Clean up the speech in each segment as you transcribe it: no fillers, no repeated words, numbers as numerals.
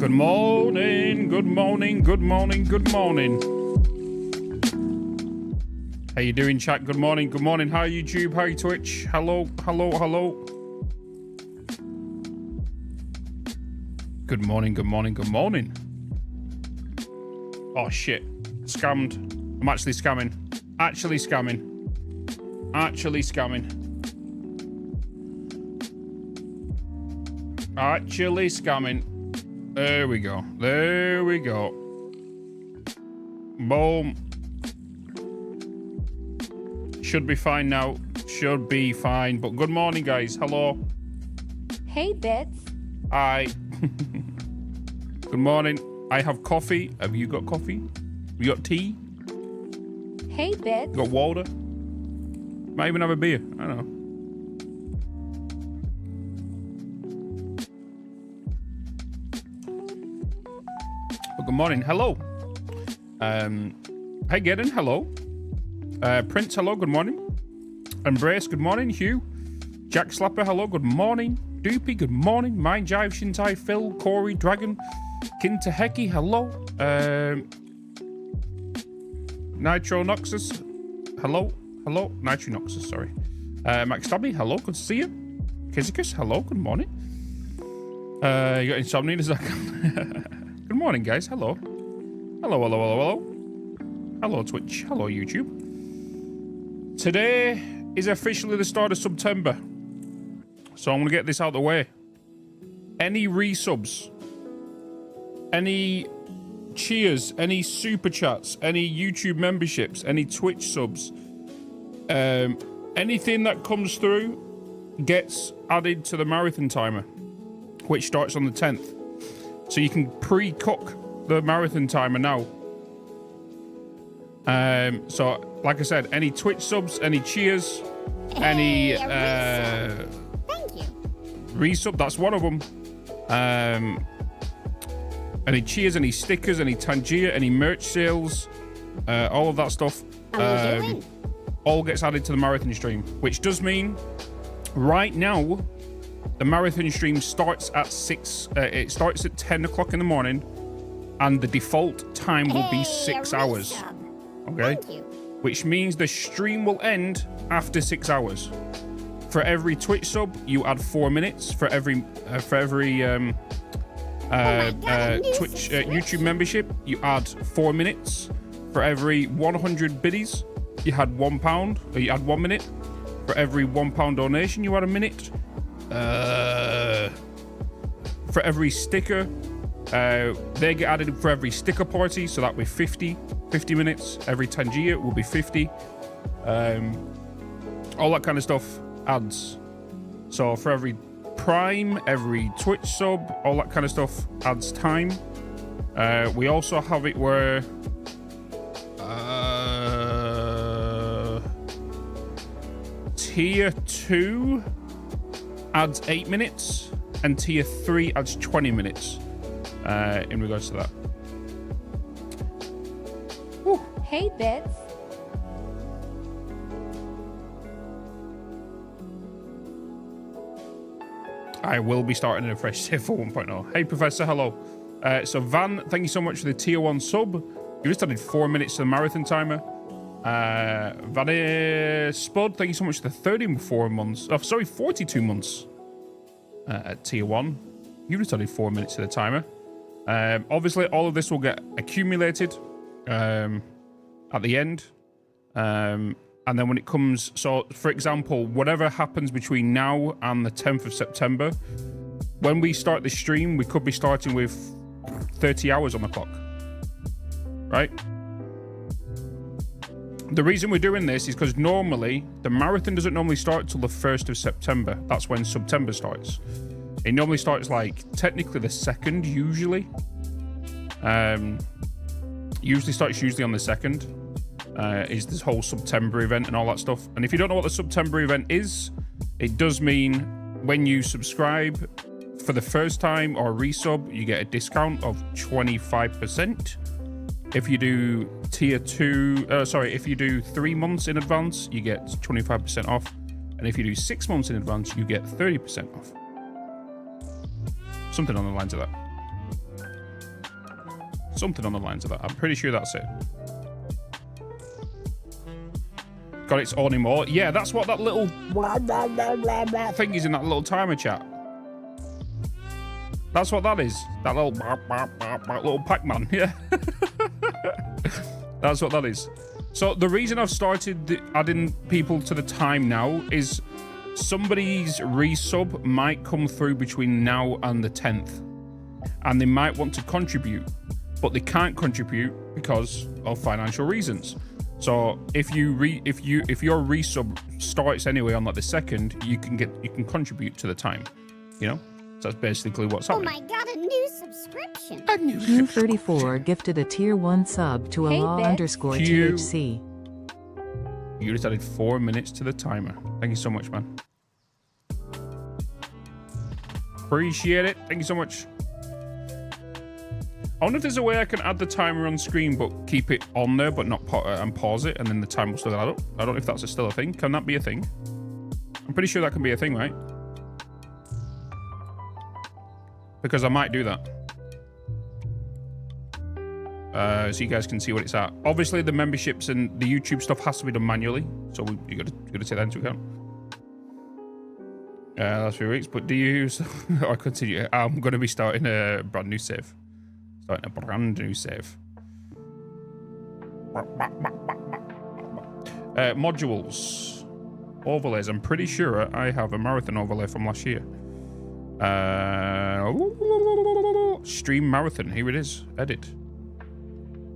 Good morning, good morning, good morning, good morning. How you doing, chat? Good morning, good morning. How are YouTube? How are you, Twitch? Hello, hello, hello. Good morning, good morning, good morning. Oh, shit. Scammed. I'm actually scamming. Actually scamming. Actually scamming. Actually scamming. There we go. There we go. Boom. Should be fine now. Should be fine. But good morning, guys. Hello. Hey, Bitz. Hi. Good morning. I have coffee. Have you got coffee? You got tea? Hey, Bitz. You got water? Might even have a beer. I don't know. Well, good morning. Hello. Hey, Gideon. Hello. Prince. Hello. Good morning. Embrace. Good morning. Hugh. Jack Slapper. Hello. Good morning. Doopy. Good morning. Mind Jive. Shintai. Phil. Corey. Dragon. Kintaheki. Hello. Nitro Noxus. Hello. Hello. Nitro Noxus. Sorry. Max Stabby. Hello. Good to see you. Kizicus. Hello. Good morning. You got insomnia? Is that? Good morning, guys. Hello. Hello, hello, hello, hello. Hello, Twitch. Hello, YouTube. Today is officially the start of September. So I'm going to get this out of the way. Any resubs, any cheers, any super chats, any YouTube memberships, any Twitch subs, anything that comes through gets added to the marathon timer, which starts on the 10th. So you can pre-cook the marathon timer now. So, like I said, any Twitch subs, any cheers, any Thank you. resub, that's one of them. Any cheers, any stickers, any Tangier, any merch sales, all of that stuff, all gets added to the marathon stream, which does mean right now the marathon stream starts at 6. It starts at 10 o'clock in the morning, and the default time will be 6 hours. Okay, which means the stream will end after 6 hours. For every Twitch sub, you add 4 minutes. For every Twitch YouTube membership, you add 4 minutes. For every 100 biddies, you had £1, or you add 1 minute. For every £1 donation, you add a minute. For every sticker, they get added for every sticker party, so that'll be 50 minutes. Every Tangier will be 50. All that kind of stuff adds. So for every Prime, every Twitch sub, all that kind of stuff adds time. We also have it where Tier 2 adds 8 minutes, and Tier 3 adds 20 minutes in regards to that. Woo. Hey, Bitz. I will be starting a fresh save for 1.0. Hey, Professor, hello. So, Van, thank you so much for the Tier 1 sub. You just added 4 minutes to the marathon timer. Van Spud, thank you so much for the 34 months. Oh, sorry, 42 months at Tier 1. You just added 4 minutes to the timer. Obviously, all of this will get accumulated at the end. And then when it comes, so for example, whatever happens between now and the 10th of September, when we start the stream, we could be starting with 30 hours on the clock, right? The reason we're doing this is because normally the marathon doesn't normally start till the 1st of September. That's when September starts. It normally starts like technically the 2nd, usually. Usually starts on the 2nd. Is this whole September event and all that stuff. And if you don't know what the September event is, it does mean when you subscribe for the first time or resub, you get a discount of 25%. If you do Tier 2, if you do 3 months in advance, you get 25% off. And if you do 6 months in advance, you get 30% off. Something on the lines of that. Something on the lines of that. I'm pretty sure that's it. Got its own emote. Yeah, that's what that little thing is in that little timer chat. That's what that is. That little little Pac-Man. Yeah. That's what that is. So the reason I've started adding people to the time now is somebody's resub might come through between now and the 10th, and they might want to contribute, but they can't contribute because of financial reasons. So if your resub starts anyway on like the 2nd, you can contribute to the time, you know. So that's basically what's happening. Oh my god, a new subscription. A new Q34 gifted a tier 1 sub to Allah_THC. You just added 4 minutes to the timer. Thank you so much, man. Appreciate it. Thank you so much. I wonder if there's a way I can add the timer on screen but keep it on there but not and pause it, and then the time will still add up. I don't know if that's still a thing. Can that be a thing? I'm pretty sure that can be a thing, right? Because I might do that. So you guys can see what it's at. Obviously, the memberships and the YouTube stuff has to be done manually, so you got to take that into account. Last few weeks, but do you use... I continue. I'm going to be starting a brand new save. Modules. Overlays. I'm pretty sure I have a marathon overlay from last year. Stream marathon. Here it is. Edit.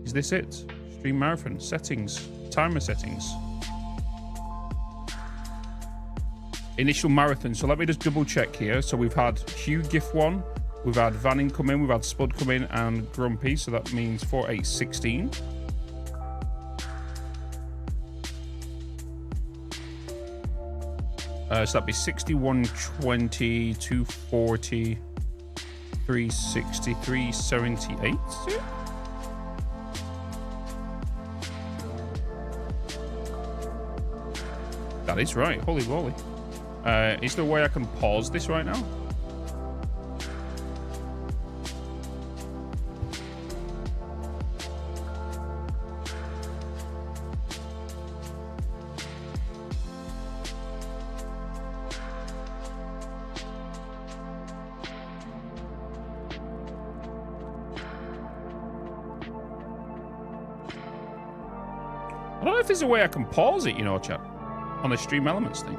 Is this it? Stream marathon. Settings. Timer settings. Initial marathon. So let me just double check here. So we've had Hugh GIF 1. We've had Vanning come in, we've had Spud come in, and Grumpy, so that means 4, 8, 16. So that'd be 61, 20, 240, 360, 378. That is right, holy moly. Is there a way I can pause this right now? I don't know if there's a way I can pause it, you know, chat, on the Stream Elements thing.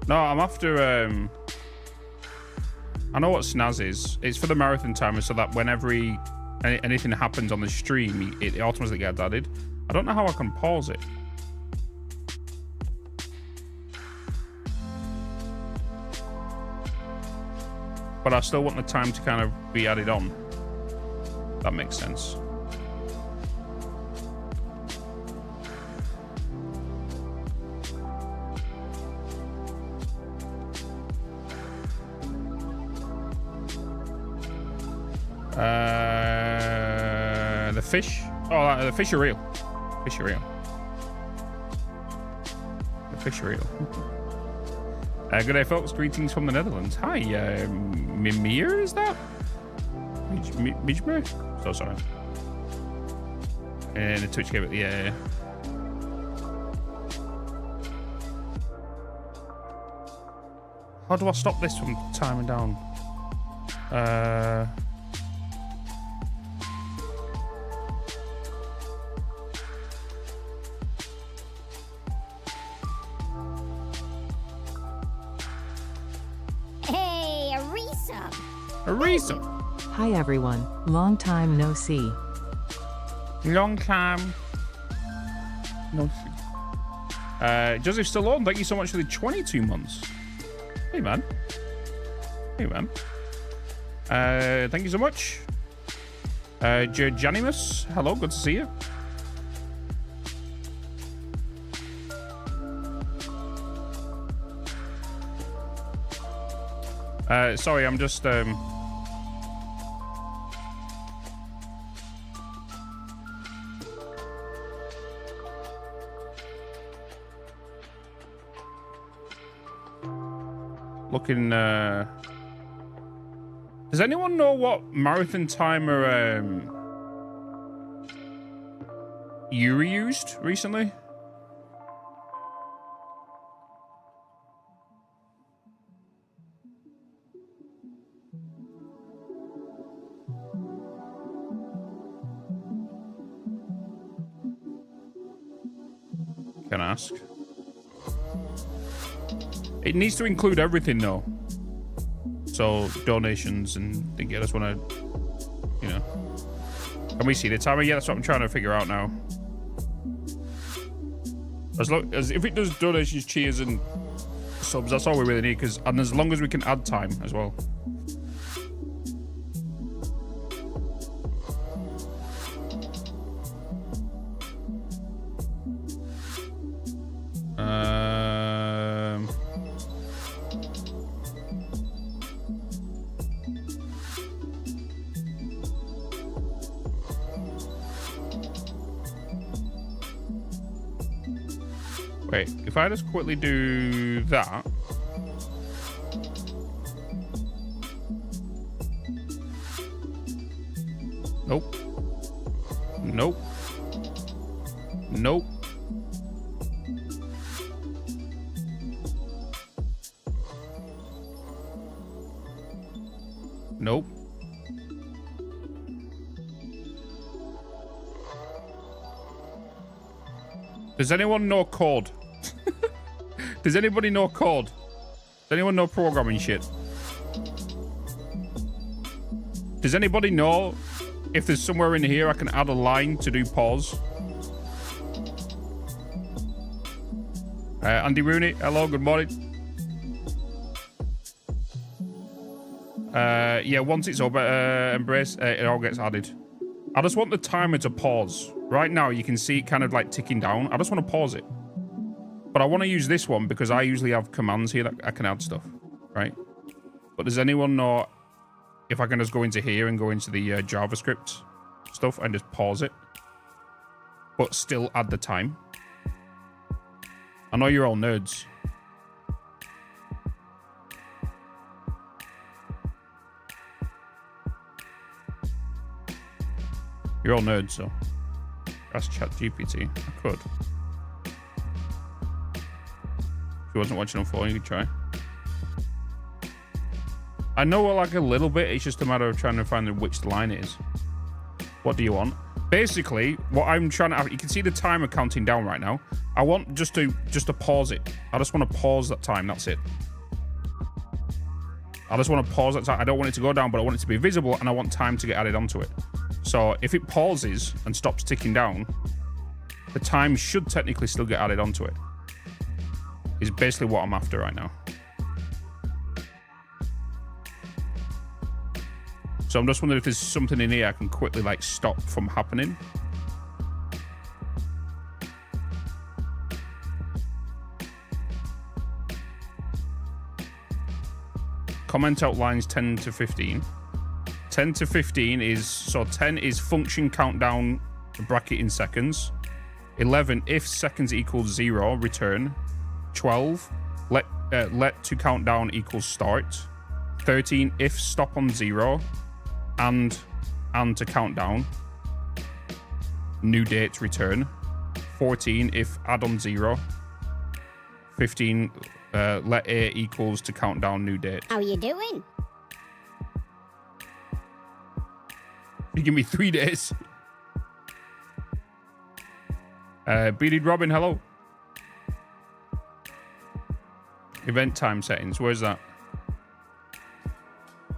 No, I'm after, I know what Snaz is. It's for the marathon timer, so that whenever anything happens on the stream, it automatically gets added. I don't know how I can pause it. But I still want the time to kind of be added on. That makes sense. The fish. Oh, the fish are real. Fish are real. The fish are real. Good day, folks. Greetings from the Netherlands. Hi, Mimir, is that? Mijmer? So sorry. And the Twitch gave it, yeah. How do I stop this from timing down? A reason. Hi everyone, long time no see. Long time no see. Joseph Stallone, thank you so much for the 22 months. Hey man. Hey man. Thank you so much. Janimus, hello, good to see you. Sorry, I'm just looking. Does anyone know what marathon timer Yuri used recently? Can ask. It needs to include everything though. So donations and I just want to, you know. Can we see the timer? Yeah, that's what I'm trying to figure out now. As long as if it does donations, cheers, and subs, that's all we really need. And as long as we can add time as well. Wait, if I just quickly do that. Nope. Nope. Nope. Nope. Does anyone know code? Does anybody know code? Does anyone know programming shit? Does anybody know if there's somewhere in here I can add a line to do pause? Andy Rooney, hello, good morning. Yeah, once it's over, Embrace, it all gets added. I just want the timer to pause. Right now, you can see it kind of like ticking down. I just want to pause it. But I want to use this one because I usually have commands here that I can add stuff, right? But does anyone know if I can just go into here and go into the JavaScript stuff and just pause it, but still add the time? I know you're all nerds. You're all nerds, so ask ChatGPT. I could. If you wasn't watching on phone, you could try. I know like a little bit. It's just a matter of trying to find which line it is. What do you want? Basically, what I'm trying to... You can see the timer counting down right now. I want just to pause it. I just want to pause that time. That's it. I just want to pause that time. I don't want it to go down, but I want it to be visible, and I want time to get added onto it. So if it pauses and stops ticking down, the time should technically still get added onto it. Is basically what I'm after right now. So I'm just wondering if there's something in here I can quickly like stop from happening. Comment out lines 10 to 15. 10 to 15 is, so 10 is function countdown bracket in seconds. 11, if seconds equals 0, return. 12, let to countdown equals start. 13, if stop on 0, and to countdown. New date, return. 14, if add on 0. 15, let A equals to countdown new date. How you doing? You give me 3 days. Bearded Robin, hello. Event time settings, where's that?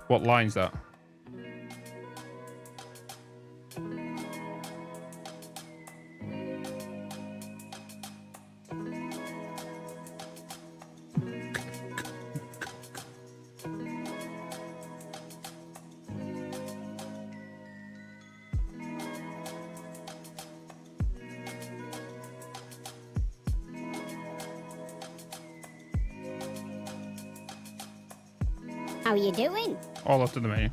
What line's that? How you doing? All after the menu.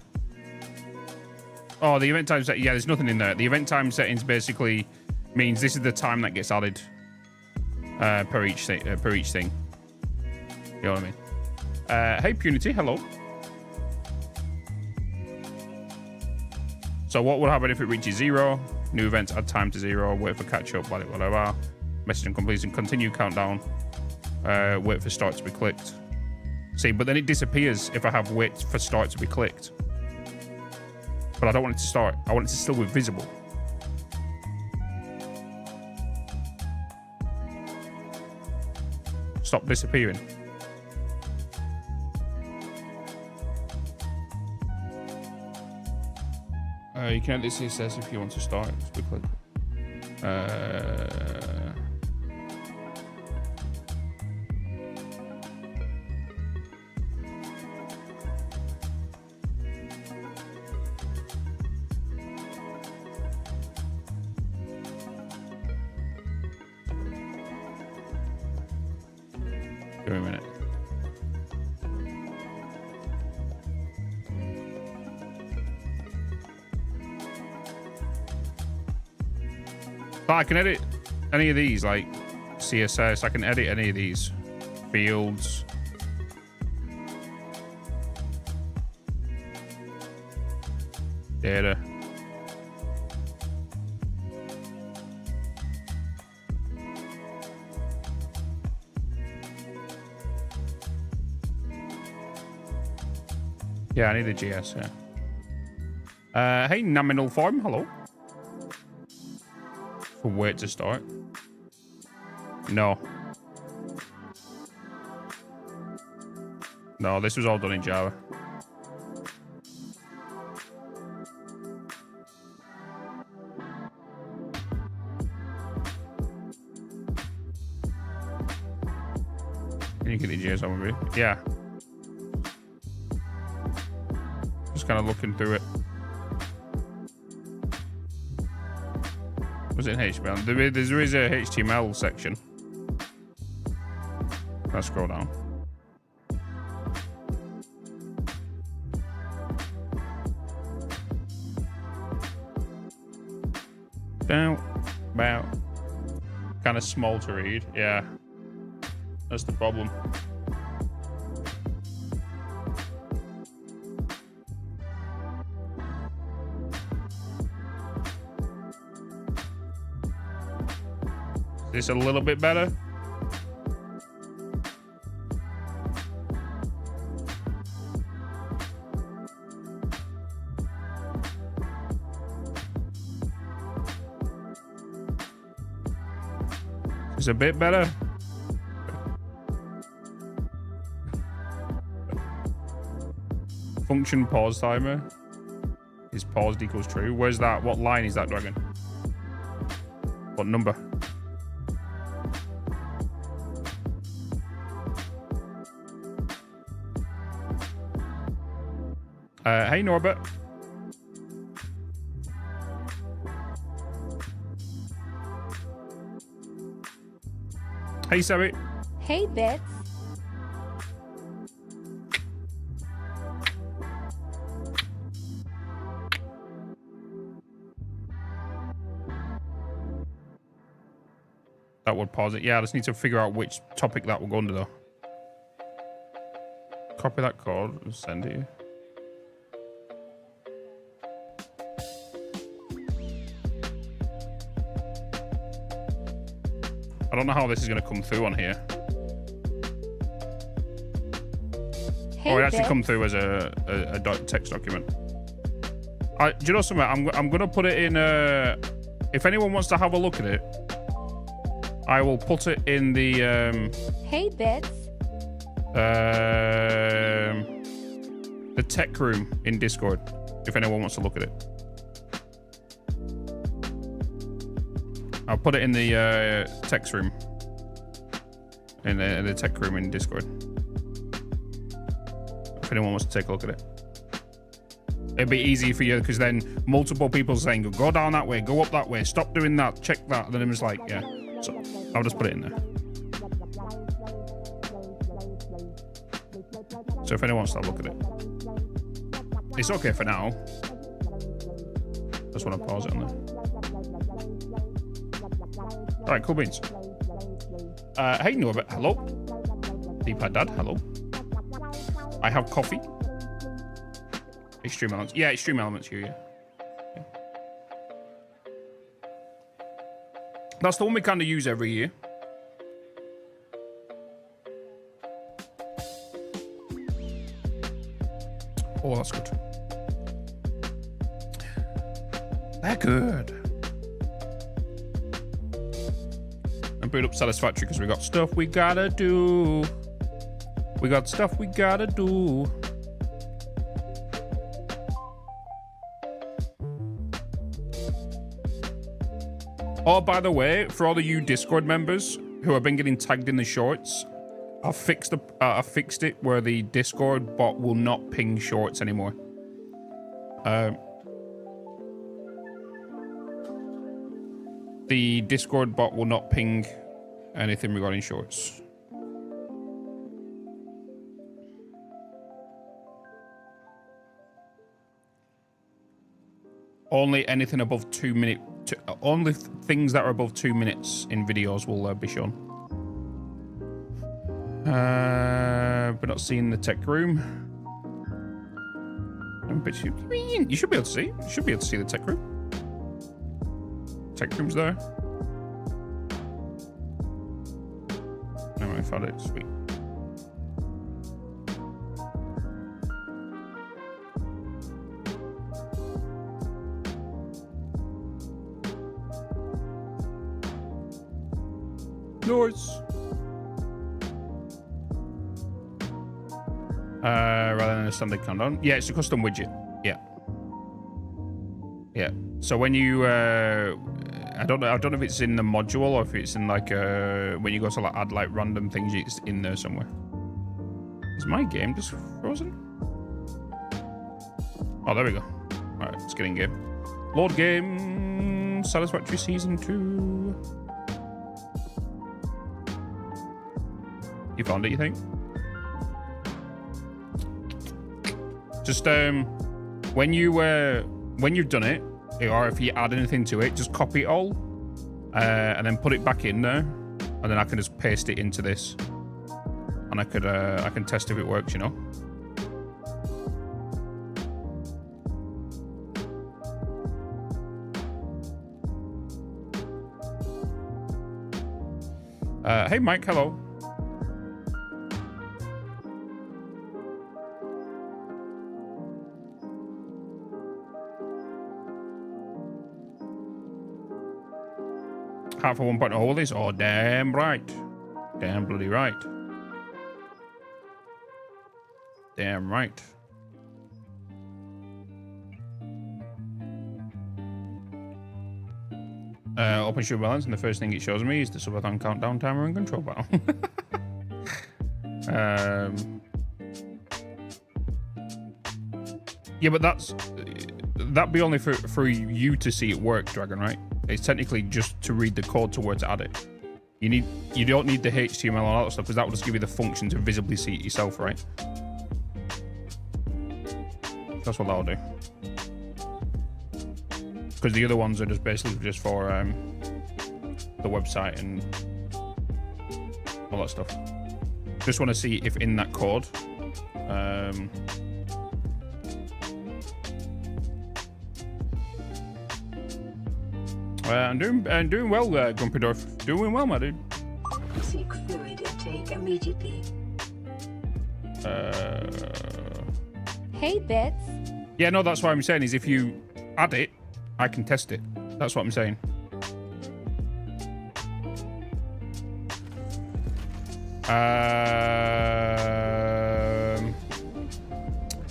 Oh, the event time set. Yeah, there's nothing in there. The event time settings basically means this is the time that gets added per each thing. You know what I Hey, Punity, hello. So what will happen if it reaches 0? New events add time to 0. Wait for catch up, whatever. Message and completion. Continue countdown. Wait for start to be clicked. See, but then it disappears if I have wait for start to be clicked. But I don't want it to start. I want it to still be visible. Stop disappearing. You can edit CSS if you want to start. Just be click. Give me a minute. But I can edit any of these, like CSS. I can edit any of these fields. Data. Yeah, I need the GS, yeah. Hey, nominal form, hello. For wait to start. No. No, this was all done in Java. Can you get the GS on with me? Yeah. Just kind of looking through it. Was it in HTML? There is a HTML section. Let's scroll down. Down, about. Kind of small to read. Yeah, that's the problem. Is this a little bit better? Is it a bit better? Function pause timer is paused equals true. Where's that? What line is that, Dragon? What number? Hey, Norbert. Hey, Sarah. Hey, Bitz. That would pause it. Yeah, I just need to figure out which topic that will go under, though. Copy that code and send it to you. I don't know how this is going to come through on here. Hey, or it actually come through as a text document. Do you know something? I'm going to put it in... if anyone wants to have a look at it, I will put it in the... hey, Bitz. The tech room in Discord, if anyone wants to look at it. I'll put it in the text room. In the tech room in Discord. If anyone wants to take a look at it. It'd be easy for you because then multiple people saying, go down that way, go up that way, stop doing that, check that. And then I'm just like, yeah. So I'll just put it in there. So if anyone wants to have a look at it. It's okay for now. Just want to pause it on there. All right, cool beans. Hey, Norbert, hello. D-pad Dad, hello. I have coffee. Extreme Elements. Yeah, Extreme Elements here, yeah. That's the one we kind of use every year. Oh, that's good. They're good. And boot up Satisfactory because we got stuff we gotta do. We got stuff we gotta do. Oh, by the way, for all of you Discord members who have been getting tagged in the shorts, I've fixed it where the Discord bot will not ping shorts anymore. The Discord bot will not ping anything regarding shorts. Only anything above 2 minutes. Only things that are above 2 minutes in videos will be shown. We're not seeing the tech room. But you should be able to see. You should be able to see the tech room. Tech room's there. No, I found it. Sweet. Nice. Rather than a standard countdown. Yeah, it's a custom widget. Yeah. Yeah. So when you I don't know if it's in the module or if it's in like when you go to like add like random things, it's in there somewhere. Is my game just frozen? Oh, there we go. Alright, let's get in game. Load game. Satisfactory Season 2. You found it, you think? Just when you've done it, or if you add anything to it, just copy it all, and then put it back in there, and then I can just paste it into this, and I can test if it works, you know. Hey Mike, hello. Half for 1.0 holidays? Oh, damn right. Damn bloody right. Damn right. Open shoe balance, and the first thing it shows me is the subathon countdown timer and control panel. Yeah, but that'd be only for you to see it work, Dragon, right? It's technically just to read the code to where to add it. You don't need the HTML and all that stuff, because that will just give you the function to visibly see it yourself, right? That's what that'll do. Because the other ones are just basically just for the website and all that stuff. Just want to see if in that code I'm doing well, Grumpydorf. Doing well, my dude. Seek fluid intake immediately. Hey, Bitz. Yeah, no, that's what I'm saying is if you add it, I can test it. That's what I'm saying.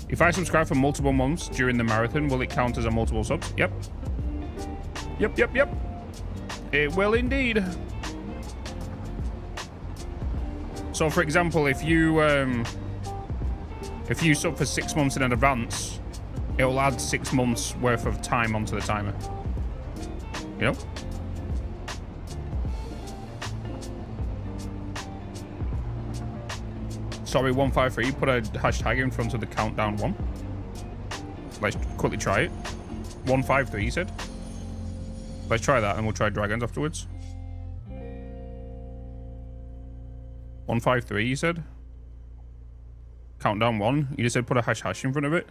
If I subscribe for multiple months during the marathon, will it count as a multiple subs? Yep. Yep. It will indeed. So, for example, if you sub for 6 months in advance, it will add 6 months worth of time onto the timer. You know? Sorry, 153. Put a hashtag in front of the countdown one. Let's quickly try it. 153, you said? Let's try that and we'll try dragons afterwards. 153, you said? Countdown 1. You just said put a hash in front of it.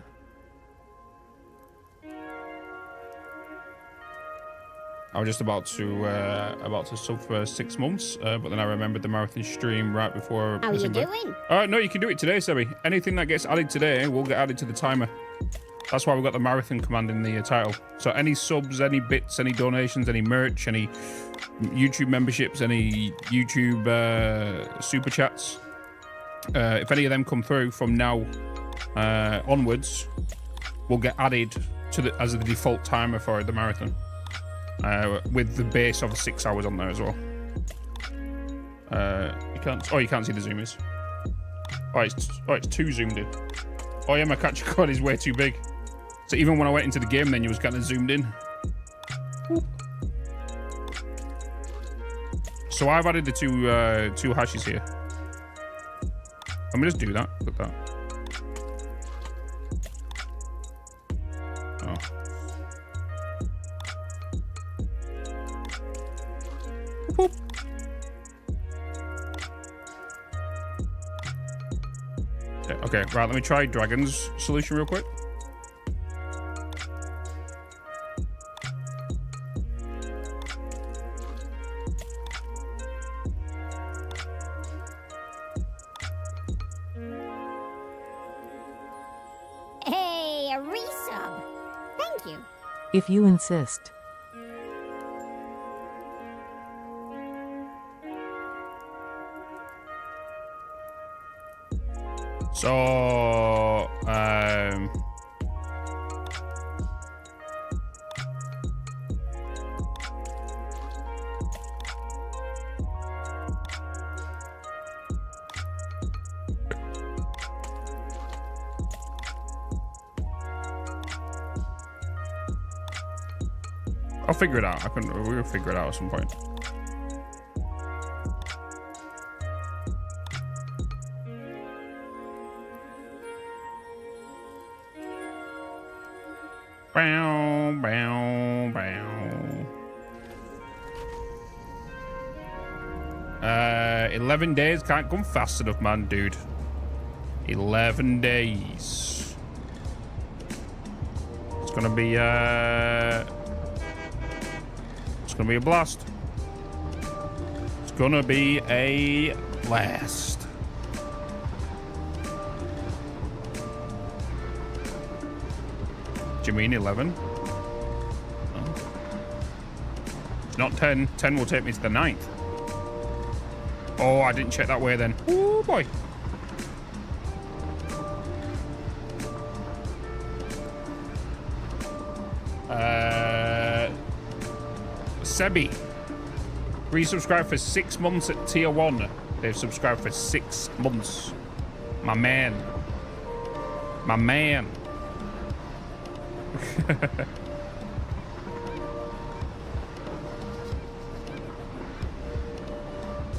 I was just about to sub for 6 months, but then I remembered the marathon stream right before. How you doing? No, you can do it today, Sebi. Anything that gets added today will get added to the timer. That's why we've got the marathon command in the title. So any subs, any bits, any donations, any merch, any YouTube memberships, any YouTube super chats, if any of them come through from now onwards, will get added to as the default timer for the marathon. With the base of 6 hours on there as well. You can't see the zoomies. It's too zoomed in. Oh yeah, my capture card is way too big. So even when I went into the game, then you was kind of zoomed in. Whoop. So I've added the two hashes here. Let me just do that. Look at that. Oh. Whoop. Okay, right, let me try Dragon's solution real quick. Hey, a resub. Thank you. If you insist. So, I'll figure it out. We'll figure it out at some point. Bow, bow, bow. 11 days can't come fast enough, man, dude. 11 days. It's gonna be a blast. It's gonna be a blast. Do you mean 11? Oh. It's not 10. 10 will take me to the 9th. Oh, I didn't check that way then. Oh boy. Sebi, resubscribe for 6 months at tier 1. They've subscribed for 6 months. My man. My man.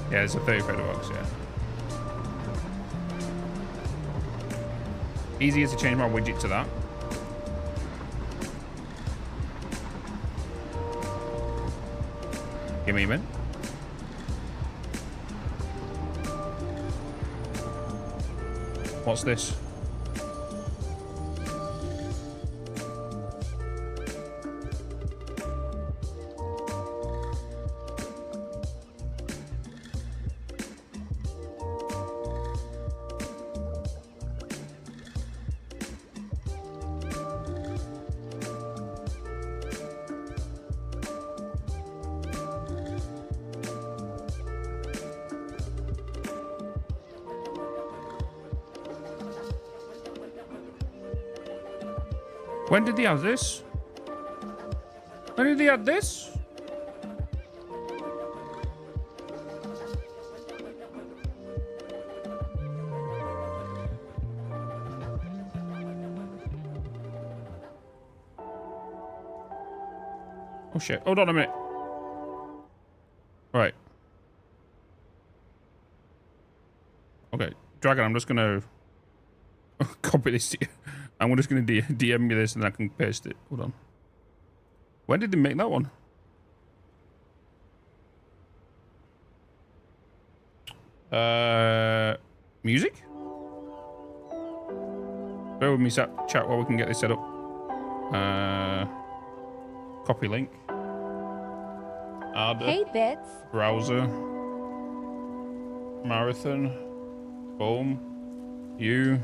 Yeah, it's a 30 bucks, yeah. Easier to change my widget to that. Give me a minute. What's this? When did they add this? When did they add this? Oh shit, hold on a minute. Right. Okay, Dragon, I'm just gonna copy this. I'm just going to DM you this and I can paste it. Hold on. When did they make that one? Music? Bear with me, chat, while we can get this set up. Copy link. Add. Hey, Bitz. Browser. Marathon. Boom. You.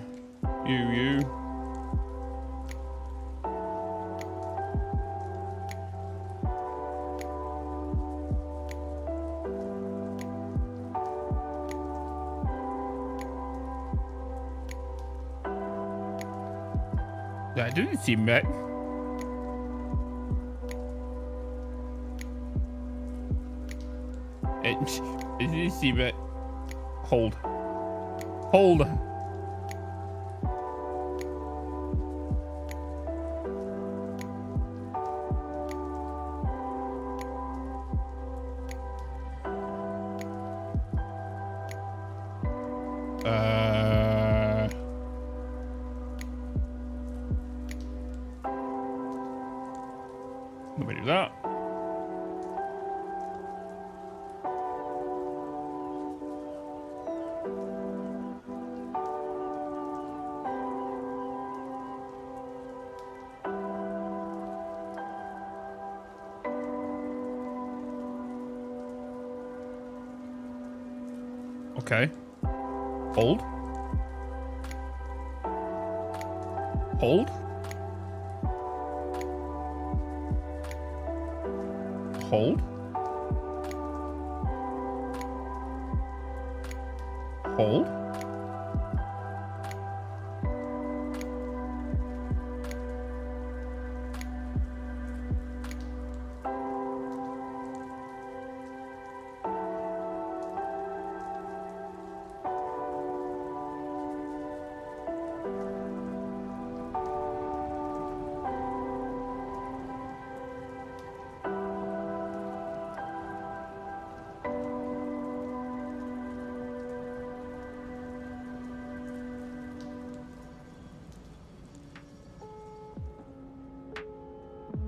I didn't see Matt. I didn't see Matt. Hold. Let me do that. Okay. Hold. Hold. Hold. Hold.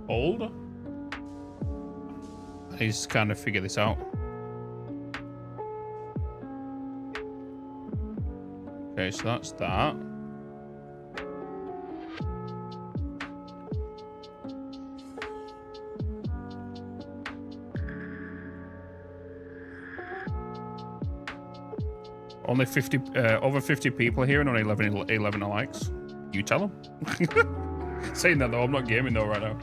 Hold. I need to kind of figure this out. Okay, so that's that. Only 50, over 50 people here and only 11 likes. You tell them. Saying that though, I'm not gaming though right now.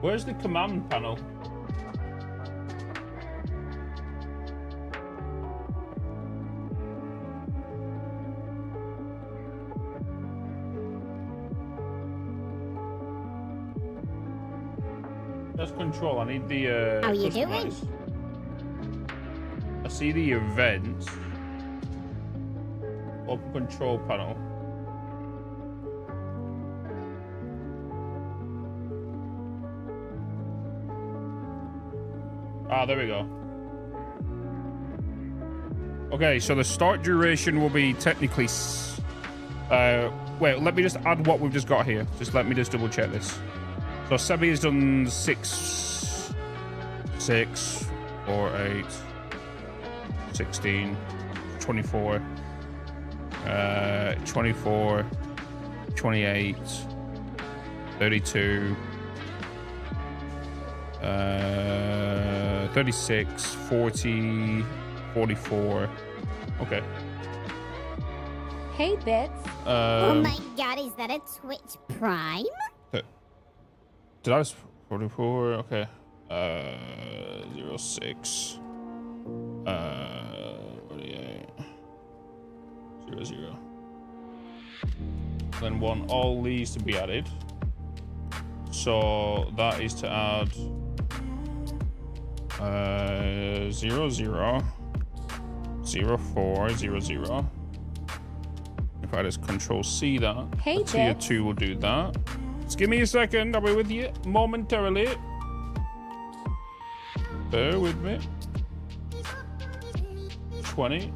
Where's the command panel? That's control. I need the How you customize. I see the events. Open control panel. Ah, there we go. Okay, so the start duration will be technically... wait, let me just add what we've just got here. Just let me just double check this. So Sebi has done 6, 4, 8, 16, 24, 24, 28, 32, 36, 40, 44. Okay. Hey, Bitz. Oh my god, is that a Twitch Prime? Did I just 44? Okay. 06. 48. 00. Then want all these to be added. So that is to add 00, 04, 00. If I just control C that, hey, tier 2 will do that. Just give me a second, I'll be with you momentarily. Bear with me. 20.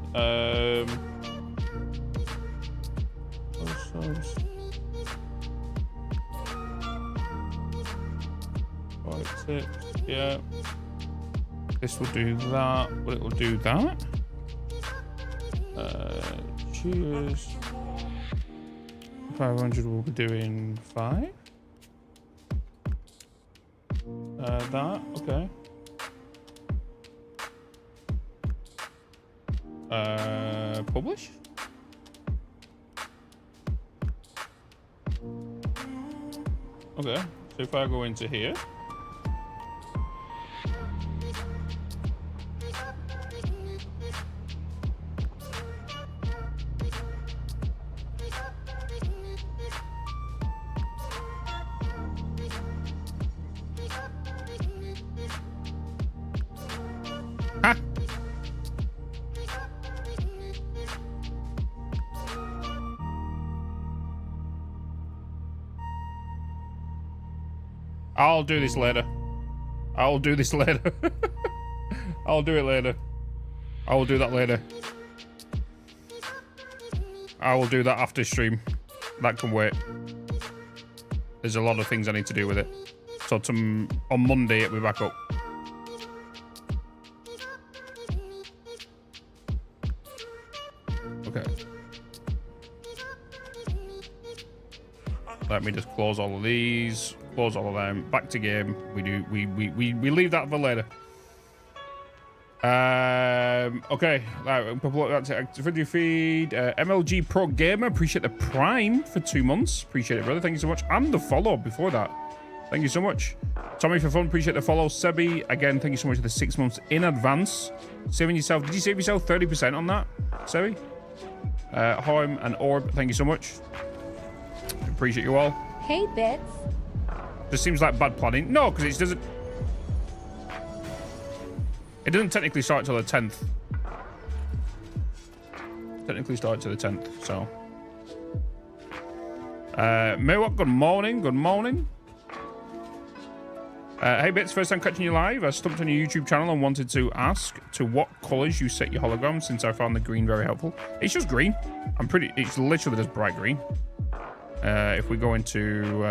Subs. 5, 6. Yeah. This will do that. Well, it will do that. Cheers. 500 will be doing 5. That, okay. Publish. Okay, so if I go into here. I'll do this later. I'll do this later. I'll do it later. I will do that later. I will do that after stream. That can wait. There's a lot of things I need to do with it. So on Monday, it'll be back up. Okay. Let me just close all of these. Close all of them. Back to game. We leave that for later. Okay. That's activity feed. MLG Pro Gamer. Appreciate the Prime for 2 months. Appreciate it, brother. Thank you so much. And the follow before that. Thank you so much. Tommy for fun. Appreciate the follow. Sebi, again, thank you so much for the 6 months in advance. Saving yourself. Did you save yourself 30% on that, Sebi? Hoim and Orb, thank you so much. Appreciate you all. Hey, Bitz. Just seems like bad planning. No, because it doesn't. It doesn't technically start till the 10th. Technically start till the 10th. So. Mewok, good morning. Good morning. Hey Bitz, first time catching you live. I stumped on your YouTube channel and wanted to ask to what colors you set your hologram, since I found the green very helpful. It's just green. It's literally just bright green. If we go into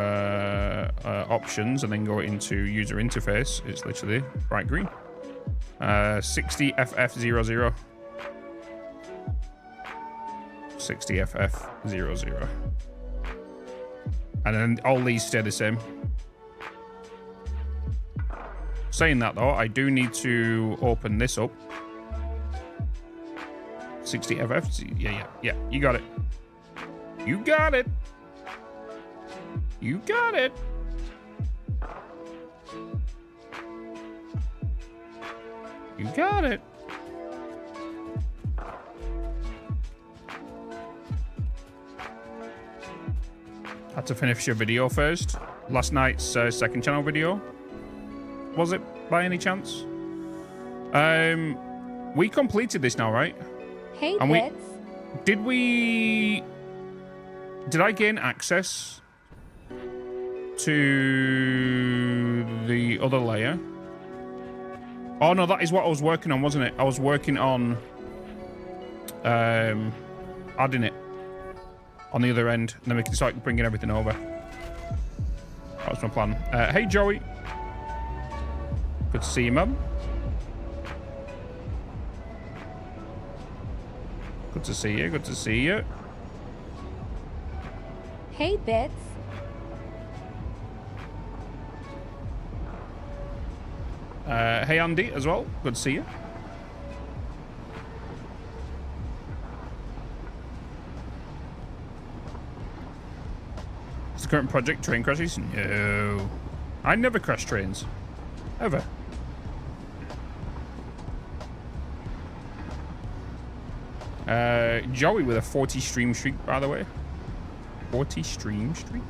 options and then go into user interface, it's literally bright green. 60FF00. 60FF00. And then all these stay the same. Saying that though, I do need to open this up. 60FF. Yeah. You got it. You got it. You got it. You got it. Had to finish your video first. Last night's second channel video. Was it by any chance? We completed this now, right? Hey, and Bitz. Did I gain access to the other layer? Oh no, that is what I was working on, wasn't it? I was working on adding it on the other end, and then we can start bringing everything over. That was my plan. Hey Joey, good to see you, man. Good to see you. Good to see you. Hey Bitz. Hey Andy as well. Good to see you. Is the current project train crashes? No. I never crash trains. Ever. Joey with a 40 stream streak, by the way. 40 stream streak?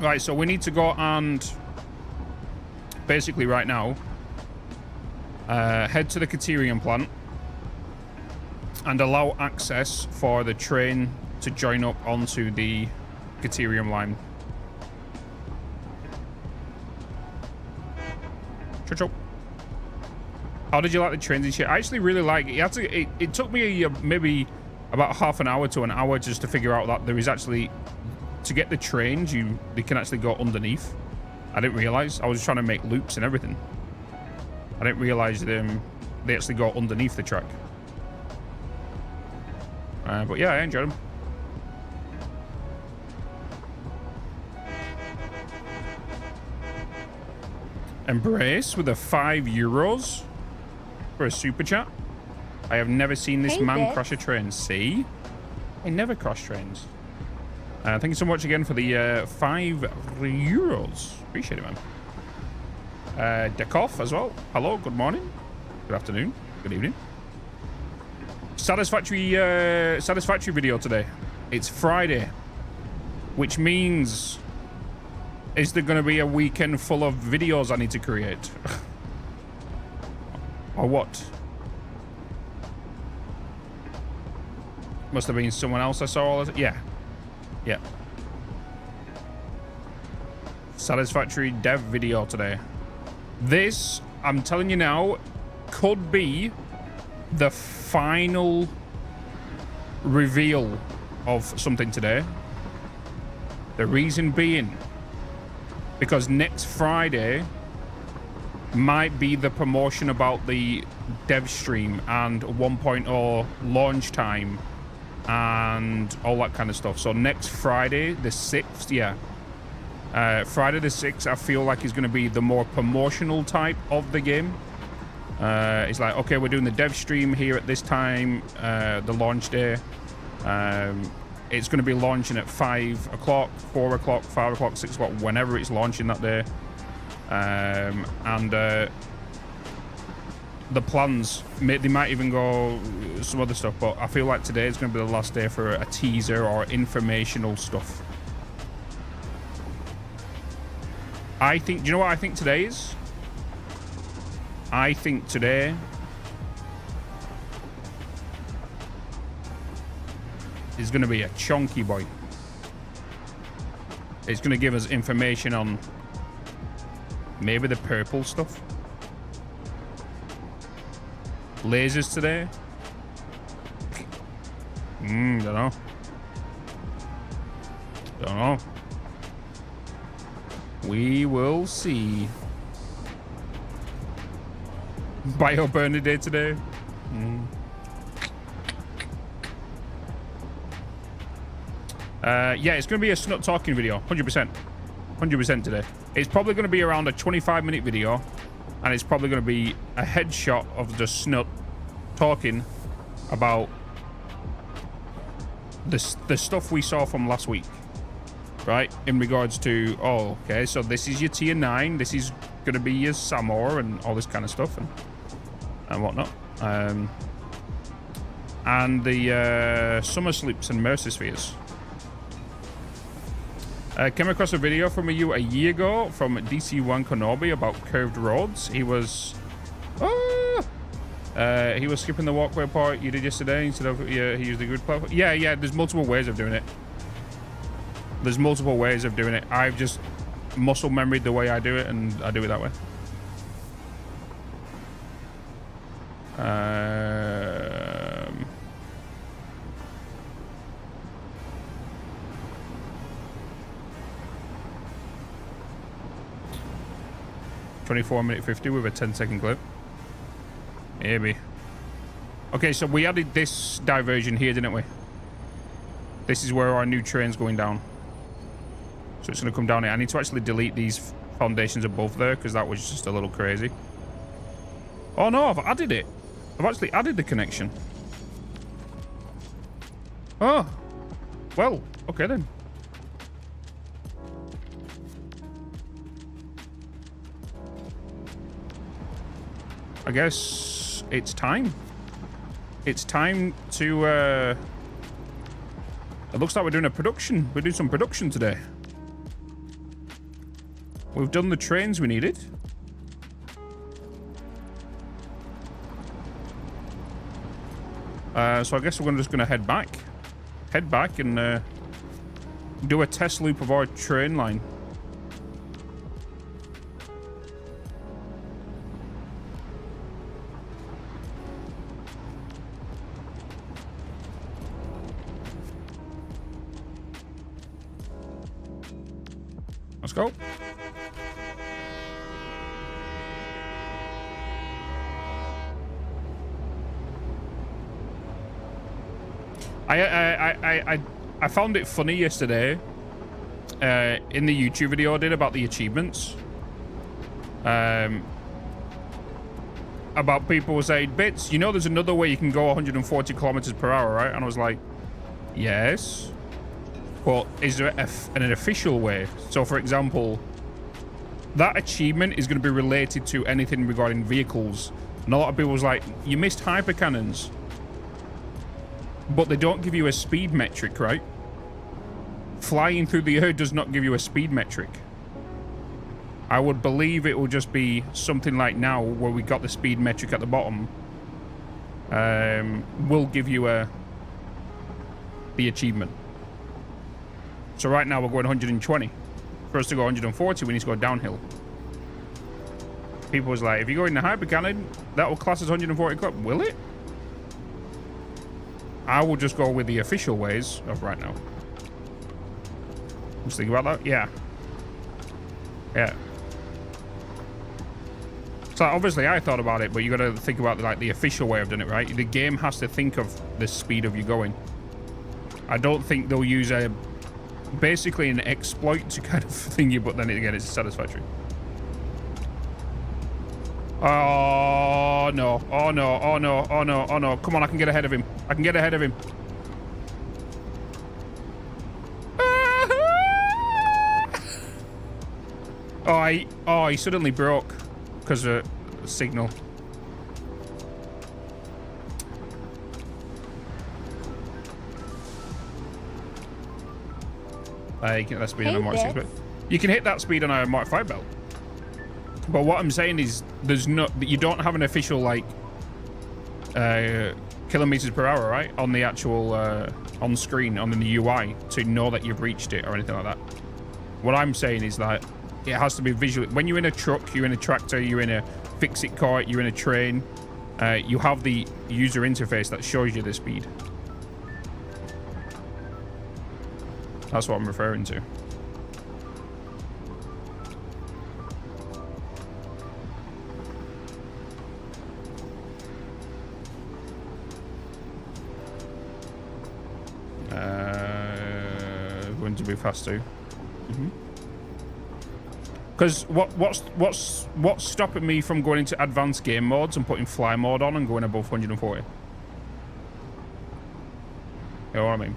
Right, so we need to go and basically right now head to the Caterium plant and allow access for the train to join up onto the Caterium line. Chop. How did you like the trains and shit? I actually really like it. It took me maybe about half an hour to an hour just to figure out that there is actually, to get the trains, they can actually go underneath. I didn't realize. I was trying to make loops and everything. I didn't realize they actually go underneath the track. But yeah, I enjoyed them. Embrace with the €5 for a super chat. I have never seen this man crash a train. See? I never crash trains. Thank you so much again for the €5. Appreciate it, man. Dekoff as well. Hello, good morning. Good afternoon. Good evening. Satisfactory video today. It's Friday, which means, is there going to be a weekend full of videos I need to create? Or what? Must have been someone else I saw all this. Yeah. Yeah. Satisfactory dev video today. This, I'm telling you now, could be the final reveal of something today. The reason being, because next Friday might be the promotion about the dev stream and 1.0 launch time and all that kind of stuff. So next Friday, the 6th, yeah. Friday the 6th, I feel like is going to be the more promotional type of the game. It's like, okay, we're doing the dev stream here at this time, the launch day. It's going to be launching at 5 o'clock, 4 o'clock, 5 o'clock, 6 o'clock, whenever it's launching that day. The plans, they might even go some other stuff, but I feel like today is going to be the last day for a teaser or informational stuff. I think, do you know what I think today is? I think today is going to be a chunky boy. It's going to give us information on maybe the purple stuff. Lasers today? Don't know. Don't know. We will see. Bio burner day today. Yeah, it's going to be a snut talking video. 100%. 100% today. It's probably going to be around a 25-minute video. And it's probably going to be a headshot of the snut talking about the stuff we saw from last week. Right? In regards to, oh, okay, so this is your tier 9. This is going to be your Samor and all this kind of stuff and whatnot. And the Summer Sleeps and Mercy Spheres. Came across a video from you a year ago from DC1 Konobi about curved roads. He was skipping the walkway part you did yesterday instead of, yeah, he used the good platform. Yeah, there's multiple ways of doing it. There's multiple ways of doing it. I've just muscle memoried the way I do it, and I do it that way. 24-minute 50 with a 10-second clip. Maybe. Okay, so we added this diversion here, didn't we? This is where our new train's going down. So it's going to come down here. I need to actually delete these foundations above there because that was just a little crazy. Oh no, I've added it. I've actually added the connection. Oh. Well, okay then. I guess it's time. It's time to, it looks like we're doing a production. We're doing some production today. We've done the trains we needed. So I guess we're just going to head back. Head back and do a test loop of our train line. Let's go. I found it funny yesterday in the YouTube video I did about the achievements. About people saying, Bitz, you know there's another way you can go 140 kilometers per hour, right? And I was like, yes. But is there an official way? So, for example, that achievement is going to be related to anything regarding vehicles. And a lot of people was like, you missed hypercannons. But they don't give you a speed metric, right? Flying through the air does not give you a speed metric. I would believe it will just be something like now where we got the speed metric at the bottom. Will give you the achievement. So right now we're going 120. For us to go 140, we need to go downhill. People was like, if you go in the hypercannon, that will class as 140 club. Will it? I will just go with the official ways of right now. Just think about that. Yeah. Yeah. So obviously I thought about it, but you got to think about like the official way of doing it, right? The game has to think of the speed of you going. I don't think they'll use basically an exploit to kind of thingy, but then again it's satisfactory. Oh no! Oh no! Oh no! Oh no! Oh no! Come on! I can get ahead of him. I can get ahead of him. Oh, he suddenly broke because of the signal. You can hit that speed on a Mark 6 belt. You can hit that speed on a Mark 5 belt. But what I'm saying is, you don't have an official like kilometers per hour, right, on the actual on screen on the UI to know that you've reached it or anything like that. What I'm saying is that it has to be visual. When you're in a truck, you're in a tractor, you're in a fix-it cart, you're in a train, you have the user interface that shows you the speed. That's what I'm referring to. Going to be fast too. Because what's stopping me from going into advanced game modes and putting fly mode on and going above 140? You know what I mean?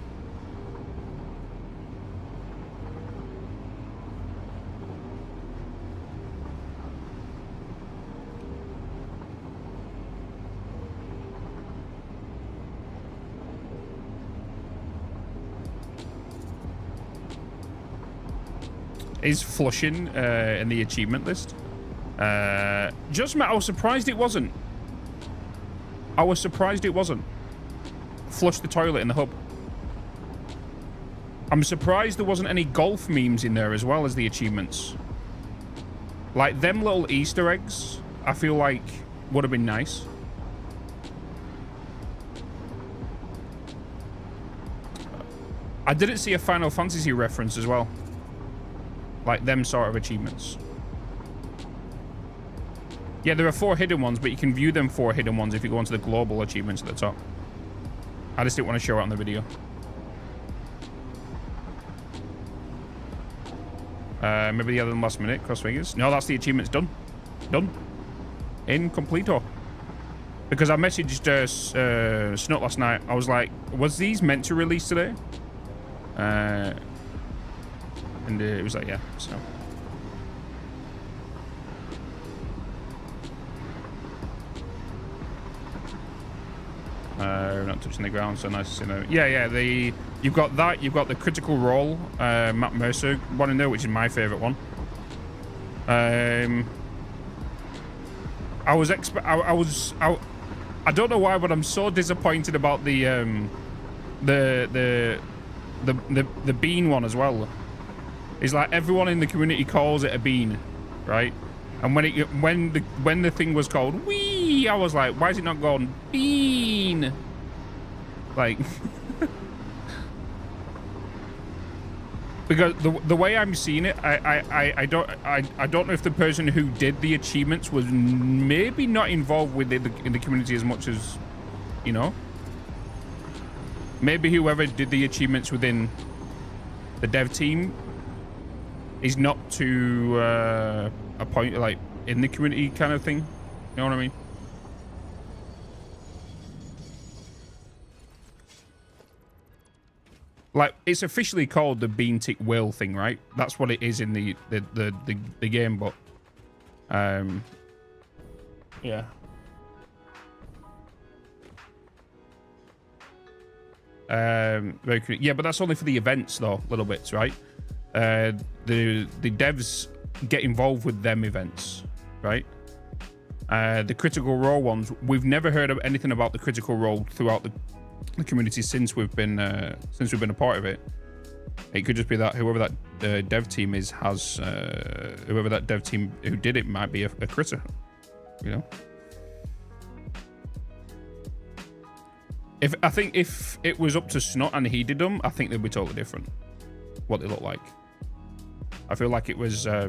Is flushing in the achievement list. Just I was surprised it wasn't. I was surprised it wasn't. Flush the toilet in the hub. I'm surprised there wasn't any golf memes in there as well as the achievements. Like them little Easter eggs, I feel like would have been nice. I didn't see a Final Fantasy reference as well. Like them sort of achievements. Yeah, there are 4 hidden ones, but you can view them 4 hidden ones if you go onto the global achievements at the top. I just didn't want to show it on the video. Maybe the other than last minute, cross fingers. No, that's the achievements done. Done. Incompleto. Because I messaged Snut last night. I was like, was these meant to release today? And it was like, yeah, so. We're not touching the ground, so nice to see that. Yeah, you've got that. You've got the critical role, Matt Mercer one in there, which is my favorite one. I don't know why, but I'm so disappointed about the bean one as well. It's like everyone in the community calls it a bean, right? And when the thing was called wee, I was like, why is it not gone bean? Like, Because the way I'm seeing it, I don't know if the person who did the achievements was maybe not involved with it in the community as much as, you know. Maybe whoever did the achievements within the dev team is not to a point like in the community kind of thing. You know what I mean? Like, it's officially called the bean tick whale thing, right? That's what it is in the game, but yeah. Very cool. Yeah, but that's only for the events though, little bits, right? The devs get involved with them events, right? The critical role ones, we've never heard of anything about the critical role throughout the community since we've been a part of it. It could just be that whoever that dev team is has whoever that dev team who did it might be a critter, you know. I think if it was up to Snot and he did them, I think they'd be totally different what they look like. I feel like it was yeah.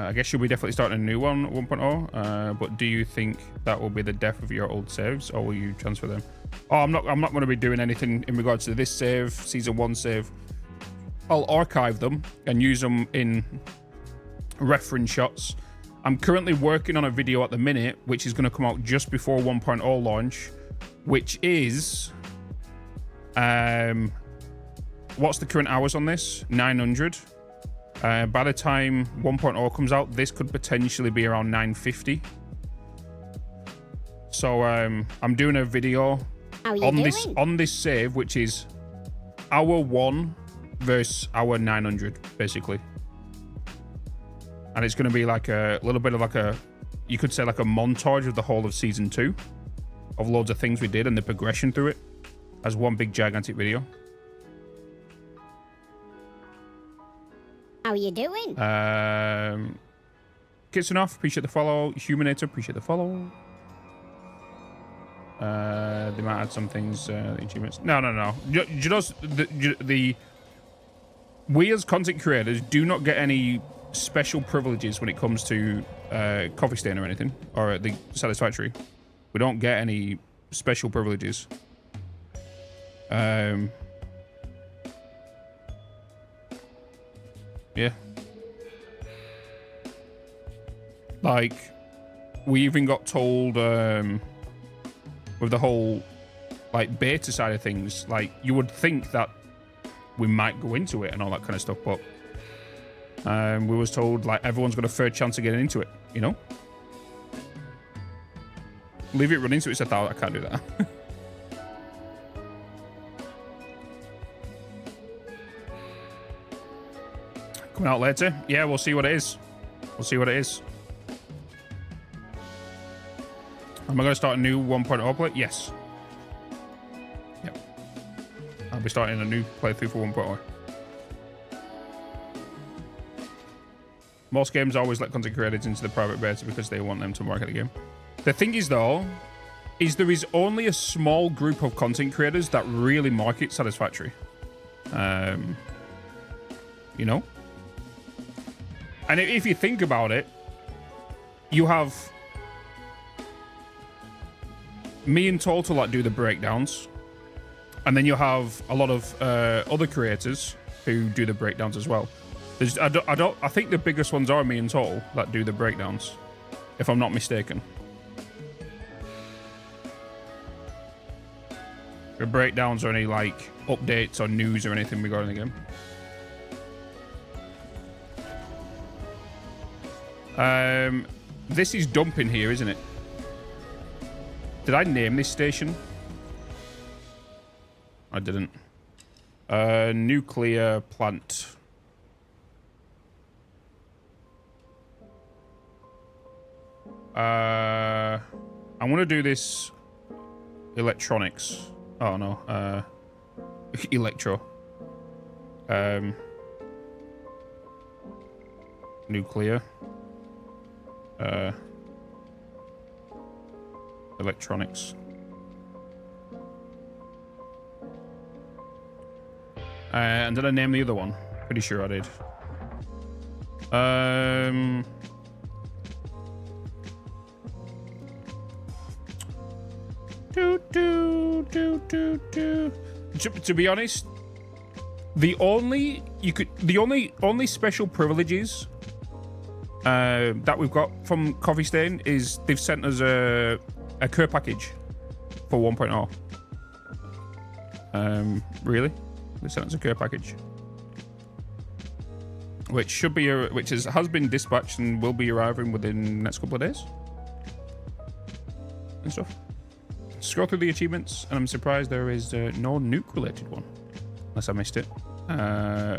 I guess you'll be definitely starting a new one, 1.0. But do you think that will be the death of your old saves, or will you transfer them? Oh, I'm not going to be doing anything in regards to this save, season 1 save. I'll archive them and use them in reference shots. I'm currently working on a video at the minute, which is going to come out just before 1.0 launch, which is what's the current hours on this? 900. By the time 1.0 comes out, this could potentially be around 950. So I'm doing a video on this save, which is hour 1 versus hour 900, basically. And it's going to be like a little bit of like a, you could say like a montage of the whole of season 2 of loads of things we did and the progression through it as one big gigantic video. How you doing? Kitsanoff, appreciate the follow. Humanator, appreciate the follow. They might add some things. Achievements. No. We as content creators do not get any special privileges when it comes to Coffee Stain or anything, or the Satisfactory. We don't get any special privileges. Yeah. Like, we even got told with the whole like beta side of things, like you would think that we might go into it and all that kind of stuff, but we was told like everyone's got a fair chance of getting into it, you know? Leave it running, so it's a thought. I can't do that. Coming out later? Yeah, we'll see what it is. We'll see what it is. Am I going to start a new 1.0 play? Yes. Yep. I'll be starting a new playthrough for 1.0. Most games always let content creators into the private beta because they want them to market the game. The thing is, though, is there is only a small group of content creators that really market Satisfactory. You know? And if you think about it, you have me and Total that do the breakdowns, and then you have a lot of other creators who do the breakdowns as well. I think the biggest ones are me and Total that do the breakdowns, if I'm not mistaken. The breakdowns or any like updates or news or anything regarding the game. This is dumping here, isn't it? Did I name this station? I didn't. Nuclear plant. I'm gonna do this electronics. Oh no, electro. Nuclear. Electronics. And did I name the other one? Pretty sure I did. To be honest, the only special privileges that we've got from Coffee Stain is they've sent us a care package for 1.0. Really? They sent us a care package, which should be has been dispatched and will be arriving within the next couple of days and stuff. Scroll through the achievements, and I'm surprised there is no nuke-related one, unless I missed it.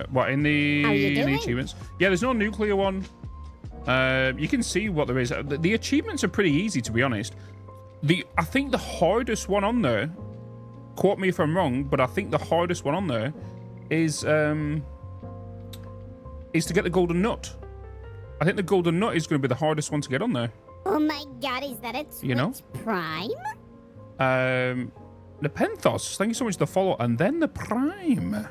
What in the achievements? Yeah, there's no nuclear one. You can see what there is. The achievements are pretty easy, to be honest. I think the hardest one on there, quote me if I'm wrong, but I think the hardest one on there is to get the golden nut. I think the golden nut is going to be the hardest one to get on there. Oh my god, is that a Twitch Prime? The Penthos, thank you so much for the follow, and then the Prime. And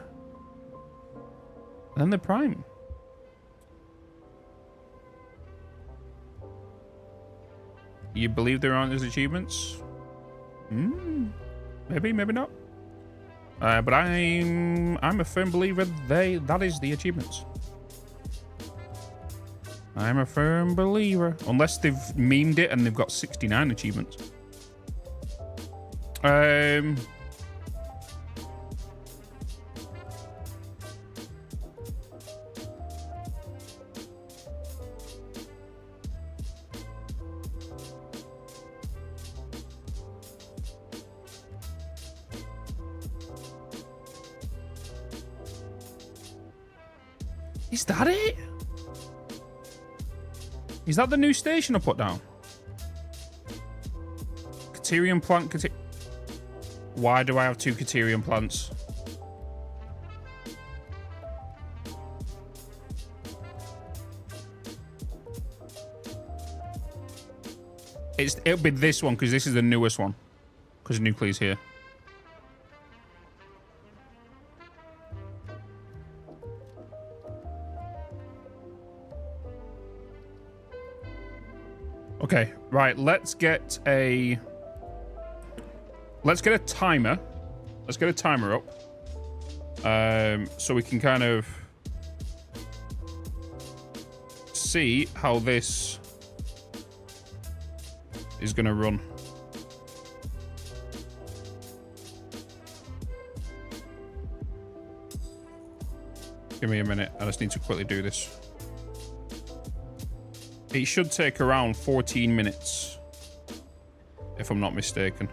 then the Prime. You believe there aren't those achievements? Maybe, maybe not. But I'm a firm believer that is the achievements. I'm a firm believer. Unless they've memed it and they've got 69 achievements. Is that it? Is that the new station I put down? Caterium plant. Why do I have 2 Caterium plants? It'll be this one because this is the newest one. Because nuclear's here. Okay, right, let's get a timer. Let's get a timer up. So we can kind of see how this is going to run. Give me a minute. I just need to quickly do this. It should take around 14 minutes, if I'm not mistaken.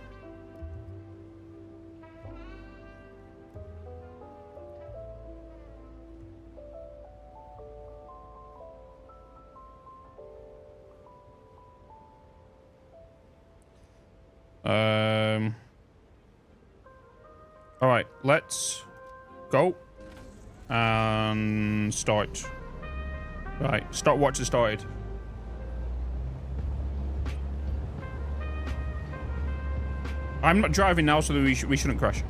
All right, let's go and start. Right, stopwatch has started. I'm not driving now, so we shouldn't crash.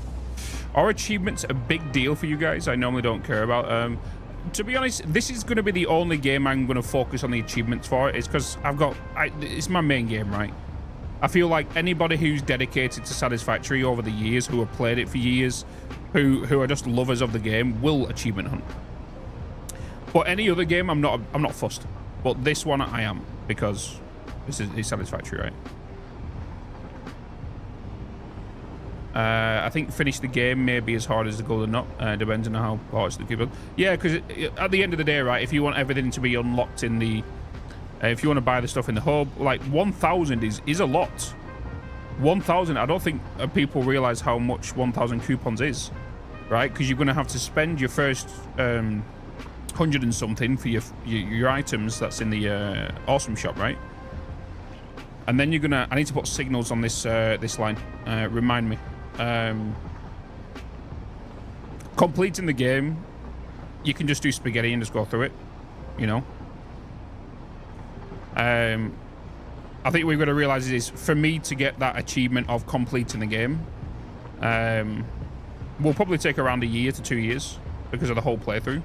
Are achievements a big deal for you guys? I normally don't care about. To be honest, this is going to be the only game I'm going to focus on the achievements for. It's because it's my main game, right? I feel like anybody who's dedicated to Satisfactory over the years, who have played it for years, who are just lovers of the game, will achievement hunt. But any other game, I'm not fussed. But this one I am, because this is Satisfactory, right? I think finish the game may be as hard as the golden nut, depends on how hard it's the people. Yeah, because at the end of the day, right, if you want everything to be unlocked in the, if you want to buy the stuff in the hub, like 1,000 is a lot. 1,000, I don't think people realize how much 1,000 coupons is, right? Because you're going to have to spend your first 100 and something for your items that's in the awesome shop, right? And then you're gonna, I need to put signals on this this line. Remind me. Completing the game, you can just do spaghetti and just go through it, you know. I think we've got to realize is for me to get that achievement of completing the game, will probably take around 1 year to 2 years. because of the whole playthrough.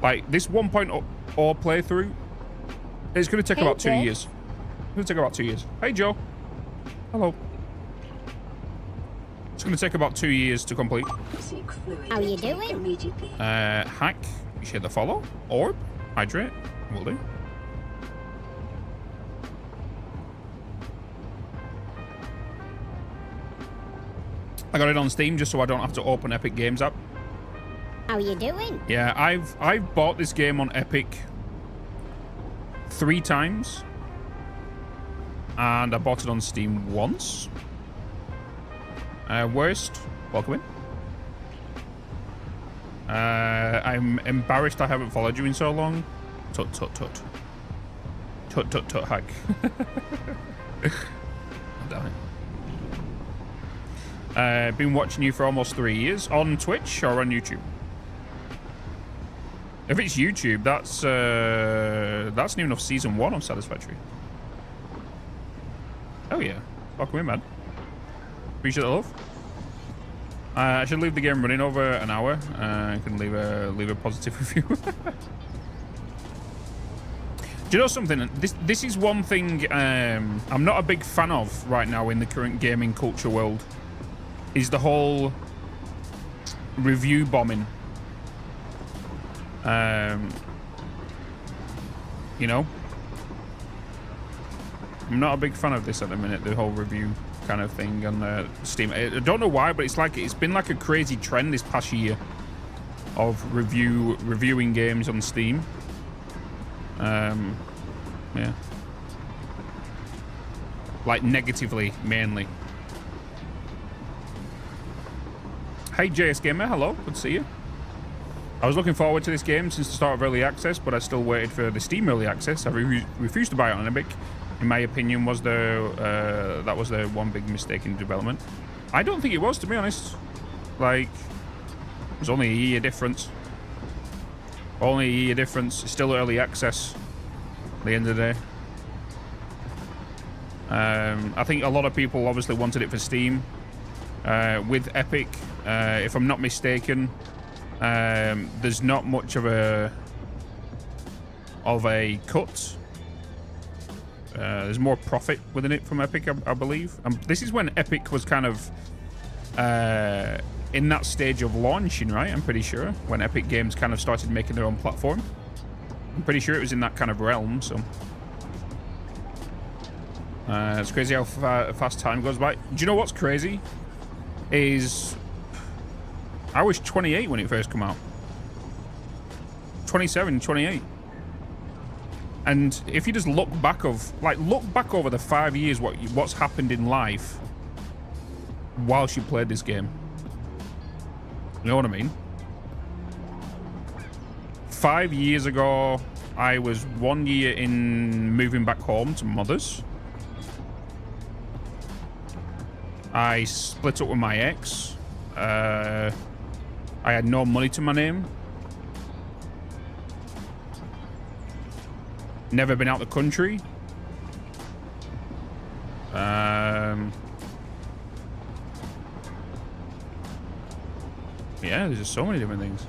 Like, this 1.0 playthrough, it's going to take about 2 years. It's going to take about 2 years. Hey, Joe. Hello. It's going to take about 2 years to complete. How you doing? Hack. You share the follow. Orb. Hydrate. Will do. I got it on Steam just so I don't have to open Epic Games app. How you doing? Yeah, I've bought this game on Epic 3 times. And I bought it on Steam once. Worst. Welcome in. I'm embarrassed I haven't followed you in so long. Tut tut tut. Tut tut tut hack. Damn it. Been watching you for almost 3 years on Twitch or on YouTube. If it's YouTube, that's new enough season 1 of Satisfactory. Oh yeah, welcome in, man. Appreciate the love. I should leave the game running over an hour. I can leave a positive review. Do you know something? This is one thing I'm not a big fan of right now in the current gaming culture world. Is the whole review bombing. You know, I'm not a big fan of this at the minute. The whole review kind of thing on Steam. I don't know why, but it's been like a crazy trend this past year of reviewing games on Steam. Yeah, like negatively mainly. Hey JS Gamer, hello, good to see you. I was looking forward to this game since the start of early access, but I still waited for the Steam early access. I refused to buy it on Epic. In my opinion, that was the one big mistake in development. I don't think it was, to be honest. Like, it was only a year difference. Only a year difference. It's still early access at the end of the day. I think a lot of people obviously wanted it for Steam. With Epic, if I'm not mistaken, there's not much of a cut. There's more profit within it from Epic, I believe. This is when Epic was kind of in that stage of launching, right? I'm pretty sure when Epic Games kind of started making their own platform. I'm pretty sure it was in that kind of realm. So it's crazy how fast time goes by. Do you know what's crazy? Is I was 28 when it first came out. 27, 28. And if you just look back over the 5 years what's happened in life whilst you played this game. You know what I mean? 5 years ago, I was 1 year in moving back home to Mother's. I split up with my ex. I had no money to my name. Never been out the country. Yeah, there's just so many different things.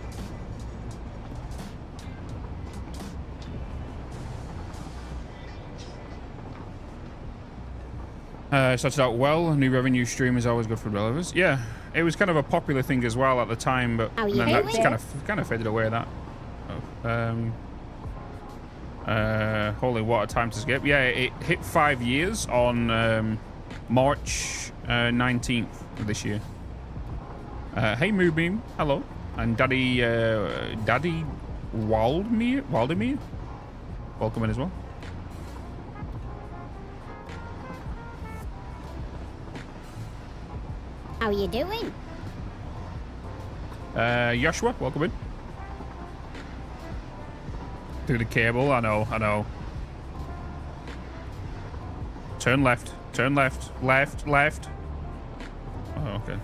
Started out well. New revenue stream is always good for developers. Yeah, it was kind of a popular thing as well at the time, but then that just kind of faded away. That. Holy, what a time to skip. Yeah, it hit 5 years on March 19th of this year. Hey Moonbeam, hello. And Daddy Waldemir, welcome in as well. How you doing? Joshua, welcome in. Through the cable, I know. Turn left, left. Oh, okay.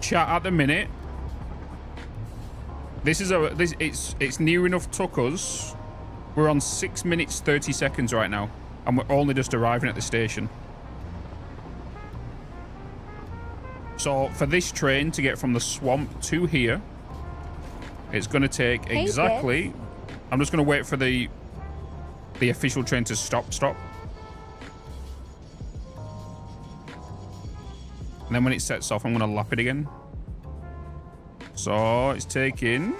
Chat at the minute. This is it's near enough took us. We're on 6 minutes 30 seconds right now, and we're only just arriving at the station. So for this train to get from the swamp to here, it's going to take exactly. I'm just going to wait for the official train to stop. And then when it sets off, I'm going to lap it again. So it's taking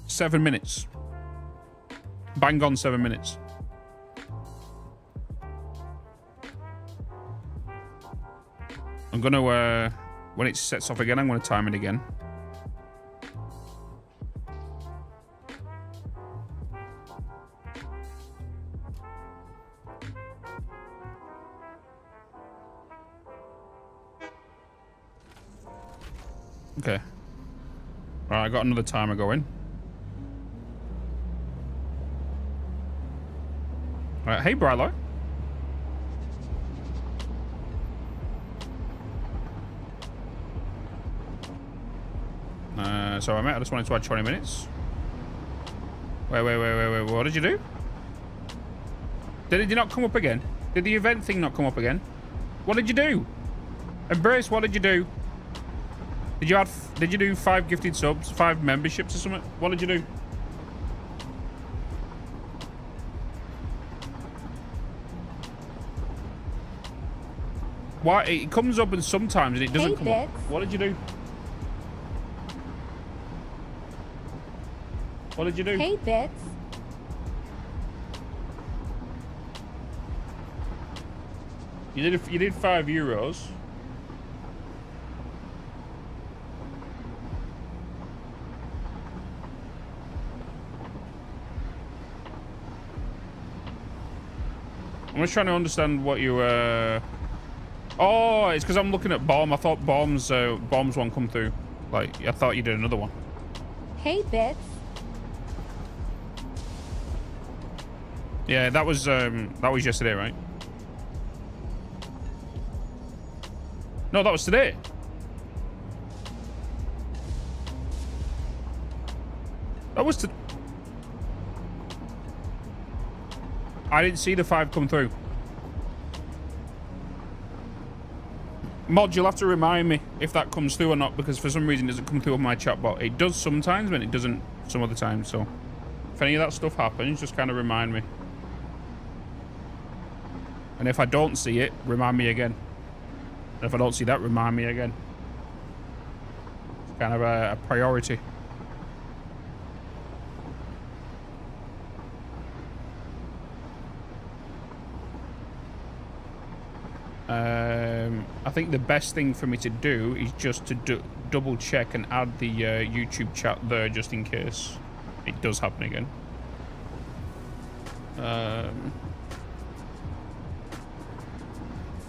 7 minutes. Bang on 7 minutes. I'm going to, when it sets off again, I'm going to time it again. Okay. All right, I got another timer going. All right, hey, Brylo. Sorry, mate. I just wanted to add 20 minutes. Wait. What did you do? Did it not come up again? Did the event thing not come up again? What did you do? Embrace, what did you do? Did you do 5 gifted subs, 5 memberships or something? What did you do? Why it comes up and sometimes it doesn't come up. What did you do? What did you do? Hey, Bitz. You did €5. I'm just trying to understand what you Oh, it's because I'm looking at bomb. I thought bombs won't come through. Like I thought you did another one. Hey, Bitz. Yeah, that was yesterday, right? No, that was today. That was to. I didn't see the 5 come through. Mod, you'll have to remind me if that comes through or not, because for some reason it doesn't come through on my chat bot. It does sometimes, but it doesn't some other times. So if any of that stuff happens, just kind of remind me. And if I don't see it, remind me again. And if I don't see that, remind me again. It's kind of a priority. I think the best thing for me to do is just to double check and add the YouTube chat there just in case it does happen again.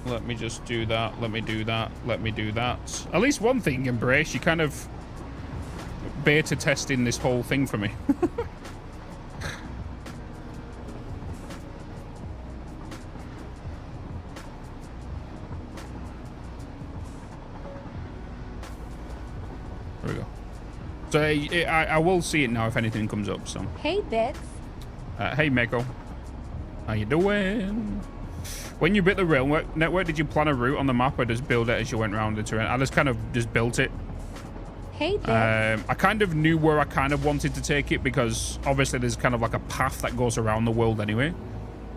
Let me just do that. Let me do that. Let me do that. At least one thing, Embrace. You kind of beta testing this whole thing for me. There we go. So I will see it now if anything comes up. So hey, Bitz. Hey, Meko. How you doing? When you built the rail network, did you plan a route on the map or just build it as you went around the terrain? I just kind of just built it. Hey, Bitz. I kind of knew where I kind of wanted to take it because obviously there's kind of like a path that goes around the world anyway.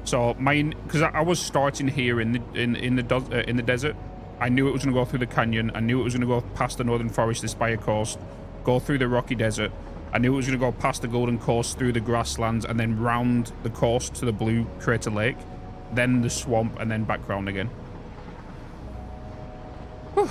So because I was starting here in the desert. I knew it was going to go through the canyon. I knew it was going to go past the Northern Forest, the Spire Coast, go through the Rocky Desert. I knew it was going to go past the Golden Coast, through the grasslands, and then round the coast to the Blue Crater Lake, then the swamp, and then back round again. Whew.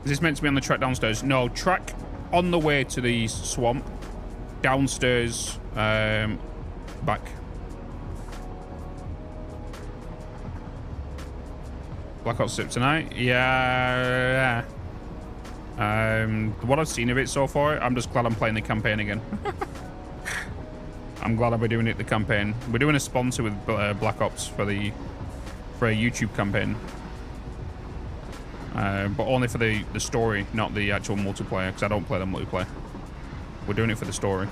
Is this meant to be on the track downstairs? No, track on the way to the swamp. Downstairs, back. Black Ops 6 tonight? Yeah. What I've seen of it so far, I'm just glad I'm playing the campaign again. I'm glad I'll be doing it the campaign. We're doing a sponsor with Black Ops for a YouTube campaign. But only for the story, not the actual multiplayer, because I don't play the multiplayer. We're doing it for the story.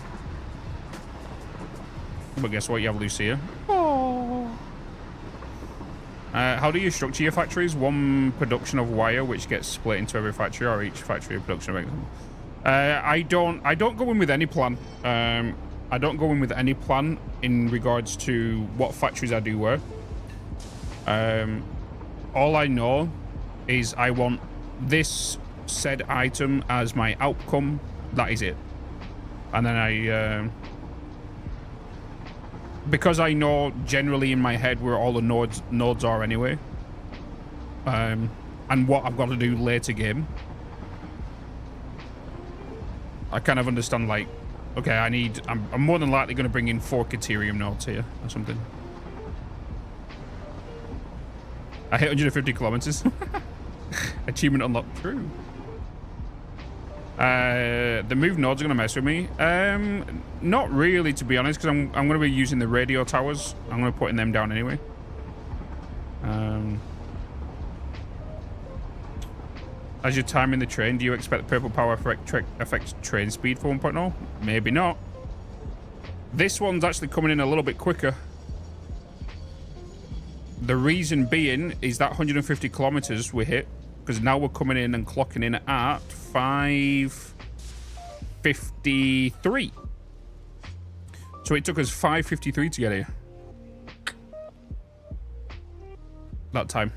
But guess what? You have Lucia. Oh. How do you structure your factories? One production of wire, which gets split into every factory, or each factory a production of example. I don't go in with any plan. I don't go in with any plan in regards to what factories I do where. All I know is I want this said item as my outcome. That is it. And then because I know generally in my head where all the nodes are anyway, and what I've got to do later game, I kind of understand, like, okay, I'm more than likely going to bring in 4 Caterium nodes here or something. I hit 150 kilometers. Achievement unlocked. True. The move nodes are going to mess with me. Not really, to be honest, because I'm going to be using the radio towers. I'm going to be putting them down anyway. As you're timing the train, do you expect the purple power affects train speed for 1.0? Maybe not. This one's actually coming in a little bit quicker. The reason being is that 150 kilometers we hit, because now we're coming in and clocking in at 5:53. So it took us 5:53 to get here. That time.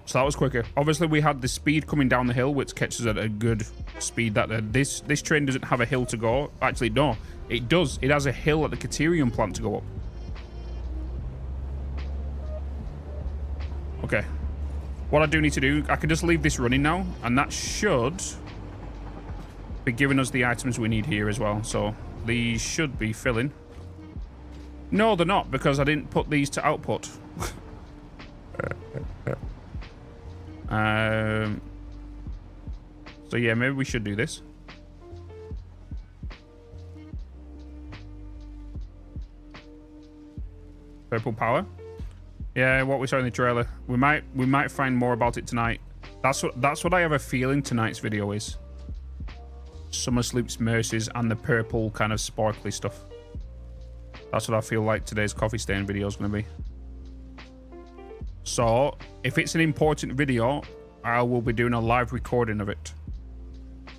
So that was quicker. Obviously, we had the speed coming down the hill, which catches at a good speed. That this train doesn't have a hill to go. Actually, no, it does. It has a hill at the Caterium plant to go up. Okay. What I do need to do, I can just leave this running now, and that should be giving us the items we need here as well. So these should be filling. No, they're not, because I didn't put these to output. So yeah, maybe we should do this. Purple power. Yeah, what we saw in the trailer. We might find more about it tonight. That's what I have a feeling tonight's video is. Summer Sloop's Mercies and the purple kind of sparkly stuff. That's what I feel like today's coffee stain video is going to be. So, if it's an important video, I will be doing a live recording of it.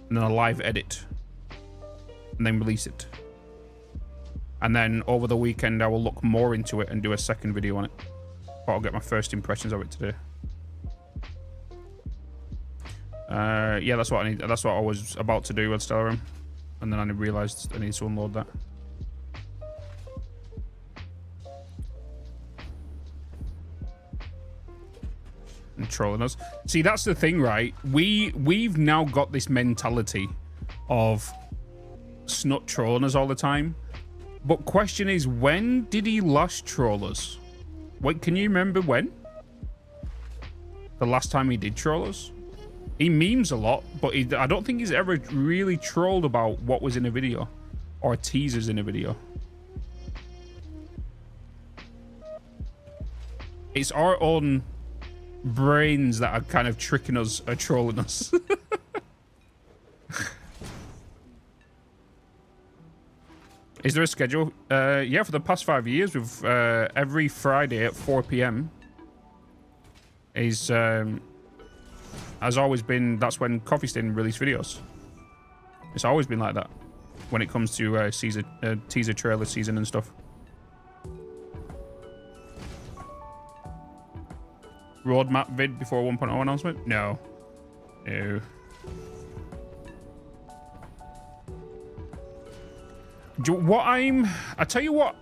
And then a live edit. And then release it. And then over the weekend, I will look more into it and do a second video on it. But I'll get my first impressions of it today. Yeah, that's what I need. That's what I was about to do with Stellarum. And then I realized I need to unload that. And trolling us. See, that's the thing, right? We've now got this mentality of Snut trolling us all the time. But question is, when did he last troll us? Wait, can you remember when? The last time he did troll us? He memes a lot, but I don't think he's ever really trolled about what was in a video. Or teasers in a video. It's our own brains that are kind of tricking us or trolling us. Is there a schedule? Yeah, for the past 5 years, we've every Friday at 4 p.m. is has always been. That's when Coffee Stain release videos. It's always been like that when it comes to teaser trailer season and stuff. Roadmap vid before 1.0 announcement? No. No. I tell you what,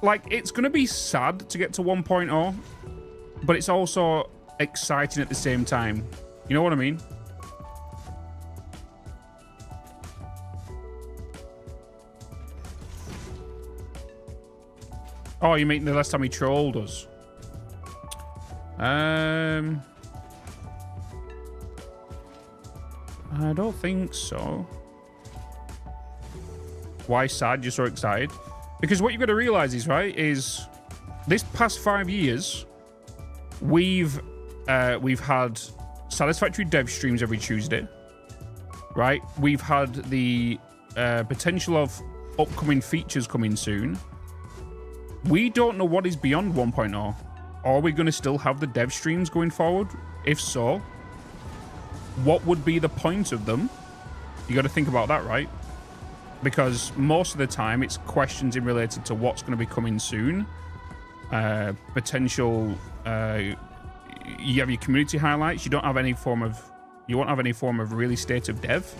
like, it's going to be sad to get to 1.0, but it's also exciting at the same time. You know what I mean? Oh, you mean the last time he trolled us? I don't think so. Why sad? You're so excited? Because what you've got to realize is, right, is this past 5 years, we've had Satisfactory dev streams every Tuesday, right? We've had the potential of upcoming features coming soon. We don't know what is beyond 1.0. Are we going to still have the dev streams going forward? If so, what would be the point of them? You got to think about that, right? Because most of the time it's questions in related to what's going to be coming soon. Potential, you have your community highlights. You don't have any form of, you won't have any form of really state of dev.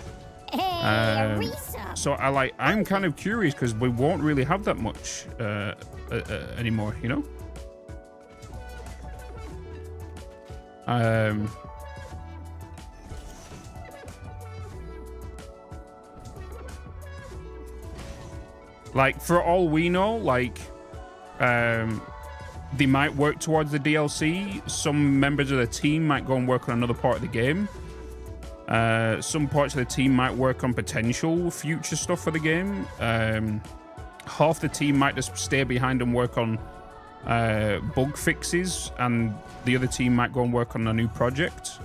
Hey, So I'm kind of curious because we won't really have that much anymore, you know? Like, for all we know, like, they might work towards the DLC. Some members of the team might go and work on another part of the game. Some parts of the team might work on potential future stuff for the game. Half the team might just stay behind and work on bug fixes, and the other team might go and work on a new project.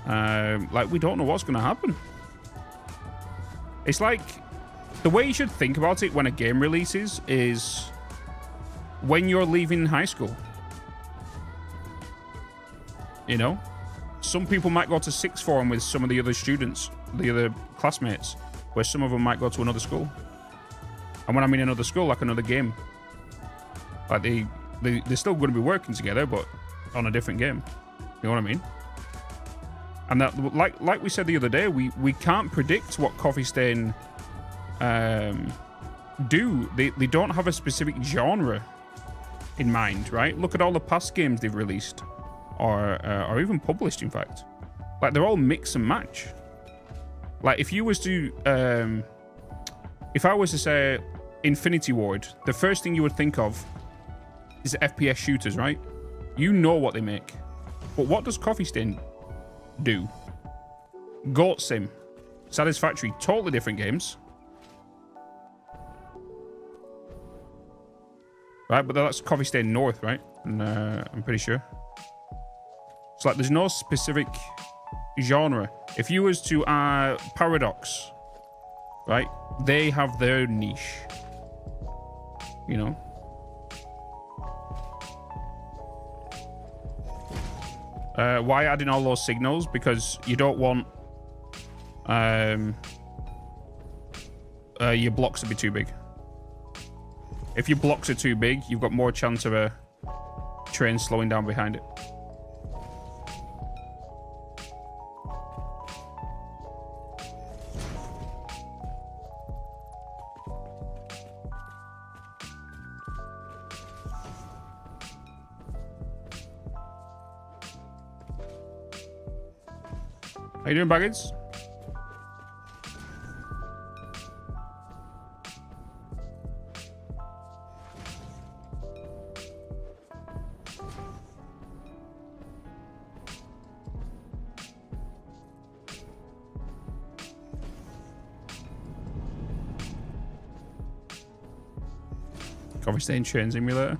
Like, we don't know what's going to happen. It's like, the way you should think about it when a game releases is when you're leaving high school. You know? Some people might go to sixth form with some of the other students, the other classmates, where some of them might go to another school. And when I mean another school, like another game. Like, they're still going to be working together, but on a different game. You know what I mean? And that, like we said the other day, we can't predict what Coffee Stain do. They don't have a specific genre in mind, right? Look at all the past games they've released, or even published, in fact. Like, they're all mix and match. Like, if you was to if I was to say Infinity Ward, the first thing you would think of is FPS shooters, right? You know what they make. But what does Coffee Stain do? Goat Sim, Satisfactory, totally different games. Right, but that's Coffee Stain North, right? And I'm pretty sure. It's like there's no specific genre. If you was to Paradox, right? They have their niche. You know? Why adding all those signals? Because you don't want your blocks to be too big. If your blocks are too big, you've got more chance of a train slowing down behind it. How you doing, Baggins? Coffee Stain Train Simulator.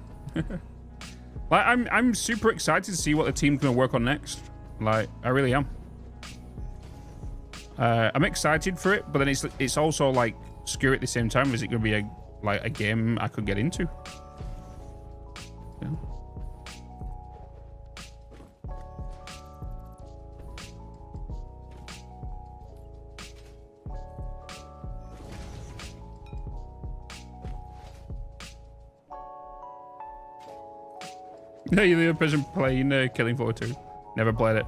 Like, I'm super excited to see what the team's gonna work on next. Like, I really am. I'm excited for it, but then it's also like scary at the same time. Is it gonna be a game I could get into? Yeah. No, you're the other person playing Killing Floor 2. Never played it.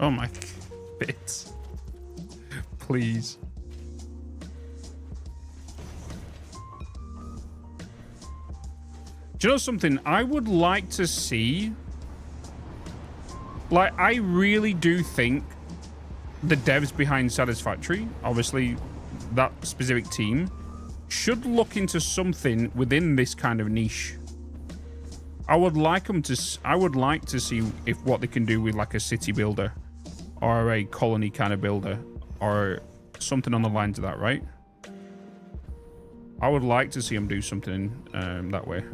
Oh my bits. Please. Do you know something? I would like to see... Like, I really do think the devs behind Satisfactory, obviously that specific team, should look into something within this kind of niche. I would like to see if what they can do with like a city builder or a colony kind of builder or something on the lines of that, right? I would like to see them do something that way.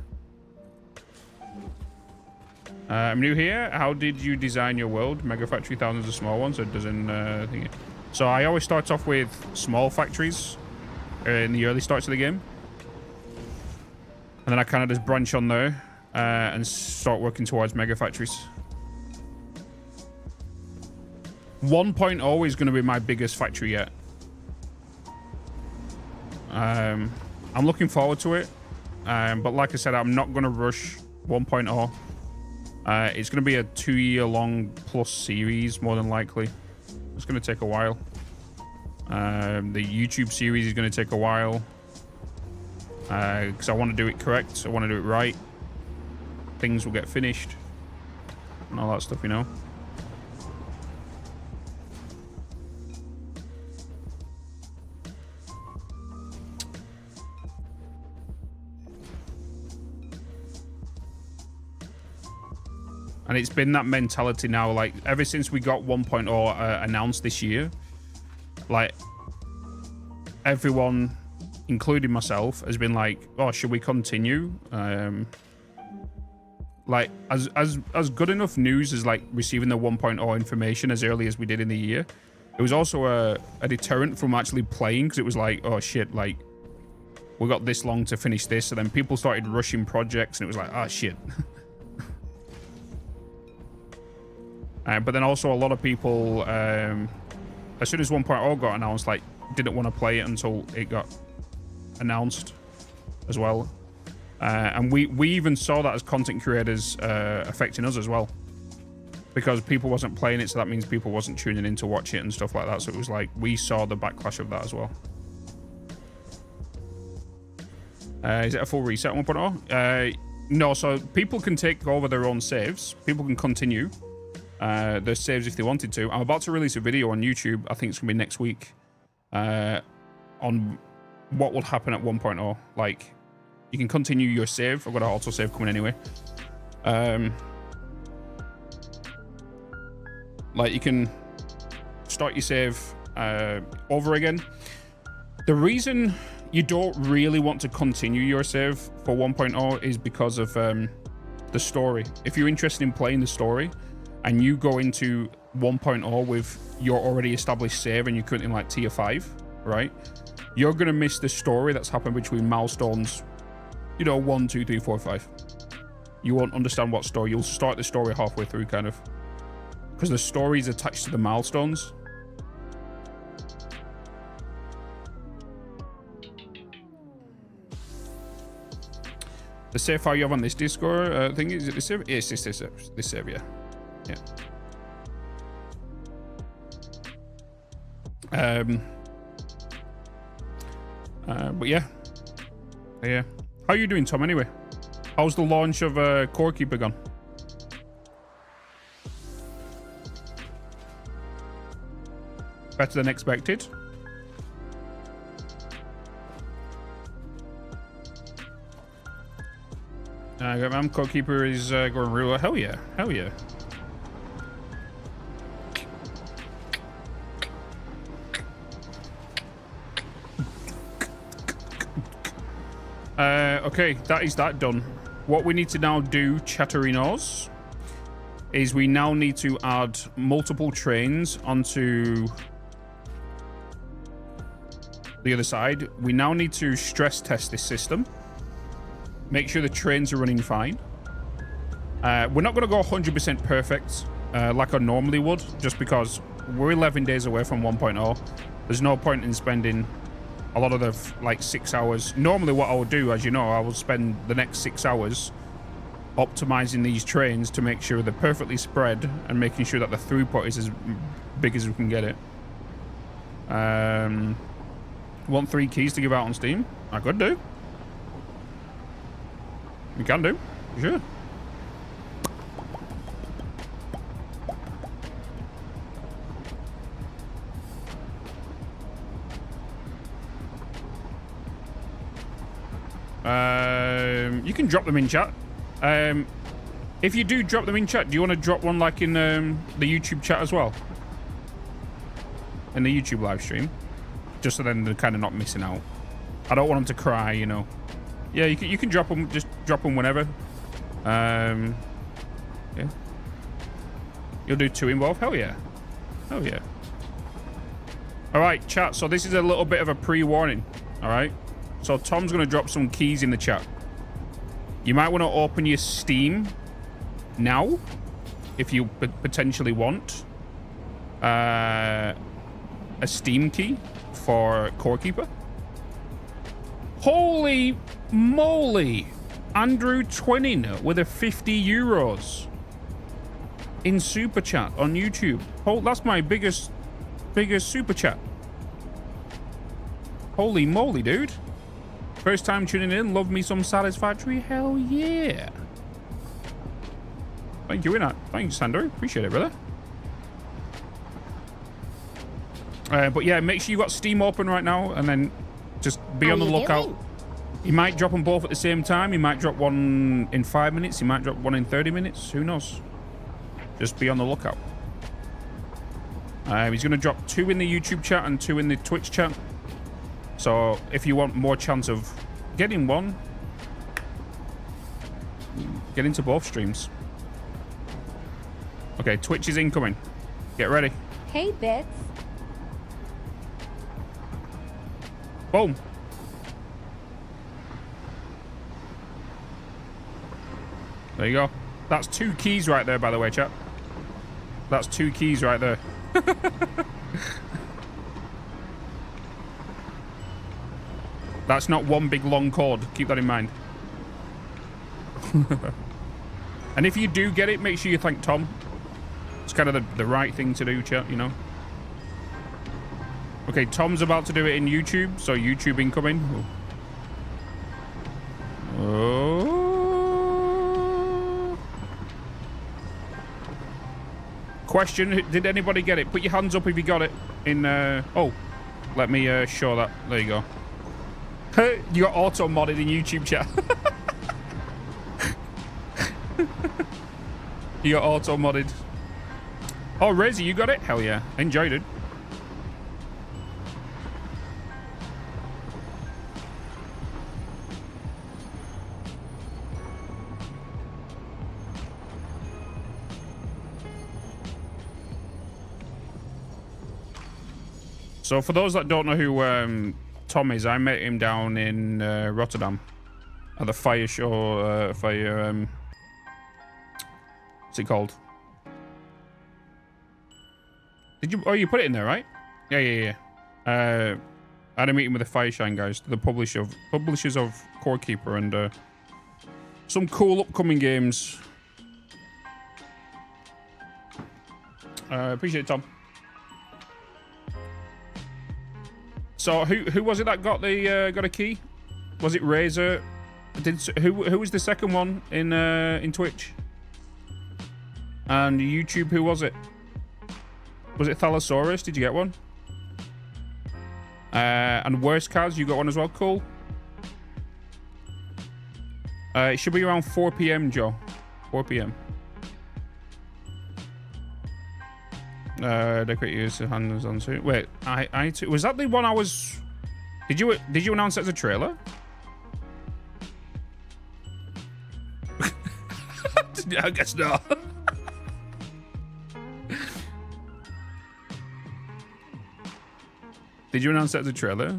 I'm new here. How did you design your world? Mega factory, thousands of small ones, or doesn't think. So I always start off with small factories in the early starts of the game, and then I kind of just branch on there and start working towards mega factories. 1.0 is going to be my biggest factory yet. I'm looking forward to it, but like I said, I'm not going to rush 1.0. It's going to be a 2-year-long plus series, more than likely. It's going to take a while. The YouTube series is going to take a while. Because I want to do it correct. I want to do it right. Things will get finished. And all that stuff, you know. And it's been that mentality now, like, ever since we got 1.0 announced this year, like, everyone, including myself, has been like, oh, should we continue? Like, as good enough news as, like, receiving the 1.0 information as early as we did in the year, it was also a deterrent from actually playing, because it was like, oh, shit, like, we got this long to finish this, and then people started rushing projects, and it was like, oh, shit. But then also a lot of people, as soon as 1.0 got announced, like, didn't want to play it until it got announced as well. And we even saw that as content creators affecting us as well. Because people wasn't playing it, so that means people wasn't tuning in to watch it and stuff like that. So it was like, we saw the backlash of that as well. Is it a full reset 1.0? No, so people can take over their own saves. People can continue their saves if they wanted to. I'm about to release a video on YouTube. I think it's gonna be next week on what will happen at 1.0. Like, you can continue your save. I've got an auto save coming anyway. Like, you can start your save over again. The reason you don't really want to continue your save for 1.0 is because of the story. If you're interested in playing the story and you go into 1.0 with your already established save and you're currently in like tier 5, right? You're going to miss the story that's happened between milestones, you know, 1, 2, 3, 4, 5. You won't understand what story. You'll start the story halfway through, kind of. Because the story is attached to the milestones. The save file you have on this Discord thing, is it the save? Yes, this save, yeah. But yeah. How are you doing, Tom, anyway? How's the launch of Core Keeper gone? Better than expected. Core Keeper is going real well. Hell yeah. Hell yeah. Okay, that is that done. What we need to now do, Chatterinos, is we now need to add multiple trains onto the other side. We now need to stress test this system. Make sure the trains are running fine. We're not going to go 100% perfect like I normally would, just because we're 11 days away from 1.0. There's no point in spending a lot of the like 6 hours. Normally what I would do, as you know, I will spend the next 6 hours optimizing these trains to make sure they're perfectly spread and making sure that the throughput is as big as we can get it. Want 3 keys to give out on Steam? I could do. We can do. Sure. You can drop them in chat. If you do drop them in chat, do you want to drop one like in the YouTube chat as well? In the YouTube live stream? Just so then they're kind of not missing out. I don't want them to cry, you know. Yeah, you can drop them. Just drop them whenever. Yeah. You'll do 2 involved? Hell yeah. Hell yeah. Alright, chat. So this is a little bit of a pre-warning. Alright? So Tom's going to drop some keys in the chat. You might want to open your Steam now, if you potentially want a Steam key for Core Keeper. Holy moly! Andrew Twinning with a 50 euros in super chat on YouTube. Oh, that's my biggest super chat. Holy moly, dude. First time tuning in, love me some Satisfactory. Hell yeah. Thank you, Inat. Thanks, Sandro. Appreciate it, brother. But yeah, make sure you got Steam open right now, and then just be on the lookout. You might drop them both at the same time. You might drop one in 5 minutes. You might drop one in 30 minutes. Who knows? Just be on the lookout. He's going to drop 2 in the YouTube chat and 2 in the Twitch chat. So if you want more chance of getting one, get into both streams. Okay, Twitch is incoming. Get ready. Hey, Bitz. Boom. There you go. That's 2 keys right there, by the way, chat. That's 2 keys right there. That's not one big long cord. Keep that in mind. And if you do get it, make sure you thank Tom. It's kind of the right thing to do, chat, you know. Okay, Tom's about to do it in YouTube, so YouTube incoming. Oh. Question, did anybody get it? Put your hands up if you got it in, oh, let me show that. There you go. You got auto-modded in YouTube chat. You got auto-modded. Oh, Rezi, you got it? Hell yeah. Enjoyed it. So for those that don't know who Tom is, I met him down in Rotterdam at the fire show. What's it called? Did you? Oh, you put it in there, right? Yeah. I had a meeting with the Fireshine guys, the publishers of Core Keeper, and some cool upcoming games. Appreciate it, Tom. So who was it that got the got a key? Was it Razer? Who was the second one in Twitch? And YouTube, who was it? Was it Thalasaurus? Did you get one? And Worst Cards, you got one as well. Cool. It should be around 4 p.m. Joe. 4 p.m. Decorate use of hands on suit. Wait, I was that the one I was? Did you announce it as a trailer? I guess not. Did you announce that as a trailer?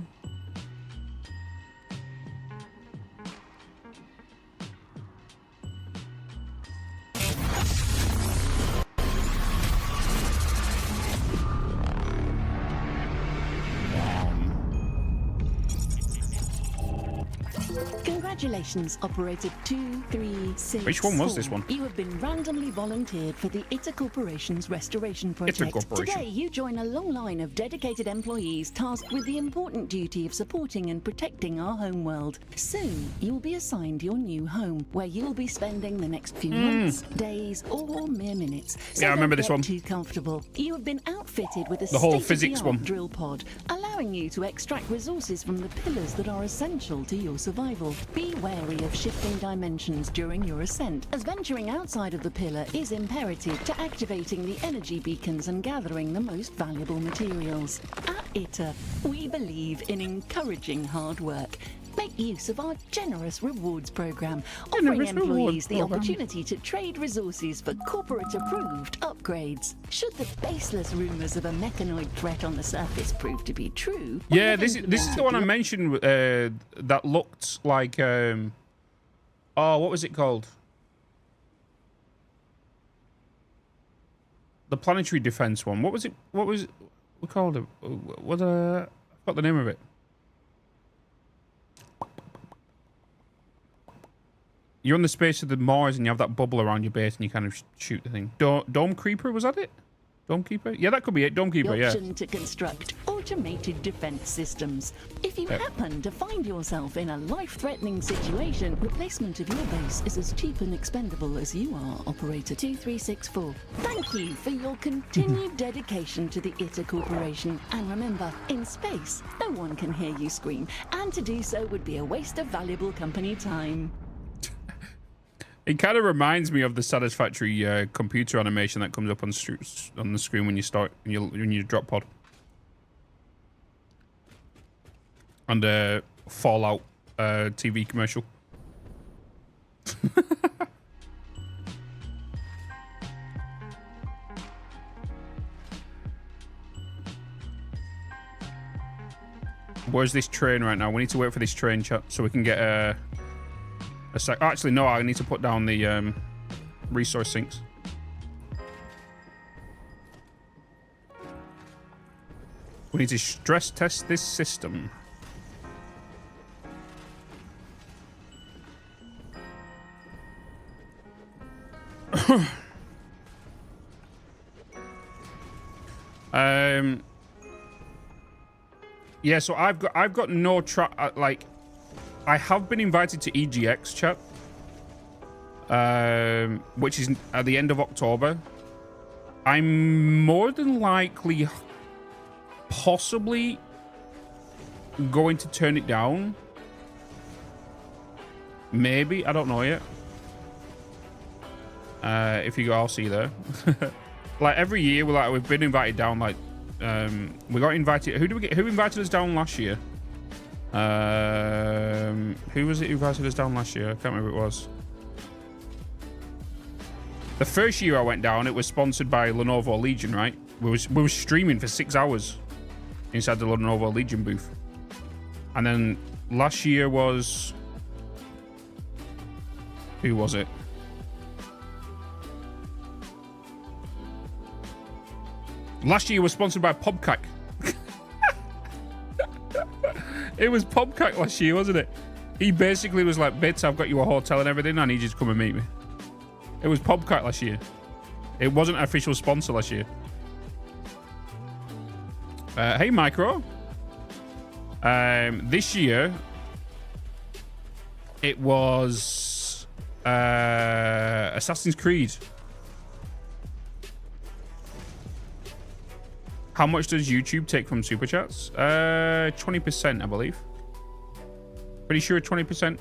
Congratulations, Operator 2364. Which one was this one? You have been randomly volunteered for the ITA Corporation's restoration project. Today, you join a long line of dedicated employees tasked with the important duty of supporting and protecting our homeworld. Soon, you'll be assigned your new home, where you'll be spending the next few months, days, or mere minutes. So yeah, I remember this don't one. get too comfortable. You have been outfitted with a The whole physics one. drill pod, allowing you to extract resources from the pillars that are essential to your survival. Be wary of shifting dimensions during your ascent, as venturing outside of the pillar is imperative to activating the energy beacons and gathering the most valuable materials. At ITA, we believe in encouraging hard work. Make use of our generous rewards program, offering employees the opportunity to trade resources for corporate-approved upgrades. Should the baseless rumors of a mechanoid threat on the surface prove to be true... Yeah, this is the one I mentioned that looked like... oh, what was it called? The planetary defense one. What was it? What was it? We called it? What? I forgot the name of it. You're on the space of the Mars and you have that bubble around your base and you kind of shoot the thing. Dome Creeper, was that it? Dome Keeper? Yeah, that could be it. Dome Keeper, yeah. Option to construct automated defense systems. If you happen to find yourself in a life-threatening situation, replacement of your base is as cheap and expendable as you are, Operator 2364. Thank you for your continued dedication to the ITA Corporation. And remember, in space, no one can hear you scream, and to do so would be a waste of valuable company time. It kind of reminds me of the Satisfactory computer animation that comes up on the screen when you start when you drop pod. And Fallout TV commercial. Where's this train right now? We need to wait for this train, chat, so we can get a sec. Actually, no, I need to put down the resource sinks. We need to stress test this system. Yeah, so I've got no like. I have been invited to EGX, chat, which is at the end of October. I'm more than likely possibly going to turn it down. Maybe, I don't know yet. If you go, I'll see you there. Like every year, we've been invited down. Like, we got invited. Who invited us down last year? Who was it who invited us down last year? I can't remember who it was. The first year I went down, it was sponsored by Lenovo Legion, right? We were streaming for 6 hours inside the Lenovo Legion booth. And then last year was... Who was it? Last year was sponsored by Pobcac. It was Pobcac last year, wasn't it? He basically was like, Bitz, I've got you a hotel and everything. I need you to come and meet me. It was Pobcac last year. It wasn't an official sponsor last year. Hey, Micro. This year, it was Assassin's Creed. How much does YouTube take from Super Chats? 20%, I believe. Pretty sure 20%.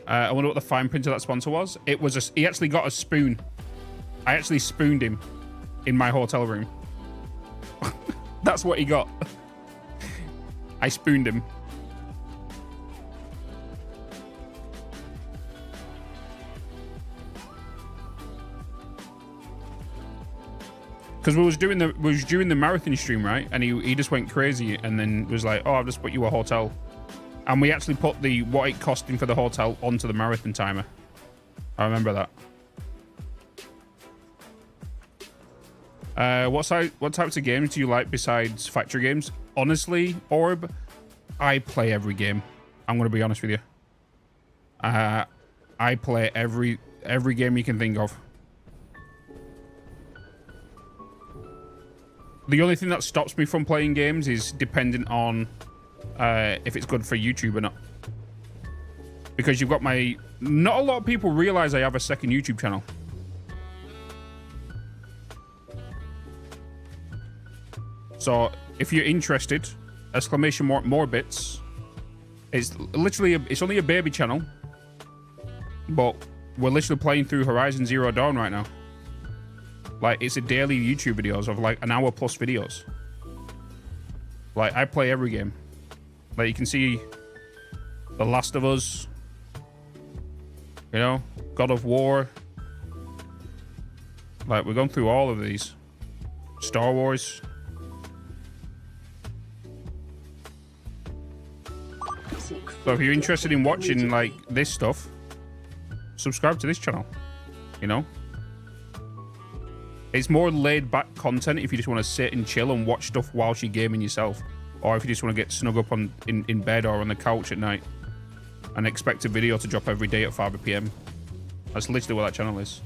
I wonder what the fine print of that sponsor was. It was he actually got a spoon. I actually spooned him in my hotel room. That's what he got. I spooned him. Because we was doing the marathon stream, right? And he just went crazy and then was like, "Oh, I've just put you a hotel," and we actually put what it cost him for the hotel onto the marathon timer. I remember that. What types of games do you like besides factory games? honestly, Orb, I play every game. I'm going to be honest with you. I play every game you can think of. The only thing that stops me from playing games is dependent on if it's good for YouTube or not. Because you've got my... Not a lot of people realize I have a second YouTube channel. So if you're interested, exclamation mark more bits. It's literally it's only a baby channel, but we're literally playing through Horizon Zero Dawn right now. Like, it's a daily YouTube videos of like an hour plus videos. Like, I play every game. Like, you can see The Last of Us, you know, God of War. Like, we're going through all of these. Star Wars. So if you're interested in watching like this stuff, subscribe to this channel. You know, it's more laid back content if you just want to sit and chill and watch stuff whilst you're gaming yourself, or if you just want to get snug up on in bed or on the couch at night and expect a video to drop every day at 5 PM. That's literally what that channel is.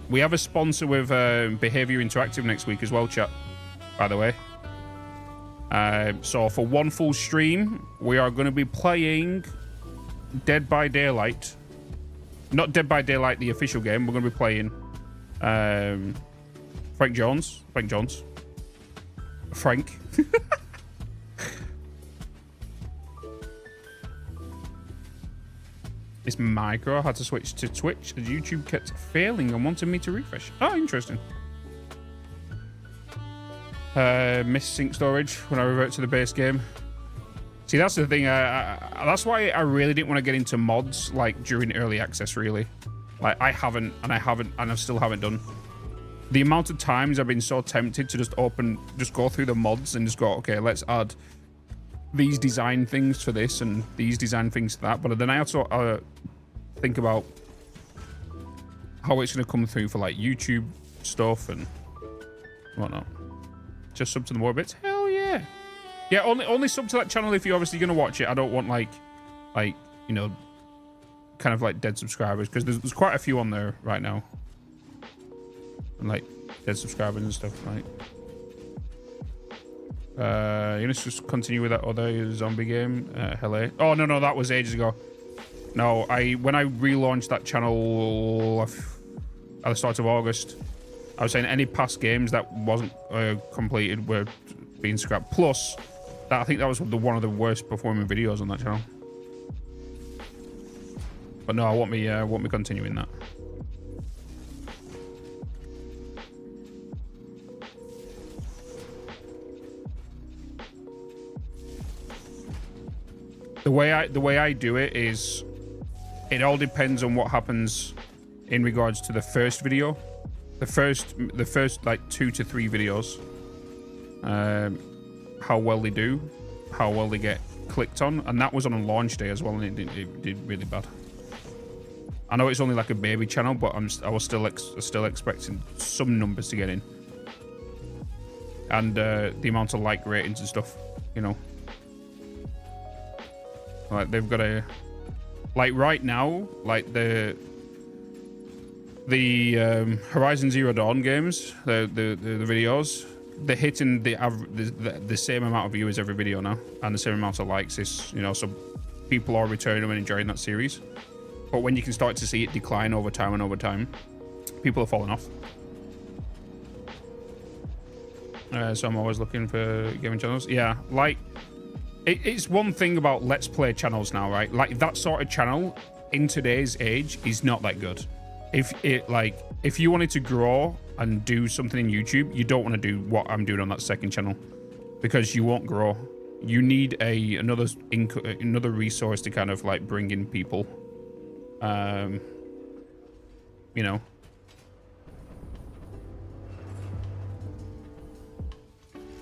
We have a sponsor with Behavior Interactive next week as well, chat, by the way. So for one full stream, we are going to be playing Dead by Daylight. Not Dead by Daylight, the official game. We're going to be playing Frank Jones. Frank. This micro had to switch to Twitch as YouTube kept failing and wanted me to refresh. Oh, interesting. Miss sync storage when I revert to the base game. See, that's the thing. That's why I really didn't want to get into mods like during early access. Really, like I still haven't done. The amount of times I've been so tempted to just go through the mods and just go, okay, let's add these design things for this and these design things to that. But then I also think about how it's going to come through for like YouTube stuff and whatnot. Just sub to the more bits. Hell yeah. Yeah, only sub to that channel if you're obviously going to watch it. I don't want like, you know, kind of like dead subscribers, because there's quite a few on there right now. And like dead subscribers and stuff, right? Let's just continue with that other zombie game. Hello. Oh no, that was ages ago. No, when I relaunched that channel at the start of August, I was saying any past games that wasn't completed were being scrapped. Plus, I think that was one of the worst performing videos on that channel. But no, I want me continuing that. The way I do it is, it all depends on what happens in regards to the first video, the first like 2 to 3 videos, how well they do, how well they get clicked on, and that was on a launch day as well, and it did really bad. I know it's only like a baby channel, but I was still expecting some numbers to get in, and the amount of like ratings and stuff, you know. Like they've got a, like right now, like the Horizon Zero Dawn games, the videos, they're hitting the same amount of viewers every video now, and the same amount of likes. Is, you know, so people are returning and enjoying that series. But when you can start to see it decline over time, people are falling off. So I'm always looking for gaming channels. Yeah, like. It's one thing about Let's Play channels now, right? Like, that sort of channel in today's age is not that good. If you wanted to grow and do something in YouTube, you don't want to do what I'm doing on that second channel, because you won't grow. You need another resource to kind of like bring in people. You know.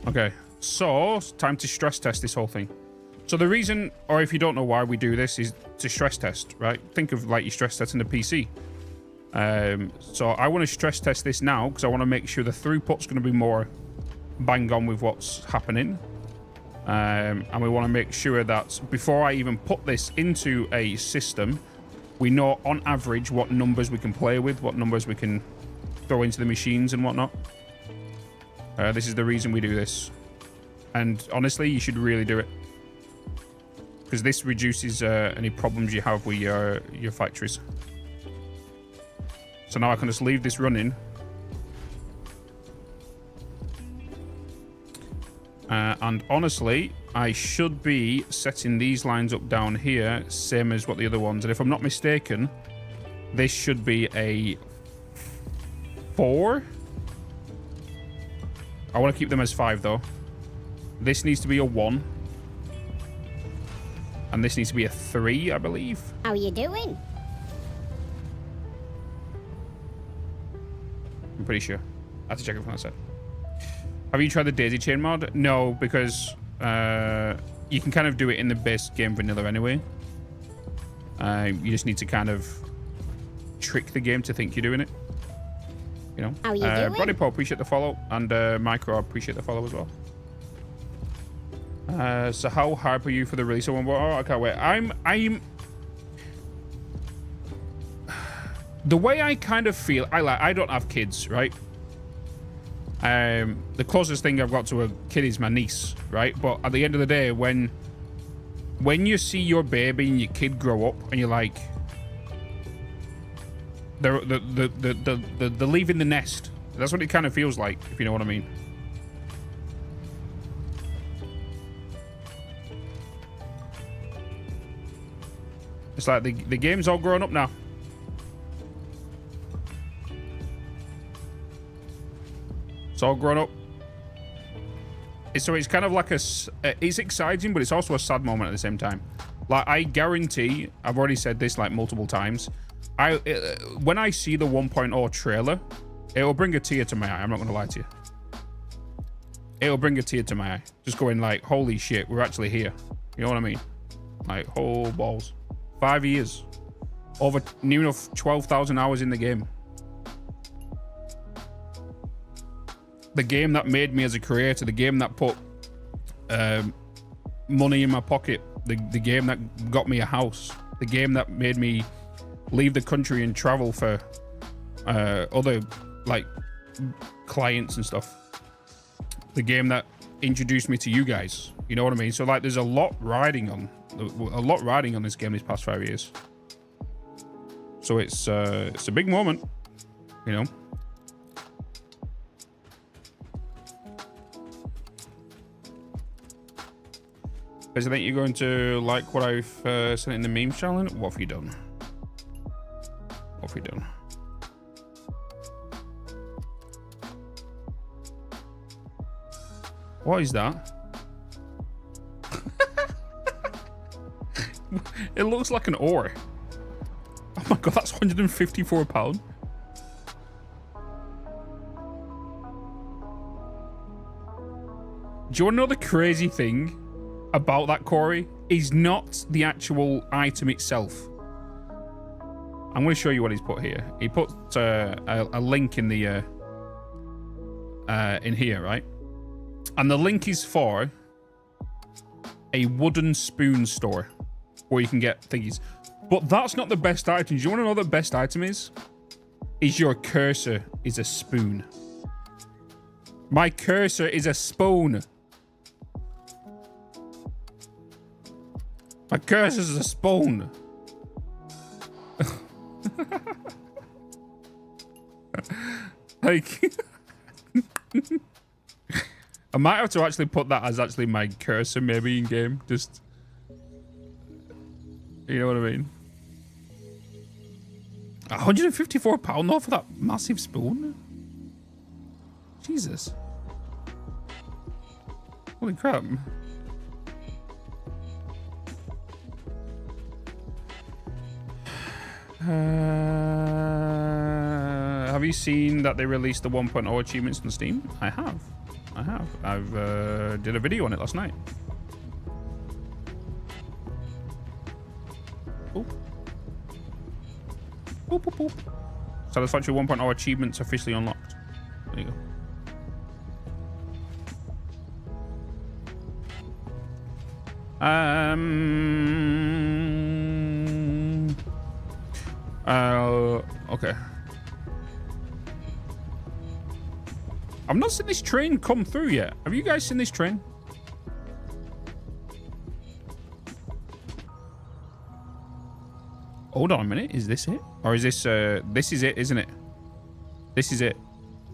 Okay. So, it's time to stress test this whole thing. So the reason, or if you don't know why we do this, is to stress test, right? Think of like you stress testing a PC. So I want to stress test this now because I want to make sure the throughput's going to be more bang on with what's happening. And we want to make sure that before I even put this into a system, we know on average what numbers we can play with, what numbers we can throw into the machines and whatnot. This is the reason we do this. And honestly, you should really do it. Because this reduces any problems you have with your factories. So now I can just leave this running. And honestly, I should be setting these lines up down here, same as what the other ones. And if I'm not mistaken, this should be a 4. I want to keep them as 5 though. This needs to be a 1. And this needs to be a 3, I believe. How you doing? I'm pretty sure. I have to check it from that side. Have you tried the daisy chain mod? No, because you can kind of do it in the base game vanilla anyway. You just need to kind of trick the game to think you're doing it. You know. How you doing? Brody Paul, appreciate the follow, and Micro, appreciate the follow as well. So how hype are you for the release of one? Oh, I can't wait. I'm the way I kind of feel. I don't have kids, right? The closest thing I've got to a kid is my niece, right? But at the end of the day, when you see your baby and your kid grow up, and you're like, they're leaving the nest. That's what it kind of feels like, if you know what I mean. It's like the game's all grown up now. It's all grown up. So it's kind of like it's exciting, but it's also a sad moment at the same time. Like, I guarantee, I've already said this like multiple times, when I see the 1.0 trailer, it will bring a tear to my eye. I'm not going to lie to you. It will bring a tear to my eye. Just going like, holy shit, we're actually here. You know what I mean? Like, whole balls. 5 years. Over near enough 12,000 hours in the game. The game that made me as a creator, the game that put money in my pocket, the game that got me a house, the game that made me leave the country and travel for other like clients and stuff, the game that introduced me to you guys. You know what I mean? So like, there's a lot riding on this game these past 5 years. So it's a big moment, you know. Because I think you're going to like what I've sent in the meme challenge. What have you done? What have you done? What is that? It looks like an ore. Oh my god, that's £154. Do you want to know the crazy thing about that, Corey? Is not the actual item itself. I'm going to show you what he's put here. He put a link in the in here, right? And the link is for a wooden spoon store where you can get thingies. But that's not the best item. Do you want to know what the best item is? Is your cursor is a spoon. My cursor is a spoon. My cursor is a spoon. Like, I might have to actually put that as actually my cursor maybe in game. Just, you know what I mean? £154 though for that massive spoon? Jesus. Holy crap. Have you seen that they released the 1.0 achievements on Steam? I have. I've did a video on it last night. Boop. Boop, boop, boop. Satisfactory 1.0 achievements officially unlocked. There you go. Okay. I've not seen this train come through yet. Have you guys seen this train? Hold on a minute. Is this it? Or is this... this is it, isn't it? This is it.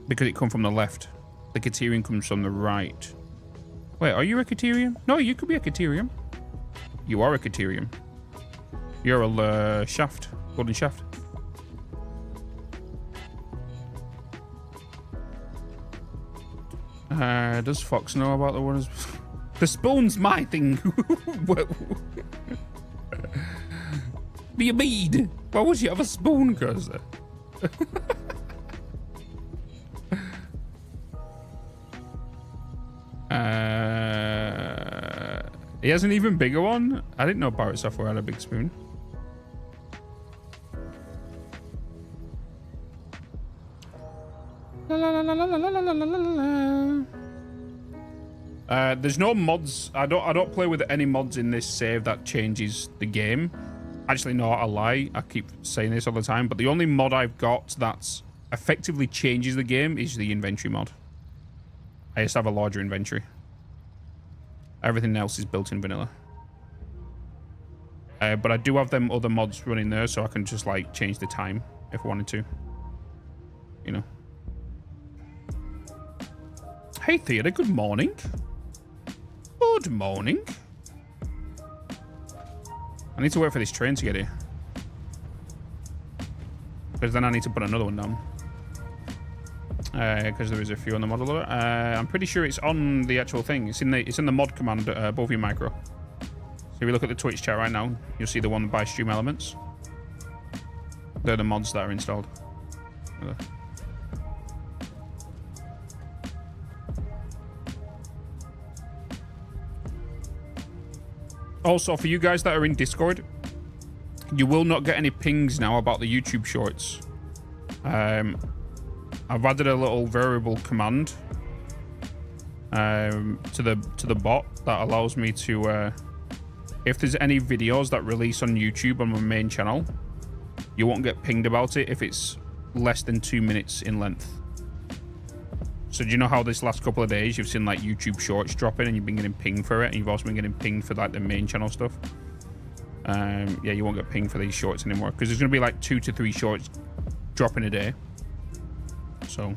Because it come from the left. The Caterium comes from the right. Wait, are you a Caterium? No, you could be a Caterium. You are a Caterium. You're a shaft. Golden shaft. Does Fox know about the ones? The spoon's my thing. Be a bead. Why would you have a spoon, Cursor? He has an even bigger one. I didn't know Barrett Software had a big spoon. There's no mods. I don't play with any mods in this save that changes the game. Actually, no, I lie. I keep saying this all the time, but the only mod I've got that's effectively changes the game is the inventory mod. I just have a larger inventory. Everything else is built in vanilla. But I do have them other mods running there, so I can just like change the time if I wanted to. You know. Hey Theodore, good morning. Good morning. I need to wait for this train to get here. Because then I need to put another one down. Because there is a few on the model. I'm pretty sure it's on the actual thing. It's in the mod command above your micro. So if you look at the Twitch chat right now, you'll see the one by Stream Elements. They're the mods that are installed. Also, for you guys that are in Discord, you will not get any pings now about the YouTube shorts. I've added a little variable command to the bot that allows me to, if there's any videos that release on YouTube on my main channel, you won't get pinged about it if it's less than 2 minutes in length. So do you know how this last couple of days you've seen like YouTube shorts dropping and you've been getting pinged for it, and you've also been getting pinged for like the main channel stuff? Yeah, you won't get pinged for these shorts anymore because there's going to be like 2 to 3 shorts dropping a day. So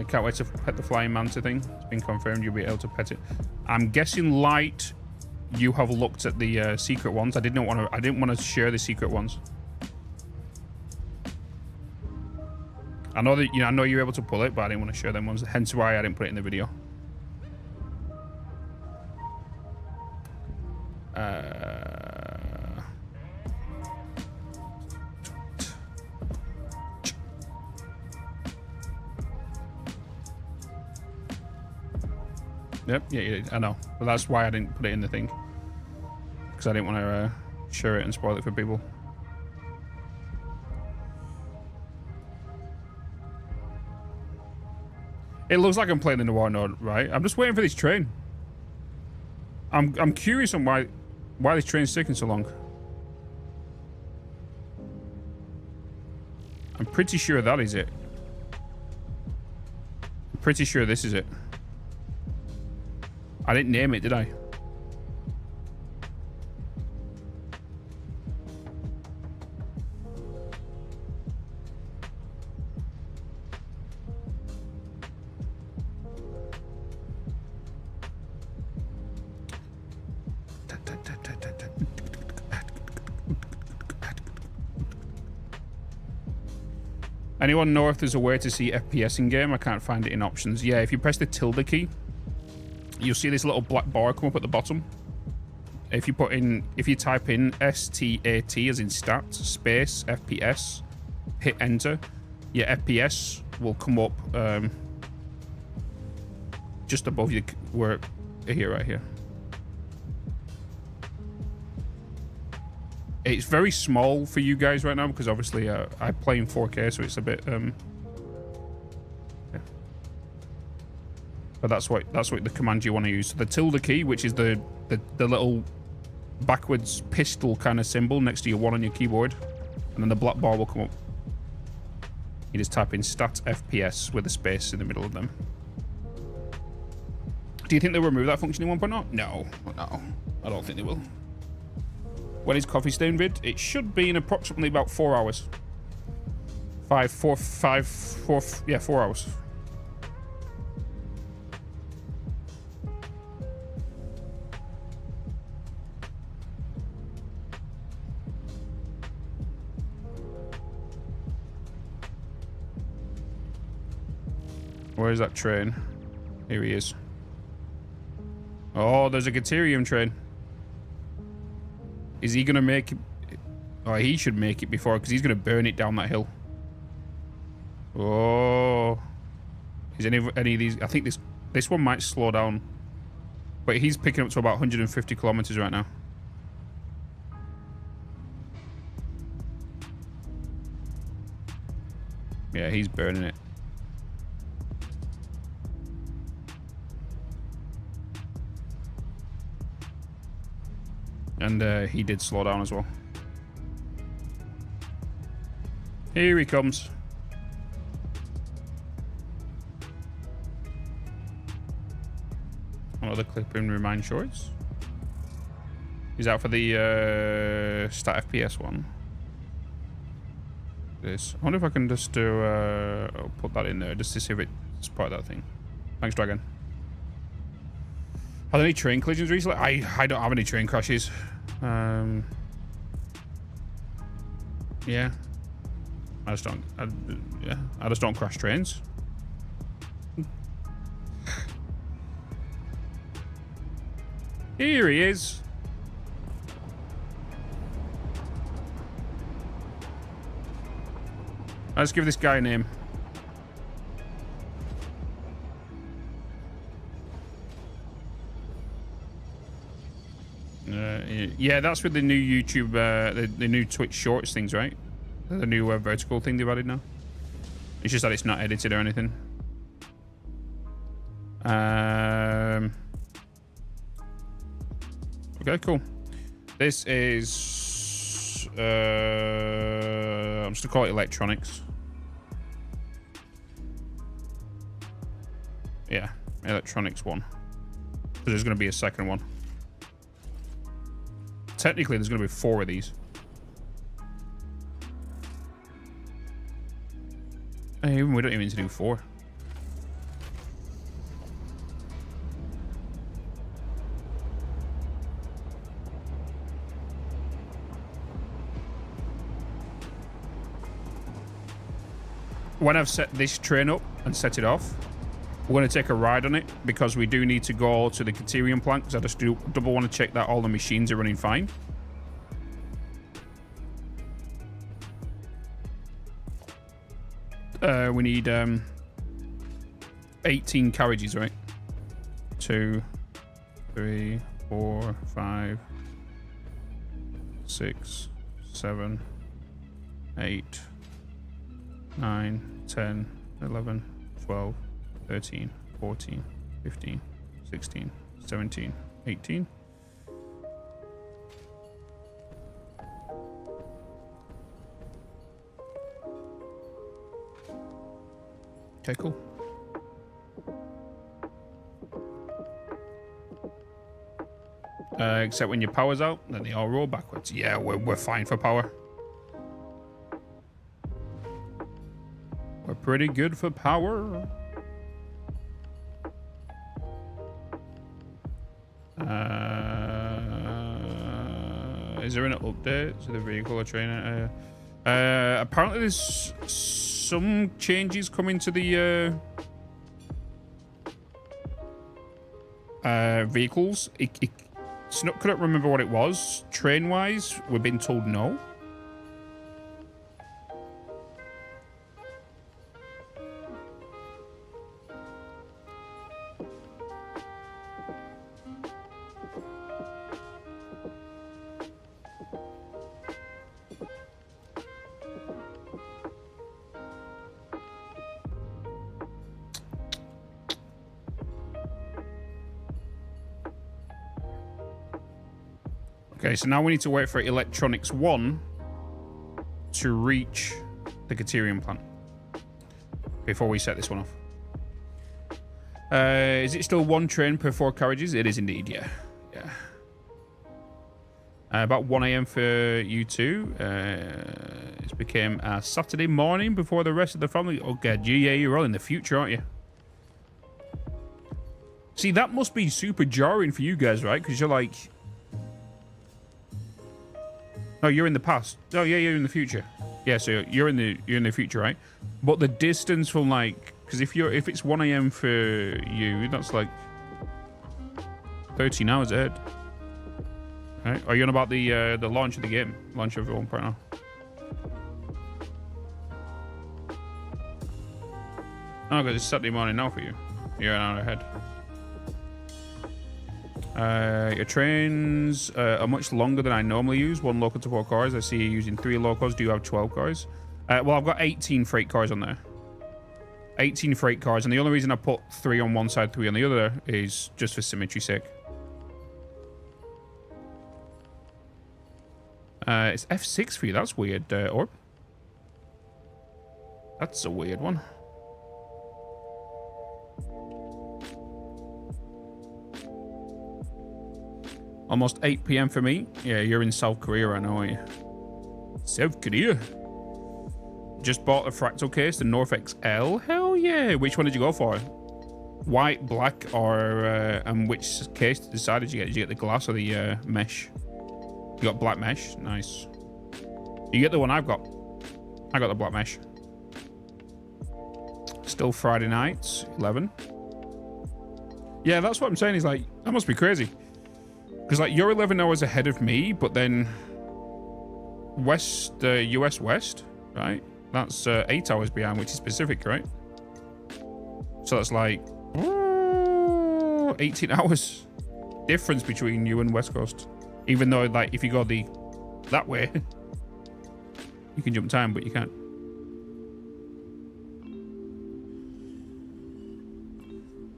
can't wait to pet the flying manta thing. It's been confirmed you'll be able to pet it. I'm guessing Light, you have looked at the secret ones. I didn't want to share the secret ones. I know that I know you're able to pull it, but I didn't want to share them ones. Hence why I didn't put it in the video. Yep, yeah, I know. But that's why I didn't put it in the thing. Because I didn't want to share it and spoil it for people. It looks like I'm playing in the war node, right? I'm just waiting for this train. I'm curious on why this train's taking so long. I'm pretty sure that is it. I'm pretty sure this is it. I didn't name it, did I? Anyone know if there's a way to see FPS in game? I can't find it in options. Yeah, if you press the tilde key, you'll see this little black bar come up at the bottom. If you type in STAT as in stats space FPS, hit enter, your FPS will come up just above you, where here, right here. It's very small for you guys right now because obviously I play in 4K, so it's a bit yeah. But that's what the command you want to use. So the tilde key, which is the little backwards pistol kind of symbol next to your 1 on your keyboard, and then the black bar will come up. You just type in stat FPS with a space in the middle of them. Do you think they'll remove that function in 1.0? No, I don't think they will. When is coffee stain vid? It should be in approximately about 4 hours. 4 hours. Where is that train? Here he is. Oh, there's a Gaterium train. Is he gonna make it? Oh, he should make it before, because he's gonna burn it down that hill. Oh, is any of these? I think this one might slow down, but he's picking up to about 150 kilometers right now. Yeah, he's burning it. And he did slow down as well. Here he comes. Another clip in Remind Shorts. He's out for the stat FPS one. This. I wonder if I can just do I'll put that in there just to see if it's part of that thing. Thanks, Dragon. Are there any train collisions recently? I don't have any train crashes. Yeah. I just don't crash trains. Here he is. Let's give this guy a name. Yeah, that's with the new YouTube, the new Twitch Shorts things, right? The new vertical thing they've added now. It's just that it's not edited or anything. Okay, cool. This is I'm just gonna call it electronics. Yeah, electronics 1. So there's gonna be a second one. Technically, there's going to be 4 of these. Hey, we don't even need to do 4. When I've set this train up and set it off, we're going to take a ride on it because we do need to go to the Caterium plant because I just double want to check that all the machines are running fine. We need 18 carriages, right? 2, 3, 4, 5, 6, 7, 8, 9, 10, 11, 12, 13, 14, 15, 16, 17, 18. Okay, cool. Except when your power's out, then they all roll backwards. Yeah, we're fine for power. We're pretty good for power. Is there an update to the vehicle or trainer? Apparently there's some changes coming to the vehicles. Snook couldn't remember what it was. Train-wise, we've been told no. Okay, so now we need to wait for Electronics 1 to reach the Caterium plant before we set this one off. Is it still 1 train per 4 carriages? It is indeed, yeah. Yeah. About 1 a.m. for you two. It became a Saturday morning before the rest of the family. Oh, God, yeah, you're all in the future, aren't you? See, that must be super jarring for you guys, right? Because you're like... No, you're in the past. Oh, yeah, you're in the future. Yeah, so you're in the future, right? But the distance from like... Because if it's 1 a.m. for you, that's like 13 hours ahead. Right? Are you on about the launch of the game? Launch of 1.0? Oh, because it's Saturday morning now for you. You're an hour ahead. Your trains are much longer than I normally use. 1 local to 4 cars. I see you using 3 locals. Do you have 12 cars? Well, I've got 18 freight cars on there. 18 freight cars, and the only reason I put 3 on one side, 3 on the other is just for symmetry's sake. It's F6 for you. That's weird, Orb. That's a weird one. Almost 8 p.m. for me. Yeah, you're in South Korea right now, aren't you? South Korea. Just bought a fractal case, the North XL. Hell yeah. Which one did you go for? White, black, or... and which case decided you get? Did you get the glass or the mesh? You got black mesh. Nice. You get the one I've got. I got the black mesh. Still Friday nights, 11. Yeah, that's what I'm saying. Is like, that must be crazy. Because like you're 11 hours ahead of me, but then West, US West, right? That's 8 hours behind, which is Pacific, right? So that's like 18 hours difference between you and West Coast. Even though, like, if you go that way, you can jump time, but you can't.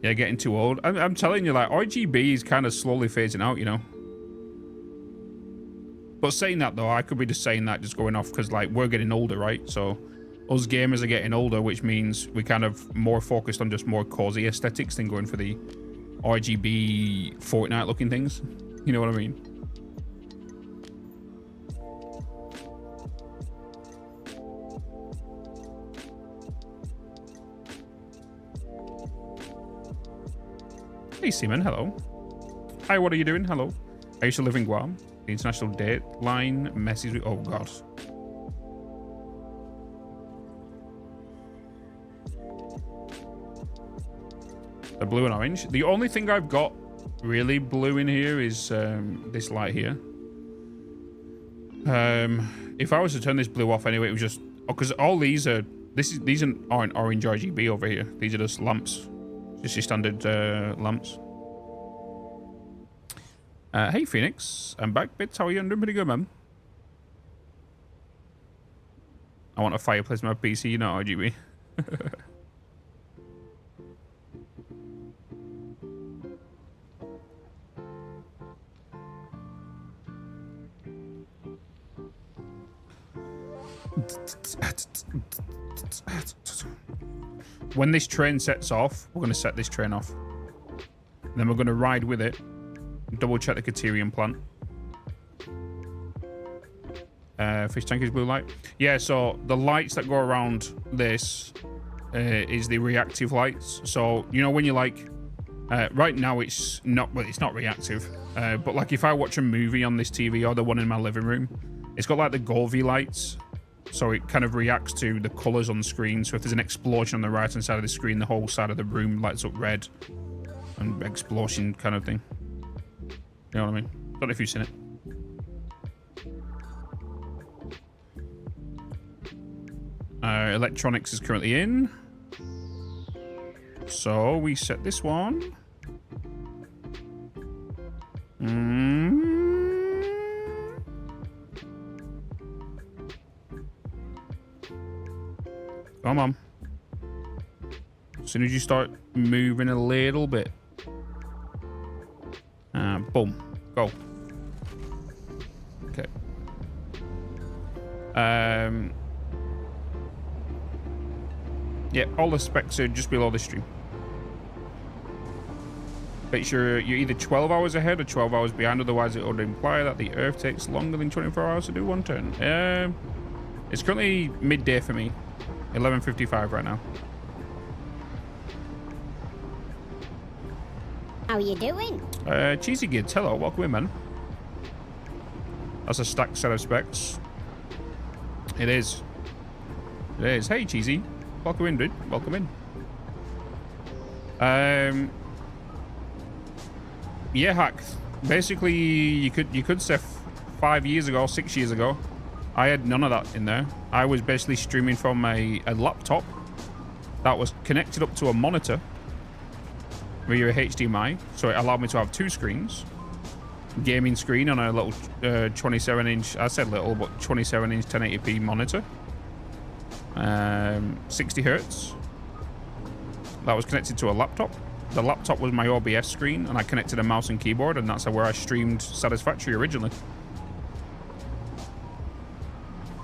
Yeah, getting too old. I'm telling you, like, RGB is kind of slowly phasing out, you know. But saying that, though, I could be just saying that, just going off, because, like, we're getting older, right? So, us gamers are getting older, which means we kind of more focused on just more cozy aesthetics than going for the RGB Fortnite-looking things. You know what I mean? Hey, Seaman, hello. Hi, what are you doing? Hello. I used to live in Guam. The international date line messes with... Oh, God. The blue and orange. The only thing I've got really blue in here is this light here. If I was to turn this blue off anyway, it was just... Oh, because all these are... These aren't orange RGB over here. These are just lamps. Just your standard lamps. Hey, Phoenix. I'm back. Bitz, how are you? I'm doing pretty good, man. I want a fireplace in my PC, not RGB. When this train sets off, we're going to set this train off. Then we're going to ride with it. Double check the Caterium plant. Fish tank is blue light. Yeah, so the lights that go around this is the reactive lights. So, you know, when you're like... right now it's not... Well, it's not reactive. But like if I watch a movie on this TV or the one in my living room, it's got like the Golvey lights. So it kind of reacts to the colors on the screen. So if there's an explosion on the right hand side of the screen, the whole side of the room lights up red. And explosion kind of thing. You know what I mean? Don't know if you've seen it. Electronics is currently in. So we set this one. Come on. As soon as you start moving a little bit. Boom. Go. Yeah, all the specs are just below the stream. Make sure you're either 12 hours ahead or 12 hours behind, otherwise it would imply that the Earth takes longer than 24 hours to do one turn. It's currently midday for me. 11:55 right now. How are you doing? Cheesy Gids, hello, welcome in, man. That's a stacked set of specs. It is. It is. Hey, Cheesy. Welcome in, dude. Welcome in. Yeah, Hack. Basically, you could say 5 years ago, 6 years ago, I had none of that in there. I was basically streaming from a laptop that was connected up to a monitor via HDMI, so it allowed me to have two screens. Gaming screen on a little 27-inch, I said little, but 27-inch 1080p monitor. 60 hertz. That was connected to a laptop. The laptop was my OBS screen, and I connected a mouse and keyboard, and that's where I streamed Satisfactory originally.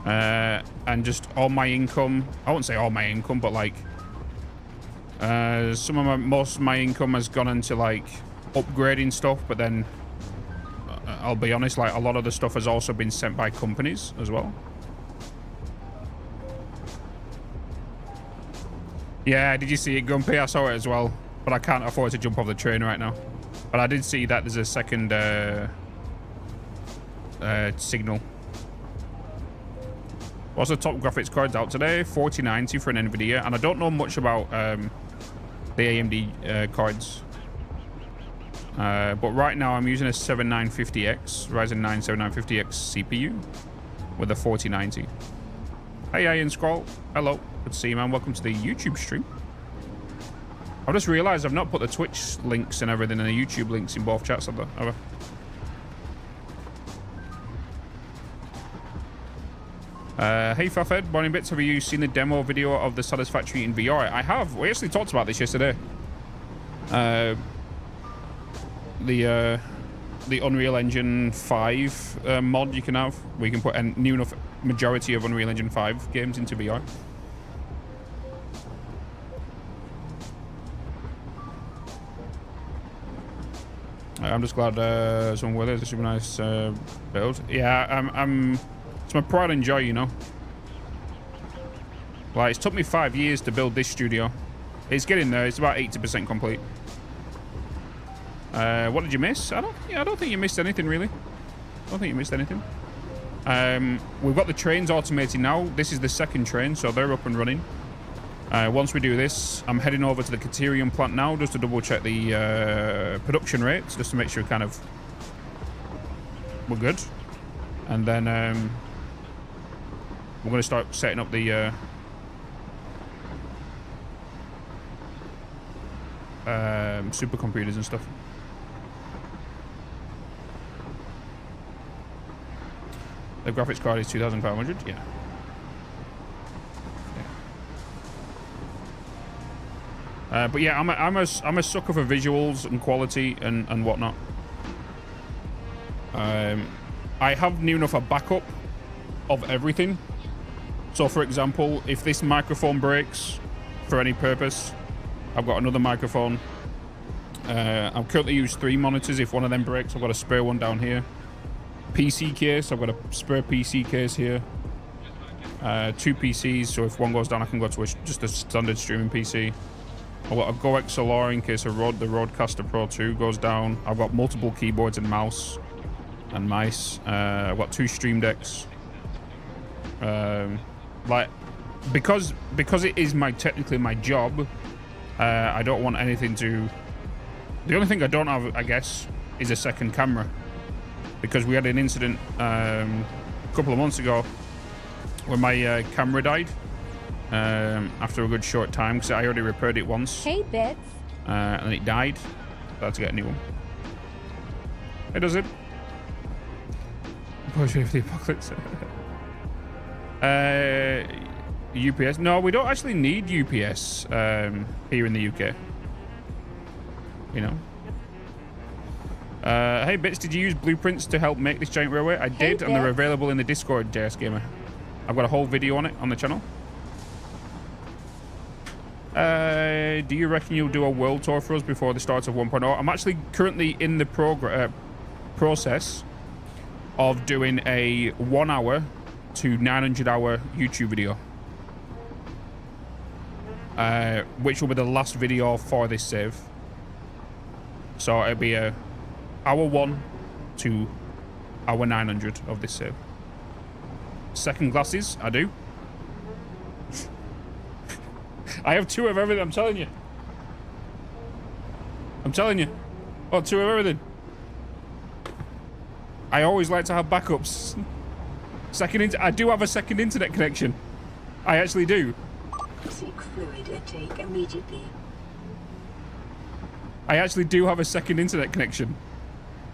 And just all my income, I wouldn't say all my income, but like most of my income has gone into like upgrading stuff, but then I'll be honest, like a lot of the stuff has also been sent by companies as well. Yeah, did you see it, Grumpy? I saw it as well, but I can't afford to jump off the train right now. But I did see that there's a second signal. What's the top graphics cards out today? 4090 for an NVIDIA, and I don't know much about the AMD cards. But right now I'm using a 7950X, Ryzen 9 7950X CPU with a 4090. Hey, Iron Scroll. Hello. Good to see you, man. Welcome to the YouTube stream. I've just realized I've not put the Twitch links and everything and the YouTube links in both chats, have I? Hey Fafed, Morning Bits, have you seen the demo video of the Satisfactory in VR? I have. We actually talked about this yesterday. The Unreal Engine 5 mod you can have. We can put a new enough majority of Unreal Engine 5 games into VR. I'm just glad someone with it. It's a super nice build. Yeah, it's my pride and joy, you know. Like, it's took me 5 years to build this studio. It's getting there. It's about 80% complete. What did you miss? I don't think you missed anything, really. I don't think you missed anything. We've got the trains automated now. This is the second train, so they're up and running. Once we do this, I'm heading over to the Caterium plant now just to double check the production rates, just to make sure we're good. And then we're going to start setting up the supercomputers and stuff. The graphics card is 2,500. Yeah. But yeah, I'm a sucker for visuals and quality and whatnot. I have near enough a backup of everything. So, for example, if this microphone breaks for any purpose, I've got another microphone. I'm currently using 3 monitors. If one of them breaks, I've got a spare one down here. PC case, I've got a spare PC case here. 2 PCs, so if one goes down, I can go to just a standard streaming PC. I've got a Go XLR in case the Rodecaster Pro 2 goes down. I've got multiple keyboards and mouse and mice. I've got 2 Stream Decks. Like, because it is technically my job, I don't want anything to... The only thing I don't have, I guess, is a second camera. Because we had an incident a couple of months ago where my camera died after a good short time, because I already repaired it once. Hey, Bitz. And it died. I had to get a new one. Hey, does it? Push for the apocalypse. UPS. No, we don't actually need UPS here in the UK. You know. Hey Bitz, did you use blueprints to help make this giant railway? I did, and they're available in the Discord, JS Gamer. I've got a whole video on it on the channel. Do you reckon you'll do a world tour for us before the start of 1.0? I'm actually currently in the process of doing a 1 hour to 900 hour YouTube video. Which will be the last video for this save. So it'll be a hour 1 to hour 900 of this save. Second glasses, I do. I have 2 of everything, I'm telling you. I'm telling you. Oh, 2 of everything. I always like to have backups. I do have a second internet connection. I actually do. Seek fluid intake immediately. I actually do have a second internet connection.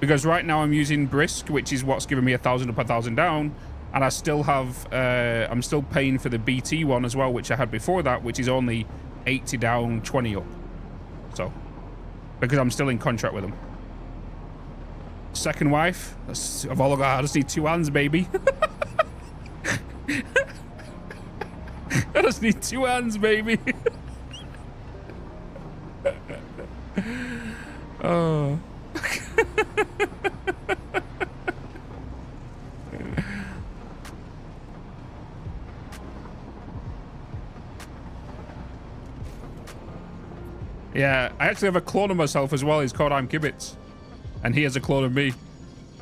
Because right now I'm using Brisk, which is what's giving me 1,000 up, 1,000 down. And I still have, I'm still paying for the BT one as well, which I had before that, which is only 80 down, 20 up. So, because I'm still in contract with them. Second wife, I've all got, I just need 2 hands, baby. I just need 2 hands, baby. Oh. Yeah, I actually have a clone of myself as well. He's called I'm Bitz, and he has a clone of me.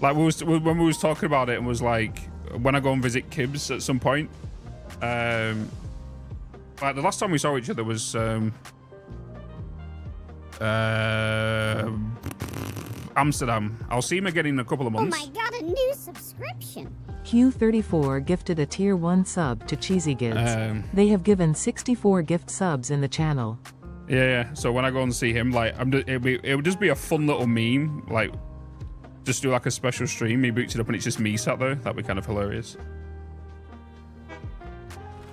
Like when we was talking about it, and was like, when I go and visit Kibs at some point, like the last time we saw each other was Amsterdam. I'll see him again in a couple of months. Oh my god, a new subscription. Q34 gifted a tier 1 sub to Cheesy Gids. They have given 64 gift subs in the channel. Yeah. So when I go and see him, like, it would just be a fun little meme, like, just do like a special stream. He boots it up and it's just me sat there. That'd be kind of hilarious.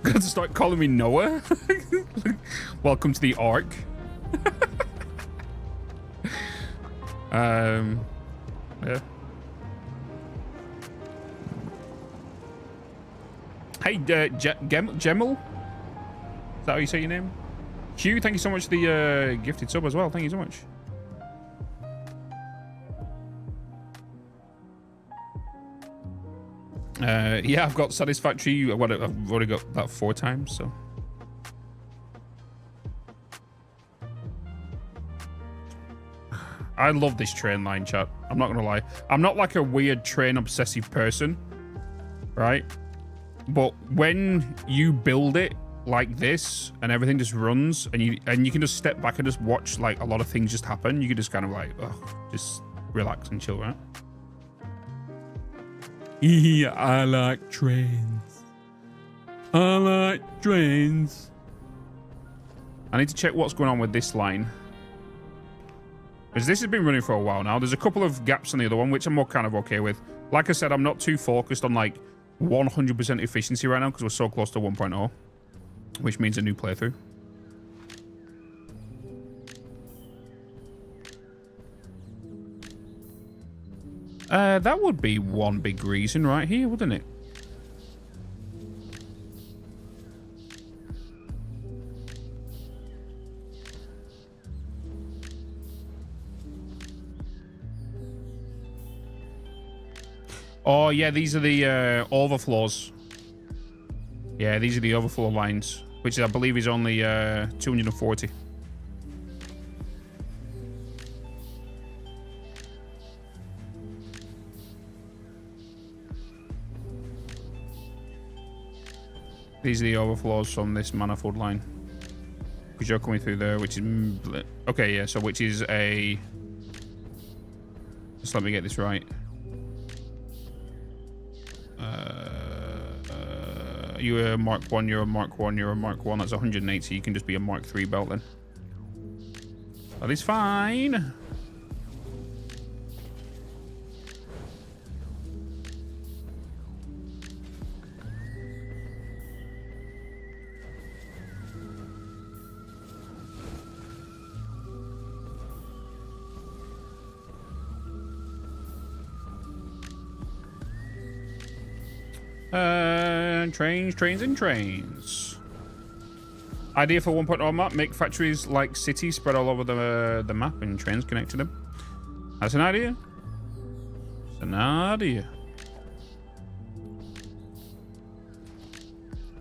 Gonna start calling me Noah. Welcome to the Ark. Yeah. Hey, Gemel? Is that how you say your name? Hugh, thank you so much for the gifted sub as well. Thank you so much. Yeah, I've got Satisfactory. I've already got that 4 times, so. I love this train line, chat. I'm not gonna lie. I'm not like a weird train obsessive person, right? But when you build it like this and everything just runs and you can just step back and just watch like a lot of things just happen, you can just kind of like, just relax and chill, right? Yeah, I like trains. I like trains. I need to check what's going on with this line. Because this has been running for a while now. There's a couple of gaps on the other one, which I'm more kind of okay with. Like I said, I'm not too focused on like 100% efficiency right now because we're so close to 1.0, which means a new playthrough. That would be one big reason right here, wouldn't it? Oh, yeah, these are the overflows. Yeah, these are the overflow lines, which I believe is only 240. These are the overflows from this manifold line. Because you're coming through there, which is... Okay, yeah, so which is a... Just let me get this right. You're a Mark 1, you're a Mark 1, you're a Mark 1. That's 180, so you can just be a Mark 3 belt then. That is fine. Trains, and trains. Idea for 1.0 map: make factories like cities spread all over the map and trains connect to them. That's an idea. It's an idea.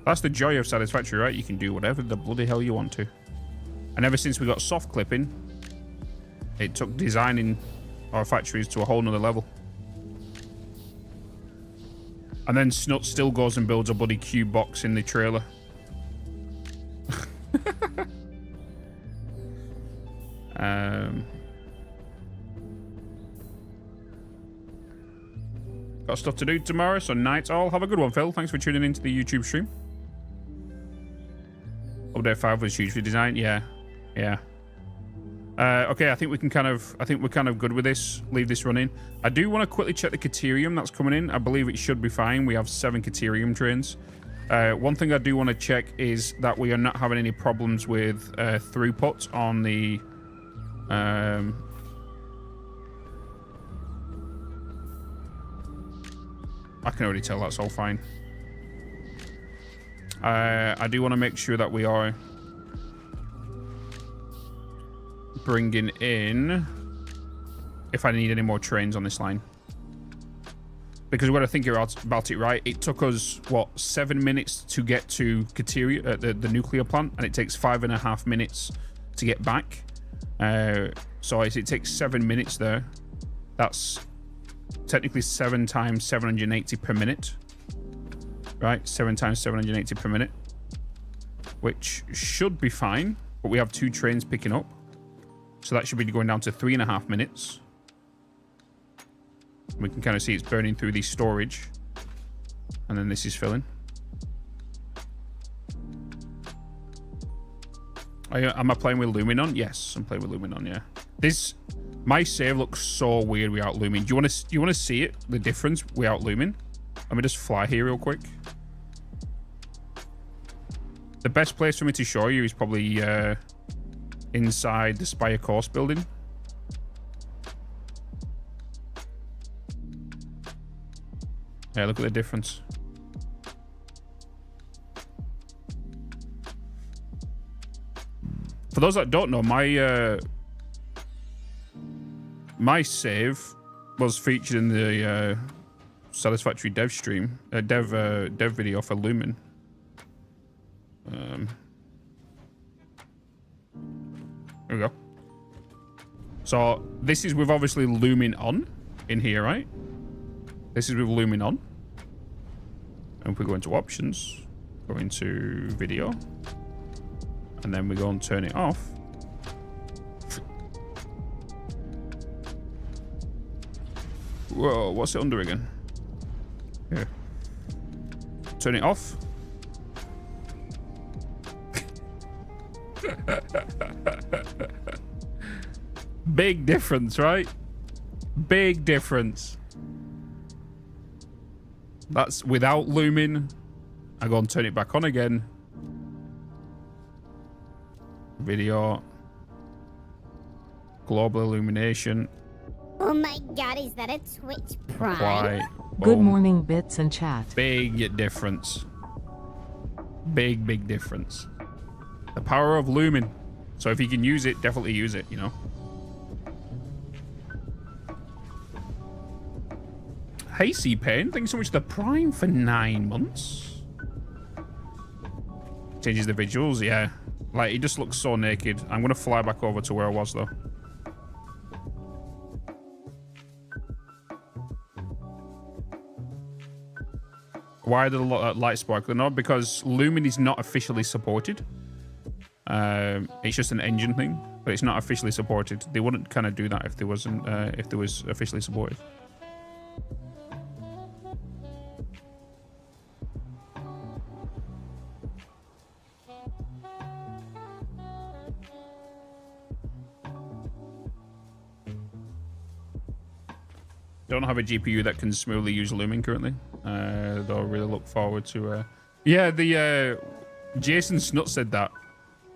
That's the joy of Satisfactory, right? You can do whatever the bloody hell you want to. And ever since we got soft clipping, it took designing our factories to a whole nother level. And then Snut still goes and builds a bloody cube box in the trailer. Got stuff to do tomorrow, so night all. Have a good one, Phil. Thanks for tuning into the YouTube stream. Update 5 was huge for design. Yeah. Okay, I think we're kind of good with this. Leave this running. I do want to quickly check the Caterium that's coming in. I believe it should be fine. We have 7 Caterium trains. One thing I do want to check is that we are not having any problems with throughput on the I can already tell that's all fine. I do want to make sure that we are bringing in if I need any more trains on this line. Because we've got to think about it, right? It took us, what, 7 minutes to get to Cateria, the nuclear plant, and it takes 5.5 minutes to get back. So it takes 7 minutes there. That's technically 7 times 780 per minute. Right? 7 times 780 per minute. Which should be fine, but we have 2 trains picking up. So that should be going down to 3.5 minutes. We can kind of see it's burning through the storage. And then this is filling. Am I playing with Lumen on? Yes, I'm playing with Lumen on, yeah. My save looks so weird without Lumen. Do you want to see it? The difference without Lumen? Let me just fly here real quick. The best place for me to show you is probably inside the Spire Course building. Yeah, look at the difference. For those that don't know, my save was featured in the Satisfactory dev stream, dev video for Lumen. There we go. So this is with obviously Lumen on in here, right? This is with Lumen on. And if we go into options, go into video, and then we go and turn it off. Whoa, what's it under again? Here. Turn it off. Big difference, right? Big difference. That's without Lumen. I go and turn it back on again. Video. Global illumination. Oh my god, is that a Twitch Prime? Apply. Good Boom. morning, Bitz and chat. Big difference. Big difference. The power of Lumen. So if you can use it, definitely use it, you know. Hey, C-Pain, thanks so much for the Prime for 9 months. Changes the visuals, yeah. Like, he just looks so naked. I'm going to fly back over to where I was, though. Why did a lot of light sparkle? No, because Lumen is not officially supported. It's just an engine thing, but it's not officially supported. They wouldn't kind of do that if there wasn't, if there was officially supported. Don't have a GPU that can smoothly use Lumen currently. Though I really look forward to. Yeah, the Jason Snut said that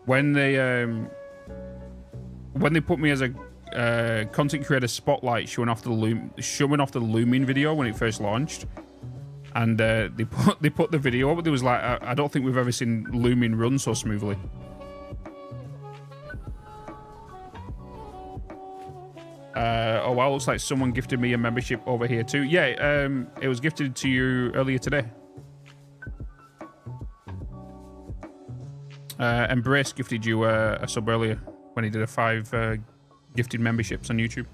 when they put me as a content creator spotlight showing off the Lumen video when it first launched. And they put the video up. There was like, I don't think we've ever seen Lumin run so smoothly. Oh wow, looks like someone gifted me a membership over here too. Yeah, it was gifted to you earlier today. Embrace gifted you a sub earlier when he did a 5 gifted memberships on YouTube.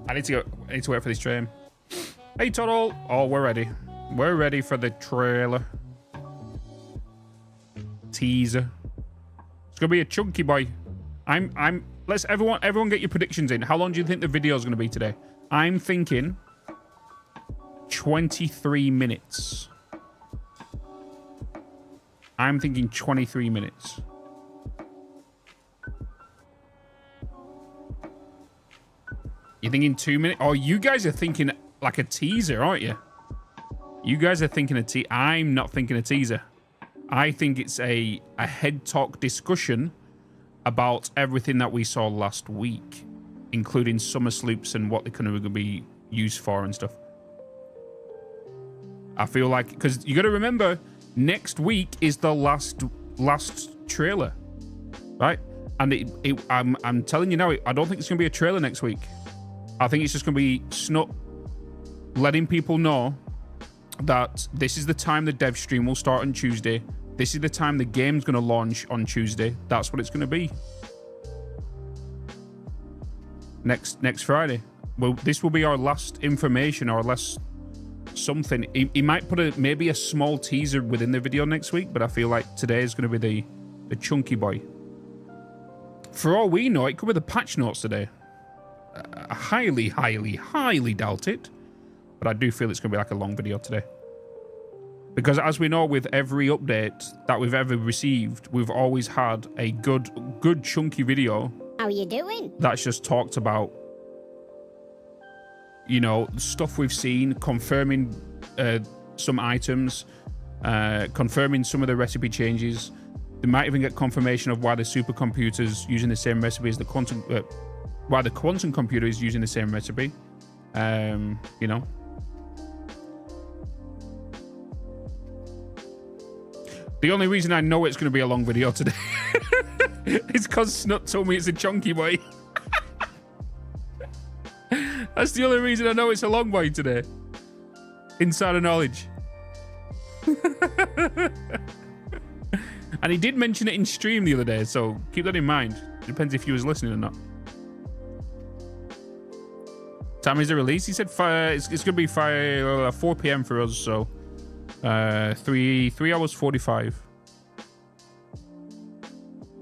I need to wait for this train. Hey Toddle! Oh, we're ready. We're ready for the trailer. Teaser. It's gonna be a chunky boy. Let's everyone get your predictions in. How long do you think the video is gonna be today? I'm thinking 23 minutes. I'm thinking 23 minutes. You're thinking 2 minutes? Oh, you guys are thinking like a teaser, aren't you? You guys are thinking a teaser. I'm not thinking a teaser. I think it's a head talk discussion about everything that we saw last week, including summer sloops and what they can be used for and stuff. I feel like, because you got to remember, next week is the last trailer, right? And I'm telling you now, I don't think it's going to be a trailer next week. I think it's just going to be Snut letting people know that this is the time the dev stream will start on Tuesday. This is the time the game's going to launch on Tuesday. That's what it's going to be. Next Friday. Well, this will be our last information or last something. He might put maybe a small teaser within the video next week, but I feel like today is going to be the chunky boy. For all we know, it could be the patch notes today. I highly doubt it, but I do feel it's going to be like a long video today. Because as we know, with every update that we've ever received, we've always had a good chunky video. How you doing? That's just talked about, you know, stuff we've seen, confirming some items, confirming some of the recipe changes. They might even get confirmation of why the supercomputer's using the same recipe as the quantum. Why the quantum computer is using the same recipe, you know. The only reason I know it's going to be a long video today is because Snut told me it's a chunky boy. That's the only reason I know it's a long boy today. Insider knowledge. And he did mention it in stream the other day, so keep that in mind. Depends if you was listening or not. Time is the release? He said it's going to be 4 p.m. for us, so 3 hours 45.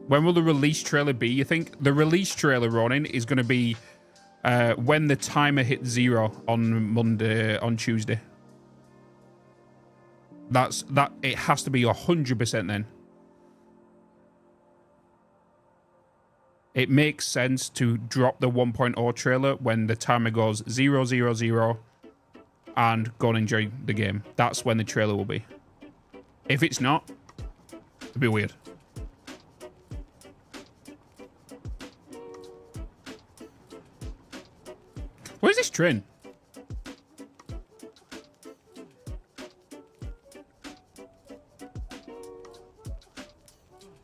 When will the release trailer be, you think? The release trailer, Ronin, is going to be when the timer hits 0 on Tuesday. It has to be 100% then. It makes sense to drop the 1.0 trailer when the timer goes 000 and go and enjoy the game. That's when the trailer will be. If it's not, it'll be weird. Where's this train?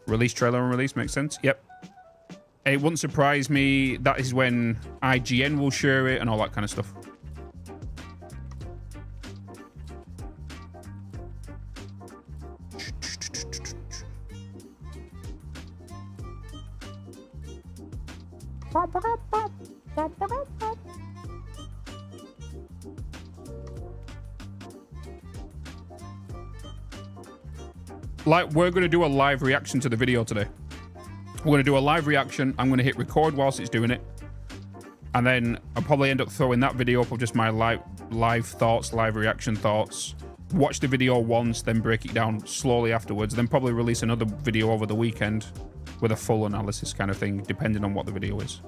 Release trailer and release makes sense. Yep. It wouldn't surprise me. That is when IGN will share it and all that kind of stuff. Like, we're going to do a live reaction to the video today. We're going to do a live reaction. I'm going to hit record whilst it's doing it. And then I'll probably end up throwing that video up of just my live thoughts, live reaction thoughts. Watch the video once, then break it down slowly afterwards. Then probably release another video over the weekend with a full analysis kind of thing, depending on what the video is.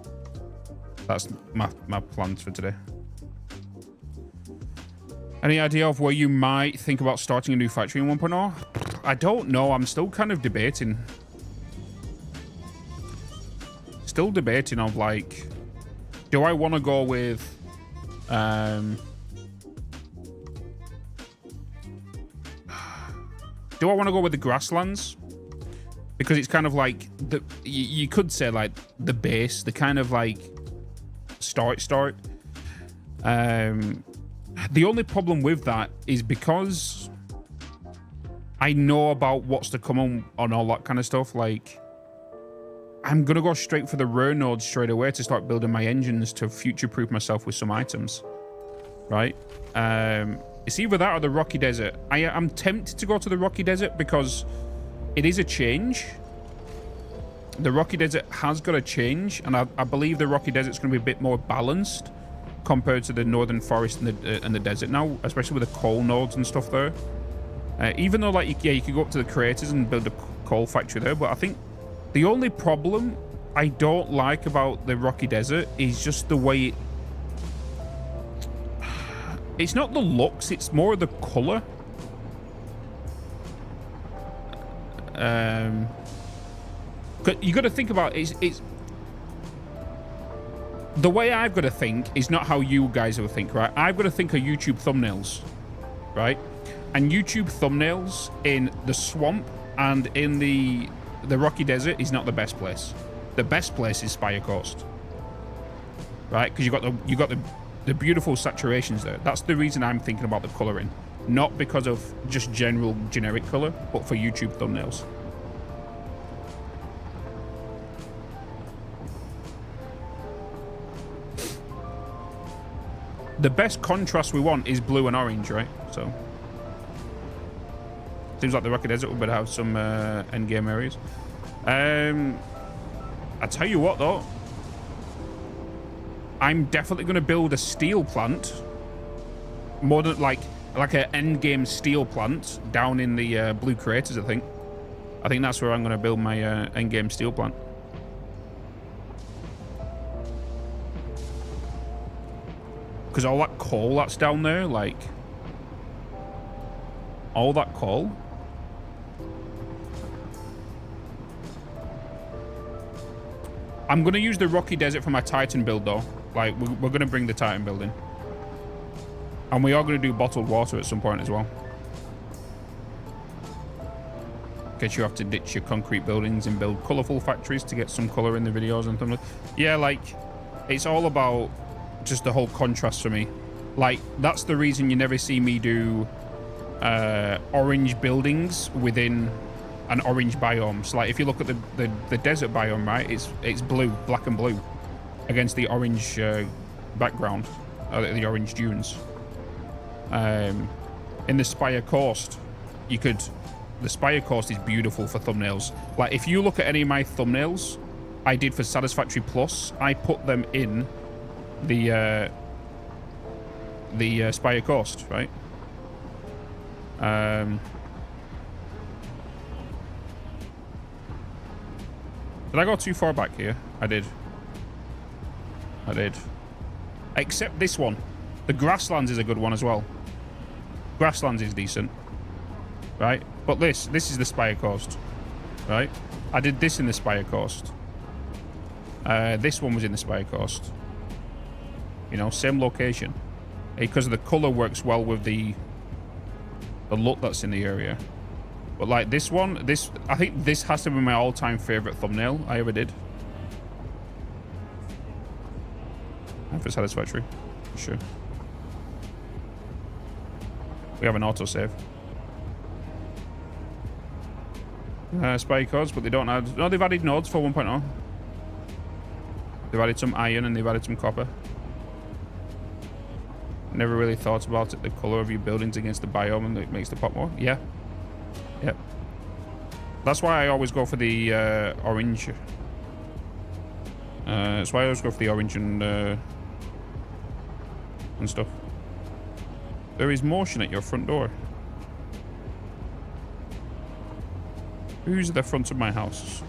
That's my plans for today. Any idea of where you might think about starting a new factory in 1.0? I don't know. I'm still kind of debating. Still debating of like, do I want to go with do I want to go with the grasslands? Because it's kind of like the you could say like the base, the kind of like start. The only problem with that is because I know about what's to come on all that kind of stuff. Like, I'm gonna go straight for the rare nodes straight away to start building my engines to future-proof myself with some items, right? It's either that or the Rocky Desert. I'm tempted to go to the Rocky Desert because it is a change. The Rocky Desert has got a change, and I believe the Rocky Desert's going to be a bit more balanced compared to the Northern Forest and the desert now, especially with the coal nodes and stuff there. Even though, like, you could go up to the craters and build a coal factory there, but I think the only problem I don't like about the Rocky Desert is just the way it's not the looks, it's more the color. You got to think about it, it's the way I've got to think is not how you guys will think, right? I've got to think of YouTube thumbnails, right? And YouTube thumbnails in the swamp and in the Rocky Desert is not the best place. The best place is Spire Coast, right? Because you got the beautiful saturations there. That's the reason I'm thinking about the coloring, not because of just generic color, but for YouTube thumbnails. The best contrast we want is blue and orange, right? So seems like the Rocky Desert would better have some endgame areas. I tell you what, though, I'm definitely going to build a steel plant, more than like an endgame steel plant down in the blue craters. I think that's where I'm going to build my endgame steel plant. Because all that coal that's down there, like all that coal. I'm going to use the Rocky Desert for my Titan build, though. Like, we're going to bring the Titan build in. And we are going to do bottled water at some point as well. Guess you have to ditch your concrete buildings and build colourful factories to get some colour in the videos and things. Yeah, like, it's all about just the whole contrast for me. Like, that's the reason you never see me do orange buildings within an orange biome. So like if you look at the desert biome, right, it's blue, black and blue against the orange background, the orange dunes. In the Spire Coast, the Spire Coast is beautiful for thumbnails. Like if you look at any of my thumbnails I did for Satisfactory Plus, I put them in the Spire Coast, right? Did I go too far back here? I did. Except this one. The Grasslands is a good one as well. Grasslands is decent. Right? But this is the Spire Coast. Right? I did this in the Spire Coast. This one was in the Spire Coast. You know, same location. Because the colour works well with the look that's in the area. But like this one, I think this has to be my all-time favorite thumbnail I ever did. And for Satisfactory, for sure. We have an autosave. Spy codes, but they don't add. No, they've added nodes for 1.0. They've added some iron and they've added some copper. Never really thought about it. The color of your buildings against the biome and it makes the pop more. Yeah. Yep. That's why I always go for the orange. That's why I always go for the orange and stuff. There is motion at your front door. Who's at the front of my house?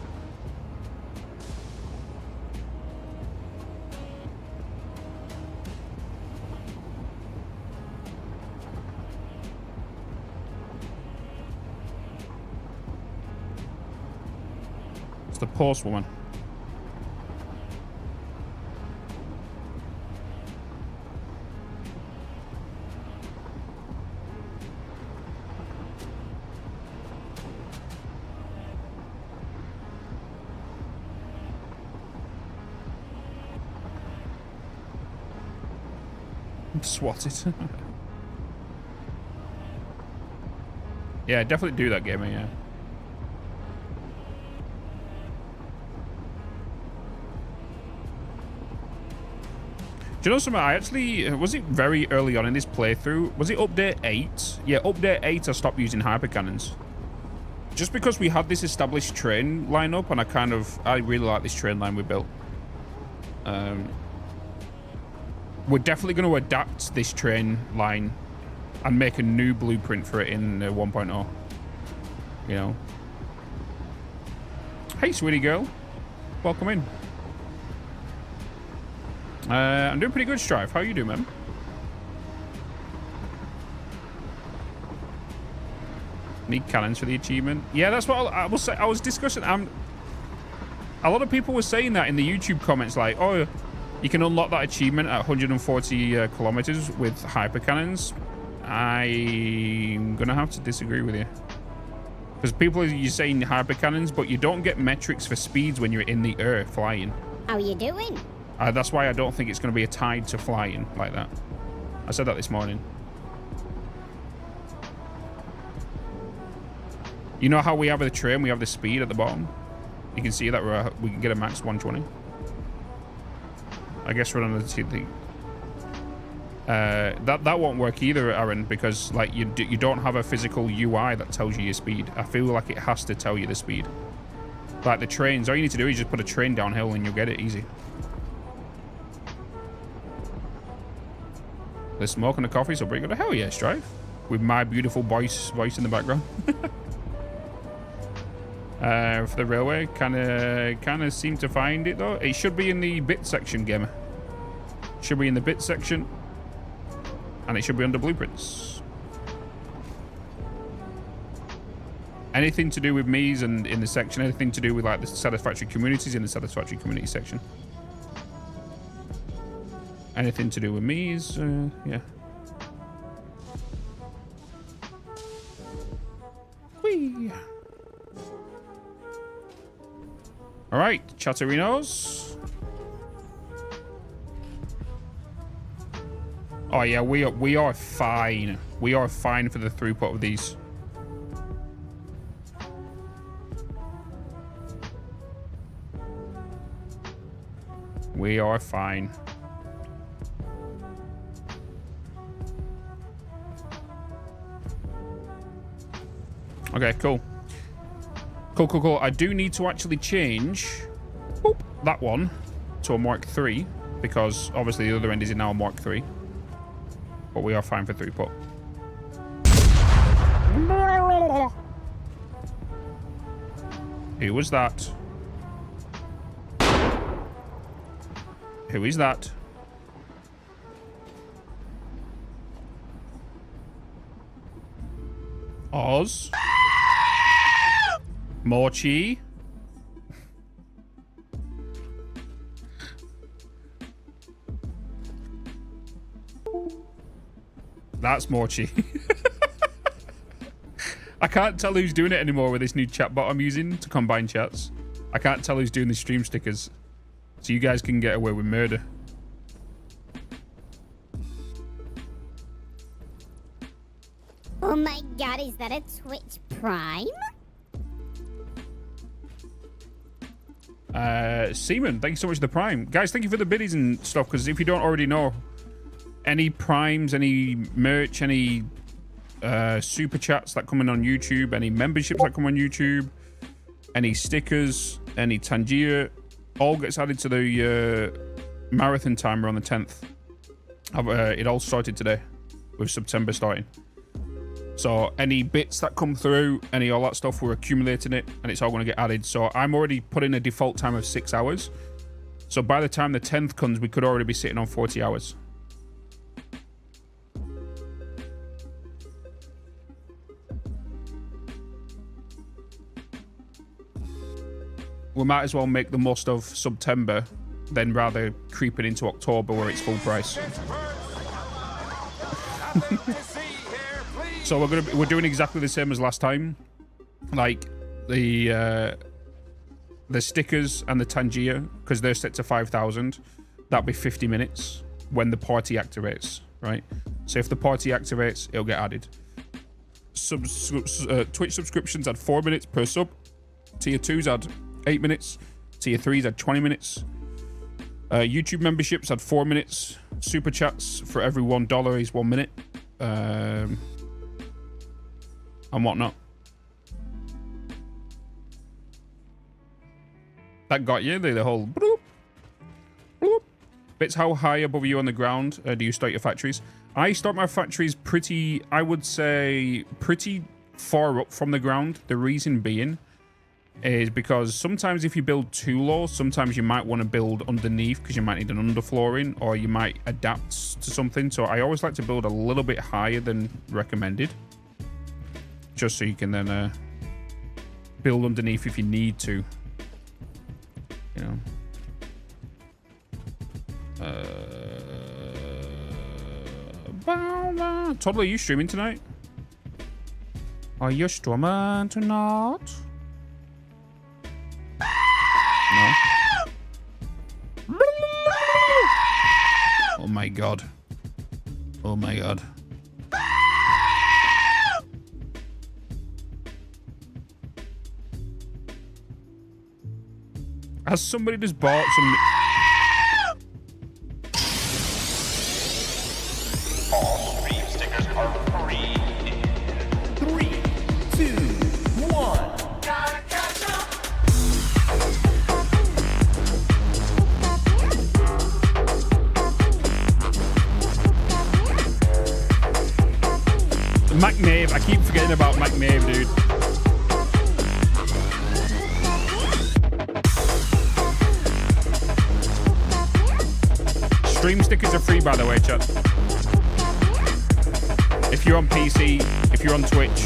the postwoman. Swat it. Yeah, definitely do that, gamer, yeah. Do you know something? I actually, was it very early on in this playthrough? Was it update 8? Yeah, update 8 I stopped using hypercannons. Just because we had this established train lineup, and I really like this train line we built. We're definitely going to adapt this train line and make a new blueprint for it in 1.0. You know. Hey, sweetie girl. Welcome in. I'm doing pretty good, Strive. How you doing, man? Need cannons for the achievement. Yeah, that's what I was saying. I was discussing. A lot of people were saying that in the YouTube comments, like, oh, you can unlock that achievement at 140 kilometers with hypercannons. I'm gonna have to disagree with you, because people are saying hypercannons, but you don't get metrics for speeds when you're in the air flying. How you doing? That's why I don't think it's going to be a tied to flying like that. I said that this morning. You know how we have the train, we have the speed at the bottom? You can see that we can get a max 120. I guess we're on the thing. That won't work either, Aaron, because like you don't have a physical UI that tells you your speed. I feel like it has to tell you the speed. Like the trains, all you need to do is just put a train downhill and you'll get it easy. The smoke and the coffee, so pretty good. Hell yeah, Strive. With my beautiful voice in the background. For the railway, kind of seem to find it though. It should be in the bit section, gamer. Should be in the bit section, and it should be under blueprints. Anything to do with me's and in the section, anything to do with like the Satisfactory communities in the Satisfactory community section. Anything to do with me's, yeah. Whee. All right, Chatterinos. Oh yeah, we are fine. We are fine for the throughput of these. We are fine. Okay, cool. Cool. I do need to actually change that one to a Mark III, because obviously the other end is now a Mark III. But we are fine for throughput. Who was that? Who is that? Oz? Mochi? That's Mochi. I can't tell who's doing it anymore with this new chatbot I'm using to combine chats. I can't tell who's doing the stream stickers. So you guys can get away with murder. Oh my god, is that a Twitch Prime? Seaman, thank you so much for the Prime. Guys, thank you for the biddies and stuff, because if you don't already know, any Primes, any merch, any super chats that come in on YouTube, any memberships that come on YouTube, any stickers, any Tangier, all gets added to the marathon timer on the 10th. It all started today with September starting. So any bits that come through, any all that stuff, we're accumulating it and it's all going to get added. So I'm already putting a default time of 6 hours. So by the time the 10th comes, we could already be sitting on 40 hours. we might as well make the most of September than rather creeping into October where it's full price. So we're doing exactly the same as last time. Like the stickers and the Tangier, because they're set to 5,000. That'll be 50 minutes when the party activates, right? So if the party activates, it'll get added. Twitch subscriptions add 4 minutes per sub. Tier 2s add 8 minutes. Tier 3s add 20 minutes. YouTube memberships add 4 minutes. Super chats for every $1 is 1 minute. And whatnot. That got you, the whole bloop, bloop. Bitz, how high above you on the ground do you start your factories? I start my factories pretty, I would say, pretty far up from the ground. The reason being is because sometimes if you build too low, sometimes you might want to build underneath because you might need an underflooring or you might adapt to something. So I always like to build a little bit higher than recommended, just so you can then build underneath if you need to. You know. Toddler, are you streaming tonight? Are you streaming tonight? No. Oh my god. Oh my god. Has somebody just bought some... All stream stickers are free. 3, 2, 1. Gotta catch up. McNave. I keep forgetting about McNave, dude. Stream stickers are free, by the way, chat. If you're on PC, if you're on Twitch.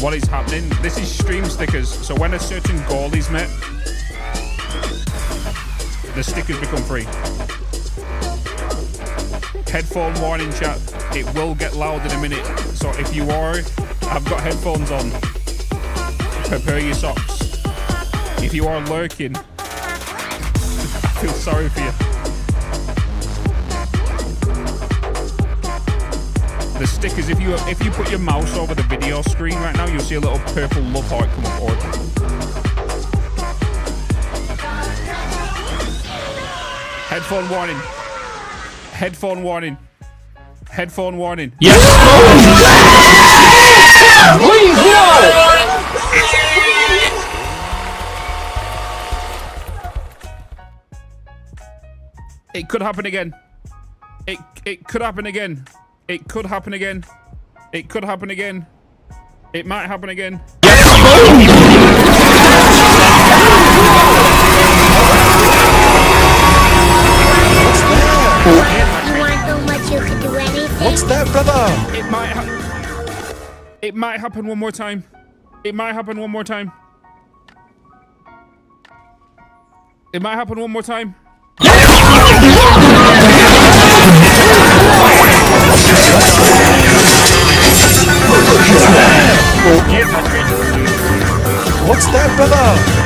What is happening? This is stream stickers. So when a certain goal is met, the stickers become free. Headphone warning, chat. It will get loud in a minute. So if you are, I've got headphones on. Prepare your socks. If you are lurking, I feel sorry for you. The stickers, if you put your mouse over the video screen right now, you'll see a little purple love heart come up. Or headphone warning. Headphone warning. Headphone warning. Yes. It could happen again. It could happen again. It could happen again. It could happen again. It might happen again. What's that, brother? It might happen one more time. It might happen one more time. It might happen one more time. What's that, brother?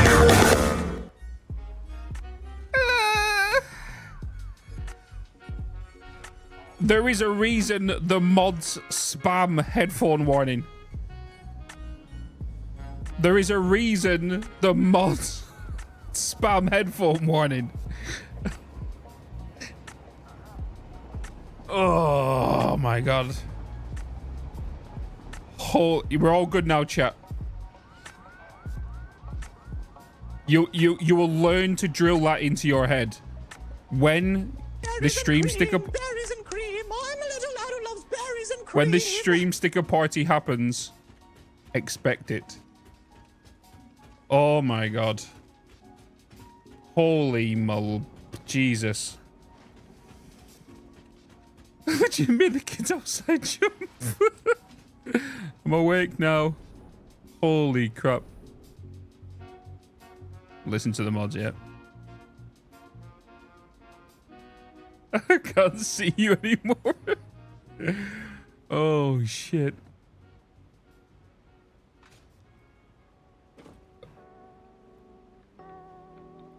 There is a reason the mods spam headphone warning. There is a reason the mods spam headphone warning. Oh my god. We're all good now, chat. You will learn to drill that into your head. When the stream sticker... Berries and cream. I'm a little lad who loves berries and cream. When the stream sticker party happens, expect it. Oh my god. Holy Jesus. What do you mean the kids outside jump? I'm awake now. Holy crap. Listen to the mods, yeah. I can't see you anymore. Oh, shit.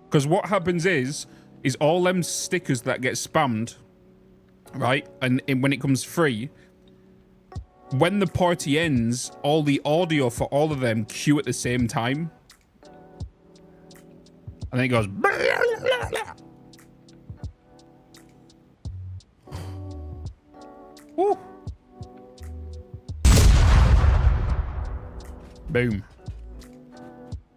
Because what happens is all them stickers that get spammed, right? And when it comes free, when the party ends, all the audio for all of them queue at the same time. And then it goes... Blah, blah, blah. Woo. Boom.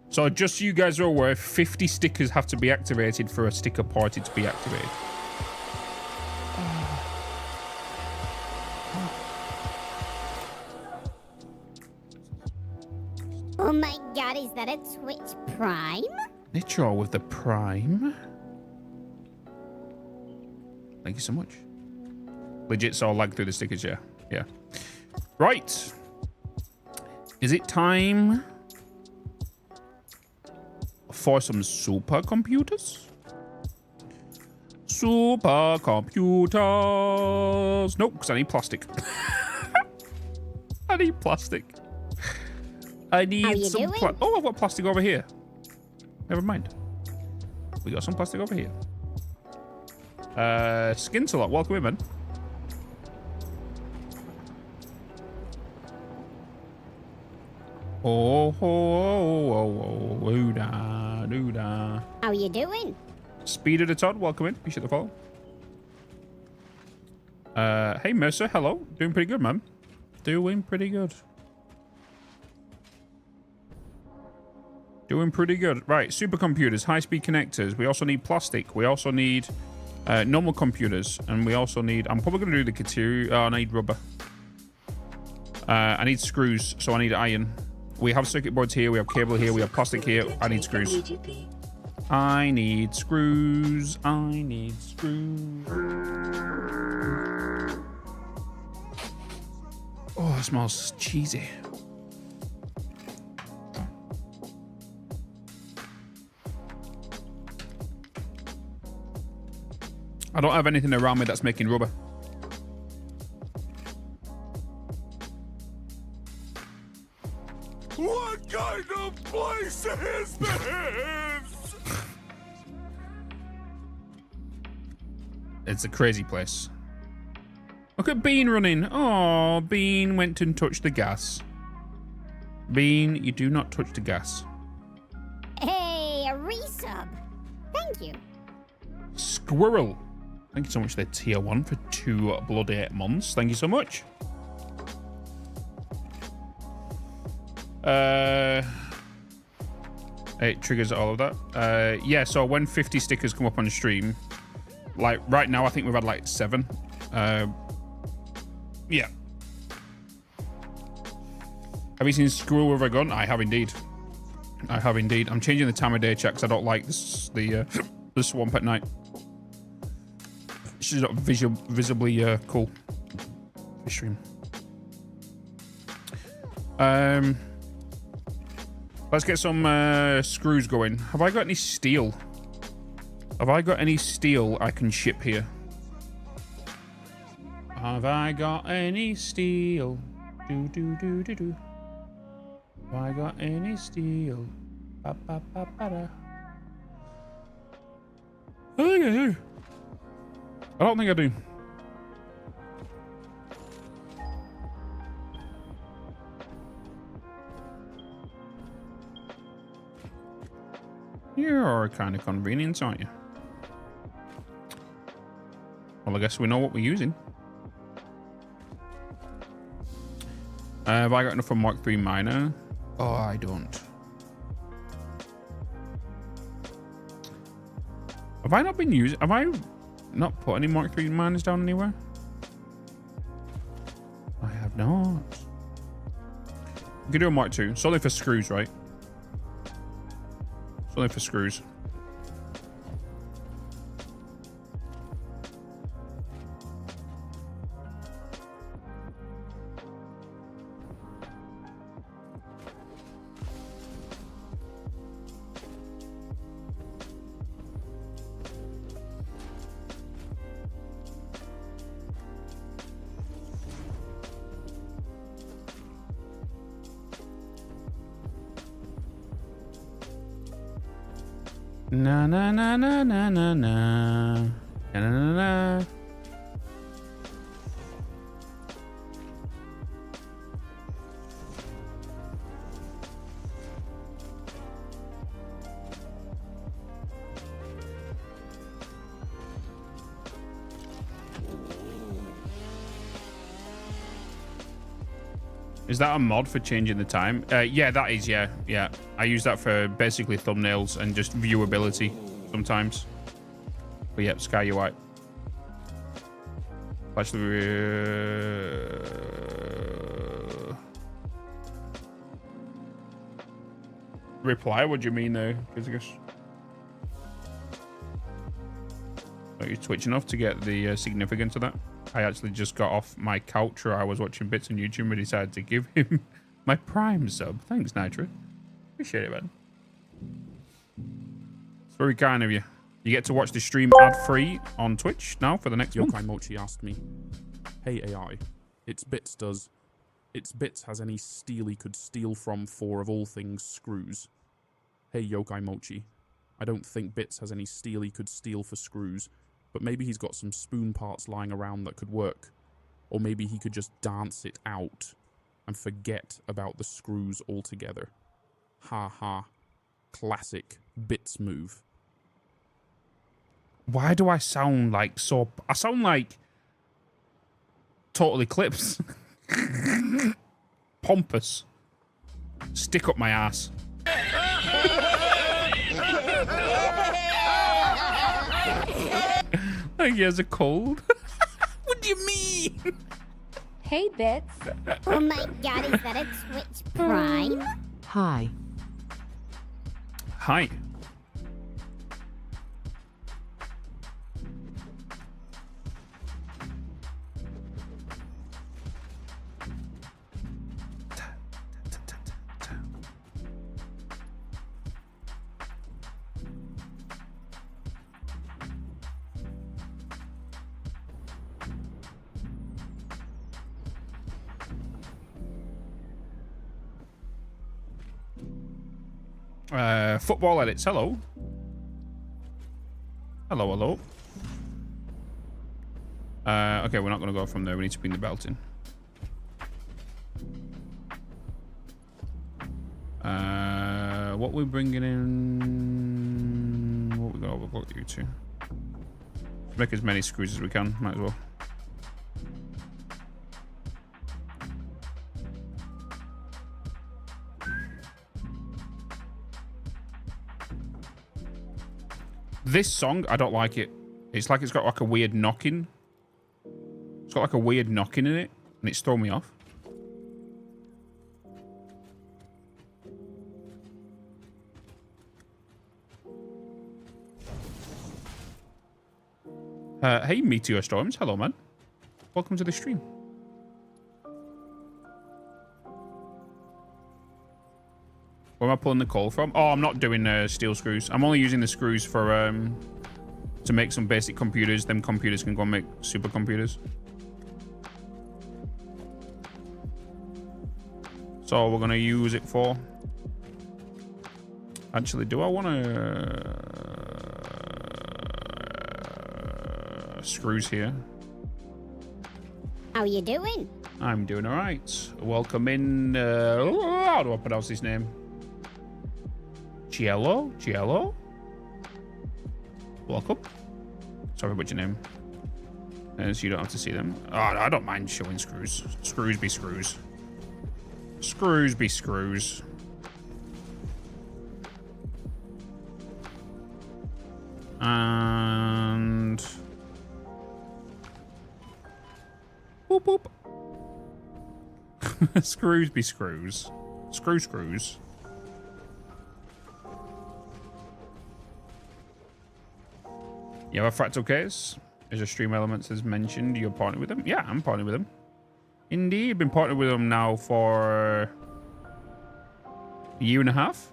So just so you guys are aware, 50 stickers have to be activated for a sticker party to be activated. Oh my god, is that a Twitch Prime? Nitro with the Prime. Thank you so much. Legit saw lag through the stickers, yeah. Yeah. Right. Is it time for some supercomputers? Supercomputers. Nope, because I need plastic. I need plastic. I need some plastic. Oh, I've got plastic over here. Never mind. We got some plastic over here. Skinsalot, welcome in, man. Oh, oh, oh, oh, oh, ooh-da, doo-da. How you doing? Speed of the Todd, welcome in. Appreciate the follow. Hey, Mercer, hello. Doing pretty good, man. Doing pretty good. Doing pretty good. Right, supercomputers, high-speed connectors. We also need plastic. We also need normal computers. And we also need... I'm probably going to do the Kateru. Oh, I need rubber. I need screws, so I need iron. We have circuit boards here, we have cable here, we have plastic here. I need screws. I need screws. I need screws. Oh, it smells cheesy. I don't have anything around me that's making rubber. What kind of place is this? It's a crazy place. Look at Bean running. Oh, Bean went and touched the gas. Bean, you do not touch the gas. Hey, a resub. Thank you. Squirrel. Thank you so much for the tier 1 for 2 bloody months. Thank you so much. It triggers all of that. Yeah, so when 50 stickers come up on stream, like right now, I think we've had like 7. Yeah. Have you seen Squirrel with a Gun? I have indeed. I have indeed. I'm changing the time of day check because I don't like this, the swamp at night. She's not visibly cool. This stream. Let's get some screws going. Have I got any steel? Have I got any steel I can ship here? Have I got any steel? Do do do do do. Have I got any steel? Ba ba ba ba da. I think I do. I don't think I do. You're kind of convenient, aren't you? Well, I guess we know what we're using. Have I got enough for Mark III miner? Oh, I don't. Have I not been using... Have I not put any Mark III miners down anywhere? I have not. We can do a Mark II. It's only for screws, right? It's only for screws. Na na na na na na na na na na. Is that a mod for changing the time? Yeah, that is, yeah. I use that for basically thumbnails and just viewability sometimes. But yeah, Sky UI. Actually, reply? What do you mean there? Because I guess you're twitching off to get the significance of that. I actually just got off my couch where I was watching bits on YouTube and decided to give him my Prime sub. Thanks, Nitro. Appreciate it, man. It's very kind of you. You get to watch the stream ad-free on Twitch now for the next month. Yokai Mochi asked me, hey AI, it's Bitz has any steel he could steal from for, of all things, screws? Hey Yokai Mochi, I don't think Bitz has any steel he could steal for screws, but maybe he's got some spoon parts lying around that could work. Or maybe he could just dance it out and forget about the screws altogether. Ha ha. Classic Bitz move. Why do I sound like so... I sound like... Total Eclipse. Pompous. Stick up my ass. Like he has a cold. What do you mean? Hey, Bitz. Oh my god, is that a Twitch Prime? Hi. Hi. Football edits. Hello. Hello. Okay, we're not going to go from there. We need to bring the belt in. What we're bringing in... What we're going to overclock you to. Make as many screws as we can. Might as well. This song, I don't like it. It's like it's got like a weird knocking. It's got like a weird knocking in it, and it's thrown me off. Hey, Meteor Storms. Hello, man. Welcome to the stream. Where am I pulling the coal from? Oh, I'm not doing steel screws. I'm only using the screws for to make some basic computers. Them computers can go and make supercomputers. So we're gonna use it for. Actually, do I want to screws here? How you doing? I'm doing all right. Welcome in. How do I pronounce his name? Giello? Welcome. Sorry about your name. So you don't have to see them. Oh, I don't mind showing screws. Screws be screws. Screws be screws. And... Boop, boop. Screws be screws. Screws. You have a fractal case? Is your stream elements as mentioned? You're partnered with them? Yeah, I'm partnered with them. Indeed, been partnered with them now for a year and a half.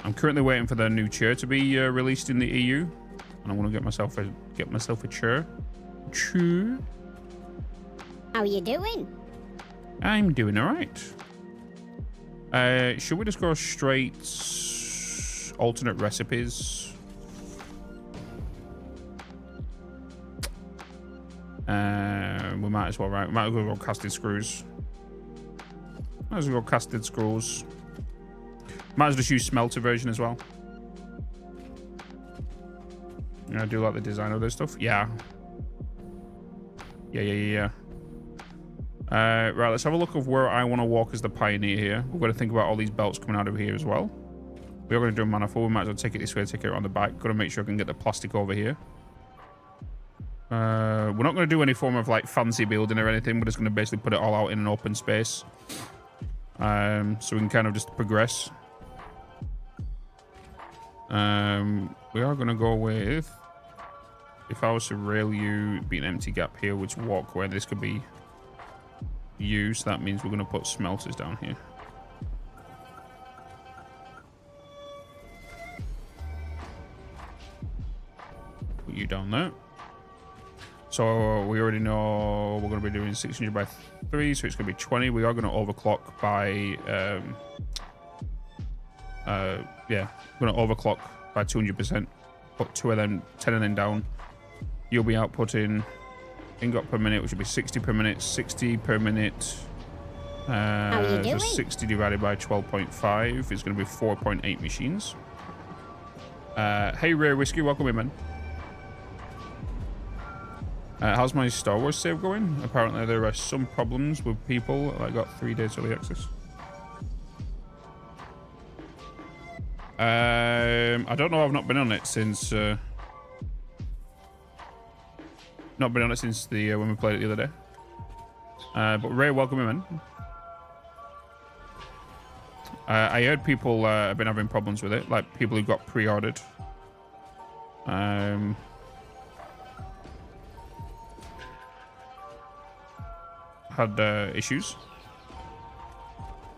I'm currently waiting for the new chair to be released in the EU, and I want to get myself a chair. How you doing? I'm doing all right. Should we just go straight alternate recipes? We might as well, right? We might as well go casted screws. Might as well go casted screws. Might as well just use smelter version as well. I do like the design of this stuff. Yeah. Yeah. Right, let's have a look of where I want to walk as the pioneer here. We've got to think about all these belts coming out of here as well. We are going to do a manifold. We might as well take it this way, take it around the back. Got to make sure I can get the plastic over here. We're not going to do any form of like fancy building or anything. We're just going to basically put it all out in an open space. So we can kind of just progress. We are going to go with, if I was to rail you, be an empty gap here, which walkway this could be used. That means we're going to put smelters down here. Put you down there. So we already know we're going to be doing 600 by 3, so it's going to be 20. We are going to overclock by yeah, we're going to overclock by 200%. Put 2 of them, 10 of them down. You'll be outputting ingot per minute, which will be 60 per minute. 60 per minute. How are you doing? So 60 divided by 12.5 is going to be 4.8 machines. Hey, Rare Whiskey, welcome in, man. How's my Star Wars save going? Apparently there are some problems with people. I got 3 days early access. I don't know. I've not been on it since. Not been on it since the when we played it the other day. But Ray, welcome in, man. I heard people have been having problems with it, like people who got pre-ordered. Had issues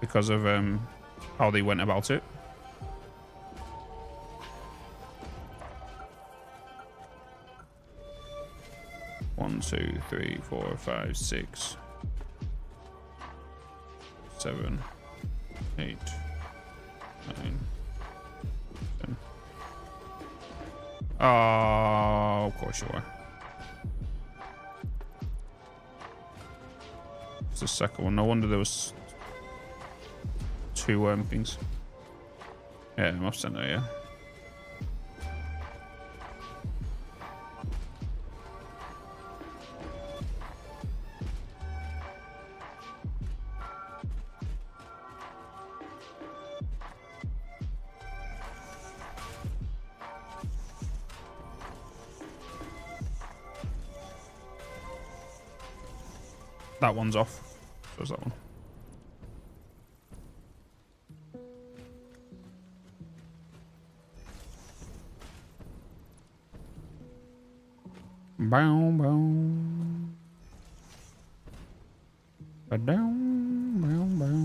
because of how they went about it. One, 2, 3, 4, 5, 6, 7, 8, 9, 10. Oh, of course you are. It's the second one. No wonder there was 2 things. Yeah, I'm off center, yeah. That one's off. So's that one. Bow, bow. Ba-down, bow, bow.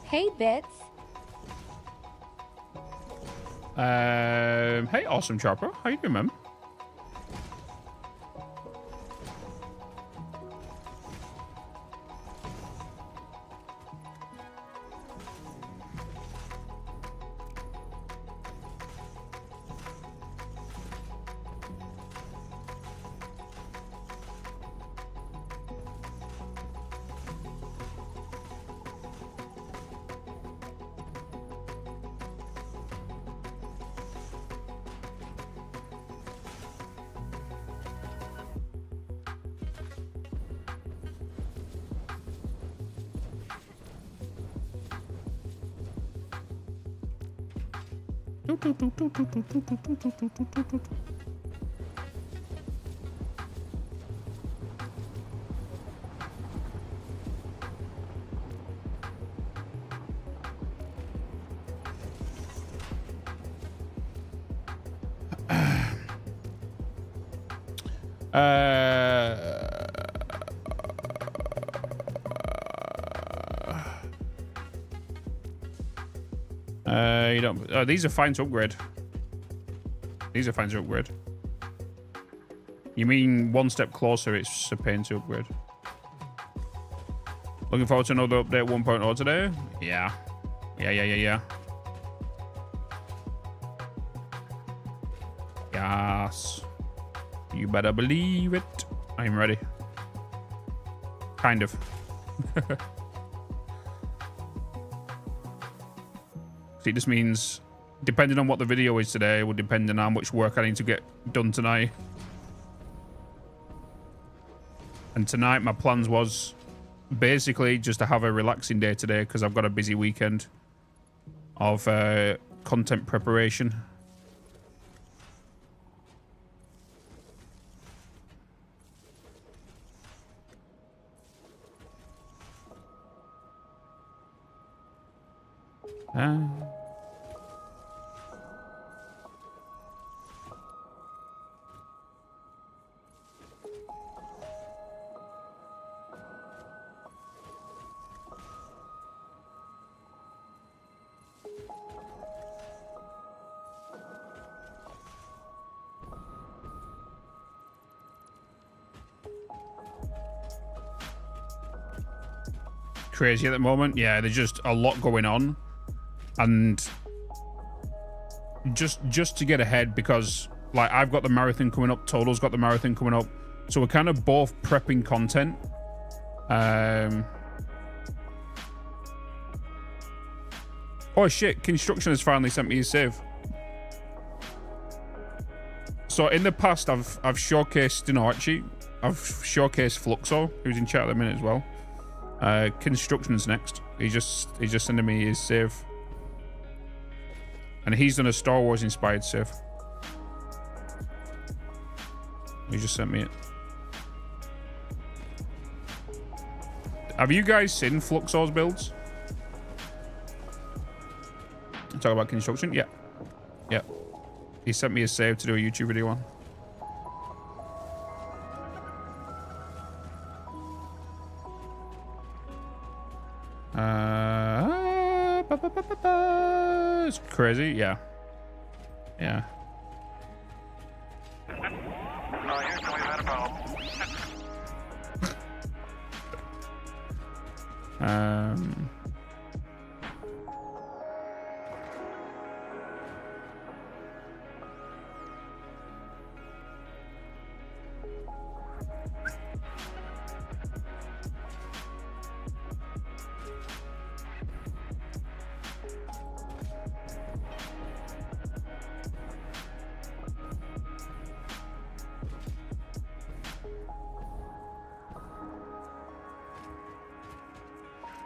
Hey, Bitz. Hey, awesome chopper. How you doing, man? You don't. Oh, these are fine to upgrade. These are fine to upgrade. You mean one step closer? It's a pain to upgrade. Looking forward to another update 1.0 today. Yeah. Yeah. Yes. You better believe it. I'm ready. Kind of. See, this means, depending on what the video is today, will depend on how much work I need to get done tonight. And tonight, my plans was basically just to have a relaxing day today because I've got a busy weekend of content preparation. Crazy at the moment. Yeah, there's just a lot going on, and just to get ahead, because like I've got the marathon coming up, Total's got the marathon coming up, so we're kind of both prepping content. Oh shit, Construction has finally sent me his save. So in the past I've showcased, you know, actually I've showcased Fluxo, who's in chat at the minute as well. Construction's next. He's just sending me his save, and he's done a Star Wars inspired save. He just sent me it. Have you guys seen Fluxo's builds? Talk about Construction? Yeah. He sent me a save to do a YouTube video on. It's crazy. Yeah.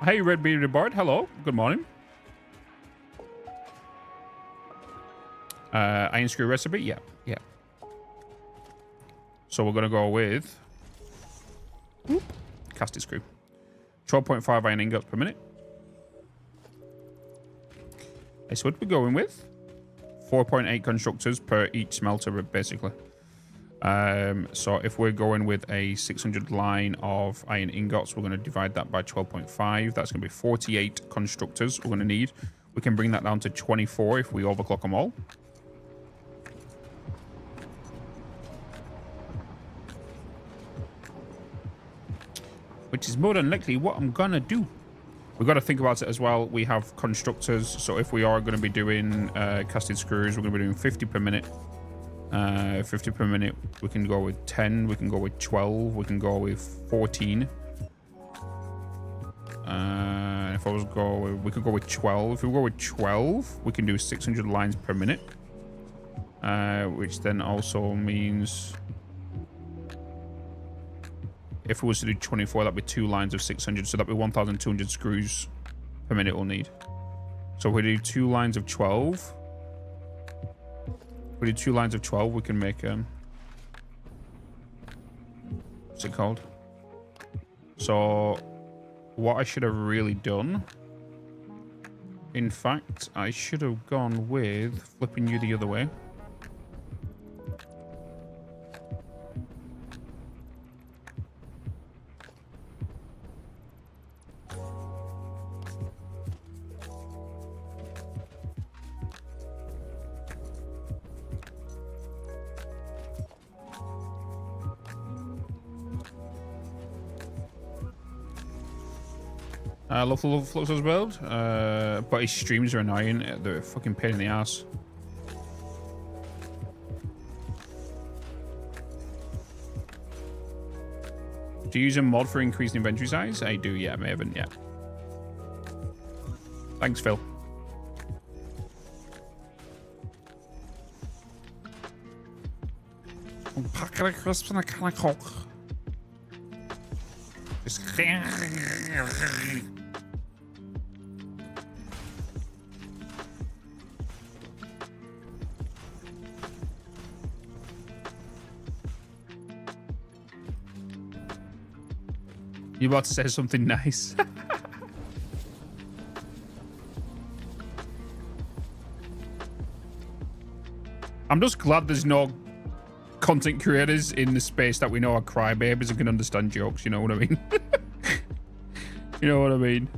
Hey, Red Bearded Bard. Hello. Good morning. Iron screw recipe. Yeah. So we're gonna go with casted screw. 12.5 iron ingots per minute. That's what we're going with. 4.8 constructors per each smelter, basically. So if we're going with a 600 line of iron ingots, we're going to divide that by 12.5. That's going to be 48 constructors we're going to need. We can bring that down to 24 if we overclock them all. Which is more than likely what I'm going to do. We've got to think about it as well. We have constructors. So if we are going to be doing casted screws, we're going to be doing 50 per minute. 50 per minute. We can go with 10. We can go with 12. We can go with 14. If I was we could go with 12. If we go with 12, we can do 600 lines per minute. Which then also means if we was to do 24, that'd be 2 lines of 600. So that'd be 1,200 screws per minute we'll need. So if we do 2 lines of 12. We do 2 lines of 12, we can make what's it called? So what I should have really done, in fact, I should have gone with flipping you the other way. I love Flux's build, but his streams are annoying. They're a fucking pain in the ass. Do you use a mod for increased inventory size? I do, yeah, Maven, yeah. Thanks, Phil. A packet of crisps and a can of Coke. Just... You about to say something nice? I'm just glad there's no content creators in the space that we know are crybabies and can understand jokes. You know what I mean? You know what I mean?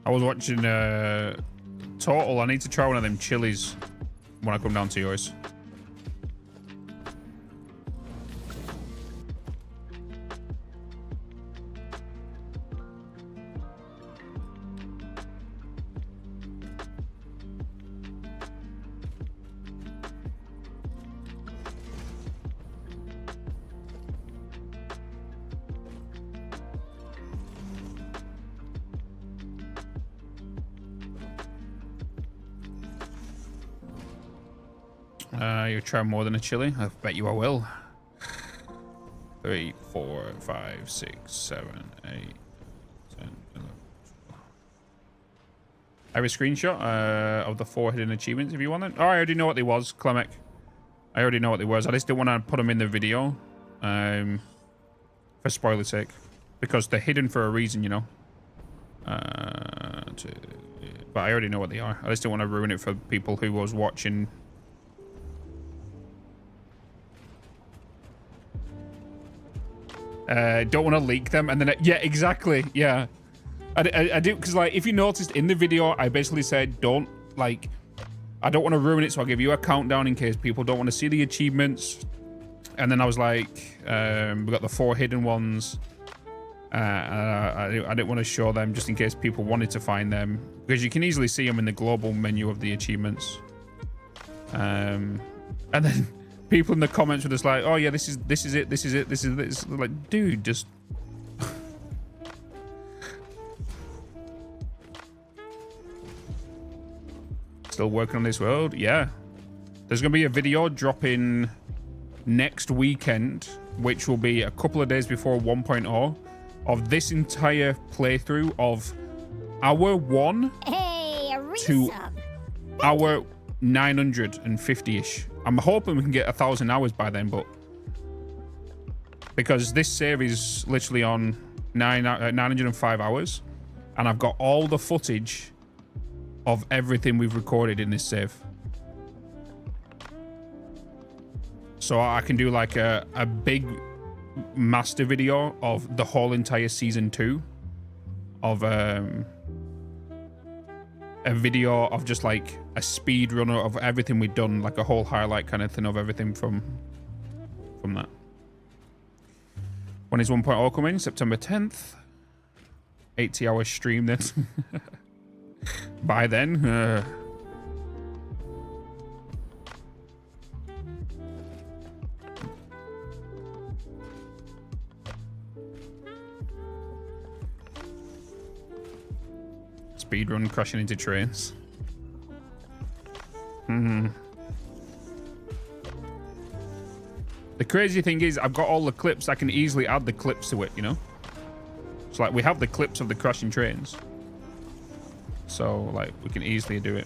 I was watching Total. I need to try one of them chilies when I come down to yours. You'll try more than a chili? I bet you I will. 3, 4, 5, 6, 7, 8, 10, 11. I have a screenshot of the 4 hidden achievements if you want it. Oh, I already know what they was, Clemic. I already know what they was. I just didn't want to put them in the video for spoiler's sake. Because they're hidden for a reason, you know. But I already know what they are. I just didn't want to ruin it for people who was watching. Don't want to leak them, and then yeah, exactly, yeah. I do, because like if you noticed in the video, I basically said don't like, I don't want to ruin it, so I'll give you a countdown in case people don't want to see the achievements. And then I was like, we got the 4 hidden ones. I didn't want to show them just in case people wanted to find them, because you can easily see them in the global menu of the achievements. And then people in the comments were just like, oh yeah, this is it. Like, dude, just still working on this world. Yeah, there's gonna be a video dropping next weekend, which will be a couple of days before 1.0, of this entire playthrough of hour 1 to hour 950-ish. I'm hoping we can get 1,000 hours by then, but because this save is literally on 905 hours, and I've got all the footage of everything we've recorded in this save, so I can do like a big master video of the whole entire season 2 of a video of just like a speed runner of everything we've done, like a whole highlight kind of thing of everything from that. When is 1.0 coming? September 10th. 80-hour stream then. By then. Speedrun crashing into trains. The crazy thing is, I've got all the clips. I can easily add the clips to it, you know? It's like we have the clips of the crashing trains. So, like, we can easily do it.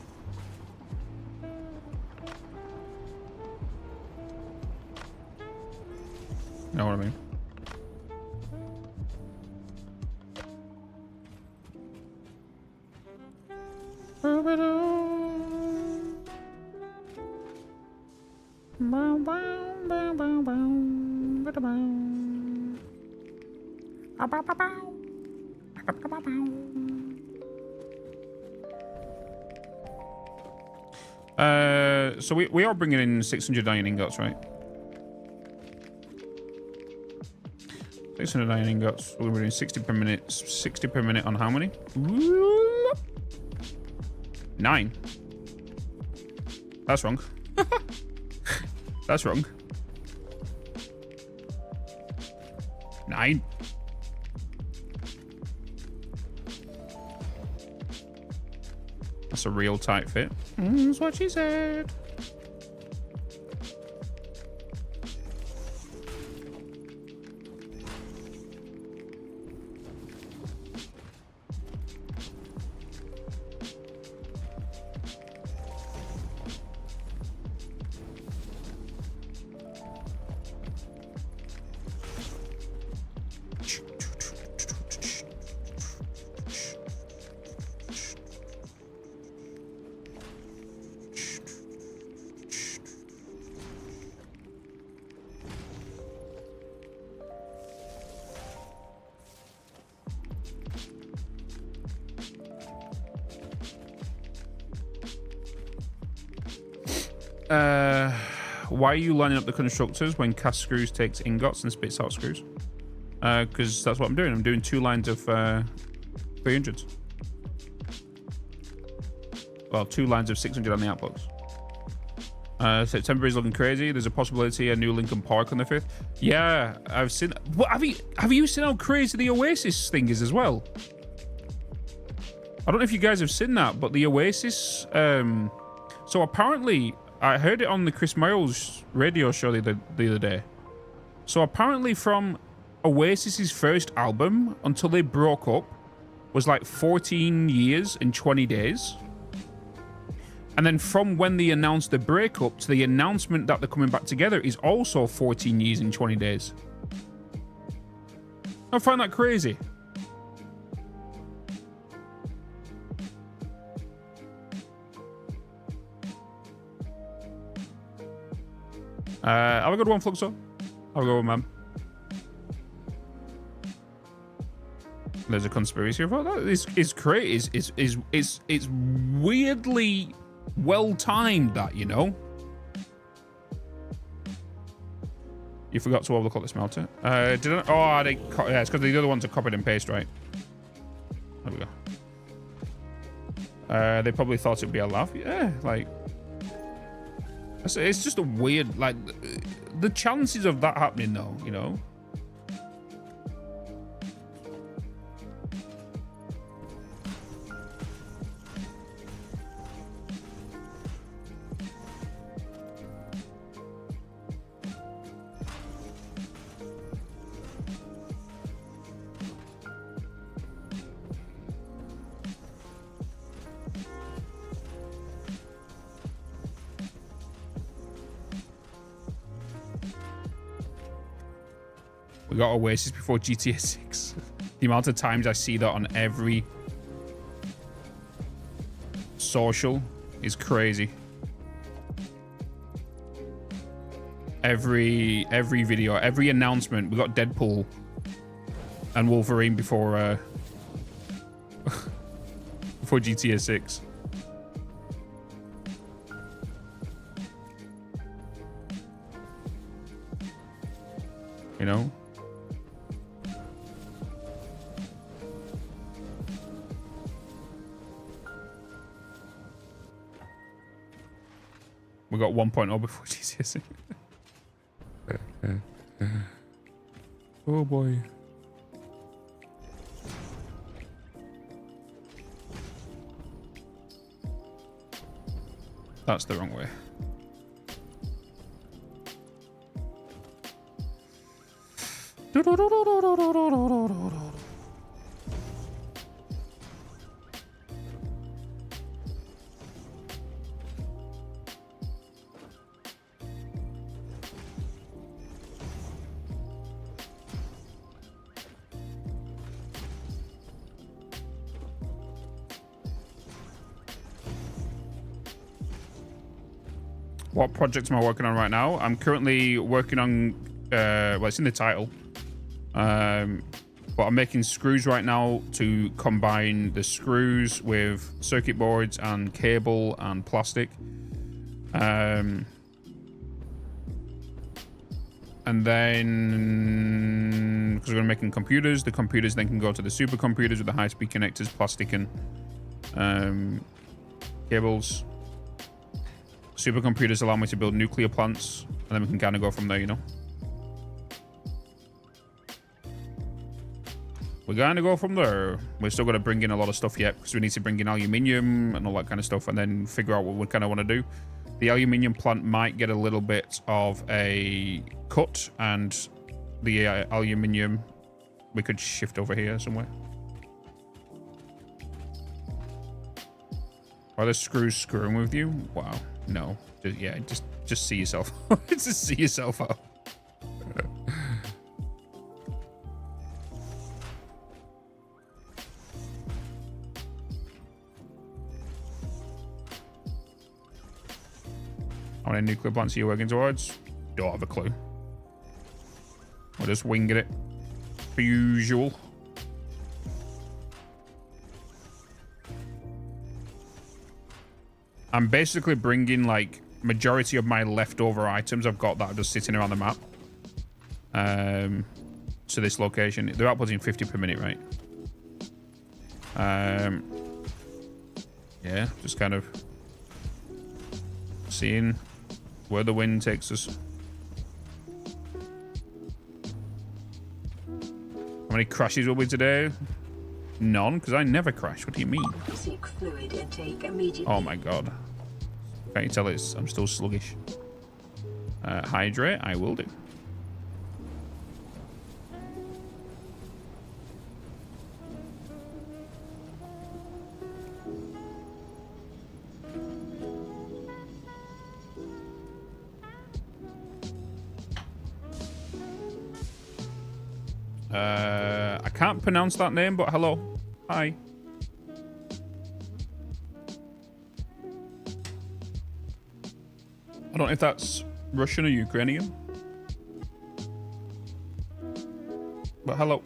You know what I mean? So we are bringing in 600 iron ingots, right? 600 iron ingots. We're doing 60 per minute. 60 per minute on how many? 9. That's wrong. That's wrong. 9. That's a real tight fit. That's what she said. Why are you lining up the constructors when cast screws takes ingots and spits out screws? Because that's what I'm doing. I'm doing 2 lines of 300s. Well, 2 lines of 600 on the outbox. September is looking crazy. There's a possibility a new Lincoln Park on the 5th. Yeah, I've seen. What have you seen how crazy the Oasis thing is as well? I don't know if you guys have seen that, but the Oasis. So apparently, I heard it on the Chris Miles radio show the other day. So apparently, from Oasis's first album until they broke up was like 14 years and 20 days. And then from when they announced the breakup to the announcement that they're coming back together is also 14 years and 20 days. I find that crazy. Have a good one, Fluxo. Have a good one, man. There's a conspiracy about that. It's great. It's weirdly well timed, that, you know. You forgot to overclock the smelter. Did I? Oh, yeah, it's because the other ones are copied and paste, right? There we go. They probably thought it'd be a laugh. Yeah, like. It's just a weird, like, the chances of that happening, though, you know. We got Oasis before GTA 6. The amount of times I see that on every social is crazy. Every video, every announcement. We got Deadpool and Wolverine before before GTA 6. You know? We got 1.0 before GCSE. Oh boy. That's the wrong way. What project am I working on right now? I'm currently working on, well, it's in the title. But I'm making screws right now to combine the screws with circuit boards and cable and plastic. And then, because we're making computers, the computers then can go to the supercomputers with the high-speed connectors, plastic and cables. Supercomputers allow me to build nuclear plants, and then we can kind of go from there, you know. We're going to go from there. We're still going to bring in a lot of stuff yet, because we need to bring in aluminium and all that kind of stuff, and then figure out what we kind of want to do. The aluminium plant might get a little bit of a cut, and the aluminium we could shift over here somewhere. Are the screws screwing with you? Wow. No. Yeah, just see yourself. Just see yourself out. How many nuclear plants are you working towards? Don't have a clue. We're just winging it. Per usual. I'm basically bringing, like, majority of my leftover items I've got that are just sitting around the map. To this location. They're outputting 50 per minute, right? Yeah, just kind of seeing where the wind takes us. How many crashes will be today? None, because I never crash. What do you mean? Seek fluid intake immediately. Oh my god. Can't you tell I'm still sluggish? Hydrate, I will do. I can't pronounce that name, but hello. Hi. I don't know if that's Russian or Ukrainian. But hello.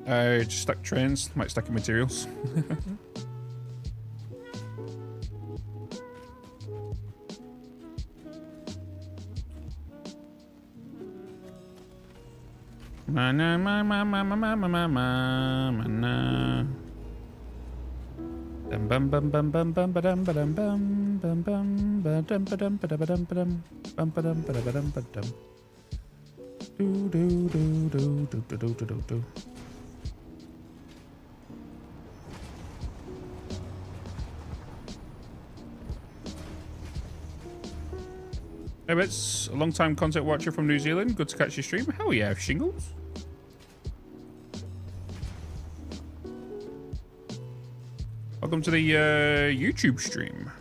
Just stack trains, might stack materials. Hey, Bitz, a long-time content watcher from New Zealand. Good to catch your stream. Hell yeah, Shingles. Welcome to the YouTube stream.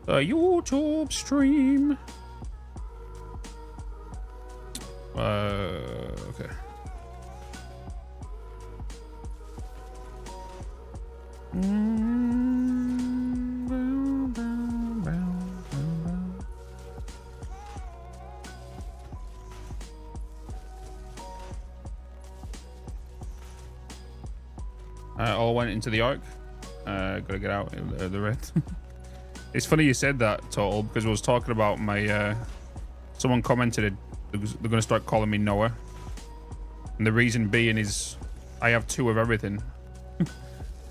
The YouTube stream. Okay. All went into the arc. Gotta get out of the red. It's funny you said that, Total, because I was talking about my... someone commented they're going to start calling me Noah. And the reason being is I have 2 of everything.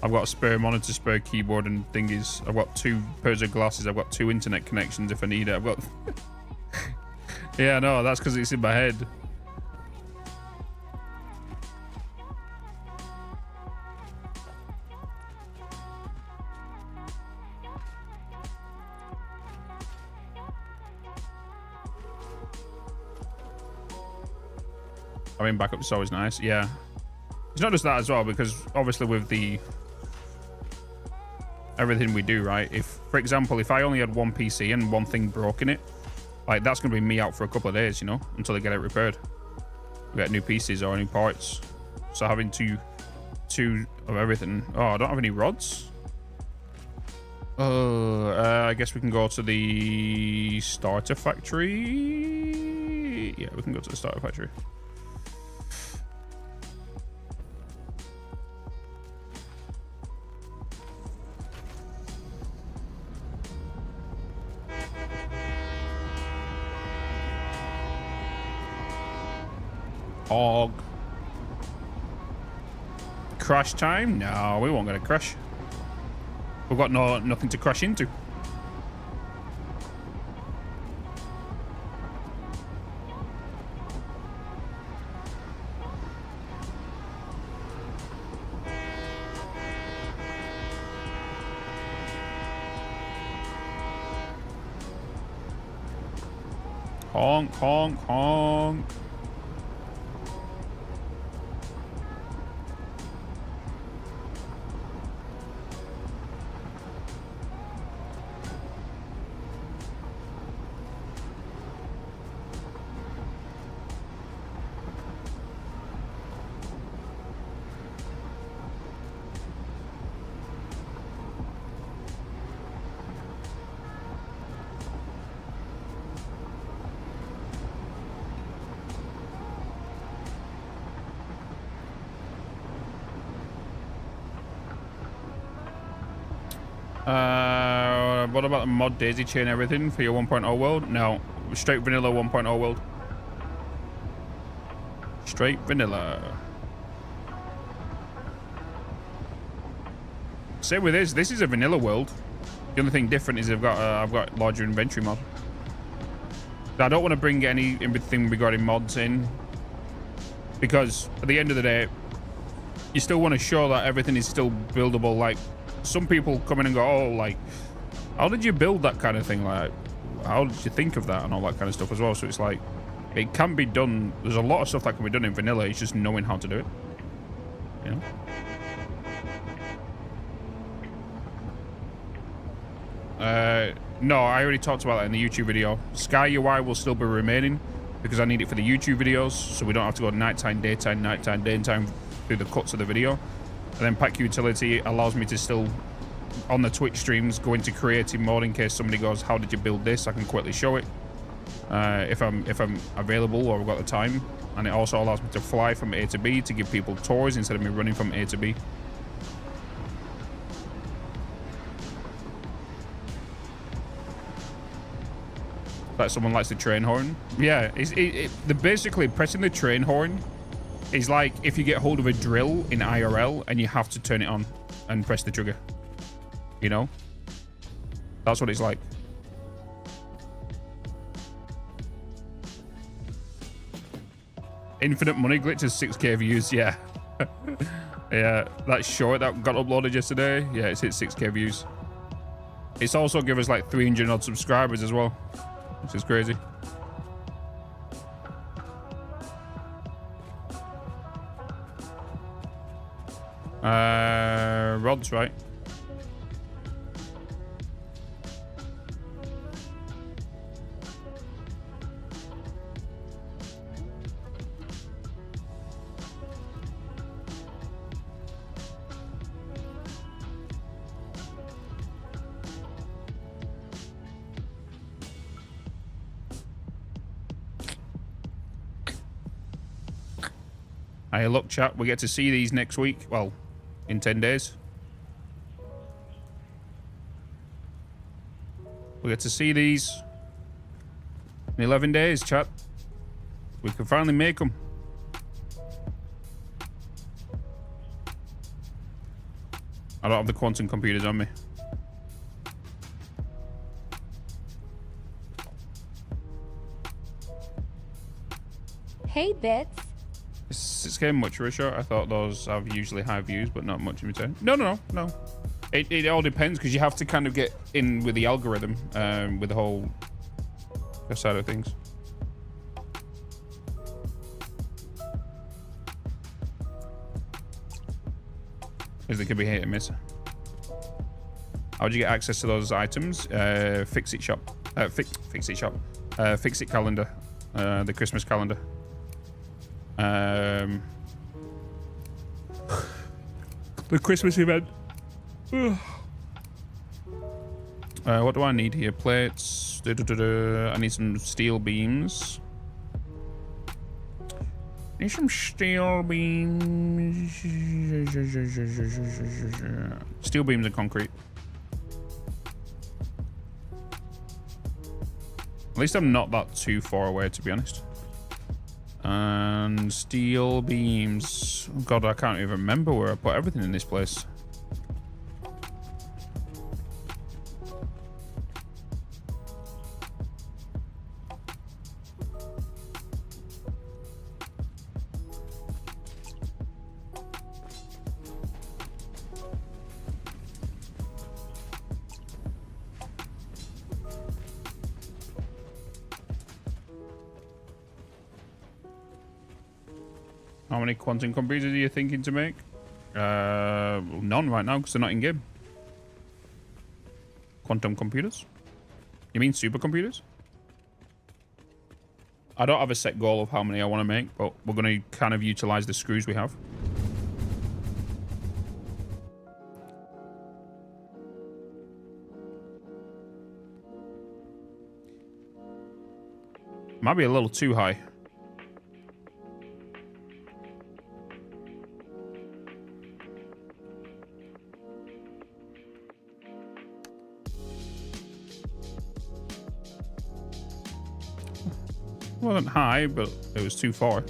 I've got a spare monitor, spare keyboard and thingies. I've got 2 pairs of glasses. I've got 2 internet connections if I need it. I've got... Yeah, no, that's because it's in my head. I mean, backup is always nice. Yeah. It's not just that as well, because obviously with the everything we do, right? If, for example, if I only had 1 PC and 1 thing broke in it, like that's going to be me out for a couple of days, you know, until they get it repaired. We get new PCs or new parts. So having two of everything. Oh, I don't have any rods. I guess we can go to the starter factory. Yeah, we can go to the starter factory. Hog. Crash time? No, we won't get a crash. We've got nothing to crash into. Honk, honk, honk. What about the mod daisy chain everything for your 1.0 world? No, straight vanilla 1.0 world. Straight vanilla. Same with this. This is a vanilla world. The only thing different is I've got larger inventory mod. I don't want to bring anything regarding mods in, because at the end of the day, you still want to show that everything is still buildable. Like, some people come in and go, oh, like, how did you build that kind of thing? Like, how did you think of that and all that kind of stuff as well? So it's like, it can be done. There's a lot of stuff that can be done in vanilla. It's just knowing how to do it. You know? No, I already talked about that in the YouTube video. Sky UI will still be remaining because I need it for the YouTube videos, so we don't have to go nighttime, daytime, daytime through the cuts of the video. And then Pack Utility allows me to still, on the Twitch streams, go into creative mode in case somebody goes, how did you build this? I can quickly show it if I'm available or I've got the time. And it also allows me to fly from A to B to give people tours instead of me running from A to B. Like someone likes the train horn. Yeah, basically pressing the train horn is like if you get hold of a drill in IRL and you have to turn it on and press the trigger. You know? That's what it's like. Infinite money glitch is 6k views, yeah. Yeah, that short that got uploaded yesterday, yeah, it's hit 6k views. It's also give us like 300 odd subscribers as well, which is crazy. Rods, right? Hey, look, chat, we get to see these next week. Well, in 10 days. We get to see these in 11 days, chat. We can finally make them. I don't have the quantum computers on me. Hey, Bitz. 6k much, Risha. I thought those have usually high views, but not much in return. No. It all depends, because you have to kind of get in with the algorithm, with the whole side of things. Because they could be hit and miss. How would you get access to those items? Fix It Shop. Fix It Shop. Fix It Calendar. The Christmas calendar. The Christmas event. What do I need here? Plates. I need some steel beams. Need some steel beams. Steel beams and concrete. At least I'm not that too far away, to be honest. And steel beams. Oh God, I can't even remember where I put everything in this place. How many quantum computers are you thinking to make? None right now because they're not in game. Quantum computers? You mean supercomputers? I don't have a set goal of how many I want to make, but we're going to kind of utilize the screws we have. Might be a little too high. It wasn't high, but it was too far.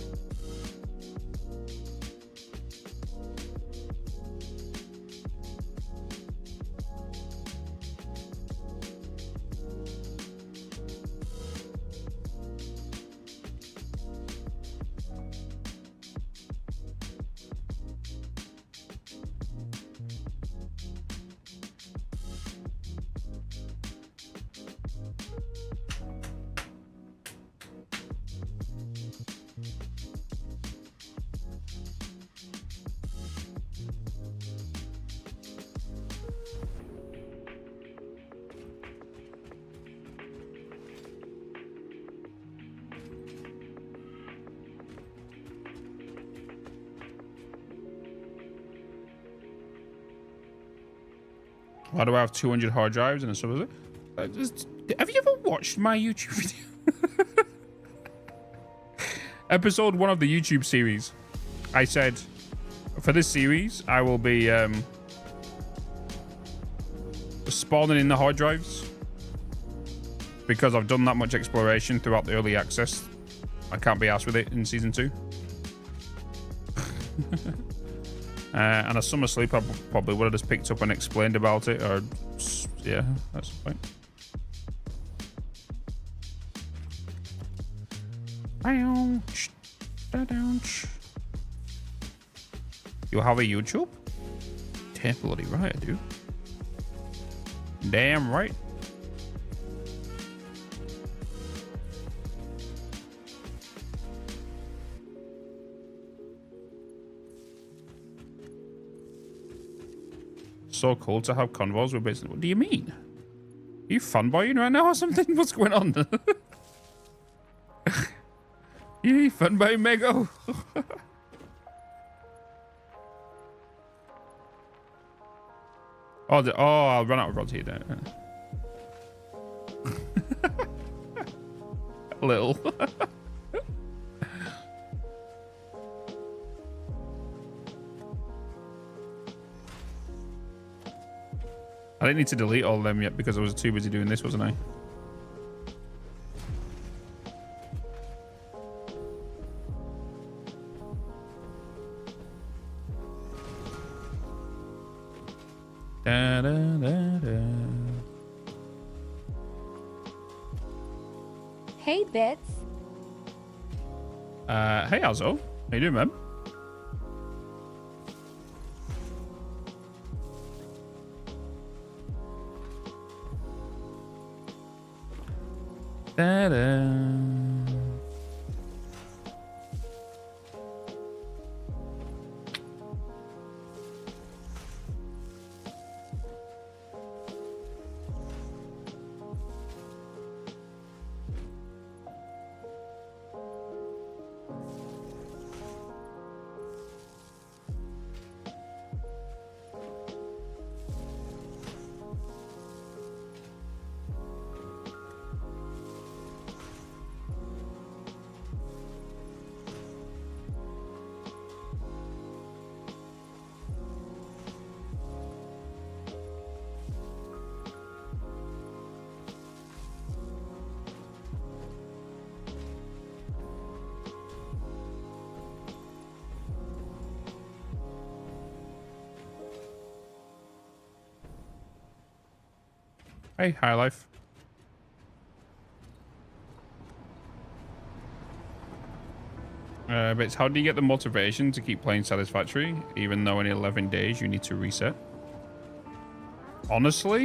Why do I have 200 hard drives and a sub? Have you ever watched my YouTube video? Episode 1 of the YouTube series. I said, for this series, I will be spawning in the hard drives. Because I've done that much exploration throughout the early access. I can't be arsed with it in season 2. And a summer sleep, I probably would have just picked up and explained about it, or yeah, that's the point. You have a YouTube? Damn bloody right, I do. Damn right. So cool to have convos with business. What do you mean? Are you fanboying right now or something? What's going on? You fanboy Mego? Oh, I'll run out of rods here. A little. I didn't need to delete all of them yet because I was too busy doing this, wasn't I? Da, da, da, da. Hey, Bitz. Hey, Azo. How you doing, man? Da-da. Hey, High Life. But how do you get the motivation to keep playing Satisfactory, even though in 11 days you need to reset? Honestly,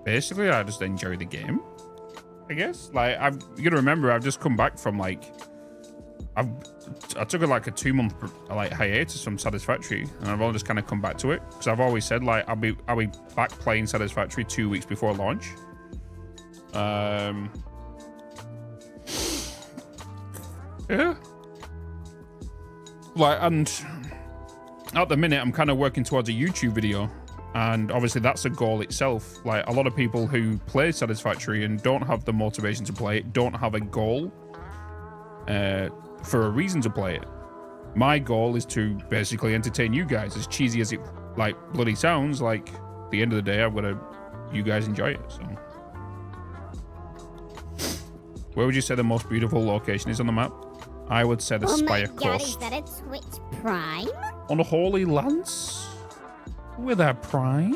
basically, I just enjoy the game, I guess. Like, you gotta remember, I've just come back from like, I took like a 2-month like hiatus from Satisfactory, and I've only just kind of come back to it because I've always said like I'll be back playing Satisfactory 2 weeks before launch. Yeah. Like, and at the minute, I'm kind of working towards a YouTube video, and obviously that's a goal itself. Like, a lot of people who play Satisfactory and don't have the motivation to play it, don't have a goal for a reason to play it. My goal is to basically entertain you guys. As cheesy as it like bloody sounds, like at the end of the day, I've got to you guys enjoy it. So, where would you say the most beautiful location is on the map? I would say the Spire Oh my god, Coast. is that a Twitch Prime? On the Holy Lands? With a Prime?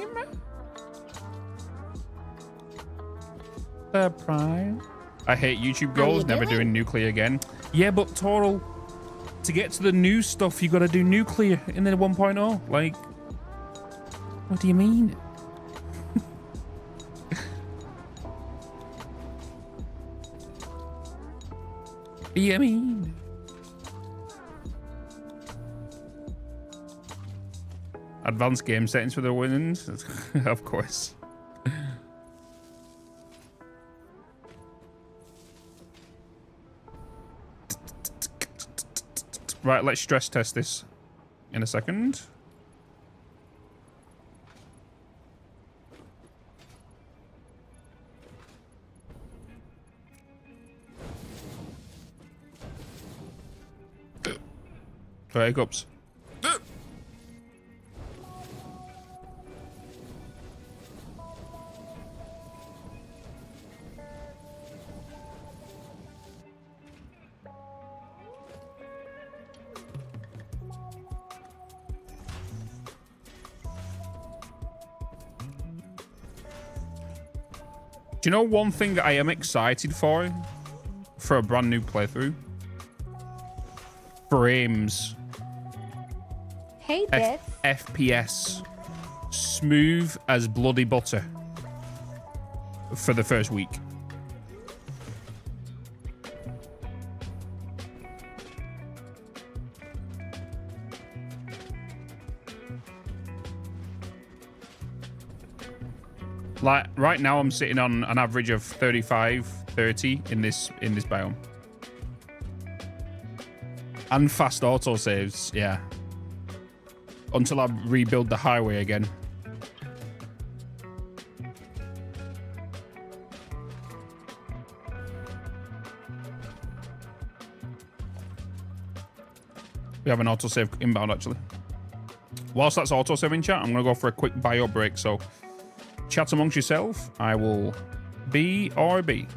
The Prime? I hate YouTube goals, never doing nuclear again. Yeah, but Toral, to get to the new stuff, you gotta do nuclear in the 1.0. Like, what do you mean? What do you mean? Advanced game settings for the wins? Of course. Right, let's stress test this in a second. Sorry, hiccups. Do you know one thing that I am excited for a brand new playthrough? Frames. Hey, Bitz. FPS. Smooth as bloody butter. For the first week. Like right now I'm sitting on an average of 35-30 in this biome. And fast autosaves, yeah. Until I rebuild the highway again. We have an autosave inbound actually. Whilst that's autosaving, chat, I'm gonna go for a quick bio break, so chat amongst yourself. I will BRB.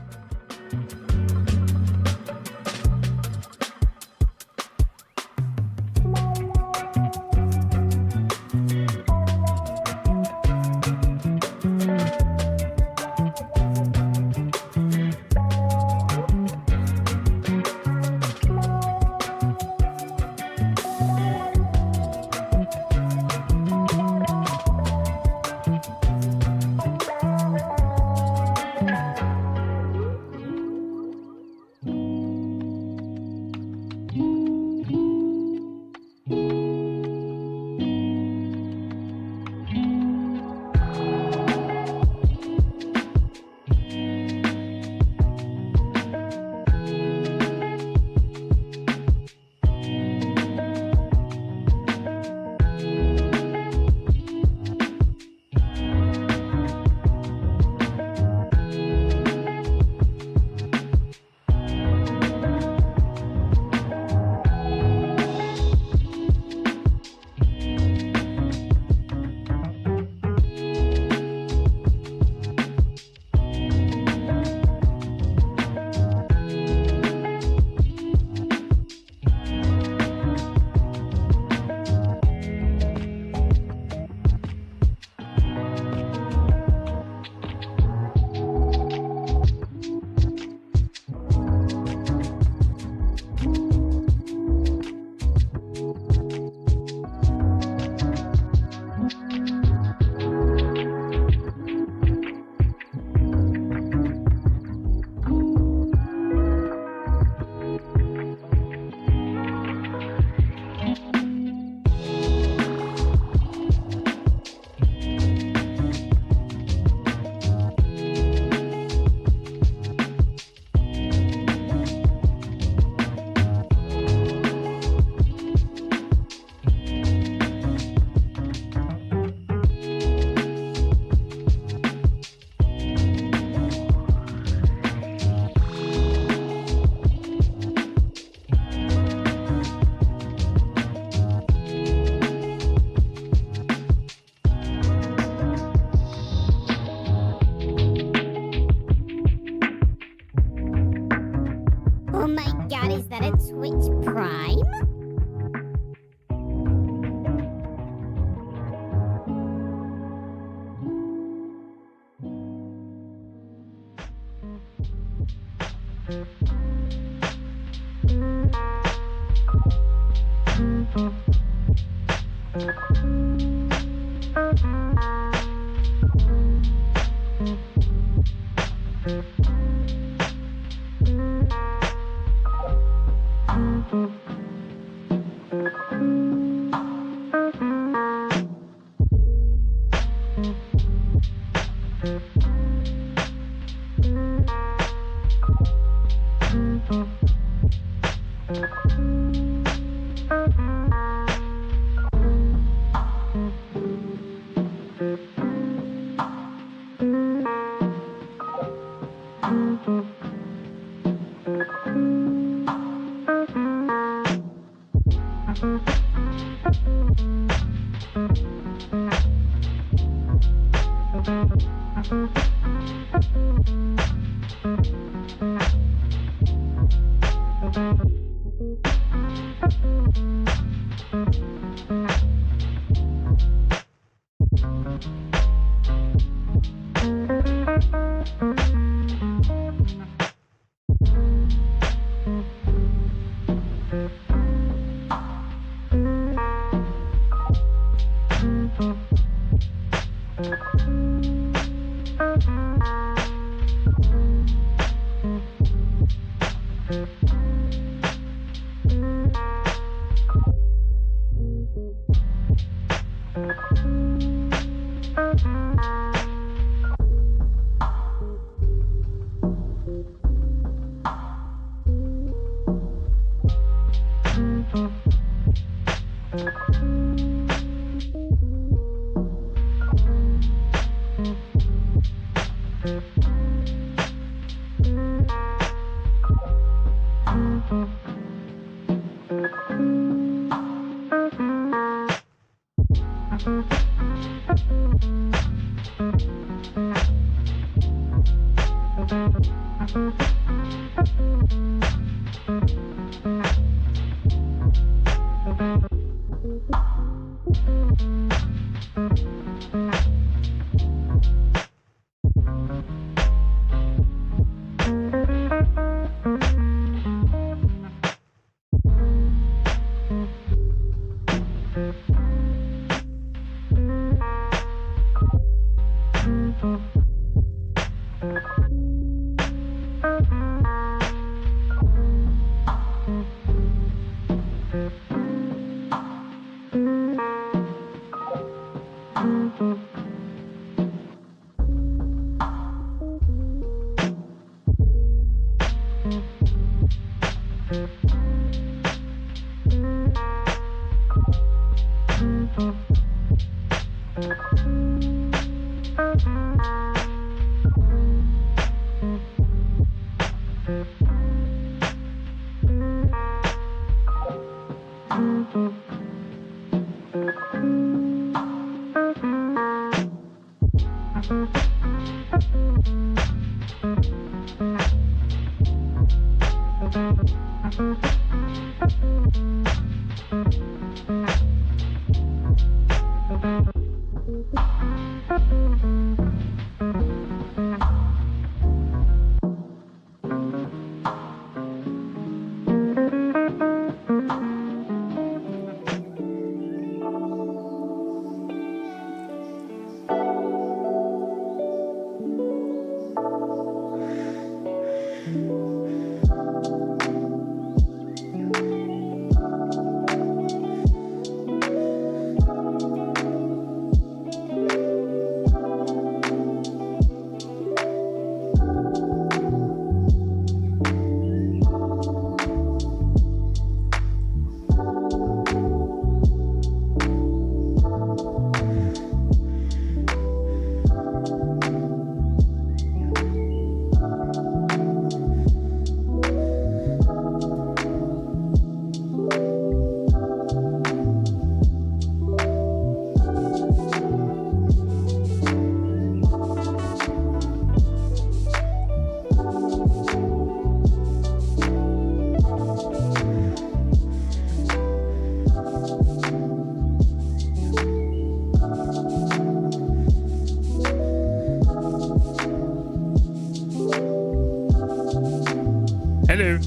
Hello.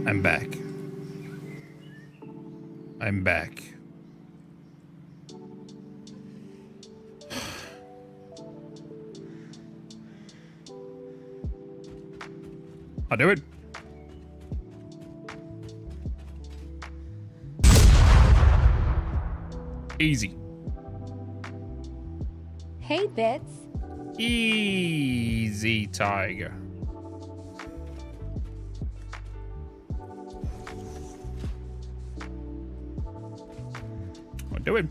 I'm back. I'm back. I'll do it. Easy. Hey, Bitz. Easy, tiger. I'll do it.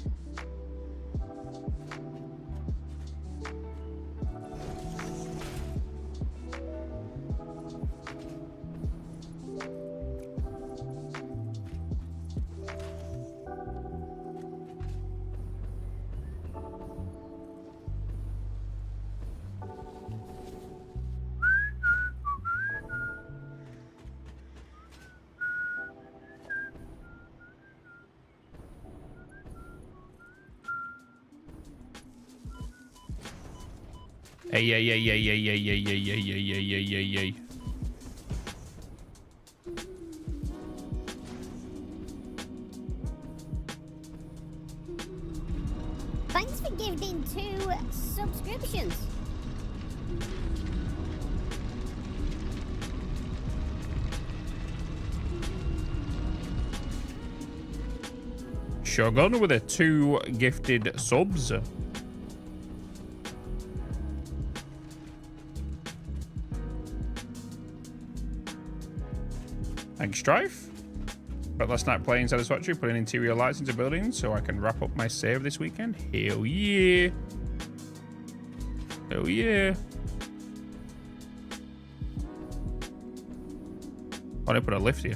Hey. Thanks for gifting 2 subscriptions. Shogun with the 2 gifted subs. Thanks, Strife. But last night playing Satisfactory, putting interior lights into buildings so I can wrap up my save this weekend. Hell yeah. Hell yeah. Why did I put a lift here?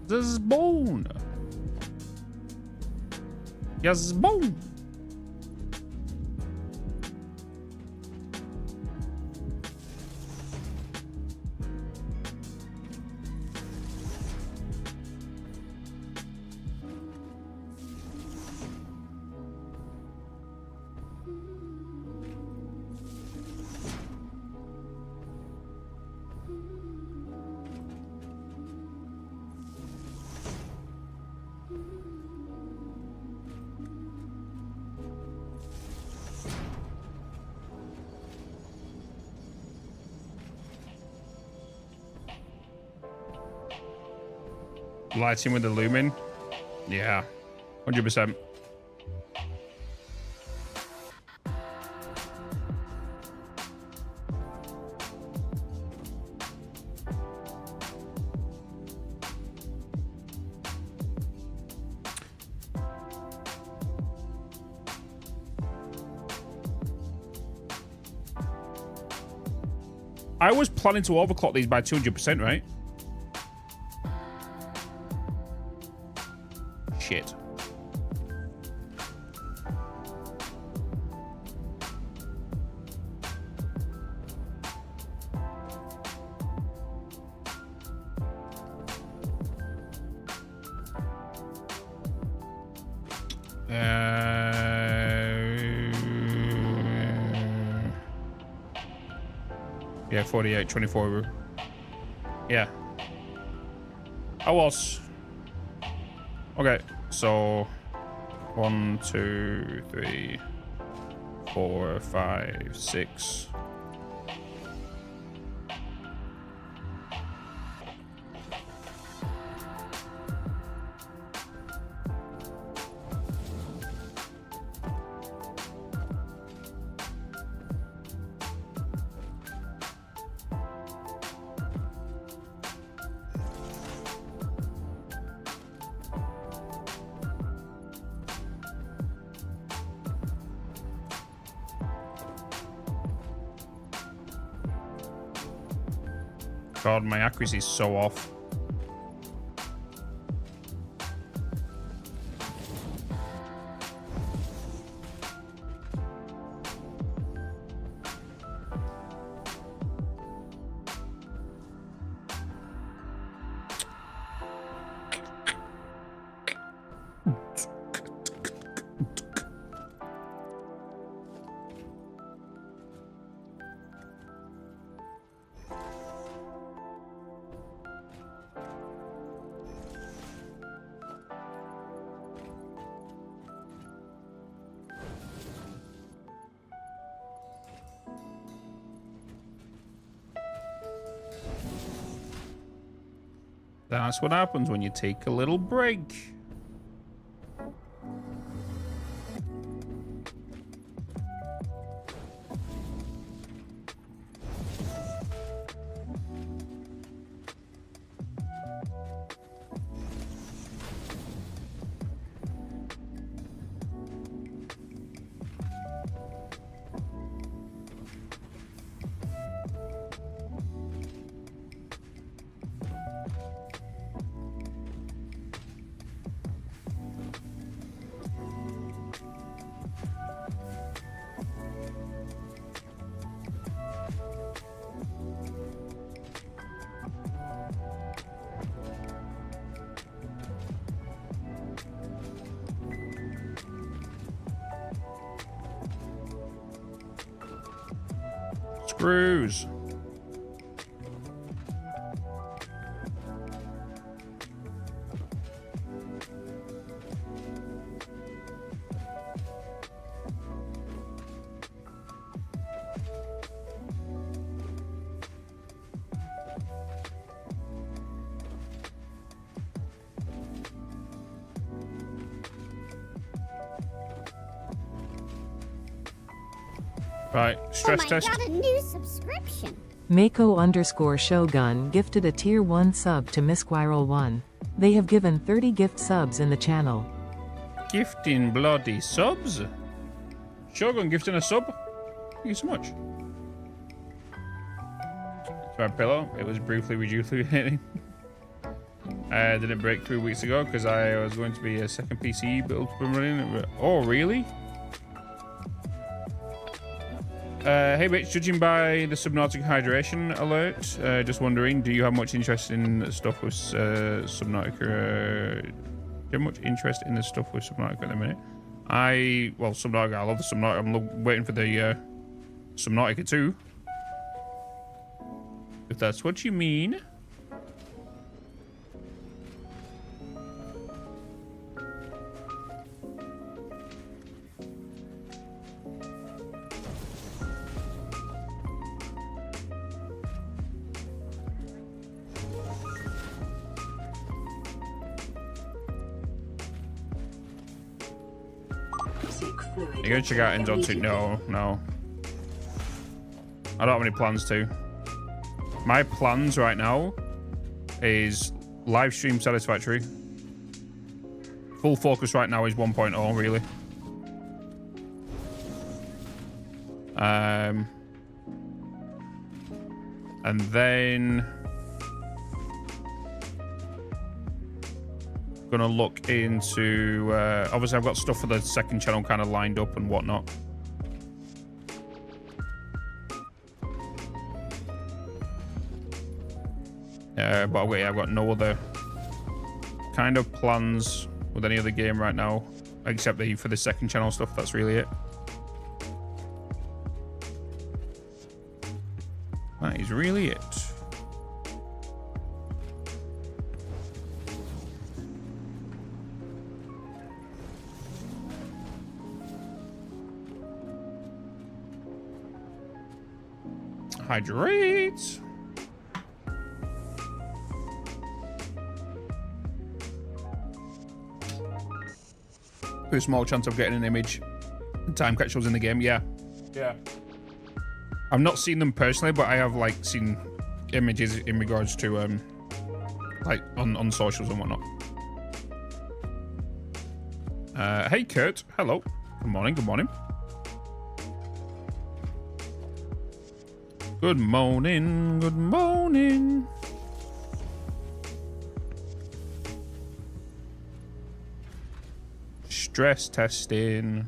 Zbone. Yazbone. Lighting with the lumen. Yeah, 100%. I was planning to overclock these by 200%, right? Shit. Yeah, 48, 24. Yeah. I was. Okay, so 1, 2, 3, 4, 5, 6. God, my accuracy is so off. That's what happens when you take a little break. Screws. Right, stress test. Oh my god, a new subscription. Mako_Shogun gifted a tier 1 sub to Misquirrel1. They have given 30 gift subs in the channel. Gifting bloody subs. Shogun gifting a sub. Thank you so much. It's my pillow. It was briefly rejuvenating. Didn't break 3 weeks ago because I was going to be a second PC build running. Oh, really? Hey Bitz, judging by the Subnautica hydration alert, just wondering, do you have much interest in stuff with Subnautica? Do you have much interest in the stuff with Subnautica at the minute? Well, Subnautica, I love the Subnautica. I'm waiting for the Subnautica 2. If that's what you mean. You're gonna check out Indonesian? No. I don't have any plans to. My plans right now is live stream Satisfactory. Full focus right now is 1.0, really. And then gonna look into obviously I've got stuff for the second channel kind of lined up and whatnot. But I've got no other kind of plans with any other game right now except for the second channel stuff. That's really it. That is really it. Hydrate. There's a small chance of getting an image and time capsules in the game. Yeah. I've not seen them personally, but I have like seen images in regards to like on socials and whatnot. Hey Kurt, hello. Good morning. Good morning. Good morning. Good morning. Stress testing.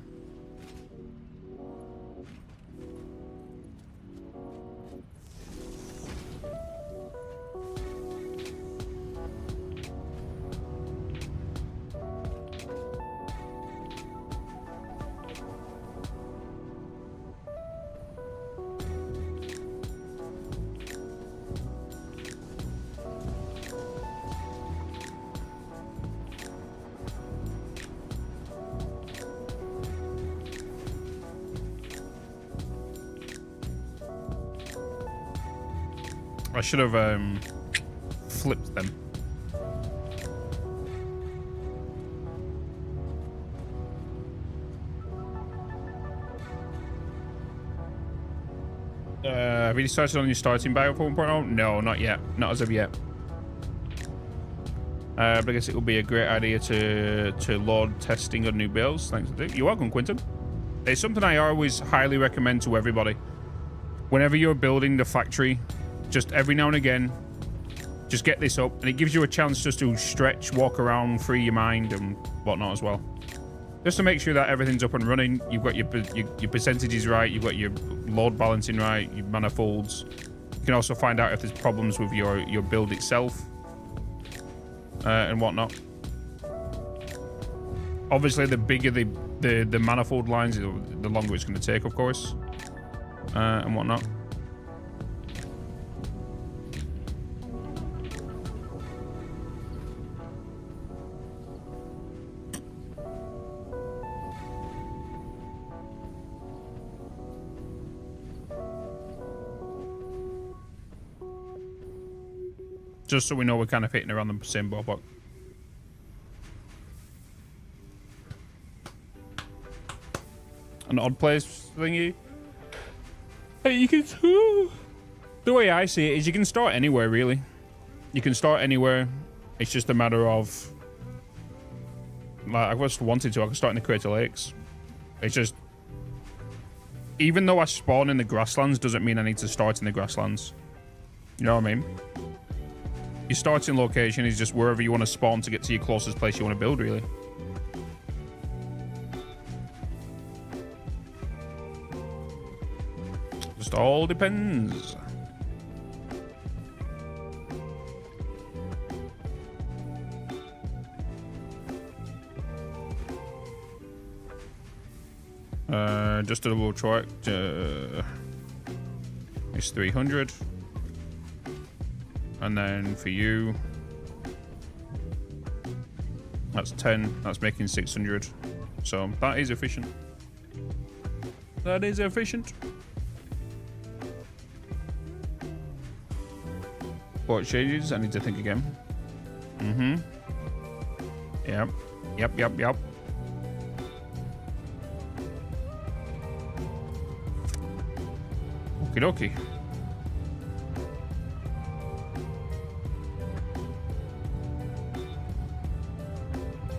I should have flipped them. Have you decided on your starting bio for 1.0? No, not yet. Not as of yet. But I guess it would be a great idea to load testing on new builds. Thanks. You're welcome, Quinton. It's something I always highly recommend to everybody. Whenever you're building the factory, just every now and again, just get this up, and it gives you a chance just to stretch, walk around, free your mind and whatnot as well. Just to make sure that everything's up and running, you've got your percentages right, you've got your load balancing right, your manifolds. You can also find out if there's problems with your build itself and whatnot. Obviously, the bigger the manifold lines, the longer it's going to take, of course, and whatnot. Just so we know we're kind of hitting around the same ballpark. An odd place thingy. Hey, you can... The way I see it is you can start anywhere, really. You can start anywhere. It's just a matter of... Like, I just wanted to. I could start in the Crater Lakes. It's just... Even though I spawn in the grasslands doesn't mean I need to start in the grasslands. You know what I mean? Your starting location is just wherever you want to spawn to get to your closest place you want to build, really. Just all depends. Just a double check. It's 300. And then for you, that's 10. That's making 600. So that is efficient. That is efficient. What changes? I need to think again. Yep. Yep. Okie dokie.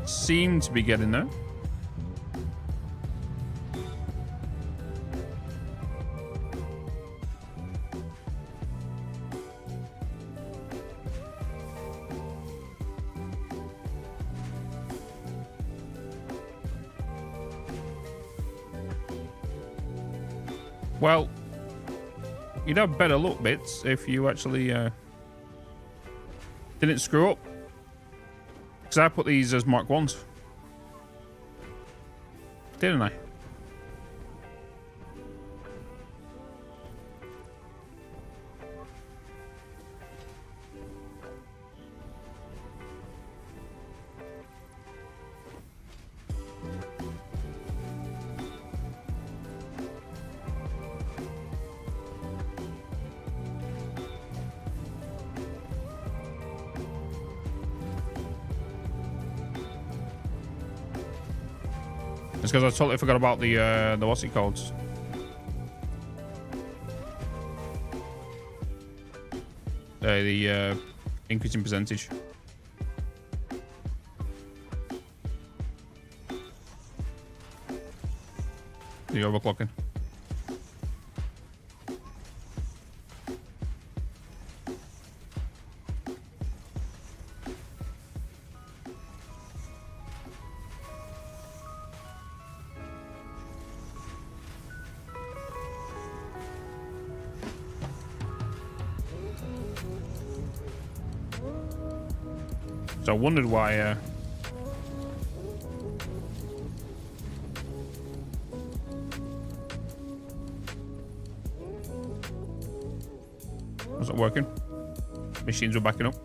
Seem to be getting there. Well, you'd have better luck, Bitz, if you actually didn't screw up. Because I put these as Mark 1s. Didn't I? It's because I totally forgot about the what's it called? The increasing percentage. The overclocking. So I wondered why wasn't working. Machines were backing up.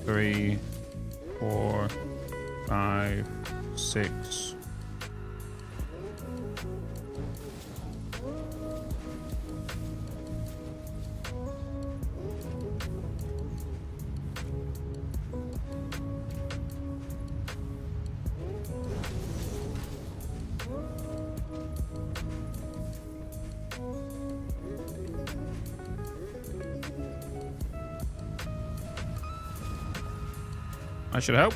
3, 4, 5, 6. That should help.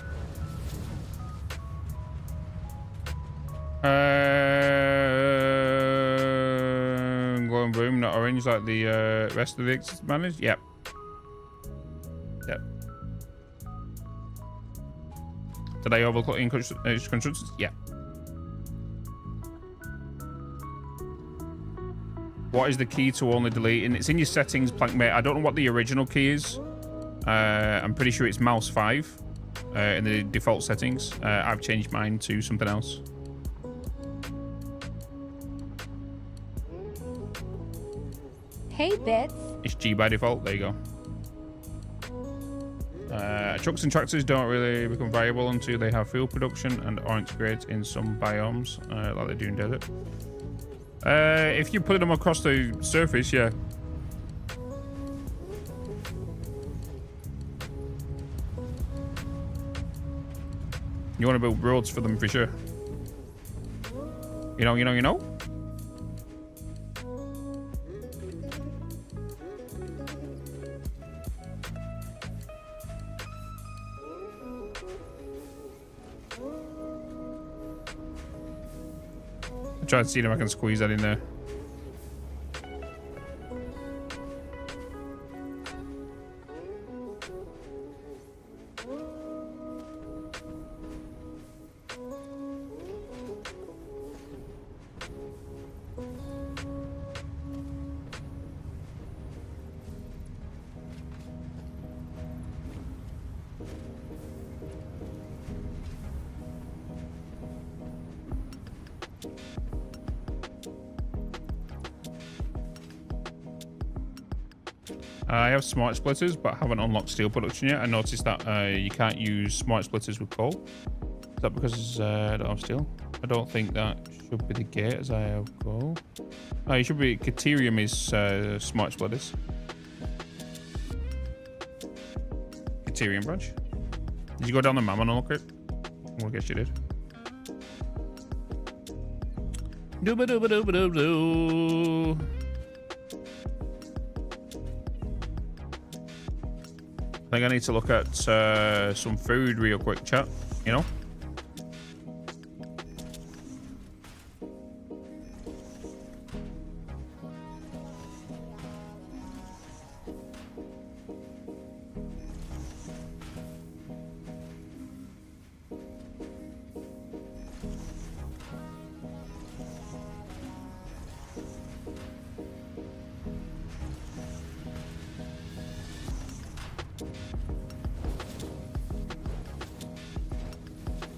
Glowing boom, not orange like the rest of the managed. Yep. Yep. Did I overclock in constructions? Yeah. What is the key to only deleting? It's in your settings, Plankmate. I don't know what the original key is. I'm pretty sure it's mouse 5 in the default settings. I've changed mine to something else. Hey, Bitz. It's G by default. There you go. Trucks and tractors don't really become viable until they have fuel production and are integrated in some biomes, like they do in desert. If you put them across the surface, yeah. You want to build roads for them for sure. You know. Try to see if I can squeeze that in there. I have smart splitters, but haven't unlocked steel production yet. I noticed that you can't use smart splitters with coal. Is that because I don't have steel? I don't think that should be the case, as I have coal. Oh, it should be. Caterium is smart splitters. Caterium branch. Did you go down the map and unlock it? Well, I guess you did. Dooba-dooba-dooba-doo-doo. I think I need to look at some food real quick, chat. You know?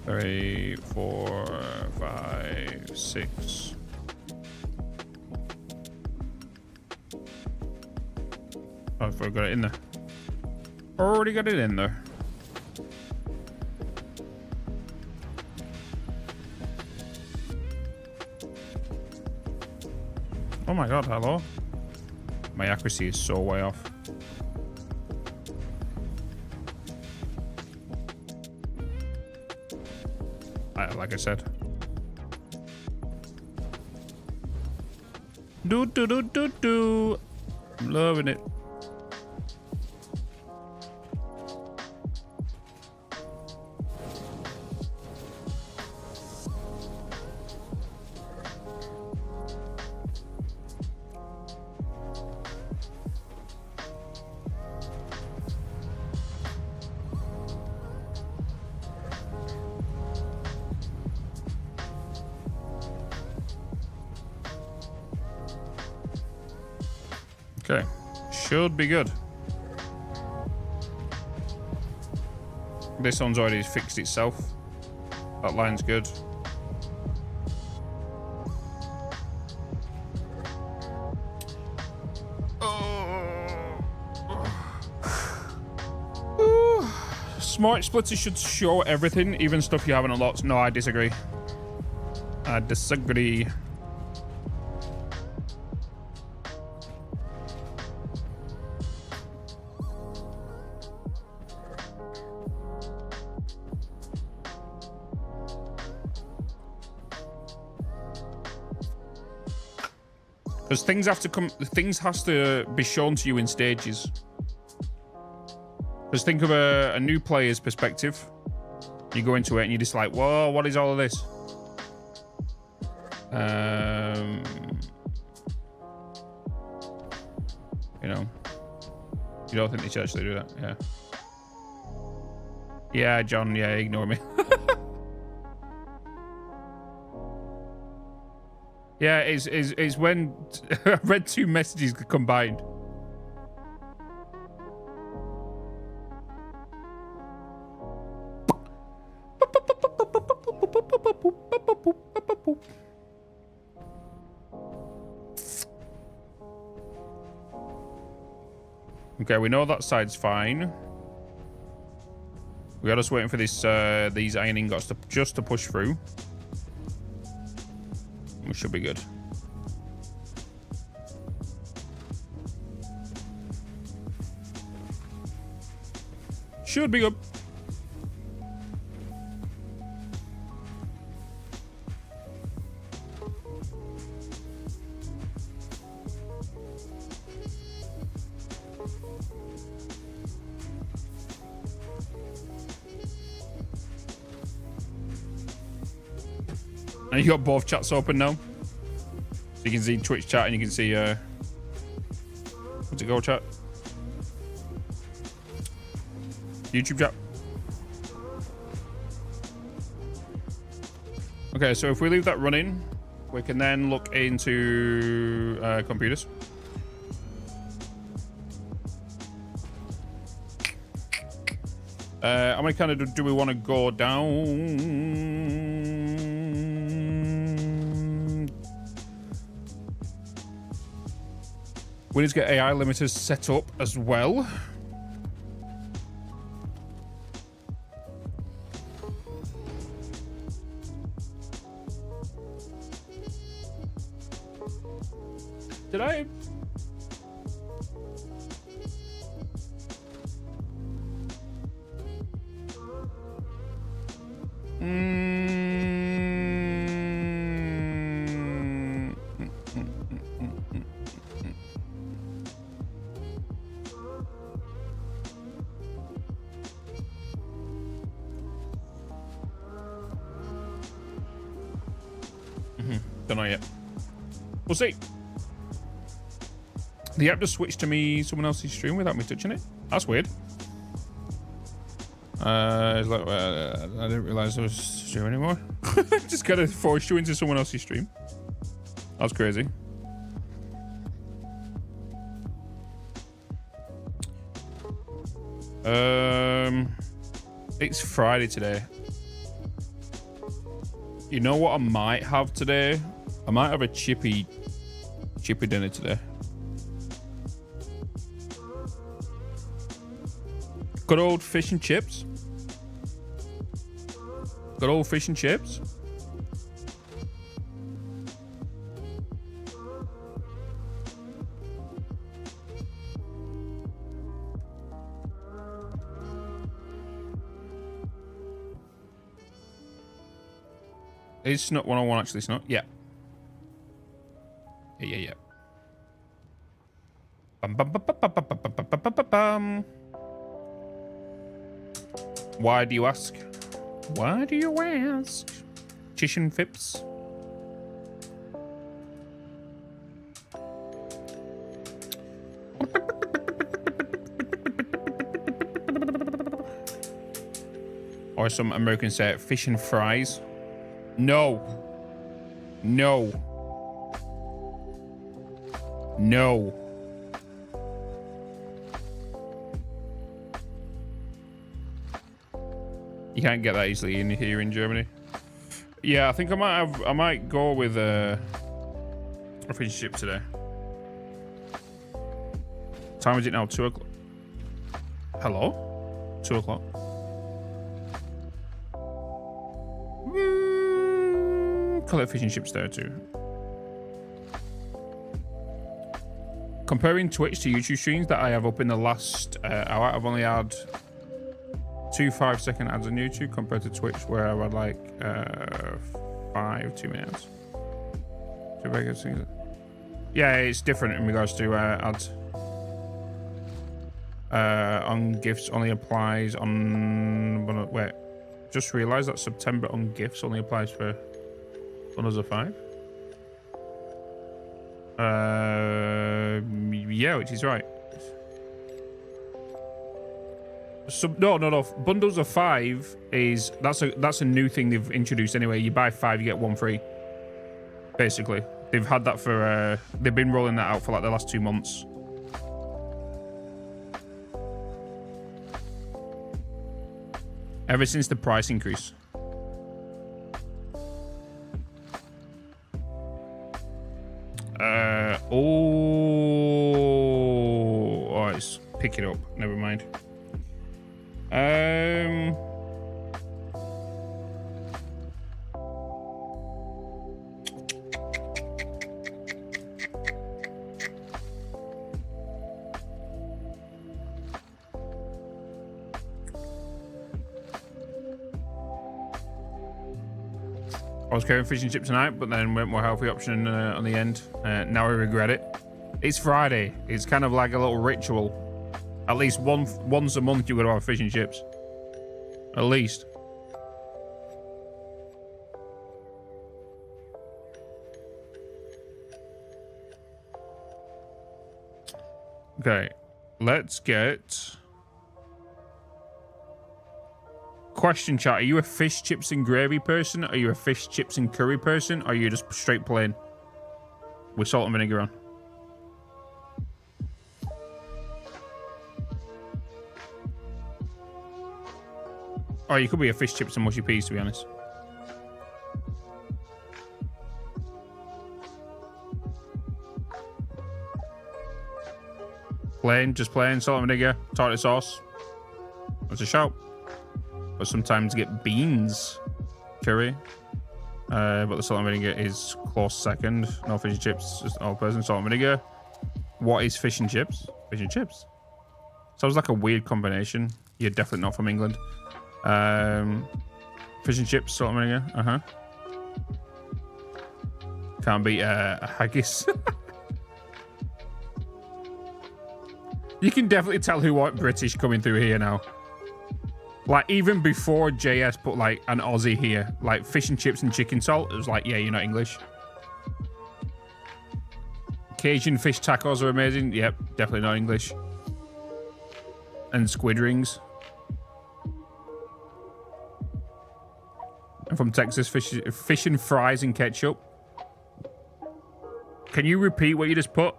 Three, 4, 5, 6. Oh, I got it in there. Already got it in there. Oh my god, hello. My accuracy is so way off. Like I said. Do. I'm loving it. Okay, should be good. This one's already fixed itself. That line's good. Smart splitters should show everything, even stuff you haven't unlocked. No, I disagree. I disagree. Because things have to be shown to you in stages. Just think of a new player's perspective. You go into it and you're just like, whoa, what is all of this? You know, you don't think they should actually do that, yeah. Yeah, John, yeah, ignore me. Yeah, it's when I read two messages combined. Okay, we know that side's fine. We are just waiting for this these iron ingots to just to push through. We should be good. Should be good. And you got both chats open now. So you can see Twitch chat and you can see what's it go chat? YouTube chat. Okay, so if we leave that running, we can then look into computers. How many kind of do we want to go down? We need to get AI limiters set up as well. Did I? Don't know yet. We'll see. The app just switched to me someone else's stream without me touching it. That's weird. It's like, I didn't realize I was streaming anymore. Just kind of forced you into someone else's stream. That's crazy. It's Friday today. You know what I might have today? I might have a chippy dinner today. Good old fish and chips. Good old fish and chips. Is Snot 101 actually Snot? Yeah. Yeah. Bum, bum, bum, bum, bum, bum, bum, bum, bum, bum. Why do you ask? Why do you ask? Chish and Fips. Or some Americans say fish and fries. No. No. No. You can't get that easily in here in Germany. Yeah, I think I might go with a fish and chip today. Time is it now? 2 o'clock. Hello? 2 o'clock. Call it fish and chips there too. Comparing Twitch to YouTube streams that I have up in the last hour, I've only had 2 5-second ads on YouTube compared to Twitch where I've had like 5 2-minute ads. Yeah, it's different in regards to ads. on gifts only applies on... Wait. Just realised that September on gifts only applies for bundles of 5. Yeah, which is right. So, no. Bundles of 5 is... That's a new thing they've introduced anyway. You buy 5, you get 1 free. Basically. They've had that for... they've been rolling that out for like the last 2 months. Ever since the price increase. Oh, it's pick it up. Never mind. I was carrying fish and chips tonight, but then went more healthy option on the end. Now I regret it. It's Friday. It's kind of like a little ritual. At least once a month you've got to have fish and chips. At least. Okay. Let's get... Question, chat. Are you a fish, chips, and gravy person? Are you a fish, chips, and curry person? Or are you just straight plain? With salt and vinegar on. Or you could be a fish, chips, and mushy peas, to be honest. Plain, just plain, salt and vinegar, tartar sauce. That's a shout. But sometimes get beans curry. But the salt and vinegar is close second. No fish and chips, just all person, salt and vinegar. What is fish and chips? Fish and chips. Sounds like a weird combination. You're definitely not from England. Fish and chips, salt and vinegar. Can't beat a haggis. You can definitely tell who aren't British coming through here now. Like, even before JS put, like, an Aussie here, like, fish and chips and chicken salt, it was like, yeah, you're not English. Cajun fish tacos are amazing. Yep, definitely not English. And squid rings. I'm from Texas, fish and fries and ketchup. Can you repeat what you just put?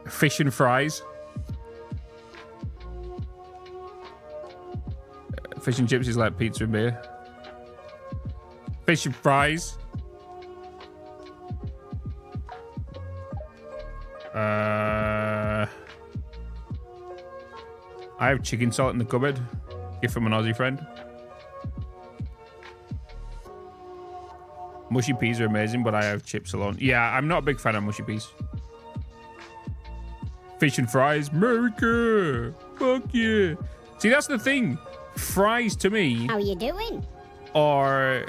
Fish and fries. Fish and chips is like pizza and beer. Fish and fries. I have chicken salt in the cupboard. Gift from an Aussie friend. Mushy peas are amazing, but I have chips alone. Yeah, I'm not a big fan of mushy peas. Fish and fries. America. Fuck yeah. See, that's the thing. Fries to me. How are you doing? Are...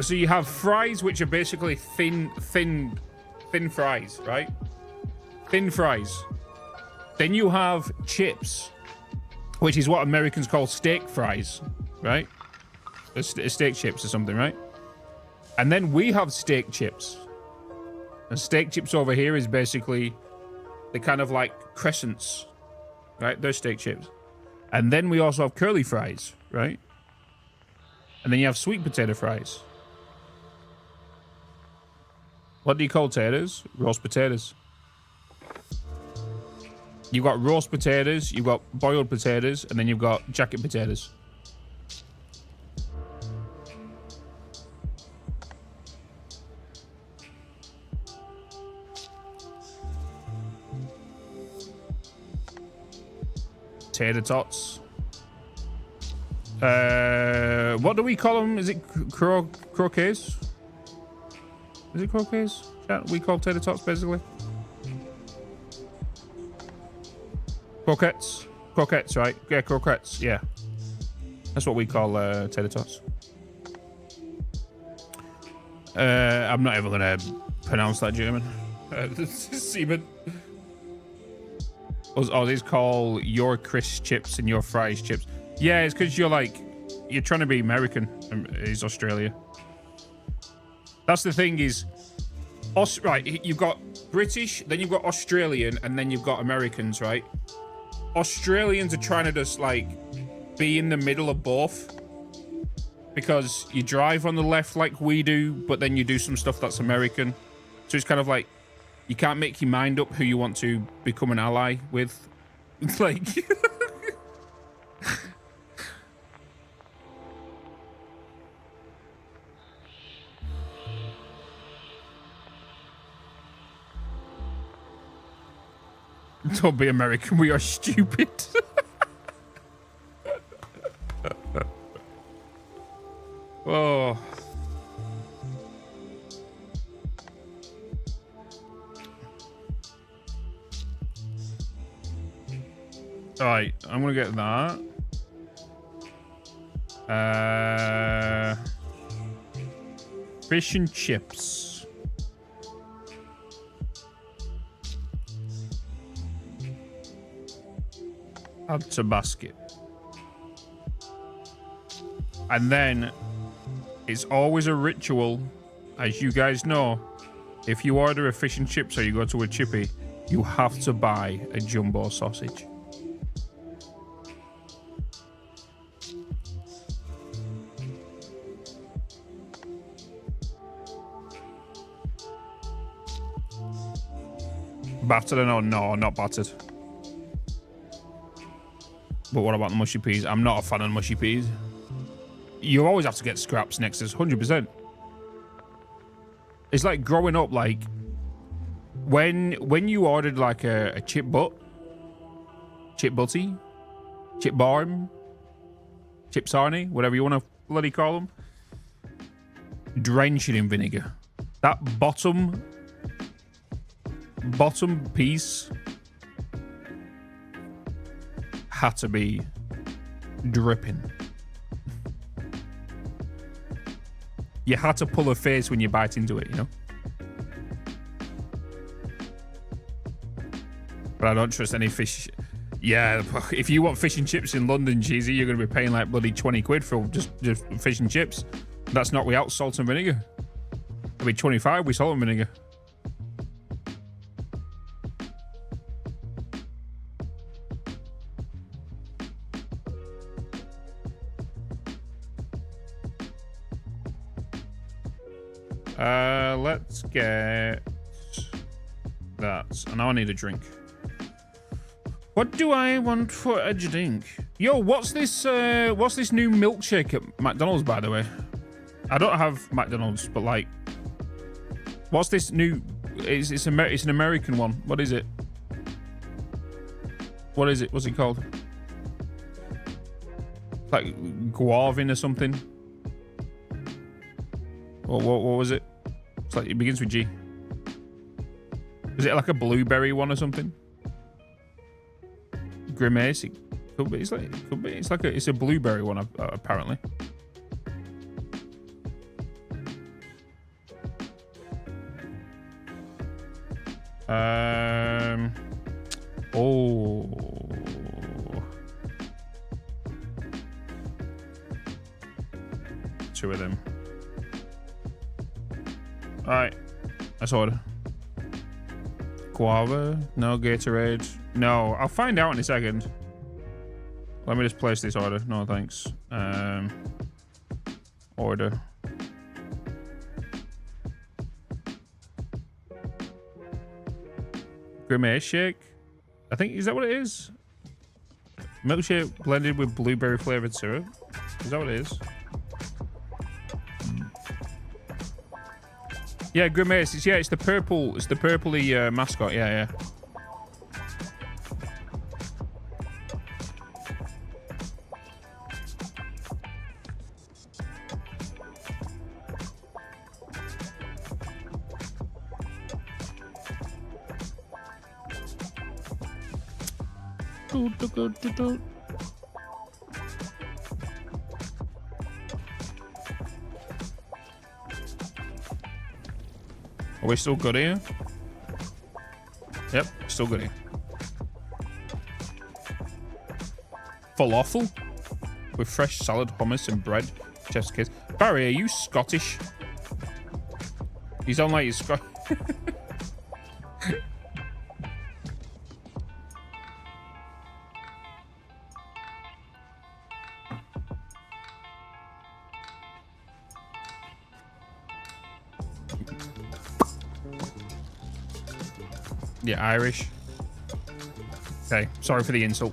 So you have fries, which are basically thin fries, right? Thin fries. Then you have chips, which is what Americans call steak fries, right? Steak chips or something, right? And then we have steak chips. And steak chips over here is basically the kind of like crescents, right? They're steak chips. And then we also have curly fries, right? And then you have sweet potato fries. What do you call taters? Roast potatoes. You've got roast potatoes, you've got boiled potatoes, and then you've got jacket potatoes. Tater tots. What do we call them? Is it croquets? Is it croquets? Yeah, we call tater tots basically. Croquettes. Croquettes, right? Yeah, croquettes. Yeah. That's what we call tater tots. I'm not ever going to pronounce that German. Seaman. Aussies call your crisp chips and your fries chips. Yeah, it's because you're trying to be American. Is Australia. That's the thing is, right, you've got British, then you've got Australian, and then you've got Americans, right? Australians are trying to just, like, be in the middle of both. Because you drive on the left like we do, but then you do some stuff that's American. So it's kind of like, you can't make your mind up who you want to become an ally with. It's like... Don't be American, we are stupid. Oh. Alright, I'm gonna get that. Fish and chips. Add to basket. And then it's always a ritual, as you guys know, if you order a fish and chips or you go to a chippy, you have to buy a jumbo sausage. Battered or no, not battered. But what about the mushy peas? I'm not a fan of mushy peas. You always have to get scraps next to this, 100%. It's like growing up, like when you ordered like a chip butty, chip barm, chip sarnie, whatever you want to bloody call them, drench it in vinegar. That bottom piece had to be dripping. You had to pull a face when you bite into it, you know? But I don't trust any fish. Yeah, if you want fish and chips in London, Cheesy, you're going to be paying like bloody 20 quid for just fish and chips. That's not without salt and vinegar. It'll be 25 with salt and vinegar. Let's get that. And now I need a drink. What do I want for a drink? Yo, what's this new milkshake at McDonald's, by the way? I don't have McDonald's, but like, what's this new? It's an American one. What is it? What is it? What's it called? Like guavin or something? What was it? It's like, it begins with G. Is it like a blueberry one or something? Grimace? It could be. It's a blueberry one, apparently. Oh. Two of them. Alright, let's order. Guava? No, Gatorade. No, I'll find out in a second. Let me just place this order. No, thanks. Order. Grimace shake? I think, is that what it is? Milkshake blended with blueberry flavored syrup? Is that what it is? Yeah, Grimace. It's the purple. It's the purpley mascot. Yeah. Are we still good here? Yep, still good here. falafel with fresh salad, hummus, and bread. Chef's kiss. Barry, are you Scottish? You sound like you're Scottish. Yeah, Irish. Okay, sorry for the insult.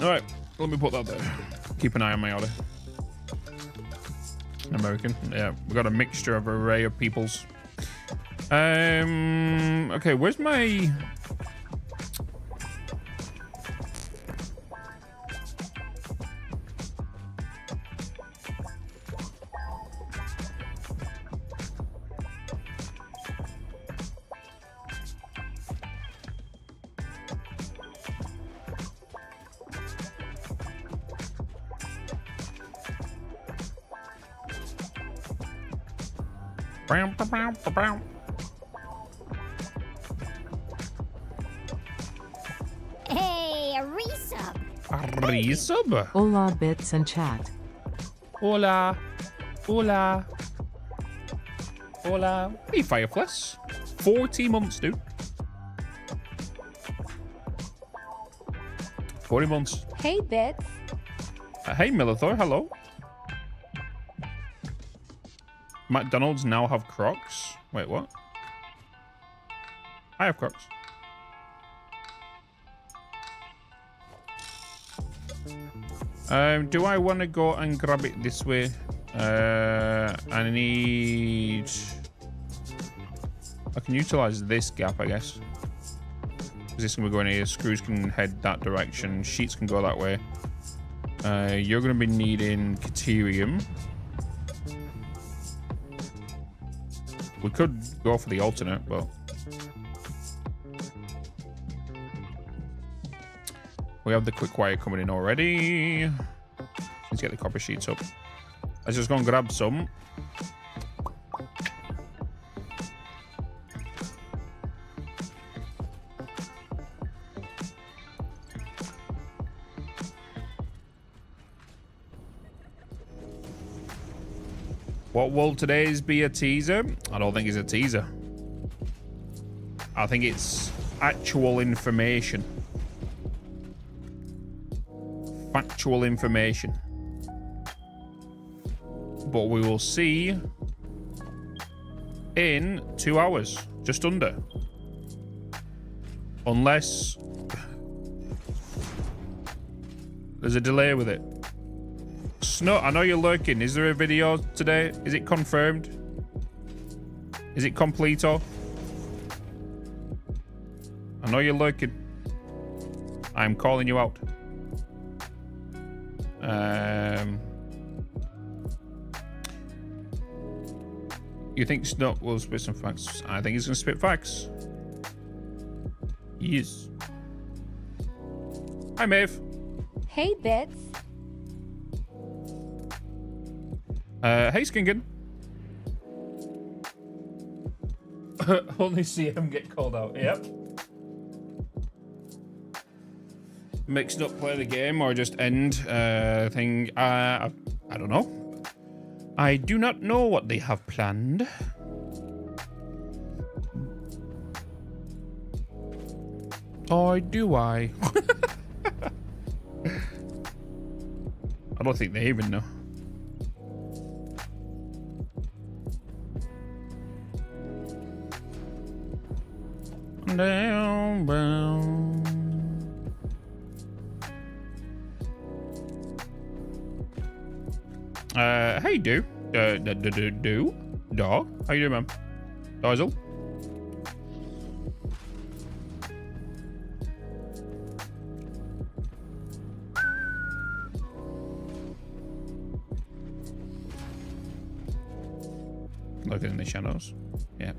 All right, let me put that there. Keep an eye on my order. American, yeah, we got a mixture of array of peoples. Okay, where's my? Hey, a resub. A resub? Hola, Bitz and chat. Hola. Hola. Hola. Hey, Fireflies. 40 months, dude. 40 months. Hey, Bitz. Hey, Milithor, hello. McDonald's now have Crocs. Wait, what? I have Crocs. Do I want to go and grab it this way? I need... I can utilize this gap, I guess. Because this can be going here. Screws can head that direction. Sheets can go that way. You're going to be needing Caterium. We could go for the alternate, but... We have the quick wire coming in already. Let's get the copper sheets up. Let's just go and grab some. What will today's be a teaser? I don't think it's a teaser. I think it's actual information. Factual information. But we will see in 2 hours. Just under. Unless there's a delay with it. Snow, I know you're lurking. Is there a video today? Is it confirmed? Is it completo? I know you're lurking. I'm calling you out. You think Snow will spit some facts? I think he's going to spit facts. Yes. Hi, Maeve. Hey, Bitz. Hey, Skinkin. Only see him get called out. Yep. Mixed up, play the game or just end thing. I don't know. I do not know what they have planned. Or do I? I don't think they even know. Down, down. Hey, Do. Dog. How you doing, man? Dizel. Looking in the shadows. Yeah.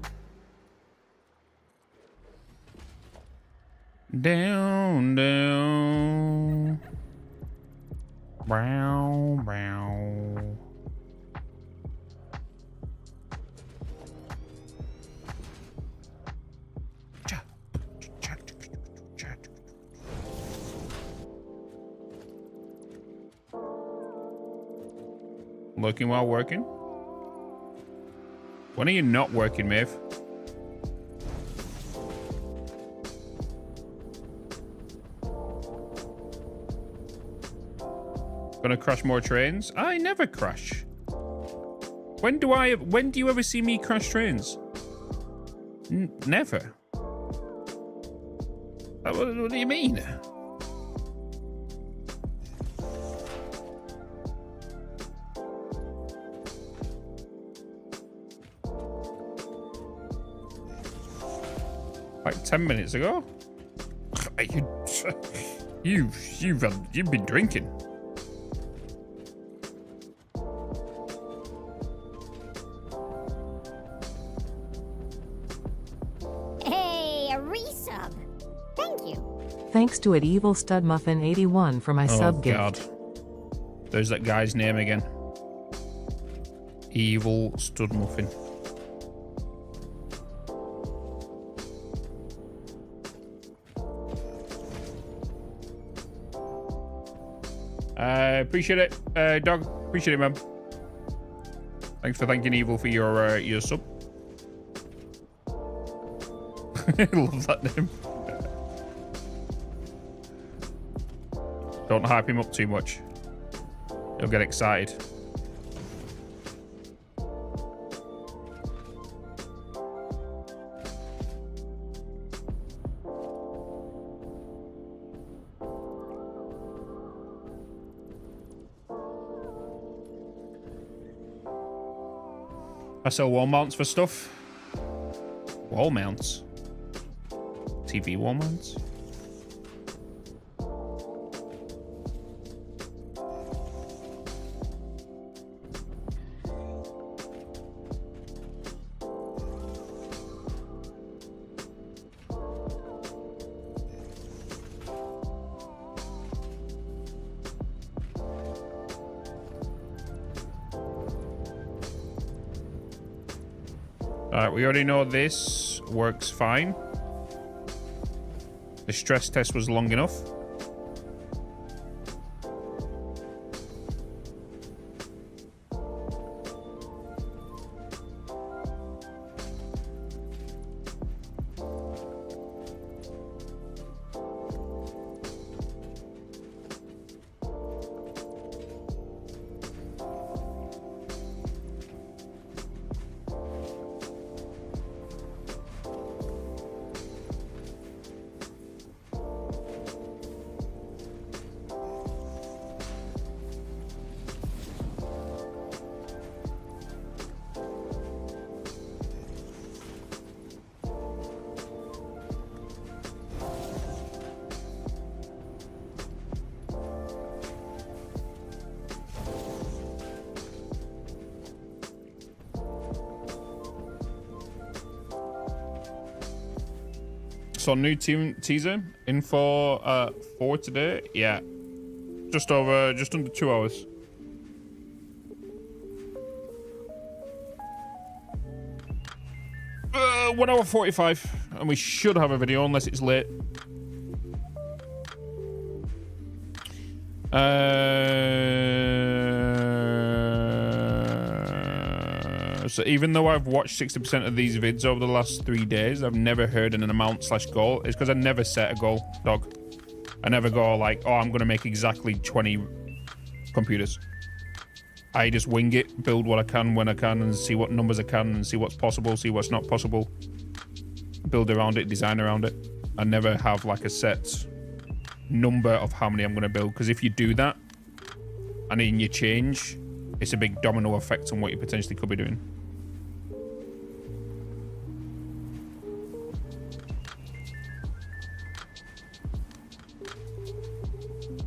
Down, down. Brow, brow. Looking while working? When are you not working, Maeve? Gonna crash more trains? I never crash. When do you ever see me crash trains? Never. What do you mean? Like 10 minutes ago? You've been drinking. Hey, a resub. Thank you. Thanks to an evil stud muffin 81 for my sub gift. God. There's that guy's name again. Evil stud muffin. Appreciate it, Dog. Appreciate it, man. Thanks for thanking Evil for your sub. Love that name. Don't hype him up too much. He'll get excited. I sell wall mounts for stuff. Wall mounts. TV wall mounts. Alright, we already know this works fine. The stress test was long enough. So new teaser in for 4 today. Yeah, just under 2 hours. Uh, 1 hour 45, and we should have a video unless it's late. So even though I've watched 60% of these vids over the last 3 days, I've never heard an amount/goal. It's because I never set a goal, Dog. I never go like, oh, I'm going to make exactly 20 computers. I just wing it, build what I can when I can, and see what numbers I can, and see what's possible, see what's not possible. Build around it, design around it. I never have like a set number of how many I'm going to build, because if you do that, and then you change, it's a big domino effect on what you potentially could be doing.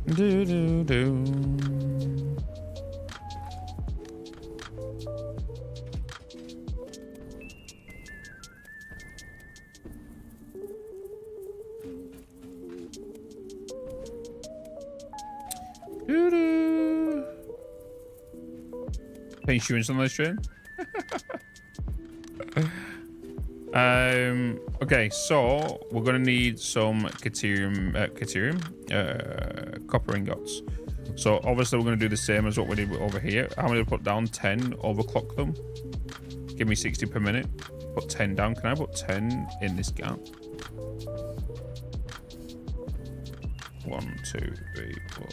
Do do do. Do do. insurance on this stream. Okay, so we're gonna need some copper ingots. So obviously we're gonna do the same as what we did over here. I'm gonna put down 10, overclock them. Give me 60 per minute. Put 10 down. Can I put 10 in this gap? 1, 2, 3, 4,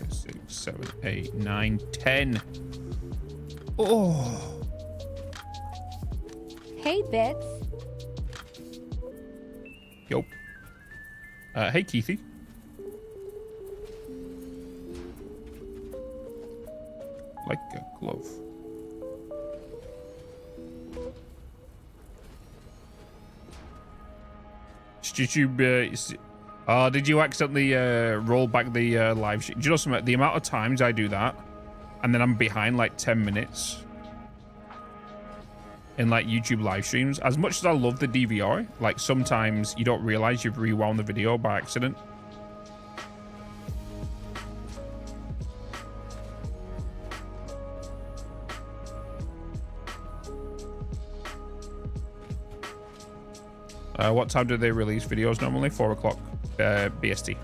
5, 6, 7, 8, 9, 10. Oh. Hey, Bitz. Yo. Hey, Keithy. Like a glove. YouTube. Did you accidentally roll back the live stream? Do you know something? The amount of times I do that, and then I'm behind like 10 minutes in like YouTube live streams. As much as I love the DVR, like sometimes you don't realize you've rewound the video by accident. What time do they release videos normally? 4 o'clock BST.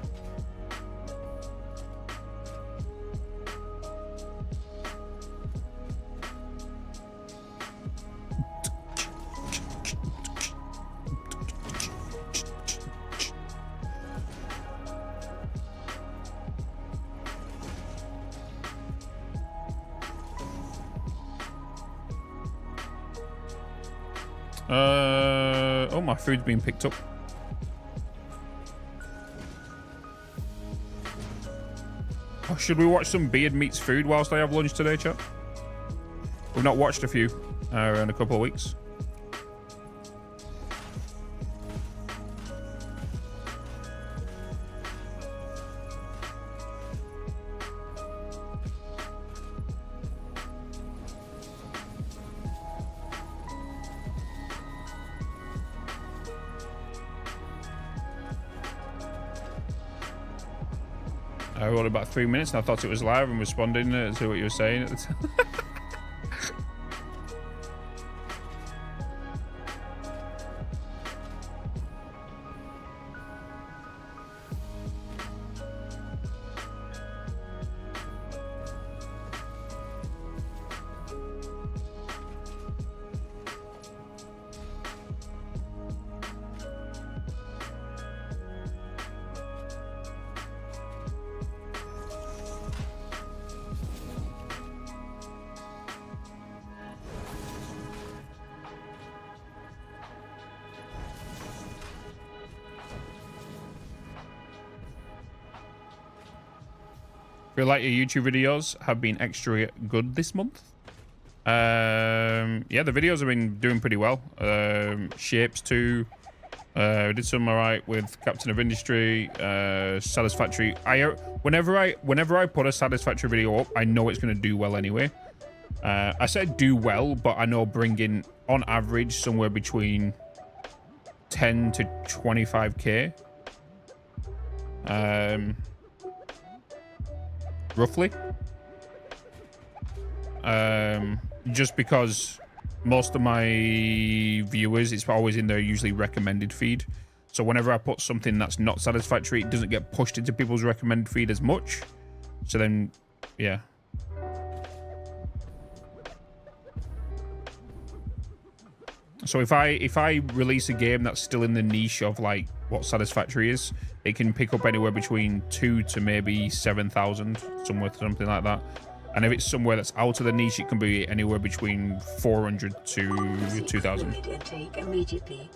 Oh, my food's being picked up. Oh, should we watch some Beard Meets Food whilst I have lunch today, chat? We've not watched a few in a couple of weeks. I wrote about 3 minutes and I thought it was live and responding to what you were saying at the time. Feel like your YouTube videos have been extra good this month. Yeah, the videos have been doing pretty well. Shapes too. Did some alright with Captain of Industry. Satisfactory. Whenever I put a Satisfactory video up, I know it's going to do well anyway. I said do well, but I know bringing on average somewhere between 10 to 25k. Roughly. Just because most of my viewers, it's always in their usually recommended feed. So whenever I put something that's not Satisfactory, it doesn't get pushed into people's recommended feed as much. So then, yeah. So if I release a game that's still in the niche of like what Satisfactory is, it can pick up anywhere between 2 to maybe 7,000, something like that. And if it's somewhere that's out of the niche, it can be anywhere between 400 to 2,000. Intake immediately.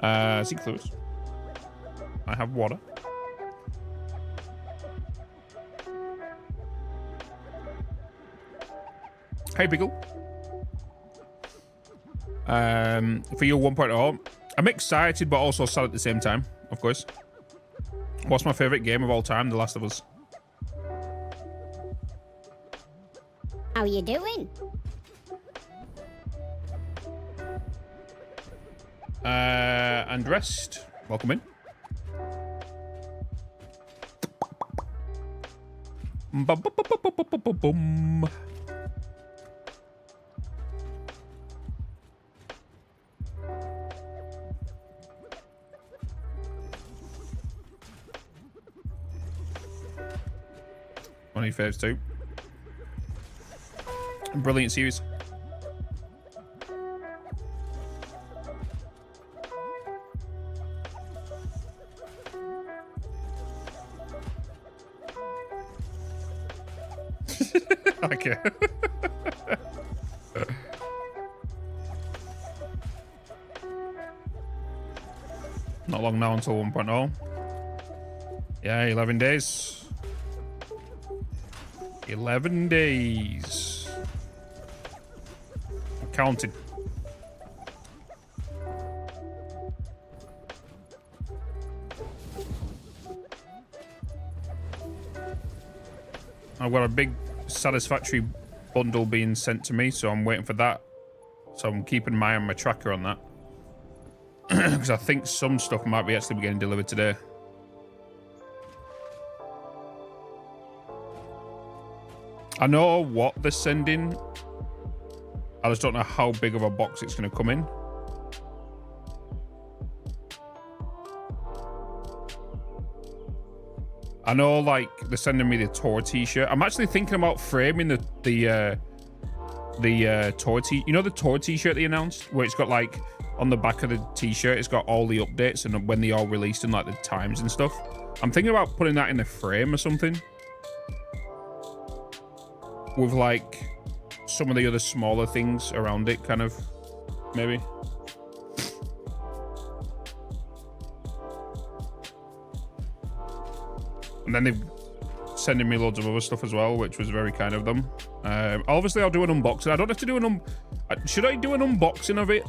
Zinc fluids. I have water. Hey, Biggle. For your 1.0, I'm excited but also sad at the same time, of course. What's my favorite game of all time? The Last of Us. How you doing? And rest. Welcome in. Ba-ba-ba-ba-ba-ba-ba-boom. Only first two. Brilliant series. Okay. Not long now until 1.0. Yeah, 11 days. 11 days. I'm counting. I've got a big Satisfactory bundle being sent to me, so I'm waiting for that. So I'm keeping my eye on my tracker on that. Because I think some stuff might be actually getting delivered today. I know what they're sending. I just don't know how big of a box it's going to come in. I know, like, they're sending me the Tor t-shirt. I'm actually thinking about framing the Tor t. You know the Tor t-shirt they announced, where it's got, like, on the back of the t-shirt, it's got all the updates and when they all released and like the times and stuff. I'm thinking about putting that in the frame or something, with like some of the other smaller things around it, kind of, maybe. And then they've sending me loads of other stuff as well, which was very kind of them. Obviously, I'll do an unboxing. I don't have to do an should I do an unboxing of it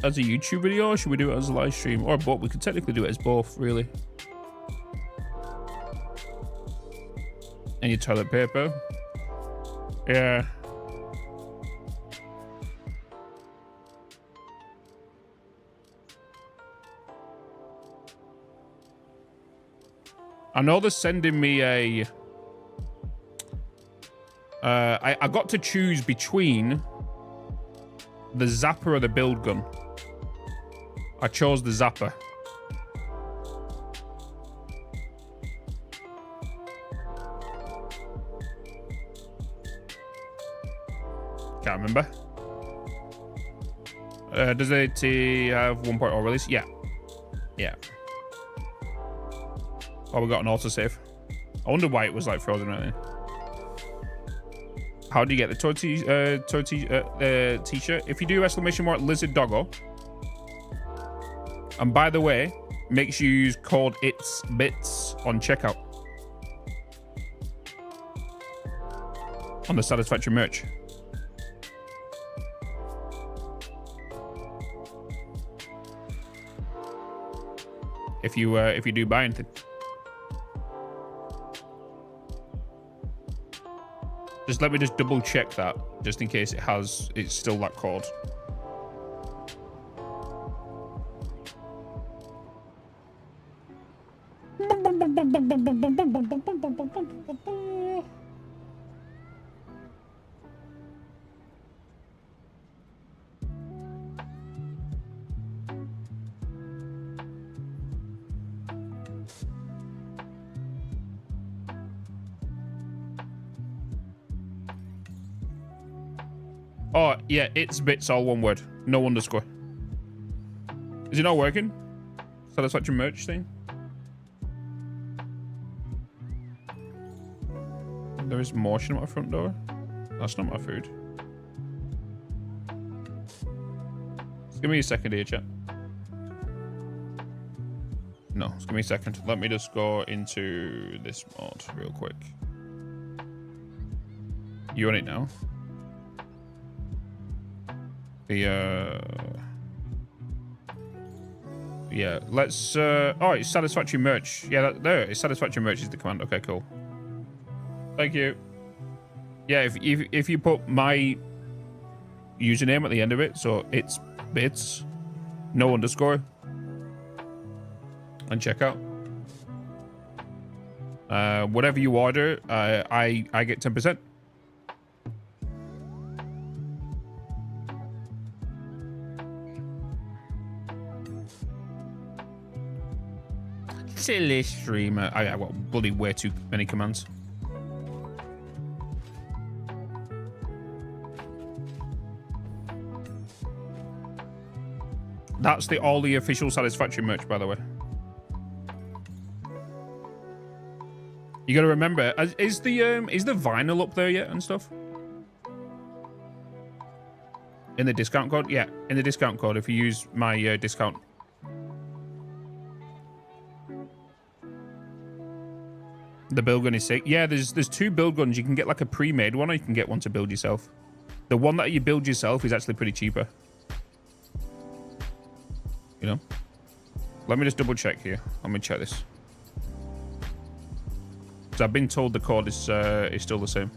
as a YouTube video, or should we do it as a live stream, or both? We could technically do it as both, really. And your toilet paper. Yeah. I know they're sending me a... I got to choose between the zapper or the build gun. I chose the zapper. Can't remember. Does it have 1.0 release? Yeah. Yeah. Oh, we got an autosave. I wonder why it was like frozen right there. How do you get the t-shirt? If you do exclamation mark lizard doggo. And by the way, make sure you use code ITSBITS on checkout. On the Satisfactory merch. If you do buy anything. Just let me just double check that, just in case it's still that code. Oh, yeah, it's bits, all one word. No underscore. Is it not working? Satisfactory merch thing? There is motion at my front door. That's not my food. Just give me a second here, chat. No, just give me a second. Let me just go into this mod real quick. You on it now? Yeah, let's oh, it's Satisfactory merch. Yeah, there, it's Satisfactory merch is the command. Okay, cool. Thank you. Yeah, if you put my username at the end of it, so it's Bitz, no underscore, and check out. Whatever you order, I get 10%. Silly streamer. I got bloody way too many commands. That's all the official Satisfactory merch, by the way. You gotta remember, is the vinyl up there yet and stuff? In the discount code? Yeah, in the discount code if you use my discount. The build gun is sick. Yeah, there's 2 build guns. You can get like a pre-made one or you can get one to build yourself. The one that you build yourself is actually pretty cheaper. You know? Let me just double check here. Let me check this. Because I've been told the code is still the same.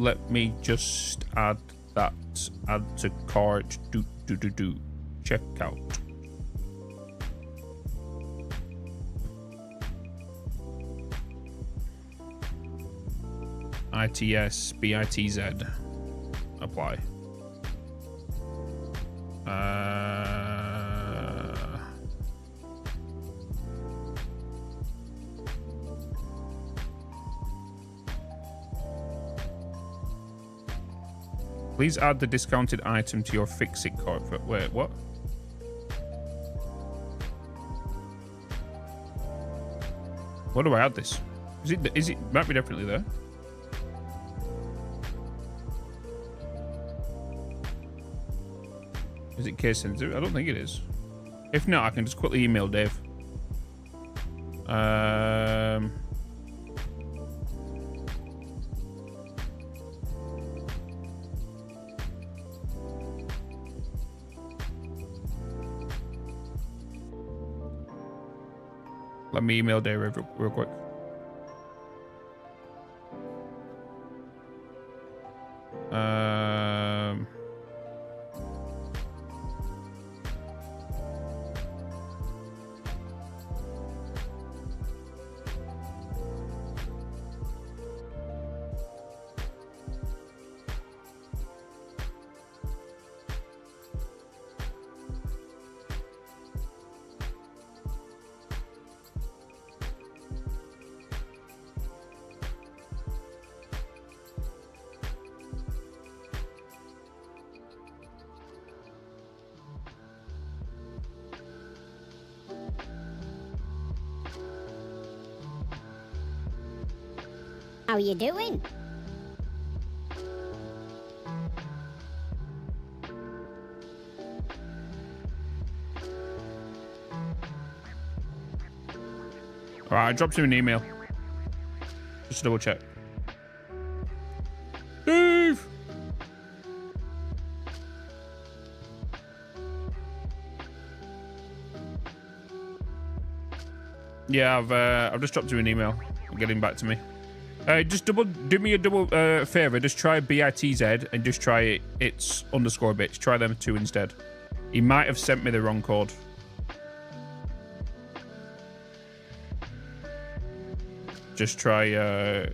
Let me just add that. Add to cart. Do. Check out. ITS BITZ. Apply. Please add the discounted item to your fix-it cart. Wait, what? Where do I add this? Is it might be definitely there? Is it case sensitive? I don't think it is. If not, I can just quickly email Dave. Let me email Dave real quick. How you doing? Alright, I dropped you an email. Just to double check. Dave! Yeah, I've just dropped you an email. Getting back to me. Just do me a double favor. Just try BITZ and just try it's underscore bits. Try them 2 instead. He might have sent me the wrong code. Just try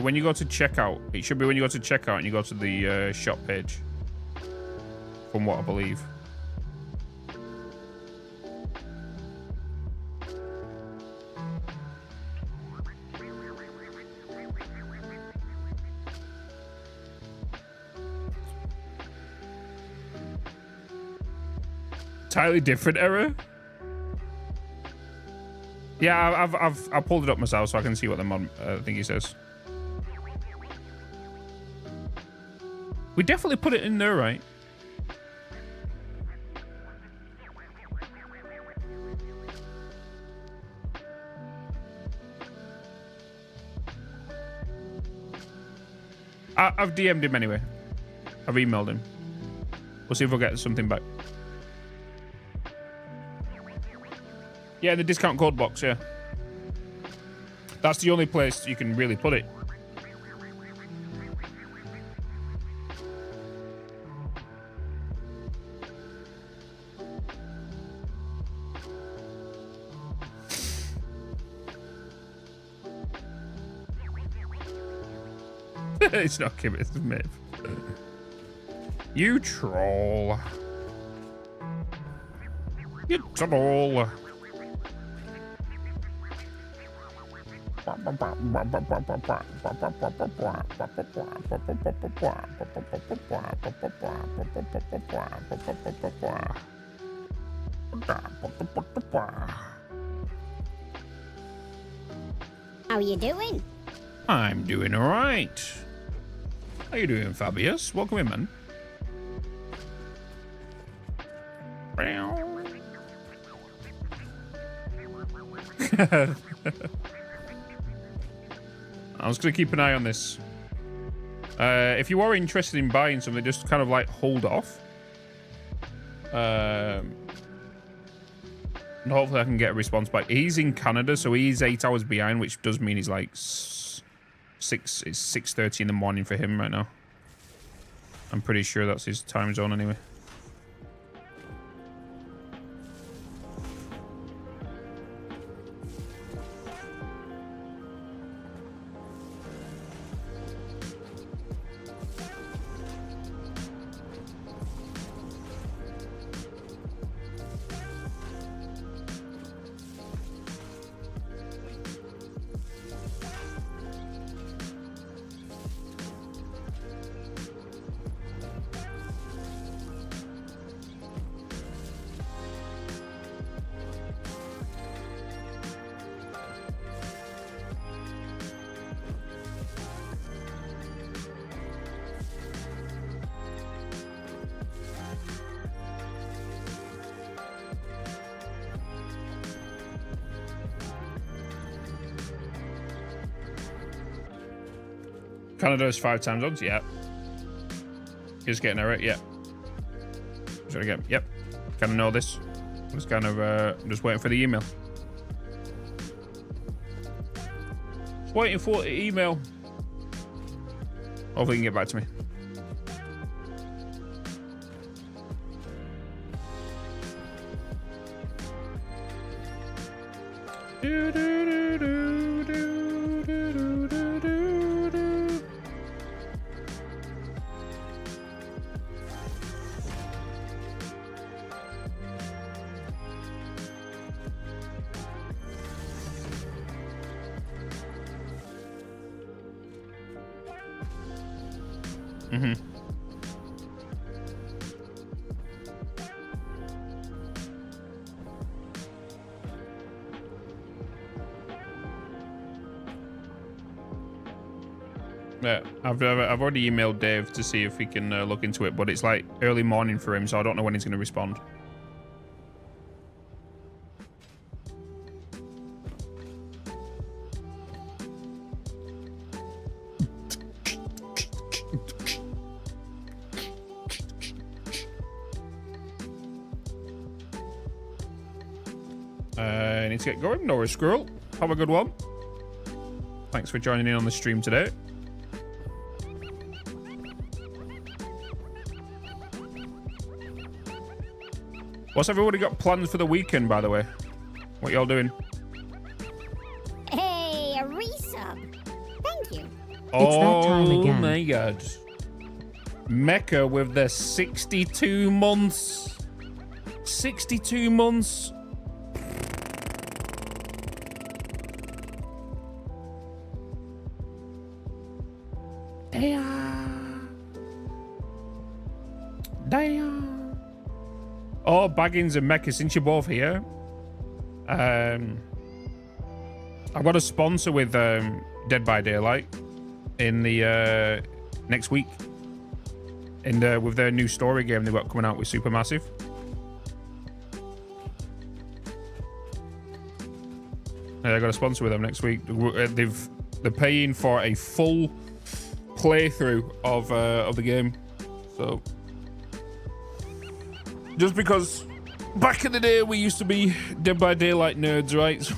when you go to checkout, it should be when you go to checkout and you go to the shop page. From what I believe. Entirely different error. Yeah, I've pulled it up myself so I can see what the mod thingy says. We definitely put it in there, right? I've DM'd him anyway. I've emailed him. We'll see if we'll get something back. Yeah, the discount code box, yeah. That's the only place you can really put it. It's not Kim, it's Miv. You troll. You troll. How you doing? I'm doing all right. How you doing, Fabius? Welcome in, man. I was going to keep an eye on this. If you are interested in buying something, just kind of like hold off. And hopefully I can get a response back. He's in Canada, so he's 8 hours behind, which does mean he's like it's 6:30 in the morning for him right now. I'm pretty sure that's his time zone anyway. Canada is 5 time zones, yeah. Just getting it right, yeah. Should I get, yep. Kind of know this. Just kind of, I'm just waiting for the email. Just waiting for the email. Hopefully you can get back to me. Do, do, do, do, do, do, do, do, do. Mm-hmm. Yeah, I've already emailed Dave to see if he can look into it, but it's like early morning for him, so I don't know when he's going to respond. I need to get going. Nora Squirrel, have a good one. Thanks for joining in on the stream today. What's everybody got plans for the weekend, by the way? What y'all doing? Hey, a resub. Thank you. It's that time again. Oh my god. Mecca with the 62 months. 62 months. Damn. Oh, Baggins and Mecca, since you're both here, I've got a sponsor with Dead by Daylight in the next week, with their new story game they've got coming out with Supermassive. I got a sponsor with them next week. They're paying for a full playthrough of the game. So just because back in the day we used to be Dead by Daylight nerds, right? So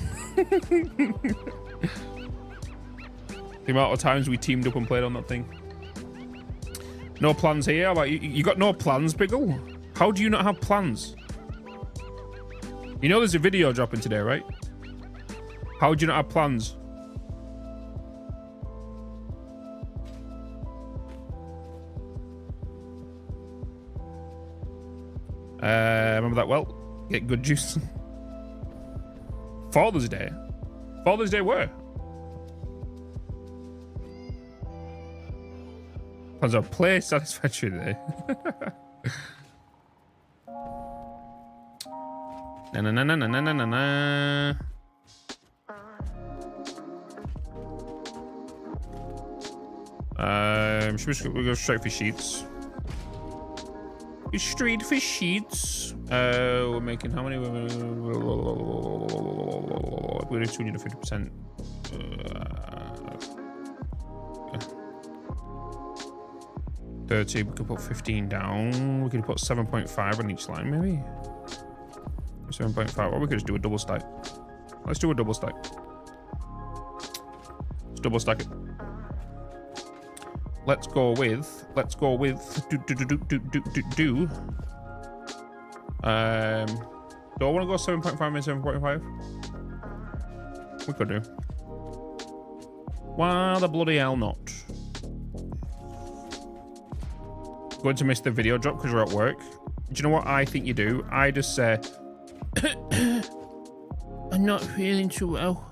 the amount of times we teamed up and played on that thing. No plans here. How about you? You got no plans, Biggle? How do you not have plans? You know there's a video dropping today, right? How do you not have plans? Remember that well? Get good juice. Father's Day? Father's Day where? Plans on play Satisfactory today. Na na na na na na na na. Should we go straight for sheets? Straight for sheets. We're making how many? We're doing 250%. 30. We could put 15 down. We could put 7.5 on each line, maybe. 7.5. Or we could just do a double stack. Let's do a double stack. Let's double stack it. Let's go with do. Do I want to go 7.5 and 7.5? We could do. Why the bloody hell not? Going to miss the video drop because we're at work. Do you know what I think you do? I just say, I'm not feeling too well.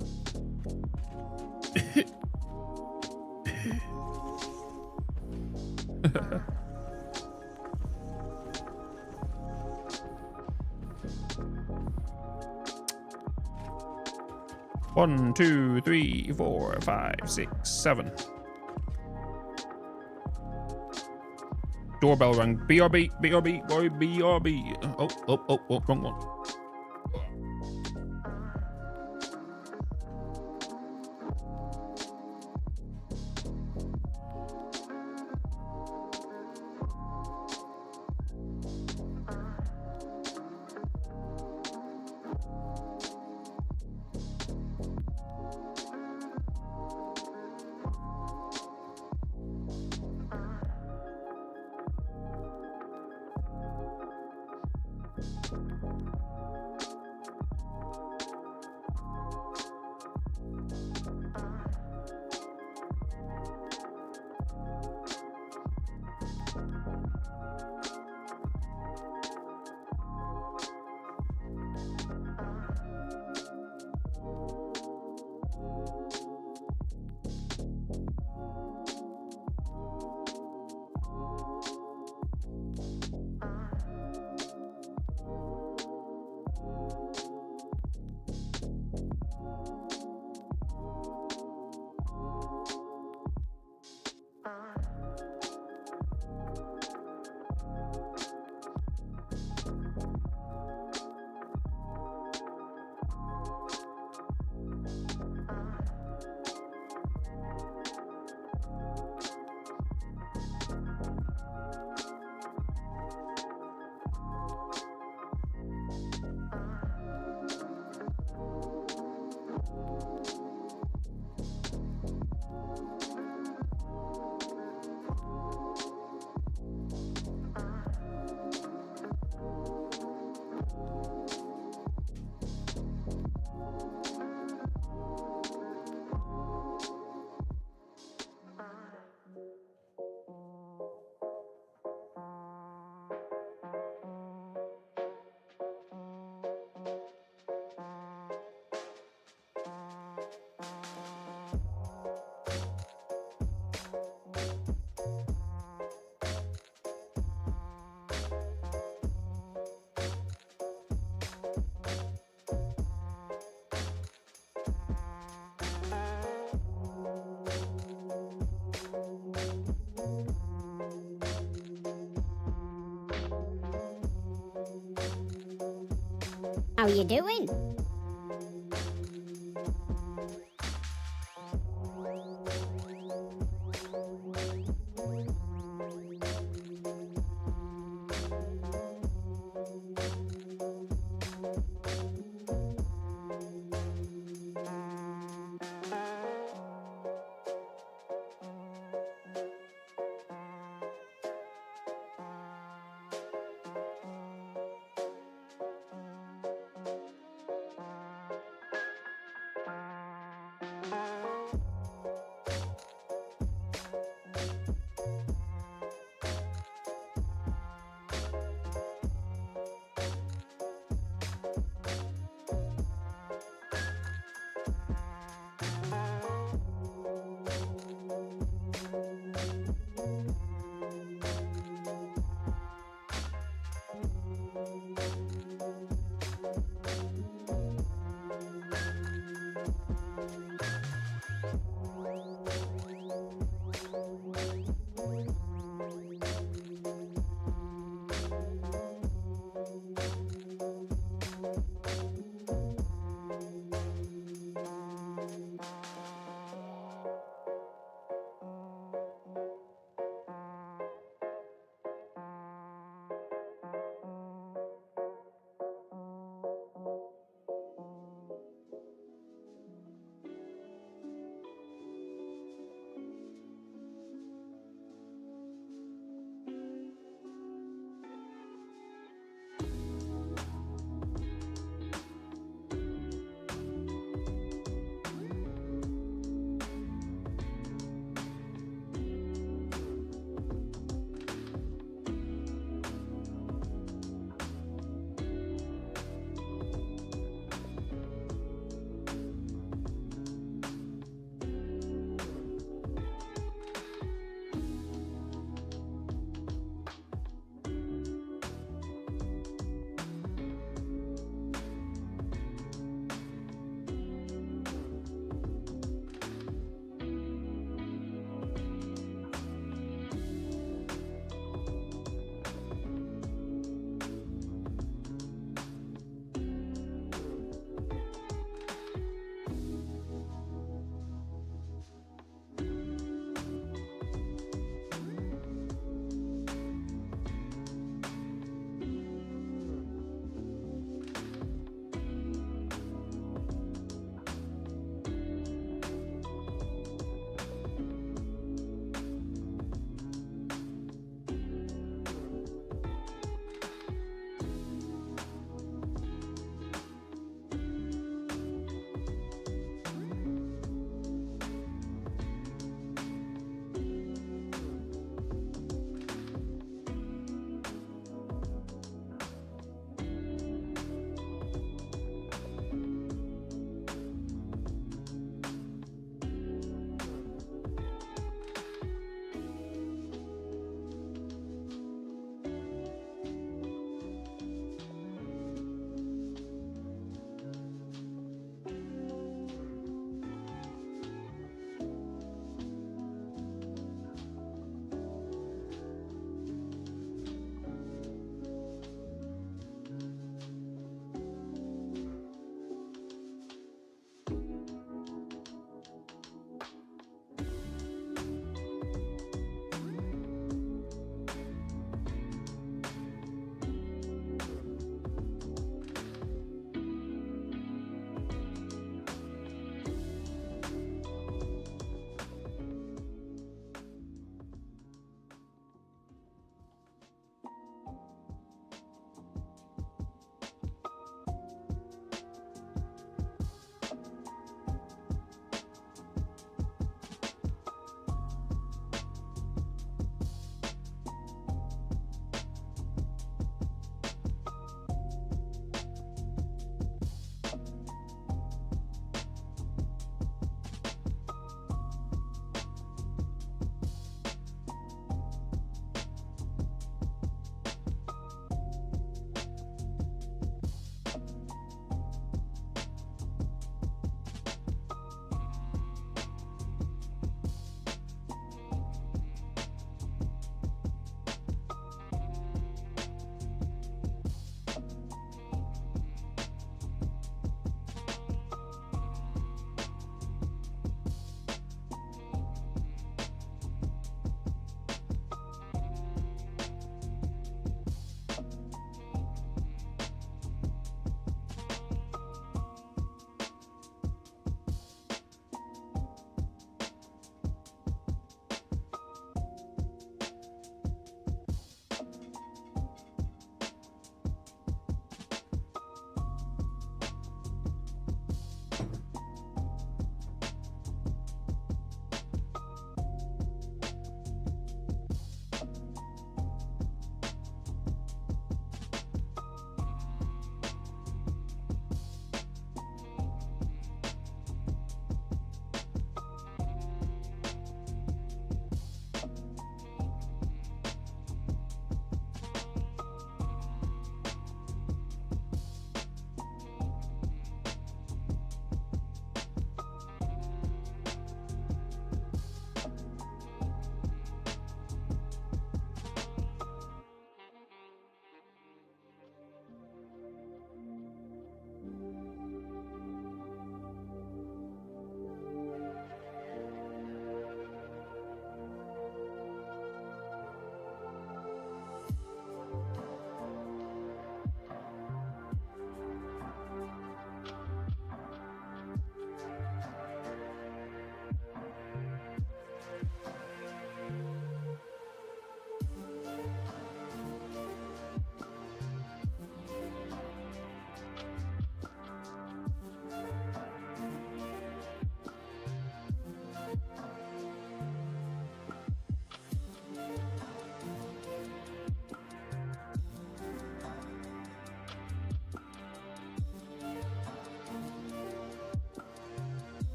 One, 2, 3, 4, 5, 6, 7. Doorbell rang. BRB, BRB, boy, BRB. Oh, wrong one. How you doing?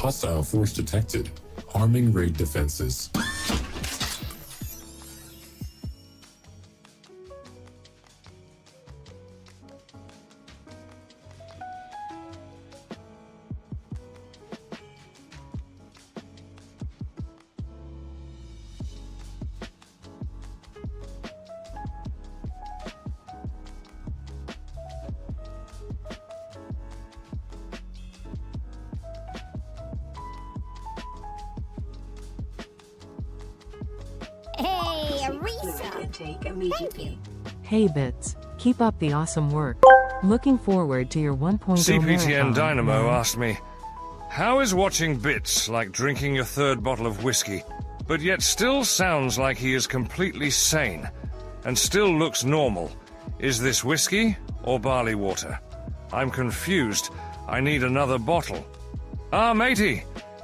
Hostile force detected. Harming raid defenses. Hey, Fluid Arisa! intake immediately. Hey Bitz, keep up the awesome work. Looking forward to your 1.0 CPTN marathon, Dynamo man. asked me, how is watching Bitz like drinking your third bottle of whiskey, but yet still sounds like he is completely sane, and still looks normal? Is this whiskey or barley water? I'm confused. I need another bottle. Ah, matey,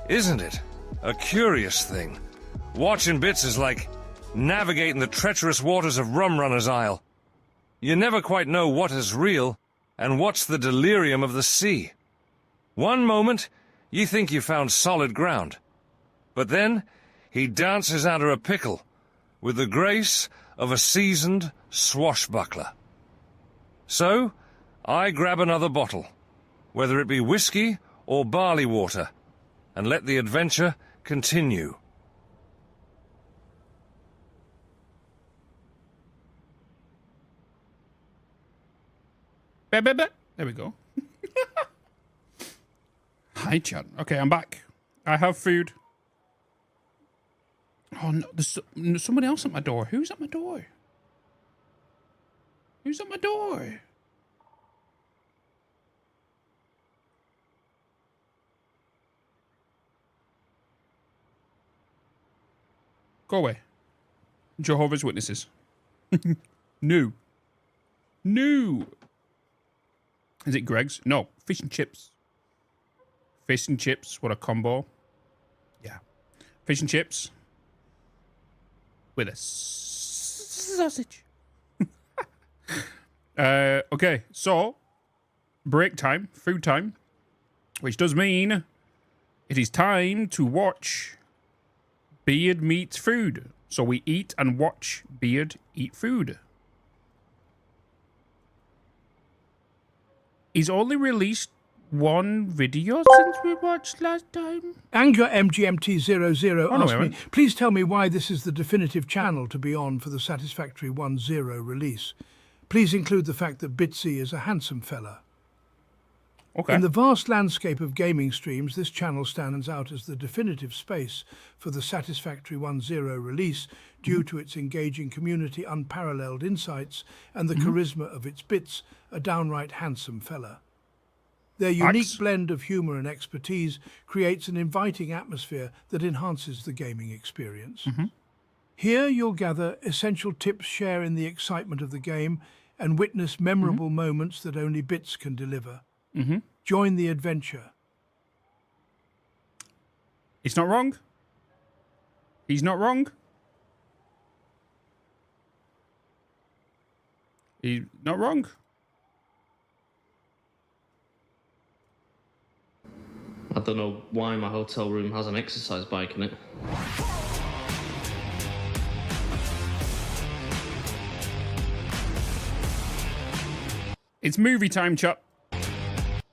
isn't it? A curious thing. Watching Bitz is like navigating the treacherous waters of Rum Runner's Isle. You never quite know what is real and what's the delirium of the sea. One moment, you think you found solid ground. But then, he dances out of a pickle with the grace of a seasoned swashbuckler. So, I grab another bottle, whether it be whiskey or barley water, and let the adventure continue. There we go. Hi, chat. Okay, I'm back. I have food. Oh, no, there's somebody else at my door. Who's at my door? Who's at my door? Go away. Jehovah's Witnesses. No. No. Is it Greg's? No. Fish and chips. Fish and chips. What a combo. Yeah. Fish and chips. With a sausage. Okay, so break time, food time, which does mean it is time to watch Beard Meets Food. So we eat and watch Beard eat food. He's only released one video since we watched last time. Angler MGMT00 Oh, no, asked wait. me, please tell me why this is the definitive channel to be on for the Satisfactory 1.0 release. Please include the fact that Bitzy is a handsome fella. Okay. In the vast landscape of gaming streams, this channel stands out as the definitive space for the Satisfactory 1.0 release due to its engaging community, unparalleled insights, and the charisma of its Bitz, a downright handsome fella. Their unique blend of humour and expertise creates an inviting atmosphere that enhances the gaming experience. Here you'll gather essential tips, share in the excitement of the game, and witness memorable moments that only Bitz can deliver. Join the adventure. It's not wrong. He's not wrong. He's not wrong. I don't know why my hotel room has an exercise bike in it. It's movie time, chat.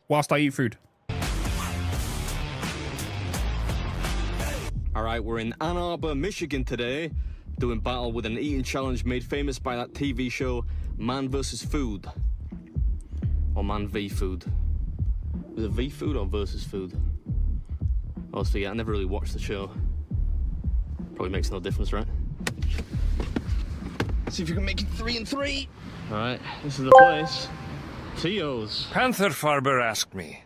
Whilst I eat food. Alright, we're in Ann Arbor, Michigan today, doing battle with an eating challenge made famous by that TV show Man vs. Food. Or Man v Food. Was it V Food or versus Food? I always forget, I never really watched the show. Probably makes no difference, right? See if you can make it 3 and 3. Alright, this is the place. Tio's. Panther Farber asked me,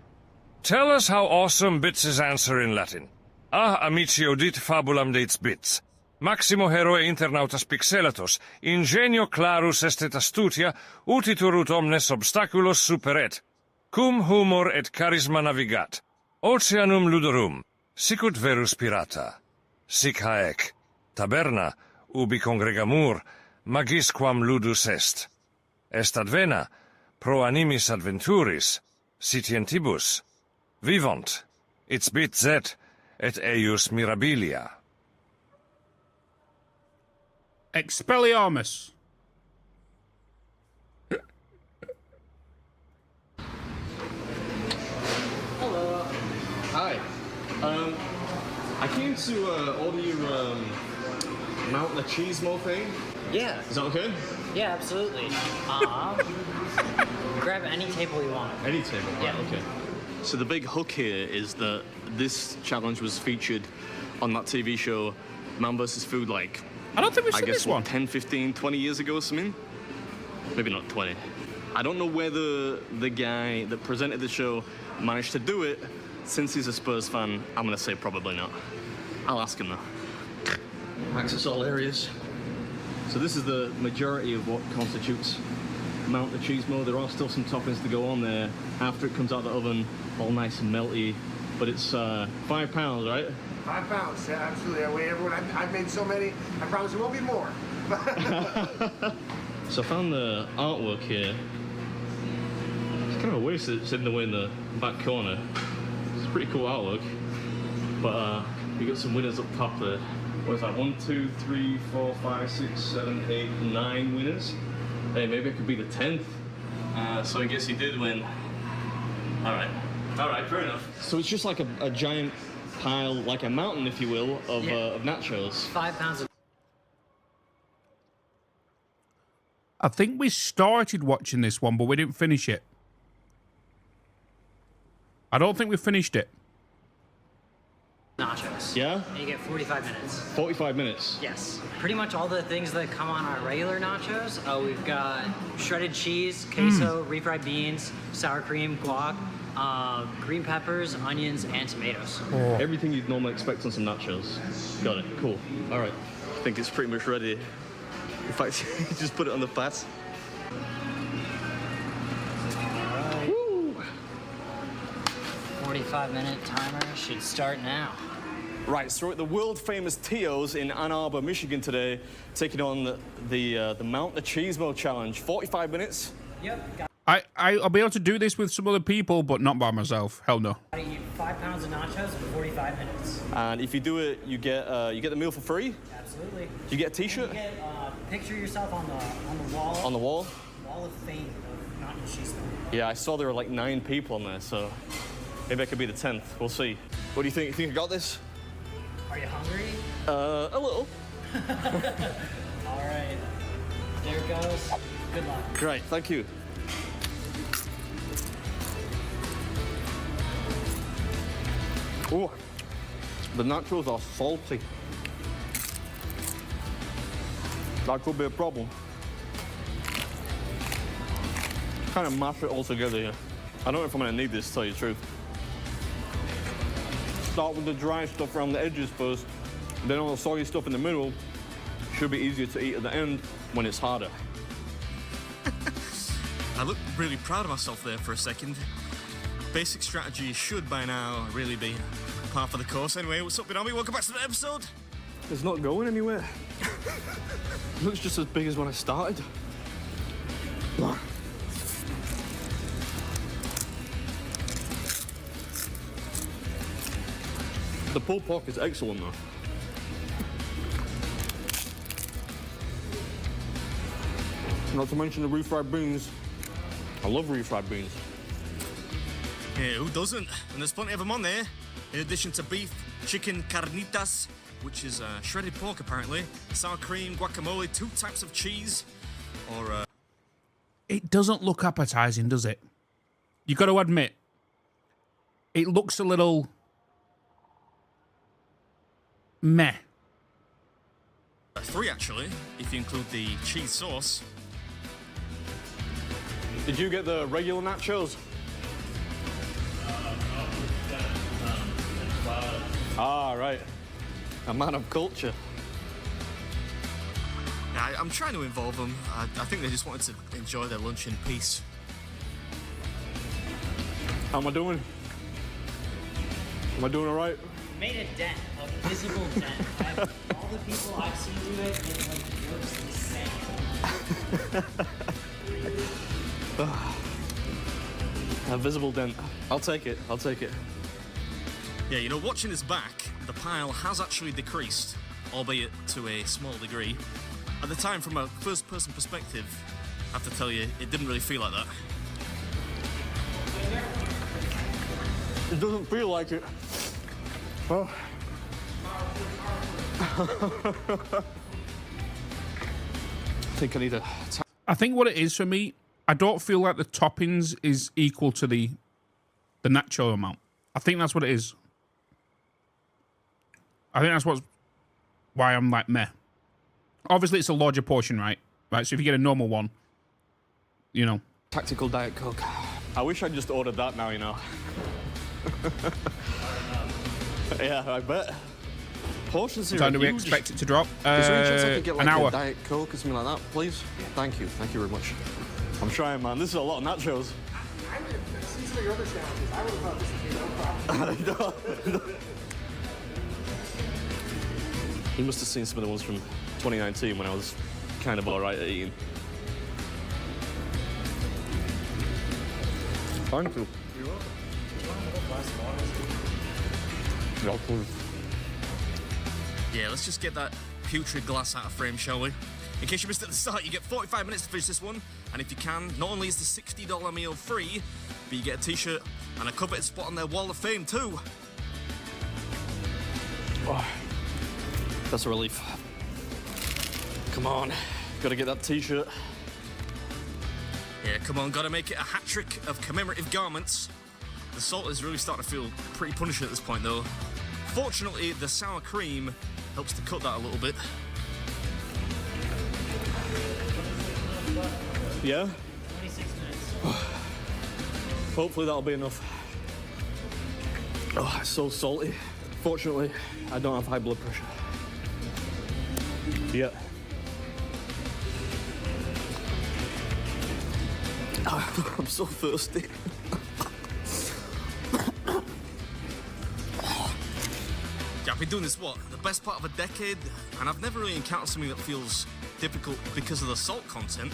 tell us how awesome Bitz's answer in Latin. Ah, amici audit fabulam deits Bitz. Maximo heroe internautas pixelatos, ingenio clarus estet astutia, utitur ut omnes obstaculos superet. Cum humor et charisma navigat. Oceanum ludorum, sicut verus pirata. Sic haec. Taberna, ubi congregamur, magisquam ludus est. Est advena, pro animis adventuris, sitientibus, vivant, It's Bitz et eius mirabilia. Expelliarmus. Hello. Hi. I came to order your Mount Machismo thing. Yeah. Is that okay? Yeah, absolutely. Grab any table you want. Any table? Yeah. Right, okay. So the big hook here is that this challenge was featured on that TV show, Man vs. Food, like, I don't think we've seen I guess, this one. 10, 15, 20 years ago or something? Maybe not 20. I don't know whether the guy that presented the show managed to do it. Since he's a Spurs fan, I'm going to say probably not. I'll ask him though. Access all areas. So this is the majority of what constitutes Mount Machismo. There are still some toppings to go on there after it comes out of the oven, all nice and melty. But it's £5, right? £5, yeah, absolutely. I weigh everyone. I've made so many. I promise it won't be more. So I found the artwork here. It's kind of a waste that it's hidden away in the back corner. It's a pretty cool artwork. But we got some winners up top there. What is that? 1, 2, 3, 4, 5, 6, 7, 8, 9 winners. Hey, maybe I could be the 10th. So I guess he did win. All right, fair enough. So it's just like a giant pile, like a mountain, if you will, of nachos. £5 of I think we started watching this one, but we didn't finish it. I don't think we finished it. nachos. Yeah? And you get 45 minutes. 45 minutes? Yes. Pretty much all the things that come on our regular nachos. We've got shredded cheese, queso, refried beans, sour cream, guac, green peppers, onions, and tomatoes. Everything you'd normally expect on some nachos. Got it. Cool. All right. I think it's pretty much ready. In fact, just put it on the plate. Alright. 45-minute timer should start now. Right, so we're at the world-famous Tio's in Ann Arbor, Michigan today, taking on the Mount Machismo challenge. 45 minutes. Yep. I'll be able to do this with some other people, but not by myself. Hell no. Gotta eat 5 pounds of nachos in 45 minutes. And if you do it, you get the meal for free. Absolutely. Do you get a T-shirt? You get picture yourself on the wall. On the wall? Wall of Fame of Mount Machismo. Yeah, I saw there were like 9 people on there, so maybe I could be the 10th. We'll see. What do you think? You think I got this? Are you hungry? A little. All right. There it goes. Good luck. Great, thank you. Oh, the nachos are salty. That could be a problem. Kind of mash it all together here. I don't know if I'm gonna need this, to tell you the truth. Start with the dry stuff around the edges first, then all the soggy stuff in the middle. Should be easier to eat at the end when it's harder. I looked really proud of myself there for a second. Basic strategy should by now really be par for the course. Anyway, what's up, Binami? Welcome back to the episode. It's not going anywhere. It looks just as big as when I started. The pulled pork is excellent though. Not to mention the refried beans. I love refried beans. Yeah, who doesn't? And there's plenty of them on there. In addition to beef, chicken carnitas, which is shredded pork apparently, sour cream, guacamole, 2 types of cheese, or It doesn't look appetizing, does it? You got to admit, it looks a little meh. 3 actually, if you include the cheese sauce. Did you get the regular nachos? Ah, right. A man of culture. Yeah, I'm trying to involve them. I think they just wanted to enjoy their lunch in peace. How am I doing? Am I doing all right? Made a dent, a visible dent. All the people I've seen do it, it like looks the same. A visible dent. I'll take it. I'll take it. Yeah, you know, watching this back, the pile has actually decreased, albeit to a small degree. At the time, from a first-person perspective, I have to tell you, it didn't really feel like that. It doesn't feel like it. Oh. I think I need a... I think what it is for me, I don't feel like the toppings is equal to the nacho amount. I think that's what it is. I think that's why I'm like meh. Obviously, it's a larger portion, right? Right. So if you get a normal one, you know. Tactical Diet Coke. I wish I'd just ordered that now, you know. Yeah, I bet. Portions here. What time do we expect it to drop? Is there any chance I could get like an hour. a Diet Coke or something like that, please? Thank you. Thank you very much. I'm trying, man. This is a lot of nachos. I've seen some of your other challenges. I would have thought this would be no problem. You must have seen some of the ones from 2019 when I was kind of all right at eating. Thank you. You're welcome. Yeah, let's just get that putrid glass out of frame, shall we? In case you missed it at the start, you get 45 minutes to finish this one. And if you can, not only is the $60 meal free, but you get a t-shirt and a coveted spot on their wall of fame too. Oh, that's a relief. Come on, gotta get that t-shirt. Yeah, come on, gotta make it a hat trick of commemorative garments. The salt is really starting to feel pretty punishing at this point though. Fortunately, the sour cream helps to cut that a little bit. Yeah? 26 minutes. Hopefully that'll be enough. Oh, it's so salty. Fortunately, I don't have high blood pressure. Yeah. I'm so thirsty. Yeah, I've been doing this, what, the best part of a decade, and I've never really encountered something that feels difficult because of the salt content.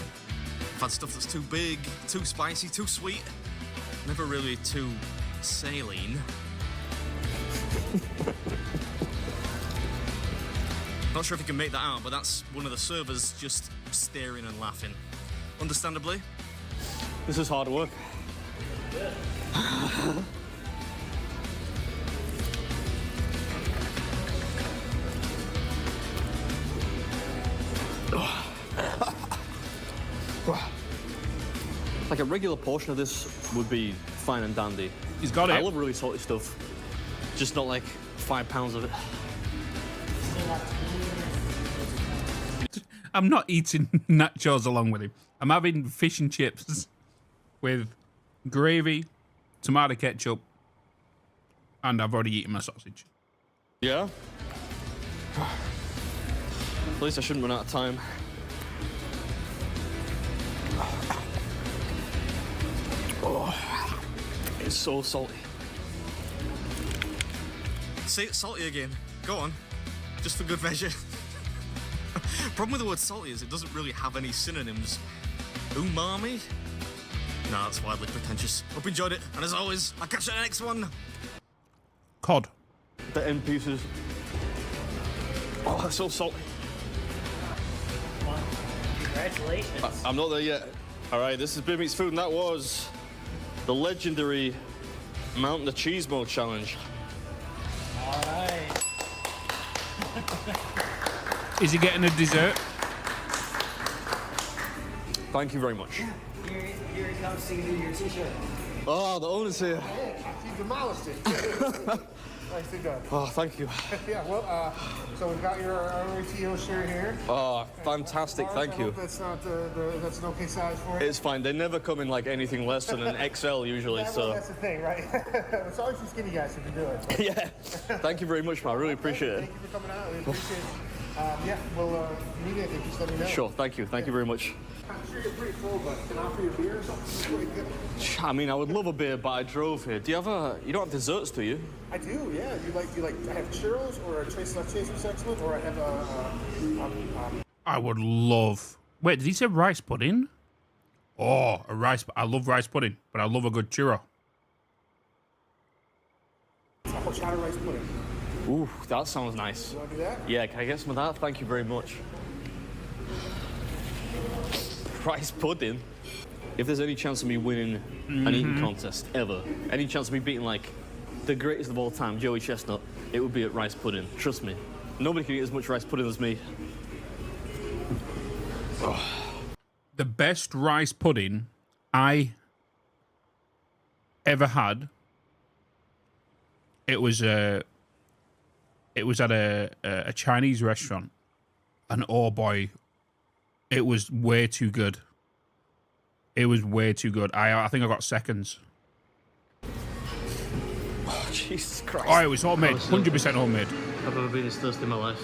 I've had stuff that's too big, too spicy, too sweet, never really too saline. Not sure if you can make that out, but that's one of the servers just staring and laughing. Understandably. This is hard work. Like a regular portion of this would be fine and dandy. He's got it. I love really salty stuff. Just not like 5 pounds of it. I'm not eating nachos along with him. I'm having fish and chips with gravy, tomato ketchup, and I've already eaten my sausage. Yeah? At least I shouldn't run out of time. Oh, it's so salty. Say it salty again. Go on. Just for good measure. Problem with the word salty is it doesn't really have any synonyms. Umami? Nah, that's wildly pretentious. Hope you enjoyed it, and as always, I'll catch you in the next one. Cod. The end pieces. Oh, that's so salty. Congratulations. I'm not there yet. All right, this is Big Meat's Food, and that was the legendary Mountain the Cheese Mode Challenge. All right. Is he getting a dessert? Thank you very much. Here he comes singing your t-shirt. Oh, the owner's here. You demolished it. Nicely done. Oh, thank you. Yeah, well, so we've got your ROTO shirt here. Oh, fantastic, thank you. That's not that's an okay size for it. It's fine. They never come in like anything less than an XL usually, Yeah, well, so. that's the thing, right? It's always the skinny guys who can do it. Yeah. Thank you very much, man. I really appreciate it. Thank you for coming out. We appreciate it. Yeah, well, if you need anything, just let me know. Sure, thank you. Thank you very much. I'm sure you're pretty full, but can I offer you a beer or something? I mean, I would love a beer, but I drove here. Do you have you don't have desserts, do you? I do, yeah. I have churros or a tres leches was excellent, or I have I would love. Wait, did he say rice pudding? Oh, a rice. I love rice pudding, but I love a good churro. chowder rice pudding. Ooh, that sounds nice. You want to do that? Yeah, can I get some of that? Thank you very much. Rice pudding? If there's any chance of me winning an eating contest ever, any chance of me beating like the greatest of all time, Joey Chestnut, it would be at rice pudding. Trust me. Nobody can eat as much rice pudding as me. Oh. The best rice pudding I ever had. It was at a Chinese restaurant, and oh boy, it was way too good. It was way too good. I think I got seconds. Oh, Jesus Christ. Oh, it was homemade. 100% homemade. I've never been this thirsty in my life.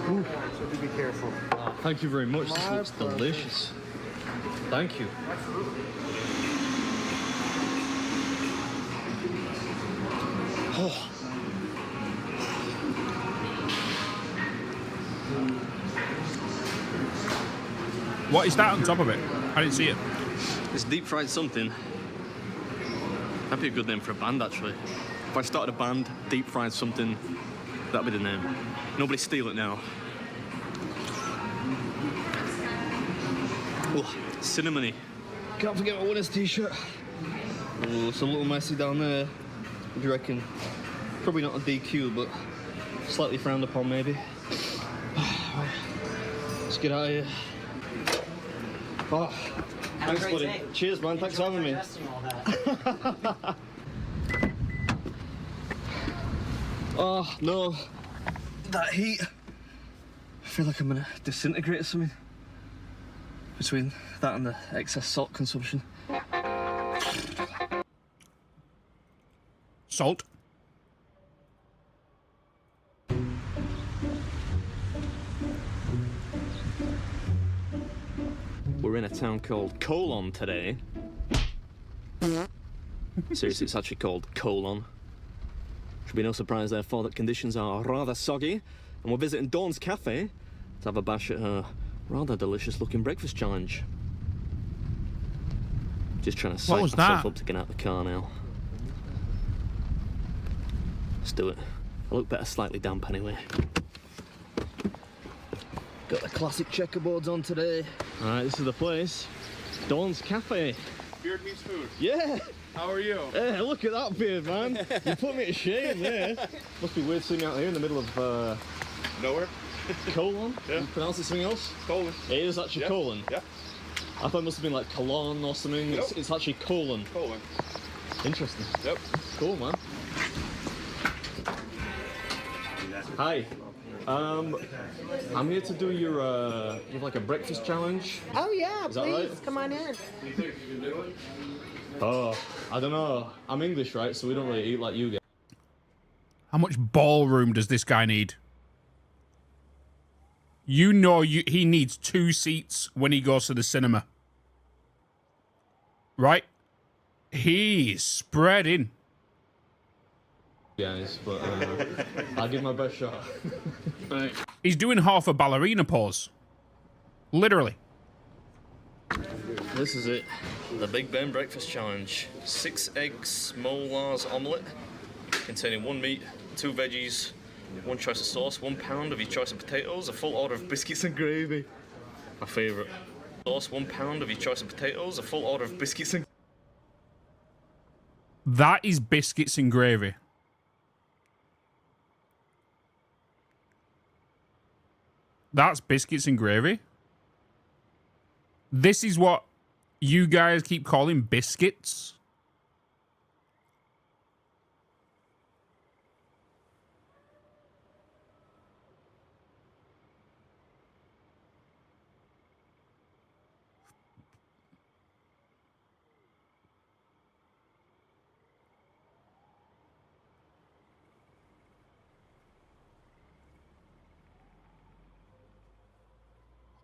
Ooh, so do be careful. Oh, thank you very much. This looks delicious. Thank you. Oh. What is that on top of it? I didn't see it. It's deep fried something. That'd be a good name for a band, actually. If I started a band, deep fried something, that'd be the name. Nobody steal it now. Oh, cinnamony. Can't forget my winner's t-shirt. Oh, it's a little messy down there. What do you reckon? Probably not a DQ, but slightly frowned upon, maybe. Right. Let's get out of here. Oh, thanks, buddy. Day. Cheers, man. Thanks for having me. Oh, no. That heat. I feel like I'm gonna disintegrate or something. Between that and the excess salt consumption. Salt? We're in a town called Colon today. Seriously, it's actually called Colon. Should be no surprise, therefore, that conditions are rather soggy, and we're visiting Dawn's Cafe to have a bash at her rather delicious-looking breakfast challenge. Just trying to psych myself up to get out the car now. Let's do it. I look better slightly damp anyway. Got the classic checkerboards on today. All right, this is the place. Dawn's Cafe. Beard meets food. Yeah. How are you? Hey, look at that beard, man. You put me to shame there. Must be weird seeing me out here in the middle of nowhere. Colon? Yeah. You pronounce it something else? Colon. It is actually colon. Yeah. I thought it must have been like Cologne or something. Nope. It's actually colon. Colon. Interesting. Yep. Cool, man. Hi. I'm here to do your you have like a breakfast challenge. Oh yeah, Is that please right? come on in. Oh, I don't know. I'm English, right? So we don't really eat like you guys. How much ballroom does this guy need? You know he needs 2 seats when he goes to the cinema. Right? He's spreading. Guys, but I'll give my best shot. Right. He's doing half a ballerina pose. Literally. This is it. The Big Ben Breakfast Challenge. 6 eggs, molars omelette, containing 1 meat, 2 veggies, 1 choice of sauce, 1 pound of each choice of potatoes, a full order of biscuits and gravy. My favourite. Sauce, 1 pound of each choice of potatoes, a full order of biscuits and... That is biscuits and gravy. That's biscuits and gravy. This is what you guys keep calling biscuits.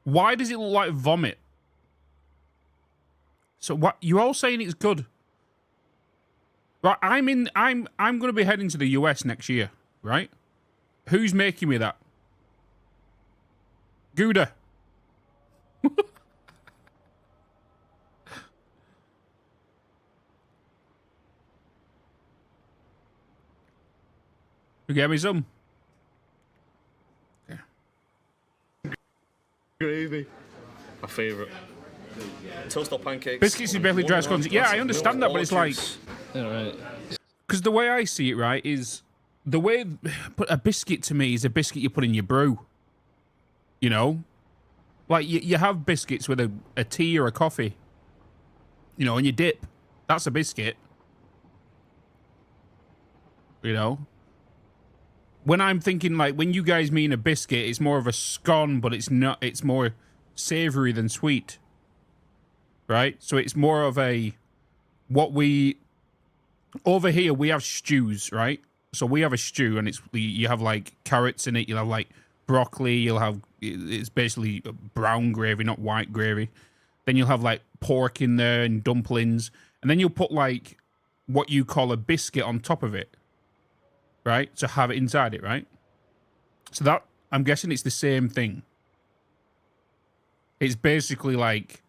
Why does it look like vomit? So what you're all saying it's good. Right, I'm gonna be heading to the US next year, right? Who's making me that? Gouda. You get me some? Gravy. My favourite. Toast or pancakes. Biscuits is basically dry scones. Yeah, I understand that, but it's like... Alright. Because the way I see it, right, is... The way... But a biscuit to me is a biscuit you put in your brew. You know? Like, you have biscuits with a tea or a coffee. You know, and you dip. That's a biscuit. You know? When I'm thinking, like, when you guys mean a biscuit, it's more of a scone, but it's not... It's more savoury than sweet. Right? So it's more of a... What we... Over here, we have stews, right? So we have a stew, and it's you have, like, carrots in it. You'll have, like, broccoli. You'll have... It's basically brown gravy, not white gravy. Then you'll have, like, pork in there and dumplings. And then you'll put, like, what you call a biscuit on top of it. Right? To have it inside it, right? So that... I'm guessing it's the same thing. It's basically, like...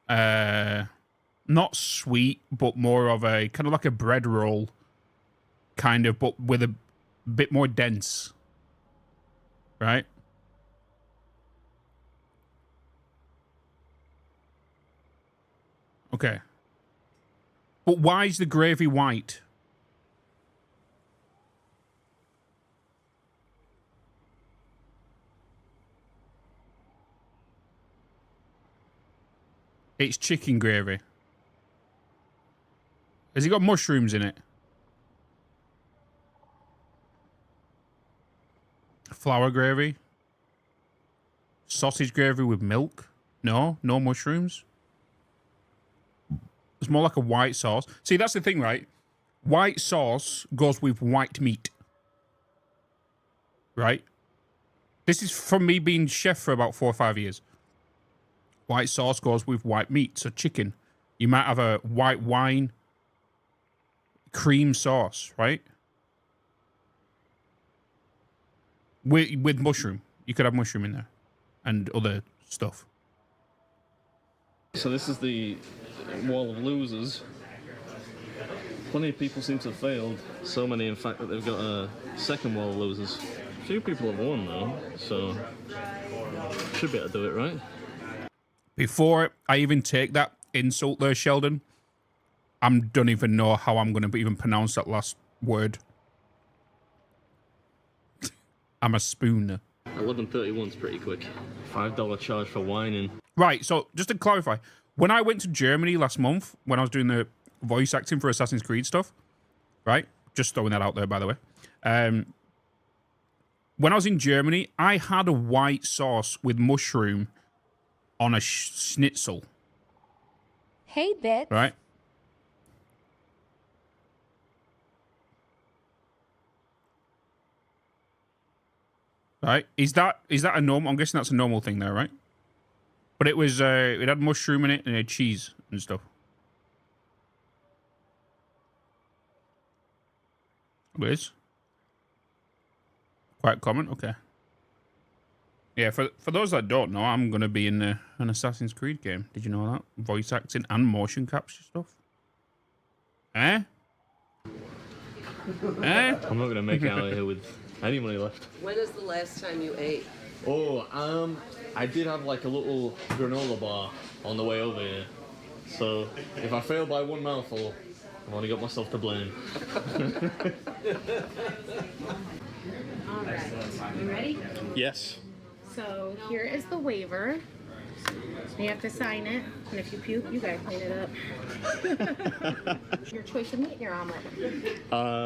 not sweet, but more of a... Kind of like a bread roll. Kind of, but with a bit more dense. Right? Okay. But why is the gravy white? It's chicken gravy. Has it got mushrooms in it? Flour gravy? Sausage gravy with milk? No? No mushrooms? It's more like a white sauce. See, that's the thing, right? White sauce goes with white meat. Right? This is from me being chef for about 4 or 5 years. White sauce goes with white meat. So chicken. You might have a white wine cream sauce, right? With mushroom. You could have mushroom in there. And other stuff. So this is the wall of losers. Plenty of people seem to have failed. So many, in fact, that they've got a second wall of losers. A few people have won, though. So, should be able to do it, right? Before I even take that insult there, Sheldon, I don't even know how I'm going to even pronounce that last word. I'm a spooner. 11:31's pretty quick. $5 charge for whining. Right, so just to clarify, when I went to Germany last month, when I was doing the voice acting for Assassin's Creed stuff, right? Just throwing that out there, by the way. When I was in Germany, I had a white sauce with mushroom on a schnitzel. Hey, Bitz. Right? Right? Is that a normal? I'm guessing that's a normal thing there, right? But it was it had mushroom in it and it had cheese and stuff. It is quite common. Okay. Yeah, for those that don't know, I'm gonna be in an Assassin's Creed game. Did you know that? Voice acting and motion capture stuff. Eh? Eh? I'm not gonna make it out of here with any money left. When is the last time you ate? Oh, I did have like a little granola bar on the way over here. So if I fail by one mouthful, I've only got myself to blame. All right, you ready? Yes. So here is the waiver. You have to sign it, and if you puke, you gotta clean it up. Your choice of meat in your omelet.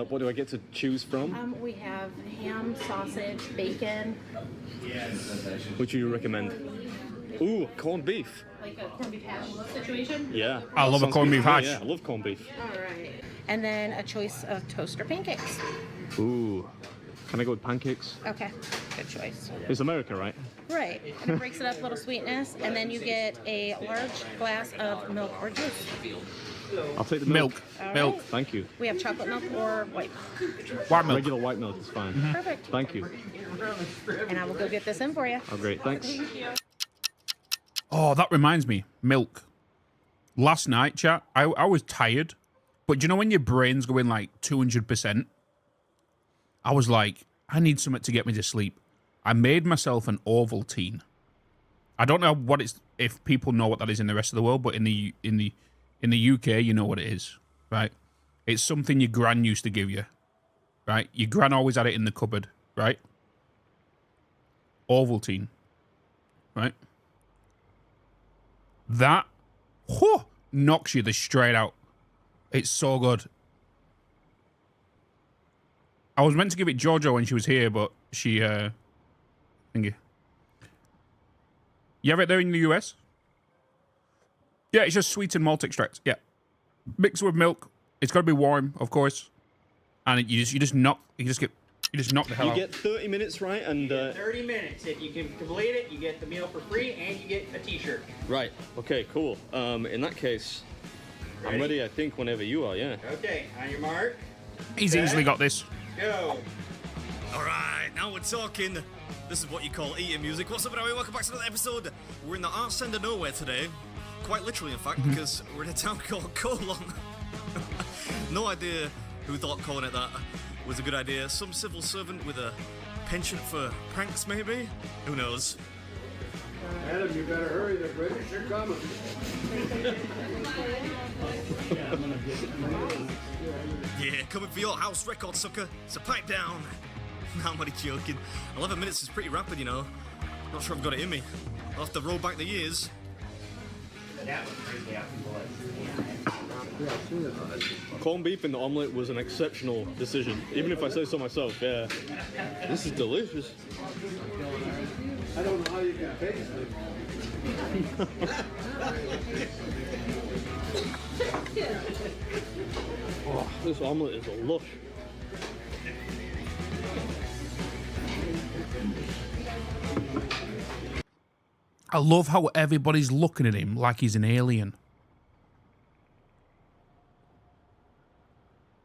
What do I get to choose from? We have ham, sausage, bacon. Which do you recommend? Ooh, corned beef. Like a corned beef hash situation? Yeah. I love a corned beef hash. Yeah, I love corned beef. All right. And then a choice of toast or pancakes. Ooh. Can I go with pancakes? Okay, good choice. It's America, right? Right, and it breaks it up a little sweetness, and then you get a large glass of milk or juice. I'll take the milk. Milk. Right. Thank you. We have chocolate milk or white milk. White milk. Regular white milk is fine. Perfect. Thank you. And I will go get this in for you. Oh, great. Thanks. Oh, that reminds me. Milk. Last night, chat, I was tired. But do you know when your brain's going like 200%? I was like, I need something to get me to sleep. I made myself an Ovaltine. I don't know what it's, if people know what that is in the rest of the world, but in the UK, you know what it is, right? It's something your gran used to give you, right? Your gran always had it in the cupboard, right? Ovaltine, right? That knocks you the straight out. It's so good. I was meant to give it Jojo when she was here, but she, thank you. You have it there in the US? Yeah, it's just sweetened malt extract. Yeah. Mix with milk. It's got to be warm, of course. And you just knock the hell out. You get 30 minutes, right? And 30 minutes. If you can complete it, you get the meal for free and you get a t-shirt. Right. Okay, cool. In that case, I'm ready, I think, whenever you are, yeah. Okay, on your mark. He's easily got this. Go. All right, now we're talking. This is what you call eating music. What's up, everybody? Welcome back to another episode. We're in the arse end of nowhere today. Quite literally, in fact, because we're in a town called Colon. No idea who thought calling it that was a good idea. Some civil servant with a penchant for pranks, maybe? Who knows? Adam, you better hurry. The British are coming. Yeah, coming for your house record, sucker. So pipe down. No, I'm only joking. 11 minutes is pretty rapid, you know. Not sure I've got it in me. I'll have to roll back the years. Corned beef in the omelette was an exceptional decision, even if I say so myself. Yeah, this is delicious. I don't know how you can taste it. Oh, this omelette is a lush. I love how everybody's looking at him like he's an alien.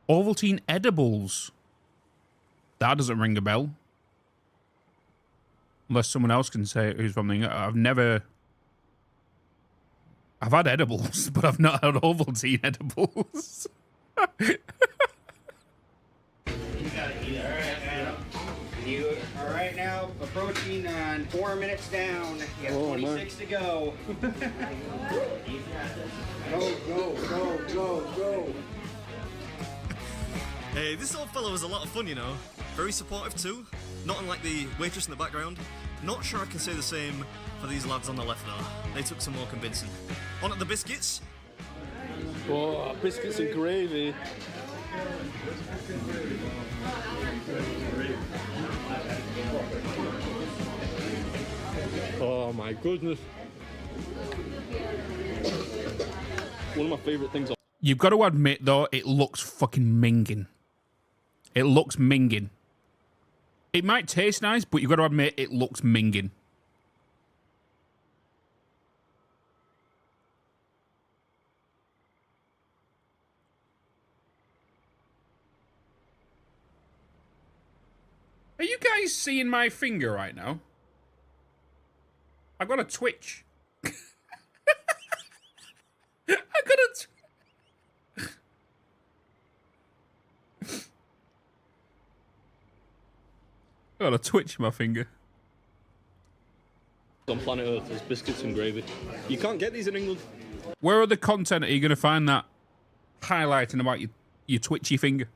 Ovaltine edibles. That doesn't ring a bell. Unless someone else can say who's from the... I've had edibles, but I've not had Ovaltine edibles. You are right now approaching on 4 minutes down. You have 26 to go. Go. Hey, this old fellow was a lot of fun, you know. Very supportive too. Not unlike the waitress in the background. Not sure I can say the same for these lads on the left though. They took some more convincing. On at the biscuits. Oh, biscuits and gravy. Oh my goodness. One of my favorite things. You've got to admit though, it looks fucking minging. It looks minging. It might taste nice, but you've got to admit it looks minging. Are you guys seeing my finger right now? I've got a twitch. I've got a got a twitch in my finger. On planet Earth, there's biscuits and gravy. You can't get these in England. Where are the content are you going to find that highlighting about your twitchy finger?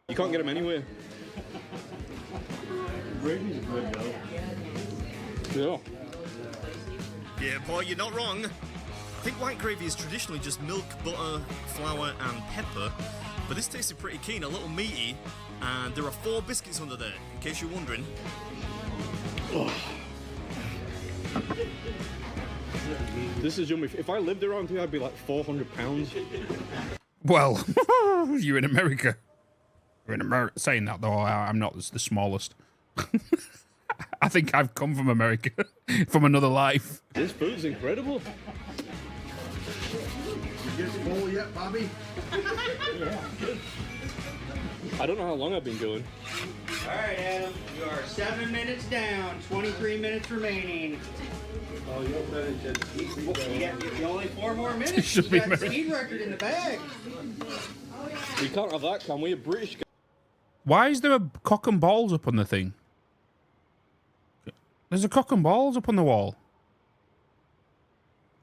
You can't get them anywhere. Gravy's good though. Yeah. Yeah, boy, you're not wrong. I think white gravy is traditionally just milk, butter, flour, and pepper. But this tasted pretty keen, a little meaty, and there are 4 biscuits under there, in case you're wondering. Oh. This is yummy. If I lived around here, I'd be like 400 pounds. Well, you're in America. You're in America. Saying that, though, I'm not the smallest. I think I've come from America, from another life. This food's incredible. You get full yet, Bobby? I don't know how long I've been going. All right, Adam. You are 7 minutes down. 23 minutes remaining. Oh, you don't better You only 4 more minutes. You got a speed record in the bag. We can't have that, can we? A British guy. Why is there a cock and balls up on the thing? There's a cock and balls up on the wall.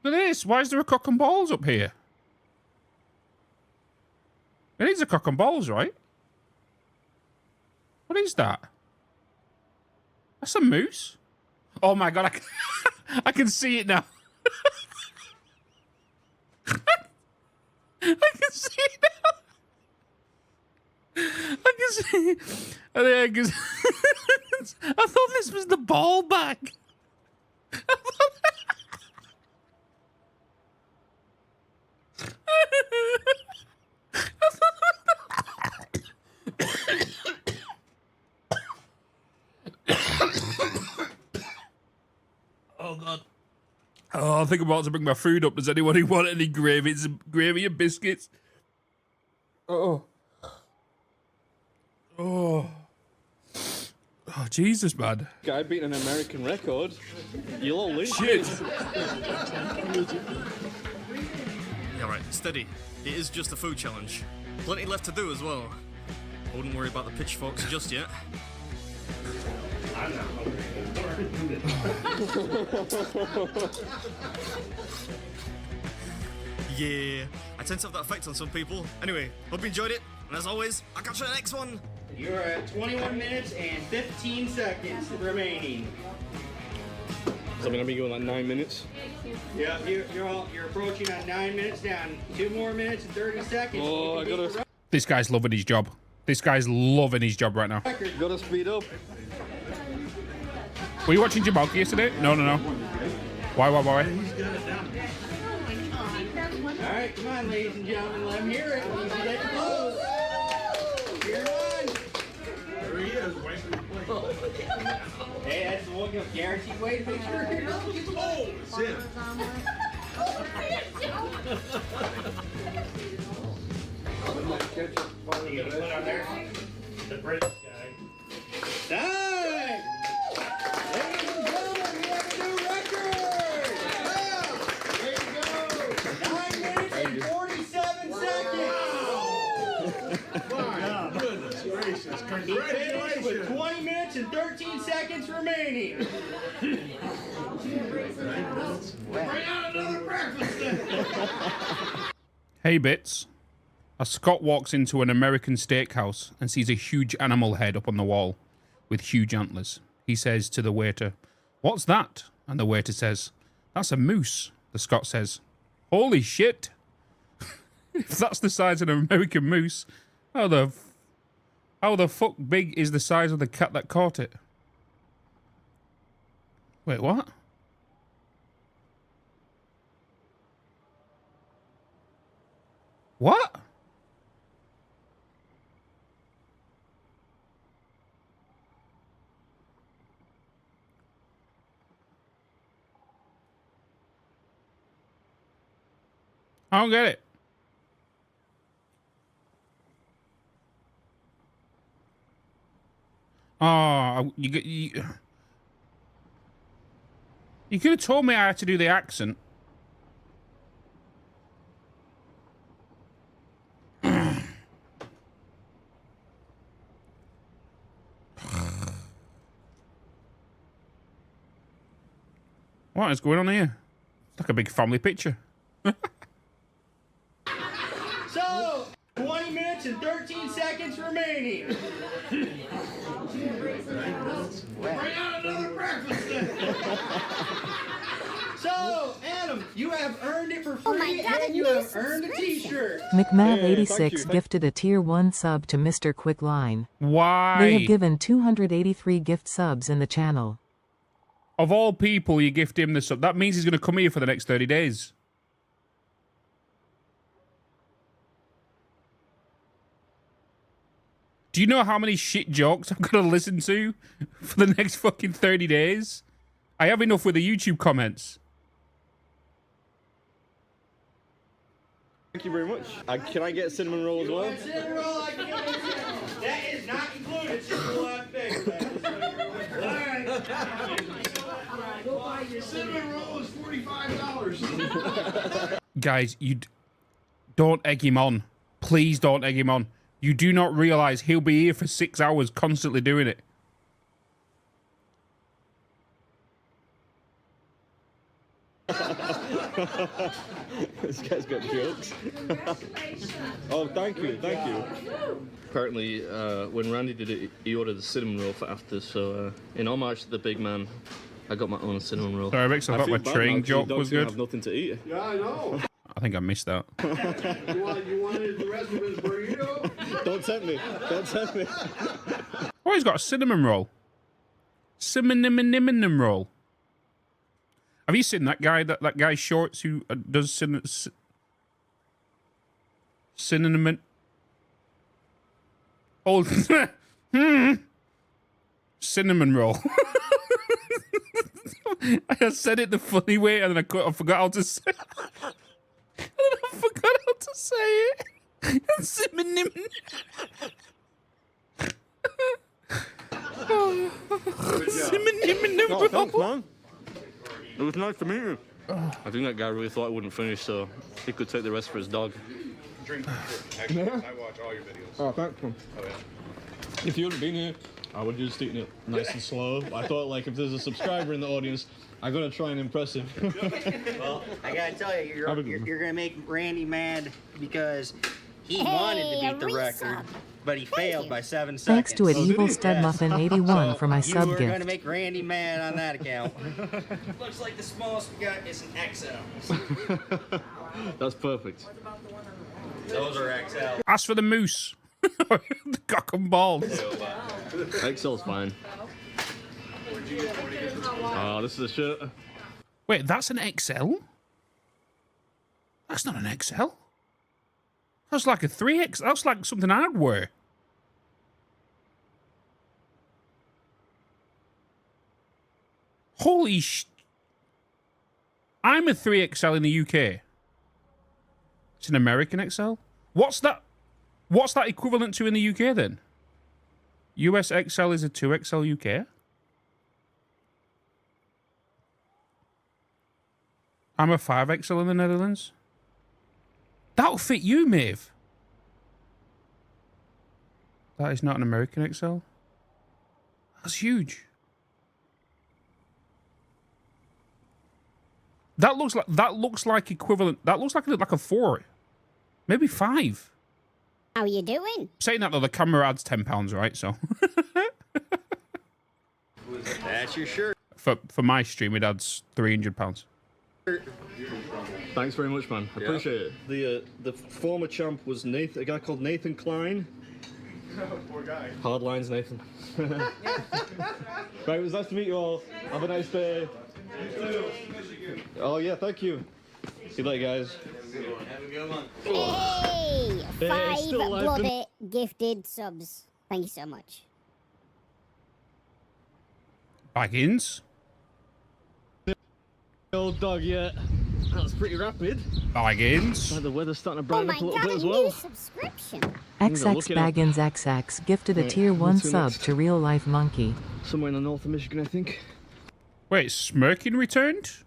Look at this. Why is there a cock and balls up here? It needs a cock and balls, right? What is that? That's a moose? Oh my god, I can see it now. I can see it now. I can see. I thought this was the ball bag. Oh god. Oh, I think I'm about to bring my food up. Does anybody want any gravy? Some gravy and biscuits? Oh. Oh. Oh, Jesus, man. Guy beating an American record. You'll all lose. Shit. Yeah, right, steady. It is just a food challenge. Plenty left to do as well. I wouldn't worry about the pitchforks just yet. I'm not Yeah, I tend to have that effect on some people. Anyway, hope you enjoyed it. And as always, I'll catch you in the next one. You're at 21 minutes and 15 seconds remaining. So I'm gonna be going like 9 minutes. Yeah, you're approaching on 9 minutes down. 2 more minutes and 30 seconds. Oh, I gotta. This guy's loving his job. This guy's loving his job right now. Gotta speed up. Were you watching JBOD yesterday? No. Why? Alright, come on, ladies and gentlemen, let me hear it. You can get close. Here one. There he is, waiting to play. Hey, that's the one guaranteed way to make sure you're Oh, it's in. You gonna put on there? The British guy. Time! Ladies and gentlemen, we have a new record! There you go! 9 minutes and 47 seconds! My goodness gracious, He finished with congratulations! 20 minutes and 13 seconds remaining. Bring out another breakfast then! Hey, Bitz. A Scot walks into an American steakhouse and sees a huge animal head up on the wall with huge antlers. He says to the waiter, "What's that?" And the waiter says, "That's a moose." The Scot says, "Holy shit." If that's the size of an American moose, how the fuck big is the size of the cat that caught it? Wait, what? What? I don't get it. Oh, you could have told me I had to do the accent. What is going on here? It's like a big family picture. So, 20 minutes and 13 seconds remaining. Bring out another breakfast then! So, Adam, you have earned it for free, Oh my God, and you have earned a t-shirt. McMav86 gifted a tier 1 sub to Mr. Quickline. Why? They have given 283 gift subs in the channel. Of all people, you gift him the sub. That means he's going to come here for the next 30 days. Do you know how many shit jokes I'm going to listen to for the next fucking 30 days? I have enough with the YouTube comments. Thank you very much. Can I get a cinnamon roll as well? Cinnamon roll, I can get it. cinnamon roll is $45. Guys, don't egg him on. Please don't egg him on. You do not realize he'll be here for 6 hours constantly doing it. This guy's got jokes. Oh, thank you, thank you. Apparently, when Randy did it, he ordered the cinnamon roll for after, so in homage to the big man, I got my own cinnamon roll. Sorry, Rex, I thought my train joke was good. Have nothing to eat. Yeah, I know. I think I missed that. You wanted the rest of his burrito? Don't tempt me. Don't tempt me. Oh, he's got a cinnamon roll. Cinnamon roll. Have you seen that guy, that guy Shorts who does cinnamon? Oh, cinnamon roll. I said it the funny way, and then I forgot how to say it. I forgot how to say it. Cinnamon. Cinnamon roll. No, thanks, man. It was nice to meet you. I think that guy really thought I wouldn't finish, so he could take the rest for his dog. Drink. Actually, I watch all your videos. Oh, thanks, man. Oh, yeah. If you hadn't been here, I would have just eaten it nice and slow. I thought, like, if there's a subscriber in the audience, I gotta try and impress him. Well, I gotta tell you, you're gonna make Randy mad because he wanted to beat the record, but he failed by 7 seconds. Thanks to an evil stud muffin 81 for my sub You were gift. gonna make Randy mad on that account. Looks like the smallest we got is an XL. That's perfect. Those are XL. Ask for the moose. The cock and balls. XL's fine. Oh, this is a shirt. Wait, that's an XL? That's not an XL. That's like a 3X. That's like something I'd wear. Holy sh... I'm a 3XL in the UK. It's an American XL? What's that? What's that equivalent to in the UK then? US XL is a 2XL UK? I'm a 5XL in the Netherlands. That'll fit you, Maeve. That is not an American XL. That's huge. That looks like equivalent. That looks like a 4, maybe 5. How you doing? Saying that though, the camera adds £10, right? So That's your shirt. For my stream, it adds £300. Thanks very much, man. I appreciate it. The former champ was a guy called Nathan Klein. Poor guy. Hard lines, Nathan. Right, it was nice to meet you all. Have a nice day. Oh yeah, thank you. See you later, guys. Have a good one. Hey! Hey, 5 still alive, bloody gifted subs. Thank you so much. Baggins. Old dog yet. That was pretty rapid. Baggins. The weather's starting to Oh brighten my up a little god, bit a as new well. subscription. XX Baggins XX gifted a Right, tier 1 on to sub next. to Real Life Monkey. Somewhere in the north of Michigan, I think. Wait, Smirkin returned?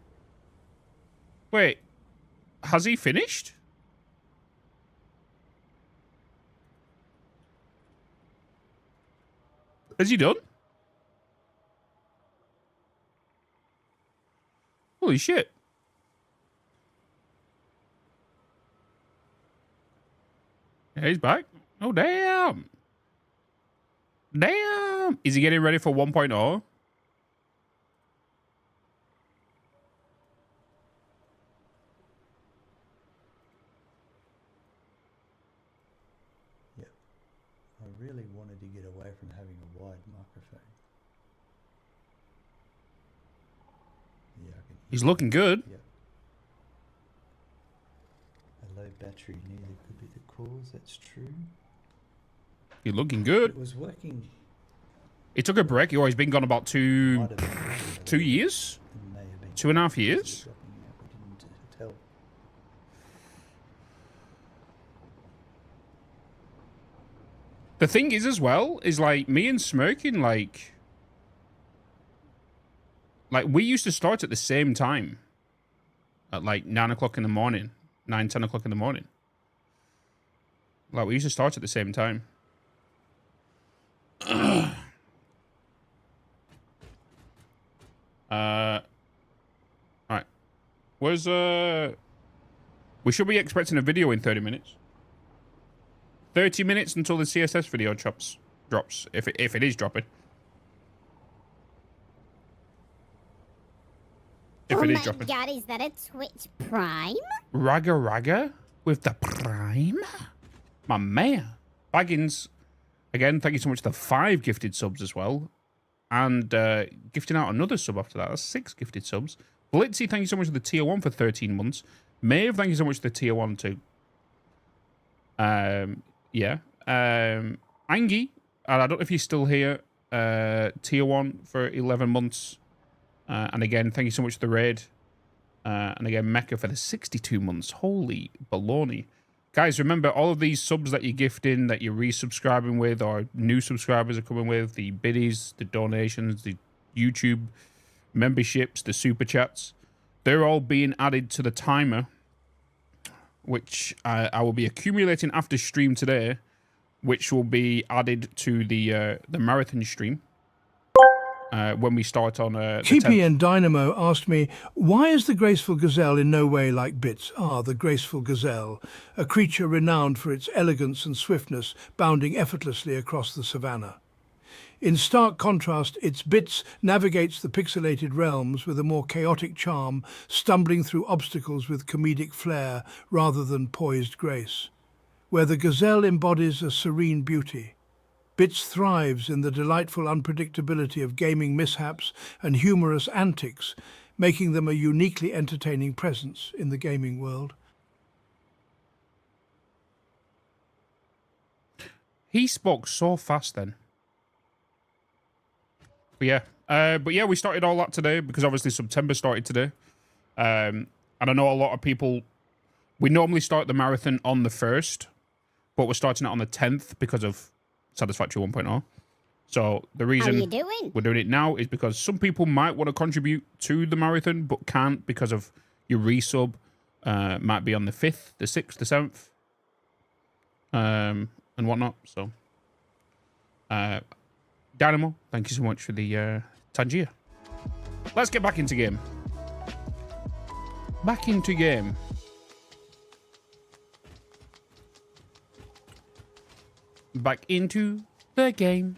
Wait, has he finished? Has he done? Holy shit. Yeah, he's back. Oh, damn. Damn. Is he getting ready for 1.0? I really wanted to get away from having a wide microphone. Yeah, I can He's looking good. Yep. A low battery nearly could be the cause, that's true. He's looking good. It was working. He took a break. He's been gone about 2 years? 2.5 years? Tell. The thing is as well, is like me and Smirkin, like Like, we used to start at the same time. At like 9 o'clock in the morning. 9, 10 o'clock in the morning. Like, we used to start at the same time. Alright. Where's, we should be expecting a video in 30 minutes. 30 minutes until the CSS video drops. If it is dropping. Oh my god, is that a Twitch Prime? Raga with the Prime? My man. Baggins, again, thank you so much for the 5 gifted subs as well. And gifting out another sub after that. That's 6 gifted subs. Blitzy, thank you so much for the tier 1 for 13 months. Maeve, thank you so much for the tier 1 too. Yeah. Angie, and I don't know if you're still here, tier 1 for 11 months. And again, thank you so much for the raid. And again, Mecca for the 62 months. Holy baloney. Guys, remember, all of these subs that you're gifting, that you're resubscribing with, or new subscribers are coming with, the biddies, the donations, the YouTube memberships, the super chats, they're all being added to the timer, which I will be accumulating after stream today, which will be added to the marathon stream. When we start on the 10th. TPN Dynamo asked me, why is the graceful gazelle in no way like Bitz? Ah, the graceful gazelle, a creature renowned for its elegance and swiftness, bounding effortlessly across the savannah. In stark contrast, its Bitz navigates the pixelated realms with a more chaotic charm, stumbling through obstacles with comedic flair rather than poised grace. Where the gazelle embodies a serene beauty, Bitz thrives in the delightful unpredictability of gaming mishaps and humorous antics, making them a uniquely entertaining presence in the gaming world. He spoke so fast then. But yeah, we started all that today because obviously September started today. And I know a lot of people, we normally start the marathon on the 1st, but we're starting it on the 10th because of Satisfactory 1.0. So the reason we're doing it now is because some people might want to contribute to the marathon but can't because of your resub. Might be on the 5th, the 6th, the 7th, and whatnot. So Dynamo, thank you so much for the Tangier. Let's get back into game. Back into game. Back into the game.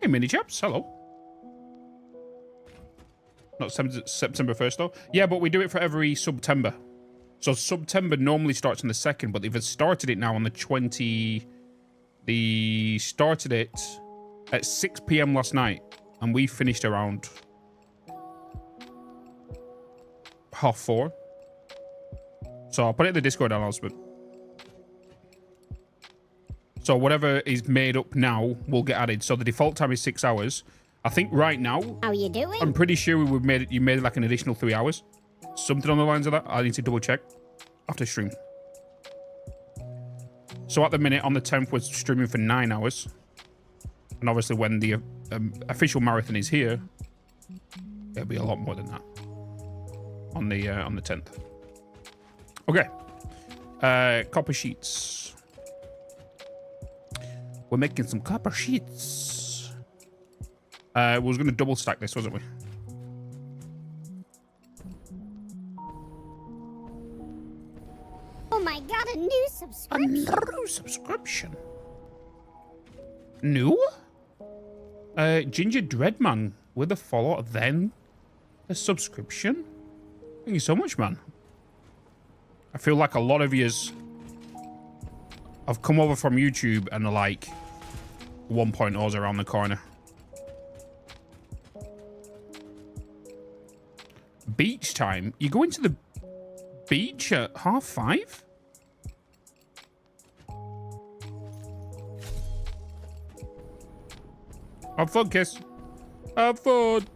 Hey, mini chaps, hello. Not September 1st though. Yeah, but we do it for every September. So September normally starts on the 2nd, but they've started it now on the 20. They started it at 6 PM last night, and we finished around 4:30. So I'll put it in the Discord announcement. So whatever is made up now will get added. So the default time is 6 hours. I think right now, how are you doing? I'm pretty sure you made like an additional 3 hours. Something on the lines of that. I need to double check after stream. So at the minute on the 10th we're streaming for 9 hours. And obviously when the official marathon is here, it'll be a lot more than that on the 10th. Okay. Copper sheets. We're making some copper sheets. We was going to double stack this, wasn't we? Oh my god, a new subscription. A new subscription. New? Ginger Dreadman with a follow, then a subscription. Thank you so much, man. I feel like a lot of yous have come over from YouTube and are like 1.0s around the corner. Beach time? You go into the beach at 5:30? Have fun, Kiss. Have fun.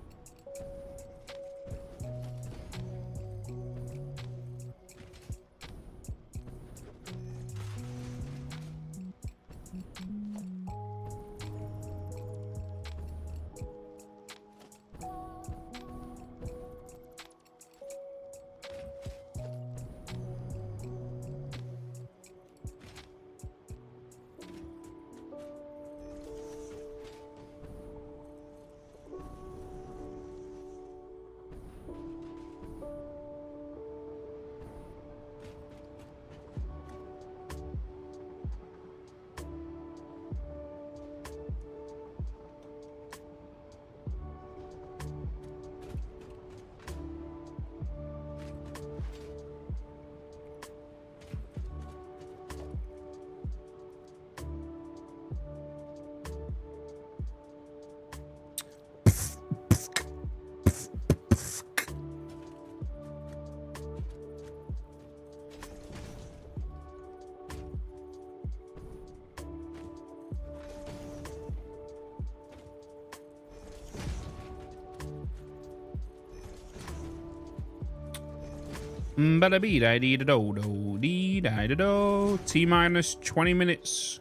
T-minus 20 minutes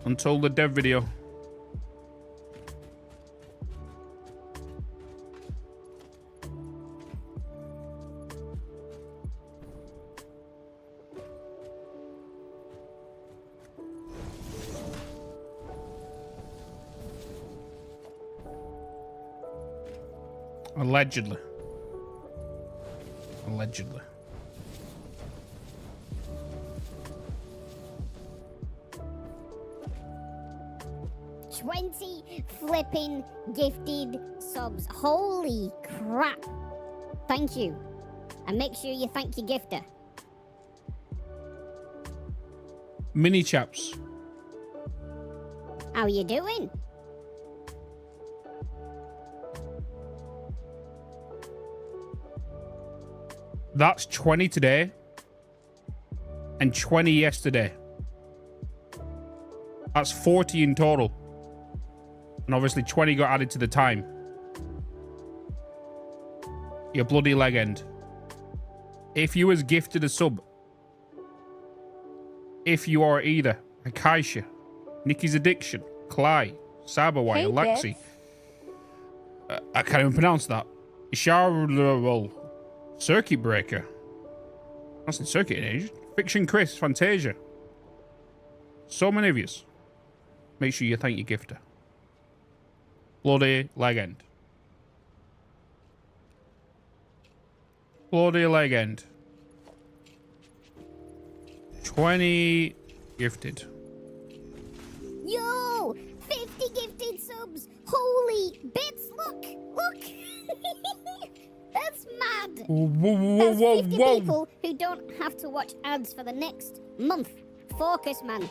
until the dev video. Allegedly. Allegedly. $20 flipping gifted subs. Holy crap. Thank you. And make sure you thank your gifter. Mini chaps. How you doing? That's 20 today and 20 yesterday. That's 40 in total. And obviously 20 got added to the time. You bloody leg end. If you was gifted a sub, if you are either Akaisha, Nikki's Addiction, Cly, Cyberwire, Hey, Lexi, Bitz. I can't even pronounce that. Ishar, Circuit Breaker. That's in Circuit Age. Fiction Chris, Fantasia. So many of yous. Make sure you thank your gifter. Bloody leg end. Bloody leg end. 20 gifted. Yo! 50 gifted subs! Holy bits! Look! Look! That's mad! That's 50 people who don't have to watch ads for the next month. Focus, man.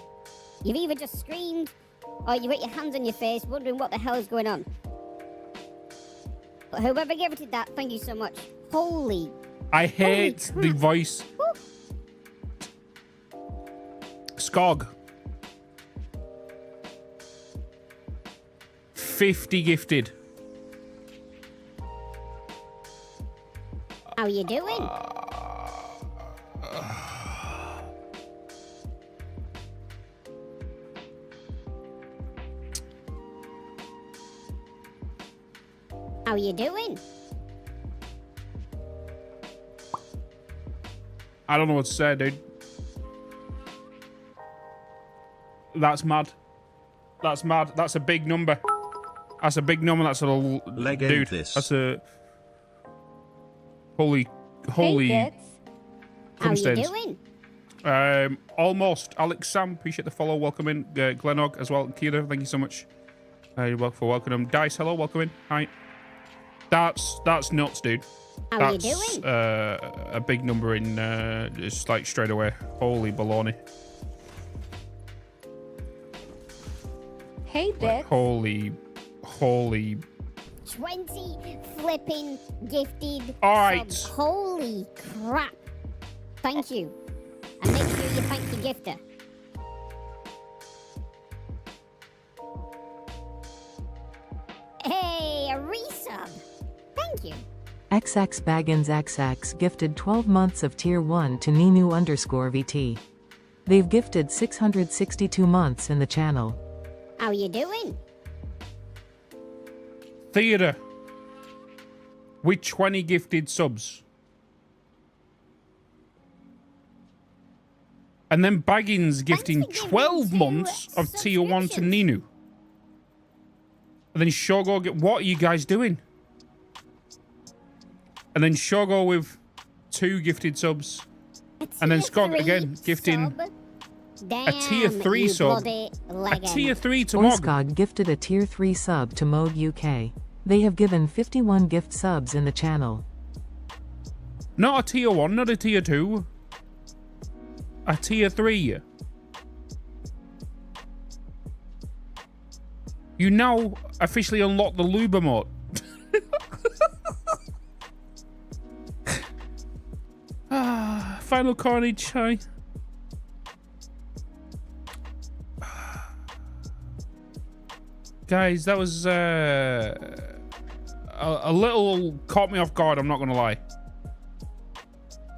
You've either just screamed or you've got your hands on your face wondering what the hell is going on. But whoever gifted that, thank you so much. Holy. I hate the voice. Woo. Skog. 50 gifted. How you doing? How you doing? I don't know what to say, dude. That's mad. That's mad. That's a big number. That's a big number. That's a dude. That's a holy. Hey, how you doing? Almost. Alex Sam, appreciate the follow. Welcome in. Glenog as well. Kira, thank you so much. You're welcome for welcoming. Dice, hello, welcome in. Hi. That's nuts, dude. How That's you doing? A big number in just like straight away. Holy baloney. Hey, Bitz. Like, holy. 20 flipping gifted Alright. subs. Holy crap. Thank you. And make sure you thank your gifter. Hey, a resub. Thank you. XX Baggins XX gifted 12 months of Tier 1 to Ninu_VT. They've gifted 662 months in the channel. How you doing? Theatre. With 20 gifted subs. And then Baggins gifting 12 months of Tier 1 to Ninu. And then Shogo what are you guys doing? And then Shogo with 2 gifted subs. And then Skog again gifting a Tier 3 sub. A Tier 3 to Mog. Skog gifted a Tier 3 sub to Mog UK. They have given 51 gift subs in the channel. Not a Tier 1, not a Tier 2. A Tier 3. You now officially unlock the Luba mode. Final Carnage, hi. Guys, that was a little caught me off guard, I'm not gonna lie.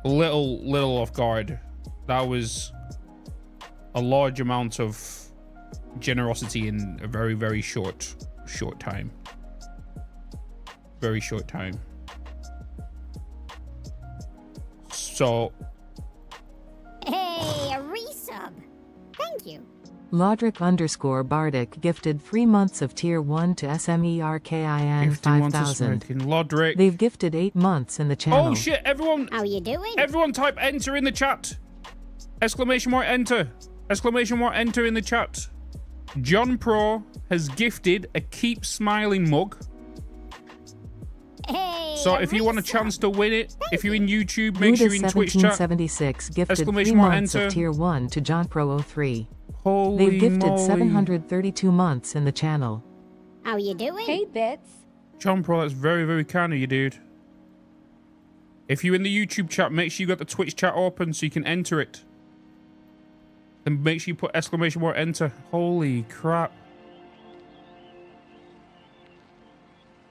little off guard. That was a large amount of generosity in a very short time. Very short time. So, Hey, a resub. Thank you. Lodric_Bardic gifted 3 months of Tier 1 to SMERKIN 5000. Lodric. They've gifted 8 months in the channel. Oh shit, everyone. How you doing? Everyone type enter in the chat. Exclamation mark enter. Exclamation mark enter in the chat. John Pro has gifted a Keep Smiling mug. Hey, So if you want a chance to win it, if you're in YouTube, make sure you're in Twitch chat. 1776 gifted 3 Exclamation mark months enter. of Tier 1 to John Pro 03. Holy They've gifted moly. 732 months in the channel. How you doing? Hey, Bitz. John Pro, that's very kind of you, dude. If you're in the YouTube chat, make sure you got the Twitch chat open so you can enter it. Then make sure you put exclamation mark enter. Holy crap.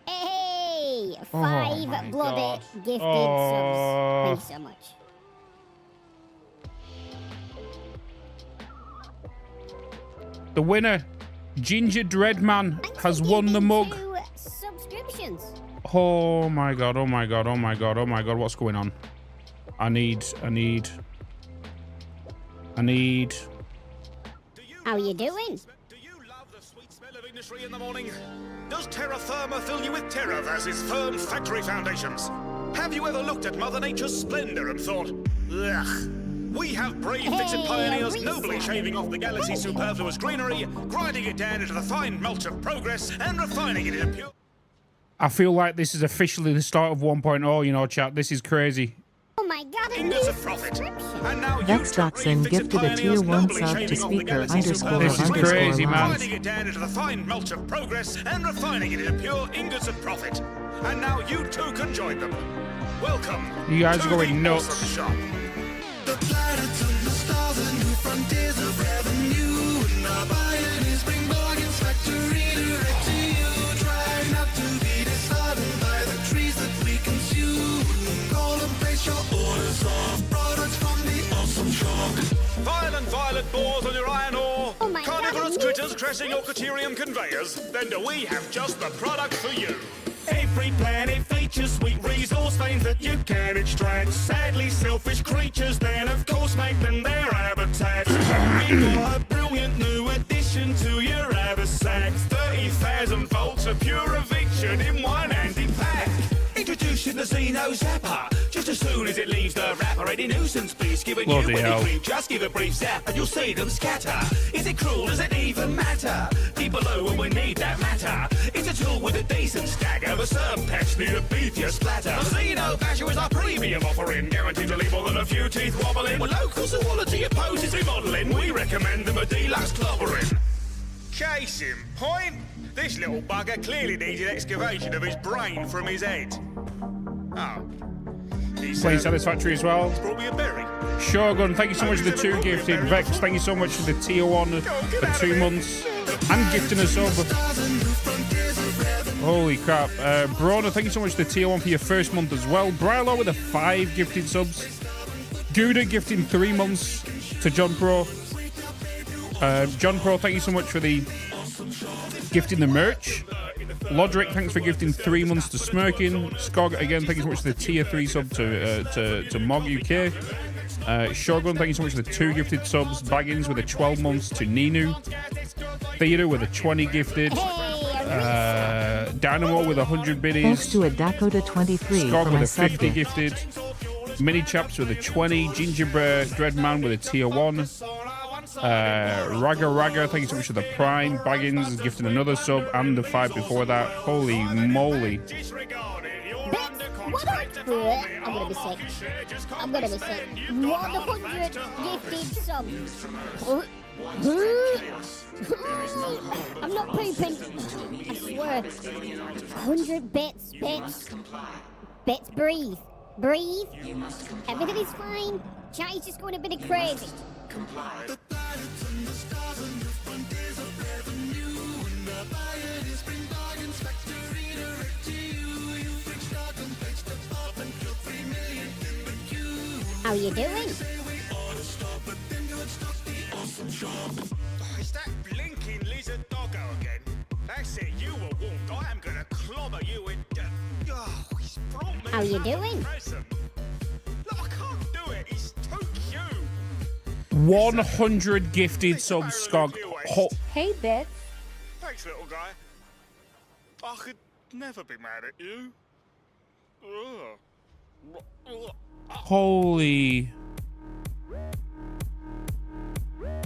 Hey, my 5 bloody God. gifted Oh. subs. Thanks so much. The winner, Ginger Dreadman, has won the mug. 2 subscriptions. Oh my god, oh my god, oh my god, oh my god, what's going on? I need. How you doing? Industry in the morning. Does terra firma fill you with terror versus firm factory foundations? Have you ever looked at Mother Nature's splendor and thought, ugh? We have brave fixed pioneers nobly shaving off the galaxy's superfluous greenery, grinding it down into the fine mulch of progress, and refining it into pure... I feel like this is officially the start of 1.0, you know, chat. This is crazy. Oh my god, a Ingots new of profit. subscription. And now Vexdoxin gifted a Tier 1 sub to speaker This is _ crazy, man. grinding it down into the fine mulch of progress and refining it into pure ingots of profit. And now you too can join them. Welcome. You guys to are going the nuts. awesome shop. The planets and the stars and new frontiers of revenue. And our buying is bring bargains factory direct to you. Try not to be disheartened by the trees that we consume. Call and place your orders of products from the awesome shop. Violent boars on your iron ore. Oh my God, Carnivorous a new critters crashing your Caterium conveyors. Then do we have just the product for you? Every planet features sweet resource veins that you can extract. Sadly, selfish creatures then, of course, make them their habitats. We've got a brilliant new addition to your haversack. 30,000 volts of pure eviction in one handy pack. Introducing the Xeno Zapper. Just as soon as it leaves the wrapper, any nuisance beast giving Bloody you hell. any grief. Just give a brief zap and you'll see them scatter. Is it cruel? Does it even matter? Deep below when we need that matter. It's a tool with a decent stack of a certain patch need a beefier splatter. The Xeno Basher is our premium offering, guaranteed to leave more than a few teeth wobbling. With local zoology opposes remodeling, we recommend them a deluxe clobbering. Case in point, this little bugger clearly needed excavation of his brain from his head. Oh. He's Playing Satisfactory as well. brought me a berry. Shogun, thank you so much for the 2 gifted. Vex, thank you so much for the Tier 1 for 2 months. And gifting us over. Holy crap. Brona, thank you so much for the Tier 1 for your first month as well. Brylo with the 5 gifted subs. Gouda gifting 3 months to John Pro. John Pro, thank you so much for the gifting the merch. Lodric, thanks for gifting 3 months to Smirking. Skog, again, thank you so much for the Tier 3 sub to Mog UK. Shogun, thank you so much for the 2 gifted subs. Baggins with the 12 months to Ninu. Theater with a 20 gifted. Dynamo with 100 biddies. Thanks to a Dakota 23 Skog for with my a sub 50 gift. gifted. Mini Chaps with a 20. Gingerbread Dreadman with a Tier 1. Raga, thank you so much for the Prime. Baggins is gifting another sub and the 5 before that. Holy moly. What I'm gonna be sick. I'm gonna be sick. 100 gifted subs. I'm not pooping. I swear. 100 bits. Bits, breathe. Breathe. Everything is fine. Chat is just going a bit crazy. How you doing? Is that blinking lizard doggo again? That's it, you were warned. I am gonna clobber you with. Oh, he's brought me How you a doing? present. Look, I can't do it. He's too cute. 100 gifted subs, Skog. Hey, Bitz. Thanks, little guy. I could never be mad at you. Ugh. Holy.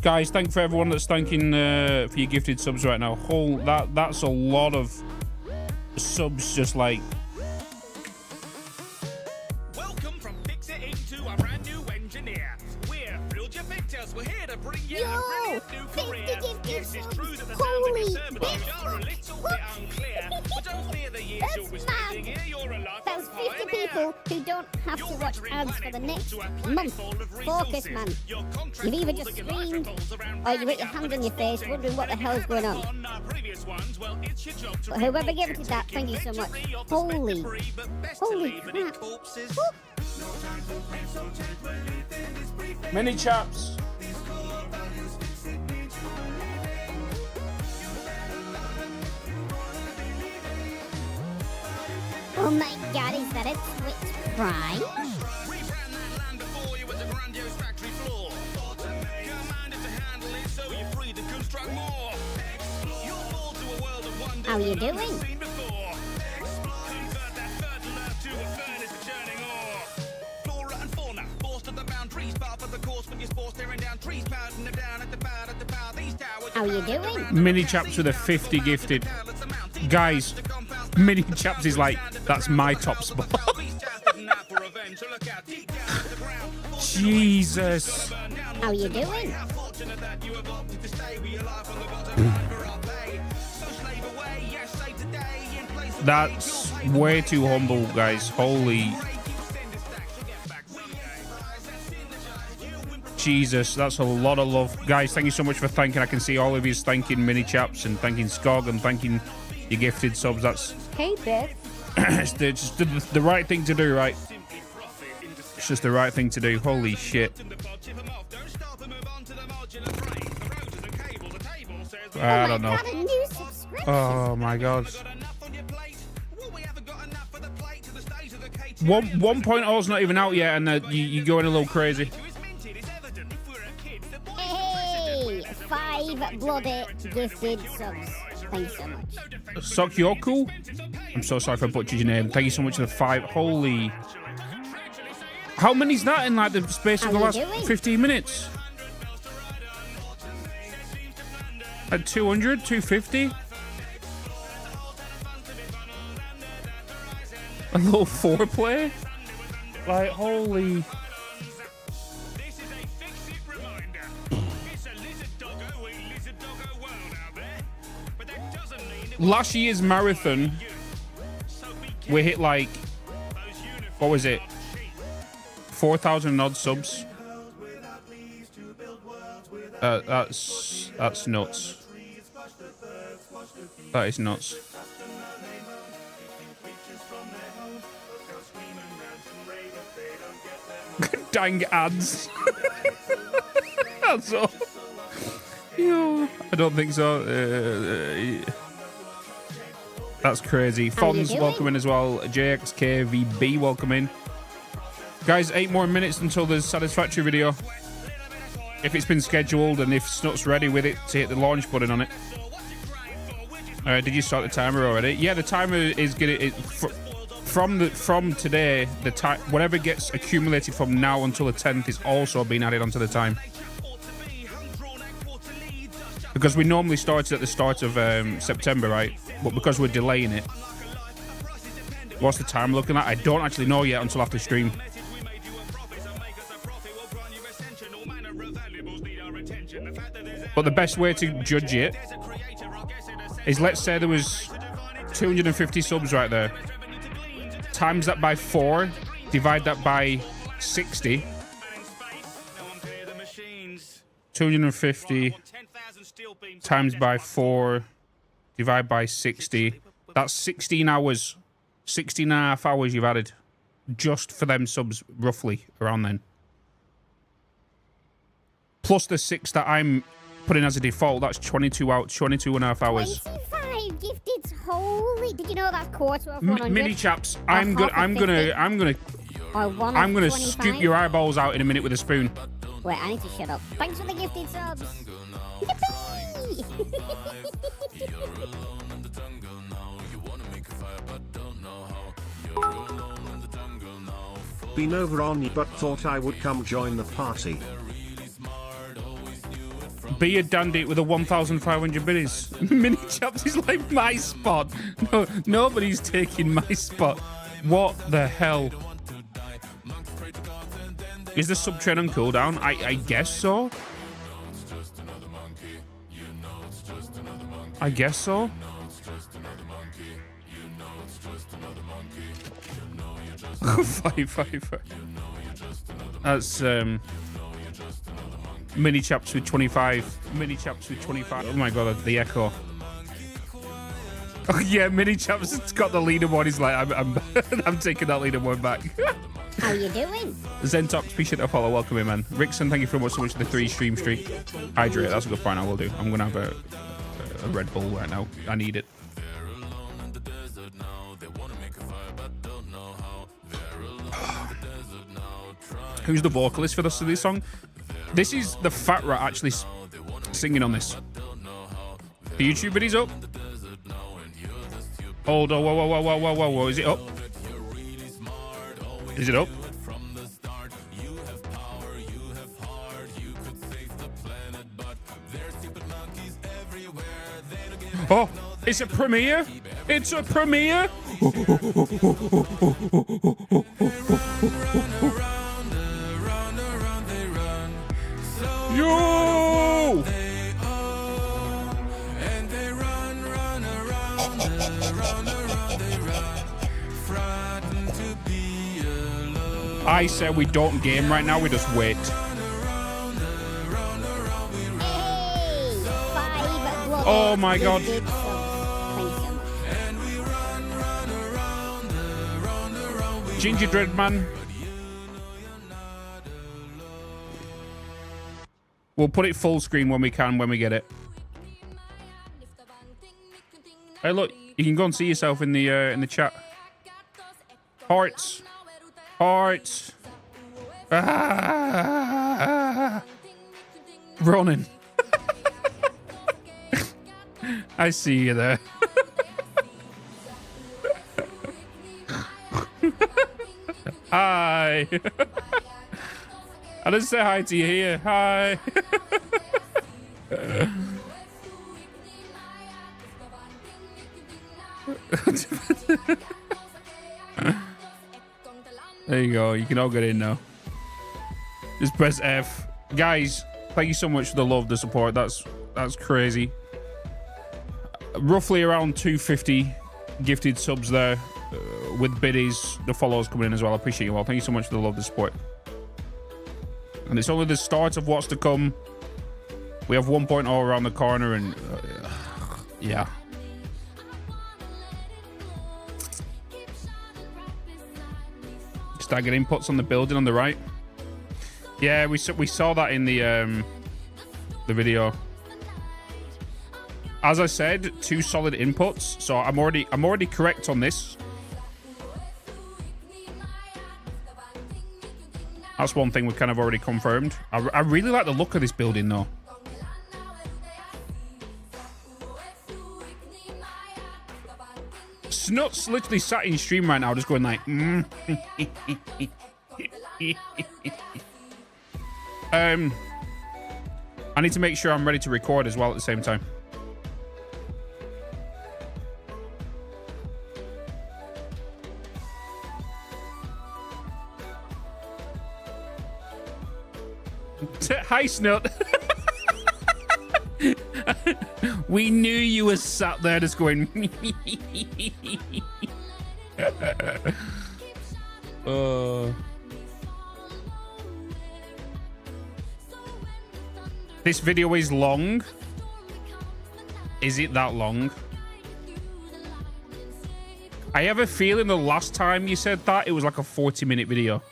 Guys, thank for everyone that's thanking for your gifted subs right now. That's a lot of subs, just like. Welcome from Fixer into a brand new engineer. We're Build Your Victors. We're here to bring you a brilliant new career. Yes, it's true that the sounds of your servitude are a little bit unclear, but don't fear the years you'll be spending here. You're a lifelong There's 50 pioneer. people who don't have to watch ads for the next month. Focus, man. You've either just screamed or you've got your hand on your face wondering what the hell's going on. But whoever gifted that, thank you so much. Holy crap. Many chaps. Oh my god, is that a Twitch Prime? How you doing? How you doing? Mini chaps with a 50 gifted. Guys, mini chaps is like, that's my top spot. Jesus. How you doing? That's way too humble, guys. Holy Jesus, that's a lot of love. Guys, thank you so much for thanking. I can see all of you thanking mini chaps and thanking Skog and thanking your gifted subs. That's Hey, Bitz. it's just the right thing to do, right? It's just the right thing to do. Holy shit. I don't know. Oh my god. 1.0 is not even out yet, and you're going a little crazy. Hey, 5 bloody gifted subs. Thank you so much. Sokyoku? I'm so sorry if I butchered your name. Thank you so much for the 5. Holy. How many's that in like the space of the last 15 minutes? At 200, 250? A little foreplay? Like, holy. Last year's marathon, we hit like, what was it? 4,000 odd subs. That's nuts. That is nuts. Dang ads. That's all. Yo, I don't think so. That's crazy. Fonz, welcome in as well. JXKVB, welcome in. Guys, 8 more minutes until the Satisfactory video. If it's been scheduled and if Snut's ready with it to hit the launch button on it. Did you start the timer already? Yeah, the timer is gonna from today. The time, whatever gets accumulated from now until the 10th, is also being added onto the time. Because we normally started at the start of September, right? But because we're delaying it, what's the time looking at? I don't actually know yet until after stream. But the best way to judge it is, let's say there was 250 subs right there. Times that by 4, divide that by 60. 250 times by 4, divide by 60. That's 16 hours. 16 and a half hours you've added. Just for them subs, roughly, around then. plus the 6 that I'm putting as a default. That's 22 out, 22 and a half hours. 25 gifted. Holy! Did you know that's quarter of 100? Mini chaps, Or I'm half gonna of 50? Or one of 25? scoop your eyeballs out in a minute with a spoon. Wait, I need to shut up. Thanks for the gifted subs. Yippee! Been over on you, but thought I would come join the party. Be a dandy with a 1,500 biddies. Mini chaps is like my spot. No, nobody's taking my spot. What the hell? Is the sub trend on cooldown? I guess so. I guess so. Five. That's mini chaps with 25. Mini chaps with 25. Oh my god, the echo. Oh yeah, mini chaps has got the leaderboard. He's like, I'm taking that leaderboard back. How you doing? Zentox, appreciate the follow. Welcome in, man. Rickson, thank you so much for the 3 stream streak. Hydrate, that's a good point. I will do. I'm gonna have a Red Bull right now. I need it. Who's the vocalist for this song? This is the Fat Rat actually singing on this. The YouTube video's up. Hold on, whoa. Is it up? Is it up? Oh, it's a premiere. It's a premiere. Yo! I said we don't game right now, we just wait. Oh my god. Ginger Dread Man. We'll put it full screen when we can, when we get it. Hey, look, you can go and see yourself in the chat. Hearts. Hearts. Ah. Ronan. I see you there. Hi. I didn't say hi to you here. Hi. There you go. You can all get in now. Just press F. Guys, thank you so much for the love, the support. That's crazy. Roughly around 250 gifted subs there with biddies. The follows coming in as well. I appreciate you all. Thank you so much for the love, the support. And it's only the start of what's to come. We have 1.0 around the corner and yeah. Staggered inputs on the building on the right. Yeah, we saw that in the video. As I said, 2 solid inputs, so I'm already correct on this. That's one thing we've kind of already confirmed. I really like the look of this building though. Snuts literally sat in stream right now just going like I need to make sure I'm ready to record as well at the same time. Hi, Snut. We knew you were sat there just going. This video is long. Is it that long? I have a feeling the last time you said that, it was like a 40-minute video.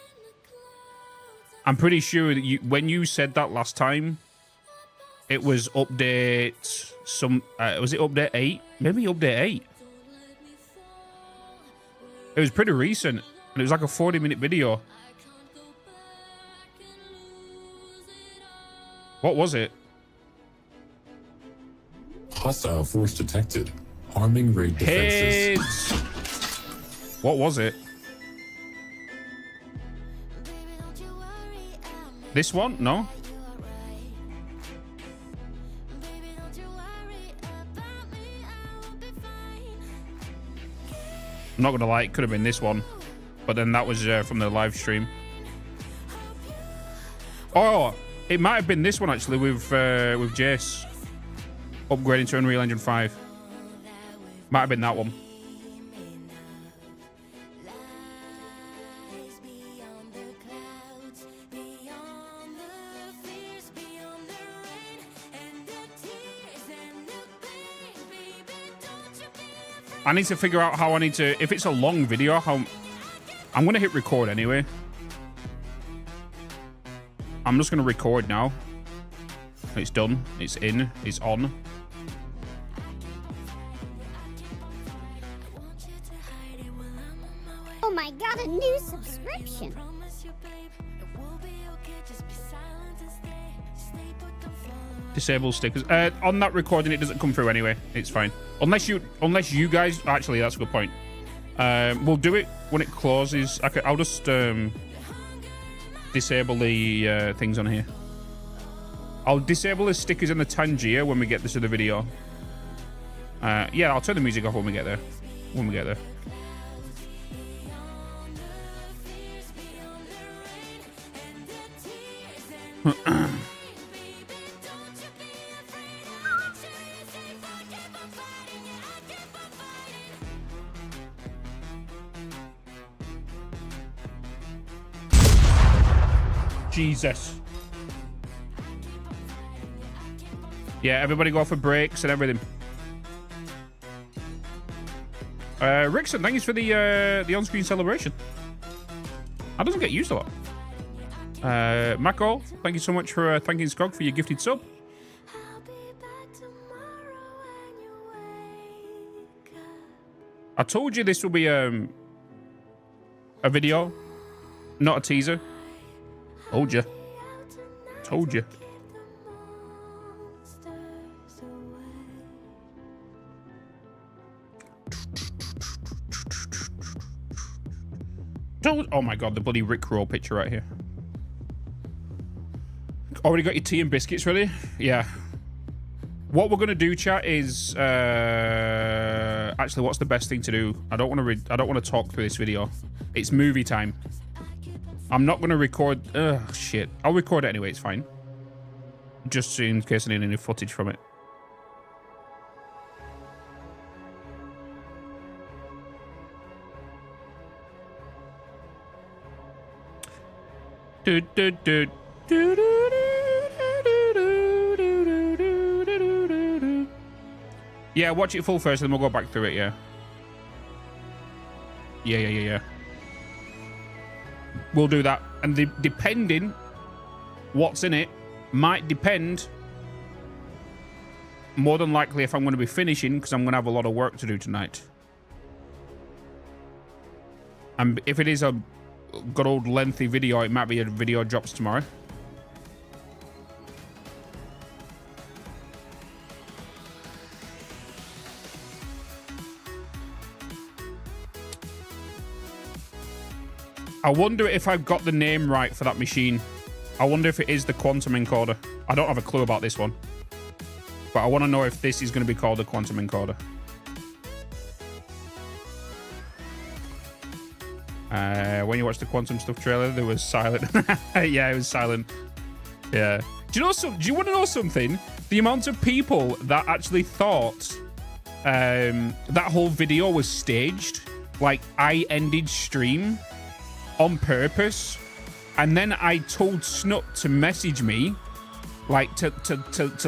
I'm pretty sure that when you said that last time, it was update was it update 8? Maybe update 8. It was pretty recent, and it was like a 40-minute video. What was it? Hostile force detected. Harming raid defenses. What was it? This one? No. I'm not gonna lie, it could have been this one, but then that was from the live stream. Oh, it might have been this one actually with Jace upgrading to Unreal Engine 5. Might have been that one. I need to figure out how I need to, if it's a long video, how I'm gonna hit record anyway. I'm just gonna record now. It's done, it's in, it's on. Oh my god, a new subscription. Disable stickers. On that recording, it doesn't come through anyway. It's fine. Unless you guys... Actually, that's a good point. We'll do it when it closes. I'll just disable the things on here. I'll disable the stickers and the Tangier when we get this to the video. Yeah, I'll turn the music off when we get there. Jesus. Yeah, everybody go for breaks and everything. Rickson, thank you for the on-screen celebration. That doesn't get used a lot. Mako, thank you so much for thanking Skog for your gifted sub. I told you this will be a video, not a teaser. Told you. Told you. Oh my god, the bloody Rickroll picture right here. Already got your tea and biscuits ready? Yeah. What we're gonna do, chat, is actually, what's the best thing to do? I don't want to talk through this video. It's movie time. I'm not gonna record. Ugh, shit. I'll record it anyway. It's fine. Just in case I need any footage from it. Yeah, watch it full first, and then we'll go back through it. Yeah. Yeah. We'll do that, and depending what's in it might depend more than likely if I'm going to be finishing, because I'm going to have a lot of work to do tonight. And if it is a good old lengthy video, it might be a video drops tomorrow. I wonder if I've got the name right for that machine. I wonder if it is the quantum encoder. I don't have a clue about this one, but I want to know if this is going to be called a quantum encoder. When you watched the quantum stuff trailer, there was silent. Yeah, it was silent. Yeah. Do you want to know something? The amount of people that actually thought that whole video was staged, like I ended stream on purpose, and then I told Snook to message me, like to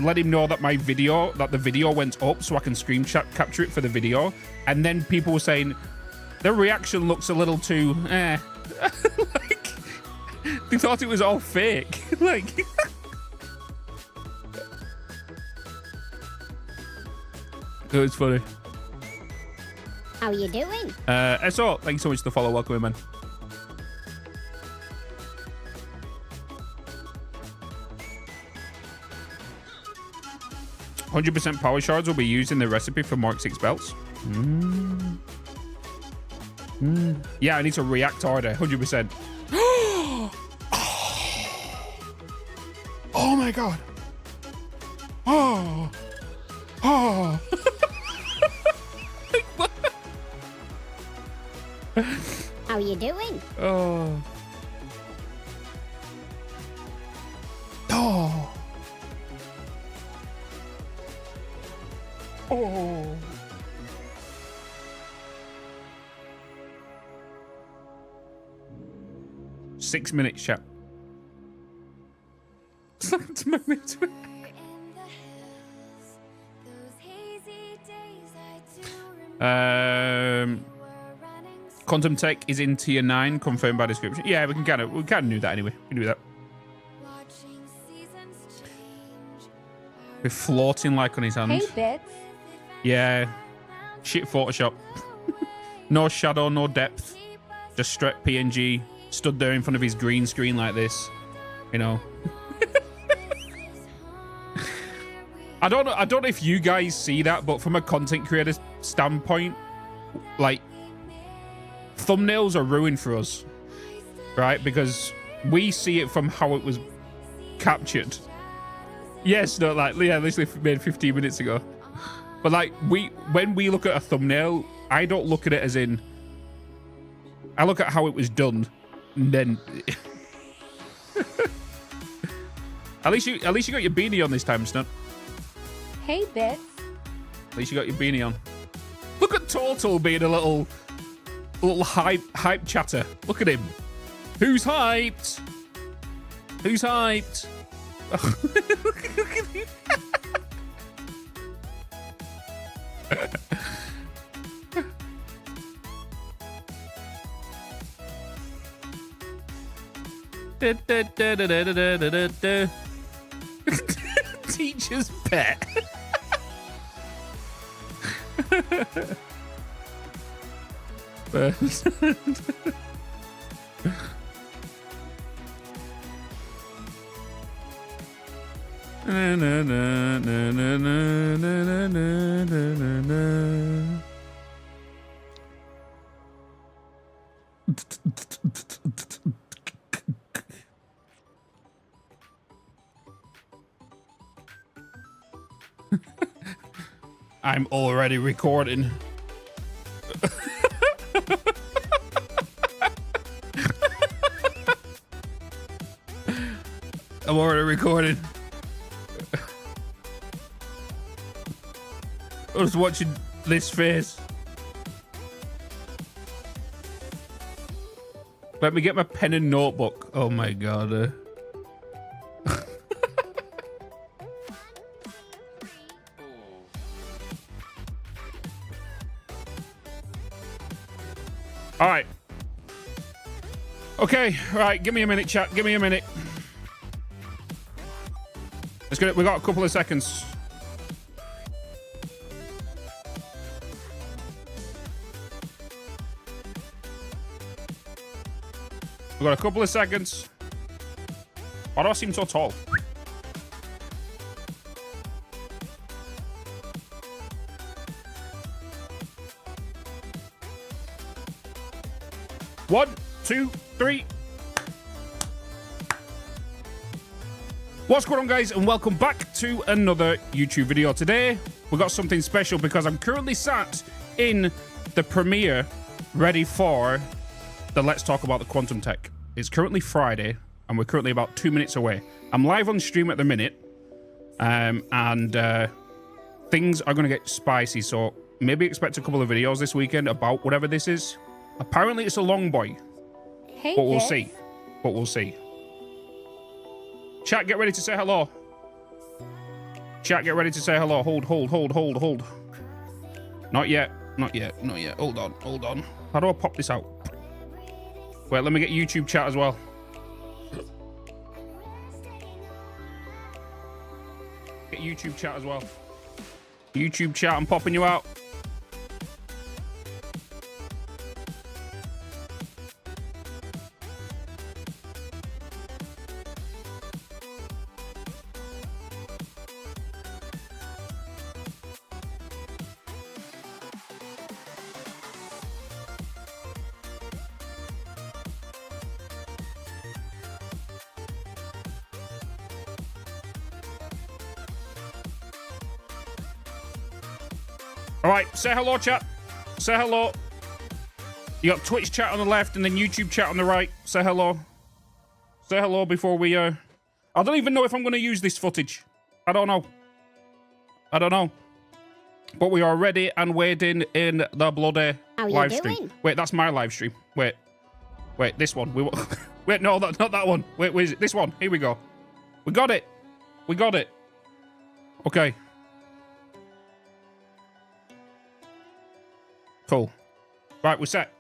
let him know that the video went up so I can screen capture it for the video, and then people were saying the reaction looks a little too like, They thought it was all fake. Like, it was funny. How you doing? So thank you so much for the follow. Welcome in, man. "100% power shards will be used in the recipe for Mark 6 belts." Yeah, I need to react order. 100%. Oh my god. Oh. Oh. How you doing? Oh. Oh. Oh. "6 minutes, chat." Quantum Tech is in tier 9, confirmed by description. Yeah, we kind of knew that anyway. We knew that. We're floating like on his hand. Hey, Bitz. Yeah. Shit Photoshop. No shadow, no depth. Just straight PNG. Stood there in front of his green screen like this. You know. I don't know if you guys see that, but from a content creator standpoint, like, thumbnails are ruined for us, right? Because we see it from how it was captured. Yes, no, like, yeah, literally made 15 minutes ago. But like, when we look at a thumbnail, I don't look at it as in, I look at how it was done, and then at least you got your beanie on this time, Snut. Hey, Bitz. At least you got your beanie on. Look at Total being a little hype chatter. Look at him. Who's hyped? Who's hyped? Look at him. Teacher's pet. Na, na, na, na, na, na, na, na, na. I'm already recording. I'm already recording. I was watching this face. Let me get my pen and notebook. Oh my god. All right. Okay, right, give me a minute, chat. Give me a minute. Let's get it. We got a couple of seconds. We've got a couple of seconds. Why do I seem so tall? One, two, three. What's going on, guys, and welcome back to another YouTube video. Today, we got something special because I'm currently sat in the premiere ready for the Let's Talk About the Quantum Tech. It's currently Friday, and we're currently about 2 minutes away. I'm live on stream at the minute, and things are going to get spicy, so maybe expect a couple of videos this weekend about whatever this is. Apparently, it's a long boy, hey, but we'll see. But we'll see. Chat, get ready to say hello. Chat, get ready to say hello. Hold. Not yet. Hold on. How do I pop this out? Wait, let me get YouTube chat as well. Get YouTube chat as well. YouTube chat, I'm popping you out. All right, say hello, chat. Say hello. You got Twitch chat on the left and then YouTube chat on the right. Say hello. Say hello before we, I don't even know if I'm going to use this footage. I don't know. I don't know. But we are ready and waiting in the bloody live stream. Wait, that's my live stream. Wait, this one. Wait, no, not that one. Wait, where is it? This one. Here we go. We got it. We got it. Okay. Cool. Right, we're set.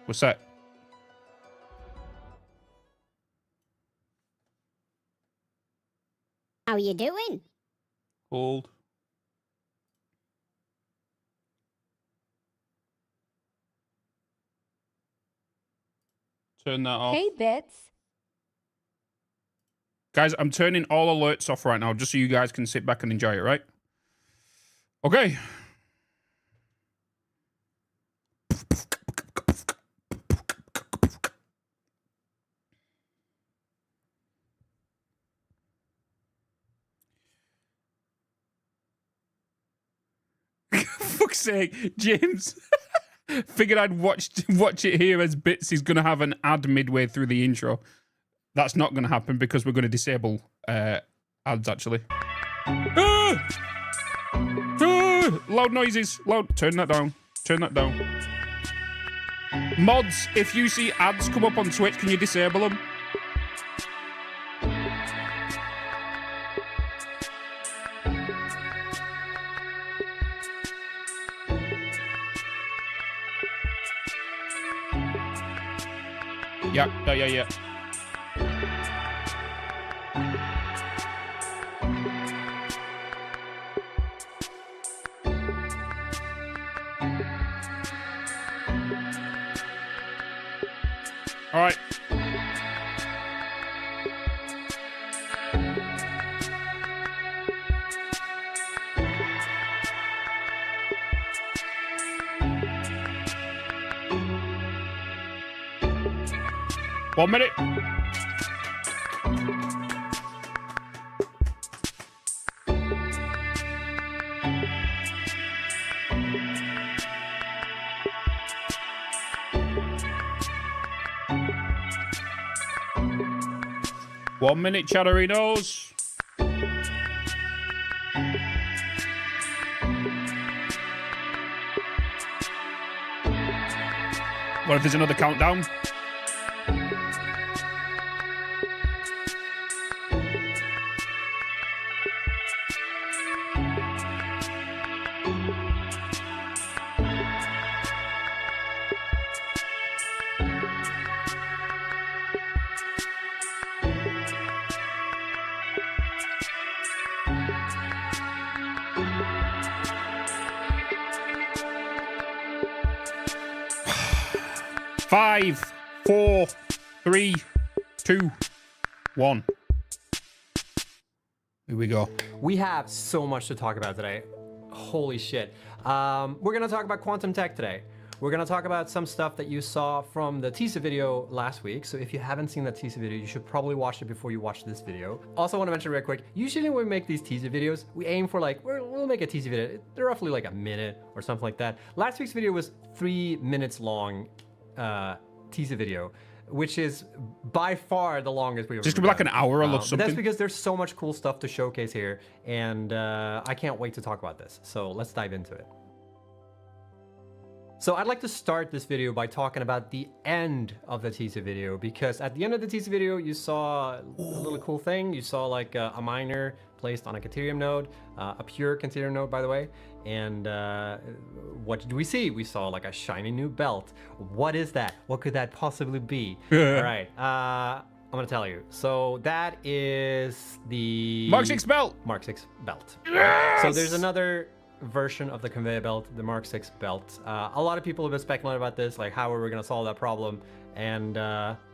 We're set. How you doing? Hold. Turn that off. Hey, Bitz. Guys, I'm turning all alerts off right now just so you guys can sit back and enjoy it, right? Okay. Fuck's sake, James. Figured I'd watch it here as Bitz is going to have an ad midway through the intro. That's not going to happen because we're going to disable ads, actually. Loud noises. Loud. Turn that down. Turn that down. Mods, if you see ads come up on Twitch, can you disable them? Yeah. All right. One minute. One minute, chatterinos. What if there's another countdown? Five, 4, 3, 2, 1. Here we go. We have so much to talk about today. Holy shit. We're going to talk about quantum tech today. We're going to talk about some stuff that you saw from the teaser video last week. So if you haven't seen that teaser video, you should probably watch it before you watch this video. Also want to mention real quick, usually when we make these teaser videos, we aim for like, we'll make a teaser video. They're roughly like a minute or something like that. Last week's video was 3 minutes long. Teaser video, which is by far the longest we've ever done. Just to be like an hour or something. That's because there's so much cool stuff to showcase here, and I can't wait to talk about this. So let's dive into it. So I'd like to start this video by talking about the end of the teaser video, because at the end of the teaser video, you saw a little cool thing. You saw like a miner placed on a Caterium node, a pure Caterium node, by the way. And what did we see? We saw like a shiny new belt. What is that? What could that possibly be? All right. I'm gonna tell you. So that is the Mark 6 belt. Mark 6 belt. Yes! So there's another version of the conveyor belt, the Mark 6 belt. A lot of people have been speculating about this, like how are we gonna solve that problem? And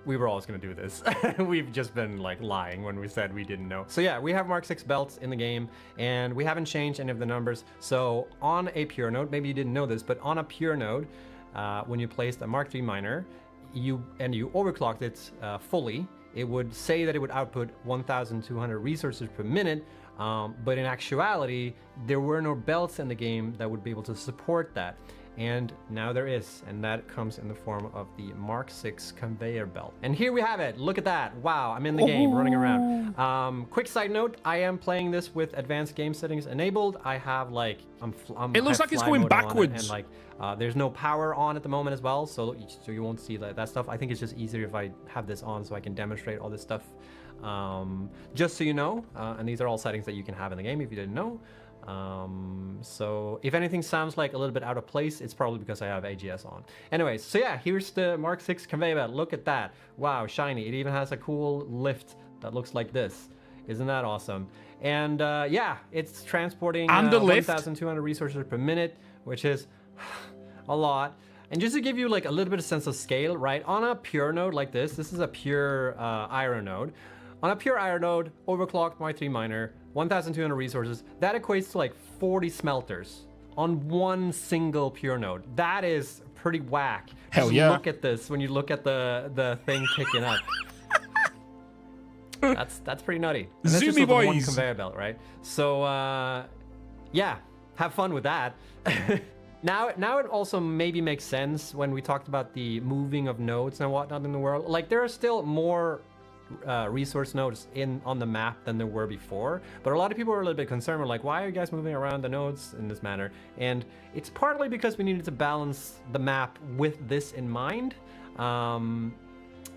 we were always gonna do this. We've just been like lying when we said we didn't know. So yeah, we have Mark 6 belts in the game, and we haven't changed any of the numbers. So on a pure node, maybe you didn't know this, but on a pure node, when you placed a Mark 3 miner, you overclocked it fully, it would say that it would output 1,200 resources per minute, but in actuality, there were no belts in the game that would be able to support that. And now there is, and that comes in the form of the Mark 6 conveyor belt. And here we have it. Look at that. Wow, I'm in the game, running around. Quick side note, I am playing this with advanced game settings enabled. I have like, it looks like it's going backwards. And like, there's no power on at the moment as well, so you won't see that stuff. I think it's just easier if I have this on so I can demonstrate all this stuff. Just so you know, and these are all settings that you can have in the game if you didn't know. So if anything sounds like a little bit out of place, it's probably because I have AGS on. Anyways, so yeah, here's the Mark 6 conveyor belt. Look at that. Wow, shiny. It even has a cool lift that looks like this. Isn't that awesome? And yeah, it's transporting 1,200 resources per minute, which is a lot. And just to give you like a little bit of sense of scale, right? On a pure node like this is a pure iron node. On a pure iron node, overclocked Mark 3 miner, 1,200 resources, that equates to like 40 smelters on one single pure node. That is pretty whack. Hell yeah. Look at this when you look at the thing kicking up. That's pretty nutty. And that's just with one conveyor belt, right? So yeah, have fun with that. Now it also maybe makes sense when we talked about the moving of nodes and whatnot in the world. Like there are still more resource nodes on the map than there were before, but a lot of people were a little bit concerned, like, why are you guys moving around the nodes in this manner? And it's partly because we needed to balance the map with this in mind.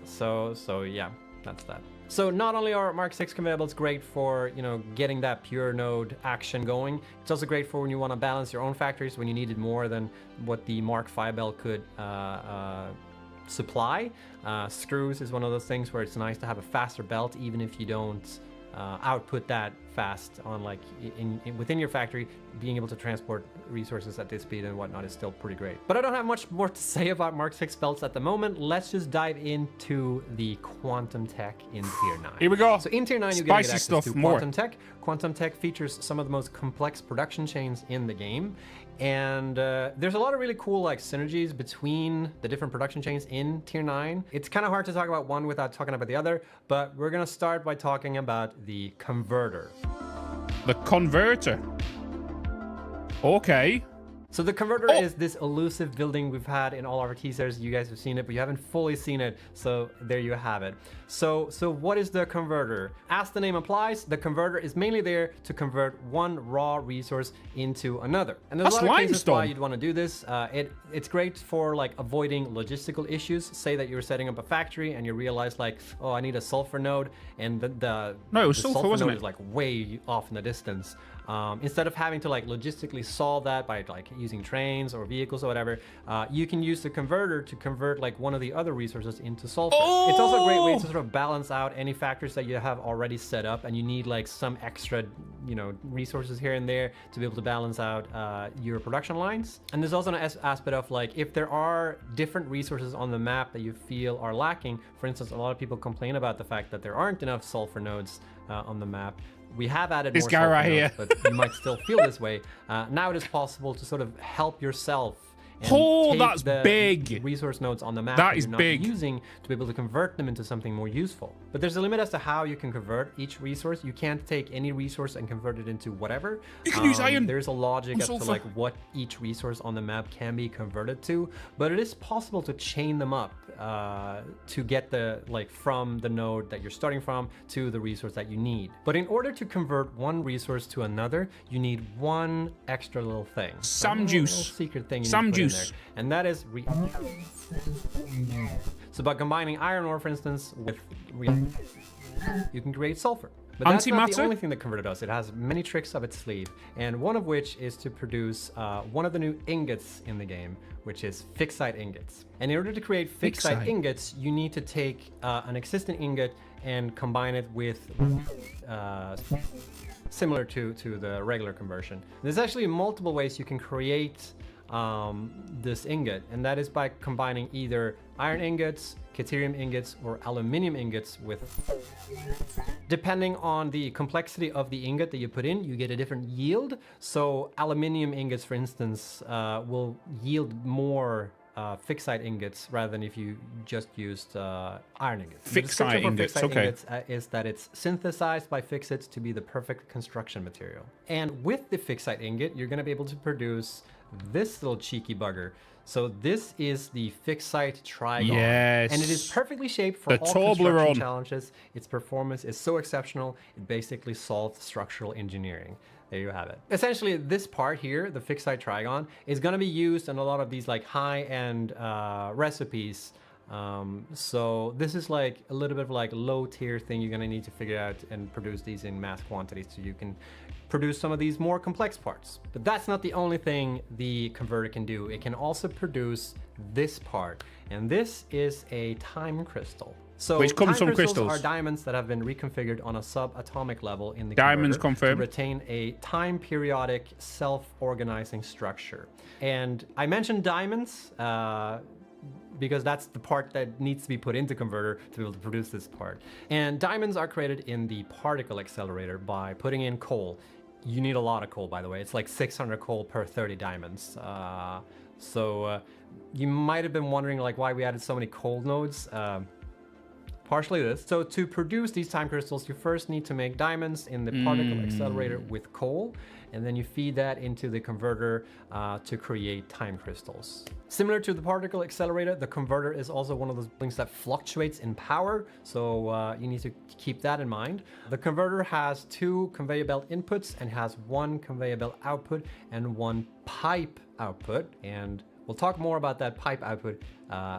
So yeah, that's that. So not only are Mark 6 conveyor belts great for, you know, getting that pure node action going, it's also great for when you want to balance your own factories, when you needed more than what the Mark 5 belt could supply. Screws is one of those things where it's nice to have a faster belt, even if you don't output that fast on like within your factory. Being able to transport resources at this speed and whatnot is still pretty great. But I don't have much more to say about Mark 6 belts at the moment. Let's just dive into the quantum tech in tier 9. Here we go. So in tier 9 you get access to quantum tech. Quantum tech features some of the most complex production chains in the game. And there's a lot of really cool like synergies between the different production chains in tier 9. It's kind of hard to talk about one without talking about the other, but we're gonna start by talking about the converter. The converter. Okay. So the converter is this elusive building we've had in all our teasers. You guys have seen it, but you haven't fully seen it. So there you have it. So what is the converter? As the name implies, the converter is mainly there to convert one raw resource into another. And there's a lot of cases why you'd want to do this. It's great for like avoiding logistical issues. Say that you're setting up a factory and you realize like, oh, I need a sulfur node, and the sulfur node is like way off in the distance. Instead of having to like logistically solve that by like using trains or vehicles or whatever, you can use the converter to convert like one of the other resources into sulfur. It's also a great way to sort of balance out any factors that you have already set up and you need like some extra, you know, resources here and there to be able to balance out your production lines. And there's also an aspect of like, if there are different resources on the map that you feel are lacking, for instance, a lot of people complain about the fact that there aren't enough sulfur nodes on the map. We have added this more guy right here, but you might still feel this way. Now it is possible to sort of help yourself. Oh, that's big. Resource nodes on the map that is you're not big. Using to be able to convert them into something more useful. But there's a limit as to how you can convert each resource. You can't take any resource and convert it into whatever. You can use iron. There's a logic as to like what each resource on the map can be converted to, but it is possible to chain them up to get the like from the node that you're starting from to the resource that you need. But in order to convert one resource to another, you need one extra little thing. Some juice. Little secret thing. Some juice. And that is so by combining iron ore, for instance, with you can create sulfur. But that's not the only thing that converter does. It has many tricks up its sleeve, and one of which is to produce one of the new ingots in the game, which is fixed site ingots. And in order to create fixed site ingots, you need to take an existing ingot and combine it with similar to the regular conversion. There's actually multiple ways you can create this ingot, and that is by combining either iron ingots, caterium ingots, or aluminium ingots with. Depending on the complexity of the ingot that you put in, you get a different yield. So aluminium ingots, for instance, will yield more fixite ingots rather than if you just used iron ingots. Fixite ingots, okay. Ingots, is that it's synthesized by fixites to be the perfect construction material. And with the fixite ingot, you're going to be able to produce this little cheeky bugger. So this is the fixite trigon. Yes. And it is perfectly shaped for The all construction Toblerone. challenges. Its performance is so exceptional, it basically solves structural engineering. There you have it. Essentially, this part here, the fixite trigon, is going to be used in a lot of these like high-end recipes. So this is like a little bit of like low-tier thing you're going to need to figure out and produce these in mass quantities so you can produce some of these more complex parts. But that's not the only thing the converter can do. It can also produce this part, and this is a time crystal. So Which comes time from crystals crystals. are diamonds that have been reconfigured on a subatomic level in the Diamonds converter confirmed. to retain a time periodic self-organizing structure. And I mentioned diamonds because that's the part that needs to be put into converter to be able to produce this part. And diamonds are created in the particle accelerator by putting in coal. You need a lot of coal, by the way. It's like 600 coal per 30 diamonds. So you might have been wondering like why we added so many coal nodes. Partially this. So to produce these time crystals, you first need to make diamonds in the particle accelerator with coal, and then you feed that into the converter to create time crystals. Similar to the particle accelerator, the converter is also one of those things that fluctuates in power, so you need to keep that in mind. The converter has 2 conveyor belt inputs and has 1 conveyor belt output and 1 pipe output, and we'll talk more about that pipe output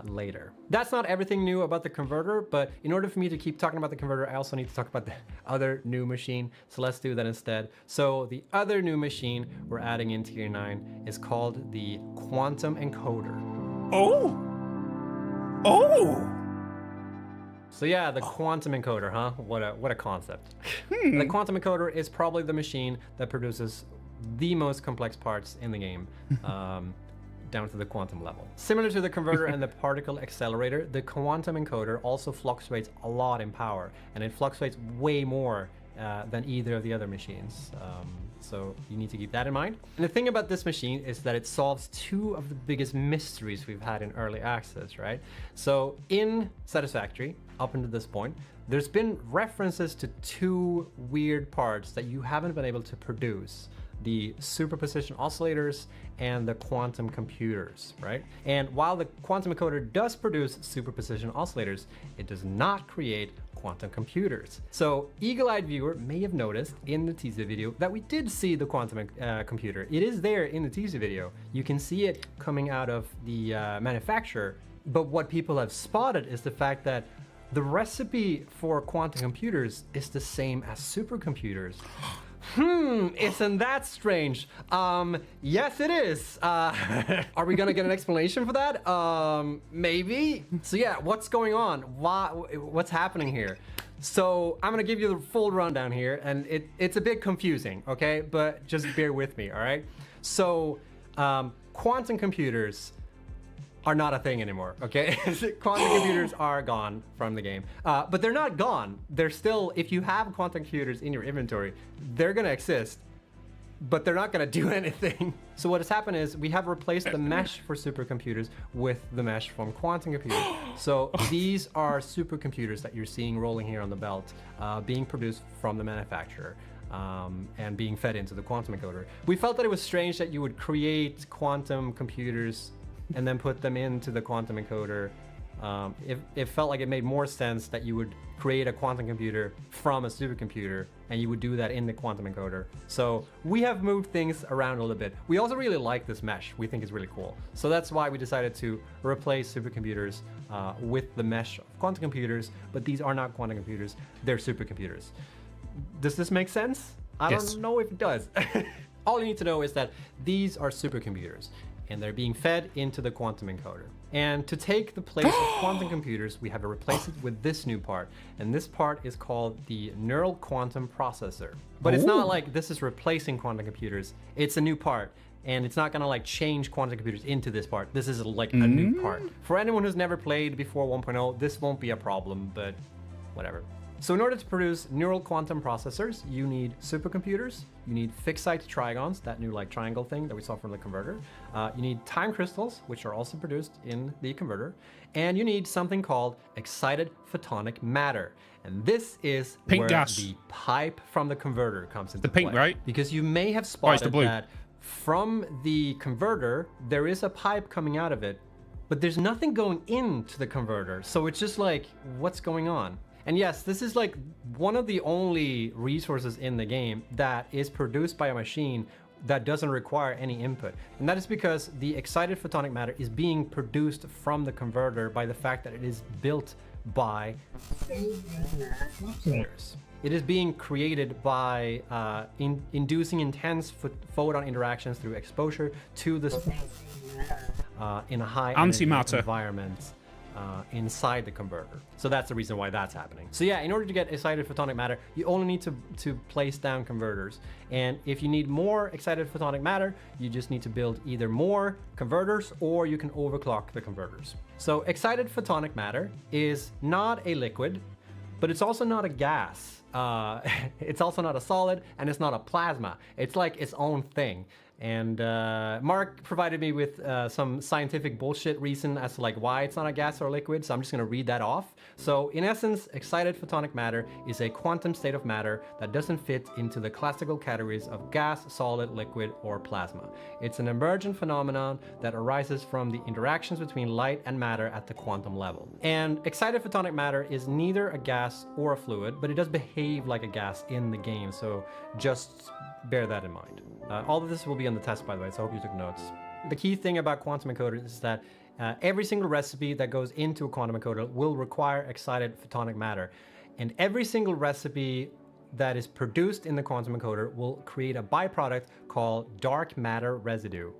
later. That's not everything new about the converter, but in order for me to keep talking about the converter, I also need to talk about the other new machine. So let's do that instead. So the other new machine we're adding in Tier 9 is called the Quantum Encoder. Oh! Oh! So yeah, the Quantum Encoder, huh? What a concept. The Quantum Encoder is probably the machine that produces the most complex parts in the game. Down to the quantum level. Similar to the converter and the particle accelerator, the quantum encoder also fluctuates a lot in power, and it fluctuates way more than either of the other machines. So you need to keep that in mind. And the thing about this machine is that it solves 2 of the biggest mysteries we've had in early access, right? So in Satisfactory, up until this point, there's been references to 2 weird parts that you haven't been able to produce. The superposition oscillators and the quantum computers, right? And while the quantum encoder does produce superposition oscillators, it does not create quantum computers. So eagle-eyed viewer may have noticed in the teaser video that we did see the quantum computer. It is there in the teaser video. You can see it coming out of the manufacturer, but what people have spotted is the fact that the recipe for quantum computers is the same as supercomputers. Isn't that strange? Yes, it is. Are we gonna get an explanation for that? Maybe. So yeah, what's going on? What's happening here? So I'm gonna give you the full rundown here, and it's a bit confusing, okay? But just bear with me, all right? So quantum computers are not a thing anymore, okay? Quantum computers are gone from the game. But they're not gone. They're still, if you have quantum computers in your inventory, they're gonna exist, but they're not gonna do anything. So what has happened is we have replaced the mesh for supercomputers with the mesh from quantum computers. So these are supercomputers that you're seeing rolling here on the belt, being produced from the manufacturer. And being fed into the quantum encoder. We felt that it was strange that you would create quantum computers and then put them into the quantum encoder. It felt like it made more sense that you would create a quantum computer from a supercomputer, and you would do that in the quantum encoder. So we have moved things around a little bit. We also really like this mesh. We think it's really cool. So that's why we decided to replace supercomputers with the mesh of quantum computers, but these are not quantum computers, they're supercomputers. Does this make sense? I don't know if it does. All you need to know is that these are supercomputers. and they're being fed into the quantum encoder. And to take the place of quantum computers, we have to replace it with this new part. And this part is called the neural quantum processor. But it's not like this is replacing quantum computers. It's a new part. And it's not gonna like change quantum computers into this part. This is like a new part. For anyone who's never played before 1.0, this won't be a problem, but whatever. So in order to produce neural quantum processors, you need supercomputers, you need fixed site trigons, that new like triangle thing that we saw from the converter. You need time crystals, which are also produced in the converter. And you need something called excited photonic matter. And this is pink where gas. the pipe from the converter comes into the pink, play. right? Because you may have it's the spotted blue. that from the converter, there is a pipe coming out of it, but there's nothing going into the converter. So it's just like, what's going on? And yes, this is like one of the only resources in the game that is produced by a machine that doesn't require any input. And that is because the excited photonic matter is being produced from the converter by the fact that it is built by computers. It is being created by inducing intense photon interactions through exposure to the in a high antimatter environment inside the converter. So that's the reason why that's happening. So yeah, in order to get excited photonic matter, you only need to place down converters. And if you need more excited photonic matter, you just need to build either more converters or you can overclock the converters. So excited photonic matter is not a liquid, but it's also not a gas. It's also not a solid, and it's not a plasma. It's like its own thing. And Mark provided me with some scientific bullshit reason as to like why it's not a gas or a liquid, so I'm just gonna read that off. So in essence, excited photonic matter is a quantum state of matter that doesn't fit into the classical categories of gas, solid, liquid, or plasma. It's an emergent phenomenon that arises from the interactions between light and matter at the quantum level. And excited photonic matter is neither a gas or a fluid, but it does behave like a gas in the game, so just bear that in mind. All of this will be on the test, by the way, so I hope you took notes. The key thing about quantum encoders is that every single recipe that goes into a quantum encoder will require excited photonic matter. And every single recipe that is produced in the quantum encoder will create a byproduct called dark matter residue.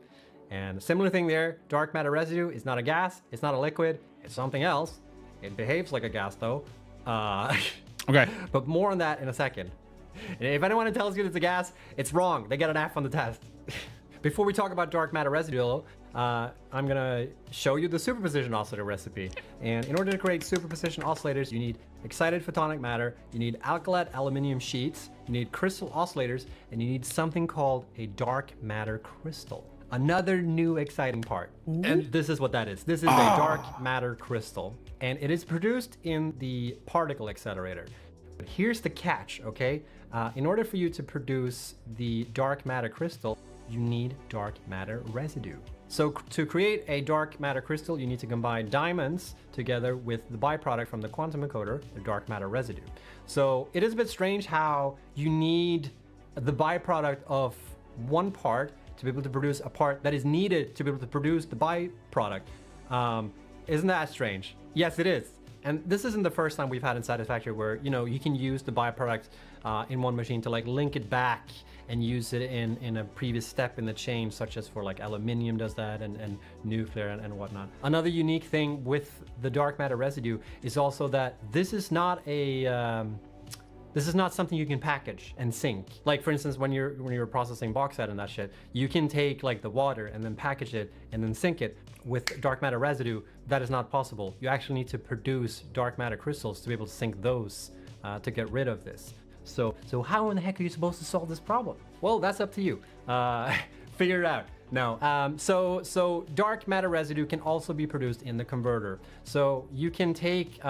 And similar thing there, dark matter residue is not a gas, it's not a liquid, it's something else. It behaves like a gas though. Okay. But more on that in a second. And if anyone tells you it's a gas, it's wrong. They get an F on the test. Before we talk about dark matter residue, I'm gonna show you the superposition oscillator recipe. And in order to create superposition oscillators, you need excited photonic matter, you need alkaline aluminum sheets, you need crystal oscillators, and you need something called a dark matter crystal. Another new exciting part. And this is what that is. This is a dark matter crystal. And it is produced in the particle accelerator. But here's the catch, okay? In order for you to produce the dark matter crystal, you need dark matter residue. So to create a dark matter crystal, you need to combine diamonds together with the byproduct from the quantum encoder, the dark matter residue. So it is a bit strange how you need the byproduct of one part to be able to produce a part that is needed to be able to produce the byproduct. Isn't that strange? Yes, it is. And this isn't the first time we've had in Satisfactory where, you know, you can use the byproduct in one machine to like link it back and use it in a previous step in the chain, such as for like aluminium does that and nuclear and whatnot. Another unique thing with the dark matter residue is also that this is not a this is not something you can package and sync. Like for instance, when you're processing bauxite and that shit, you can take like the water and then package it and then sync it. With dark matter residue, that is not possible. You actually need to produce dark matter crystals to be able to sync those to get rid of this. So how in the heck are you supposed to solve this problem? Well, that's up to you. Figure it out. No. So dark matter residue can also be produced in the converter. So you can take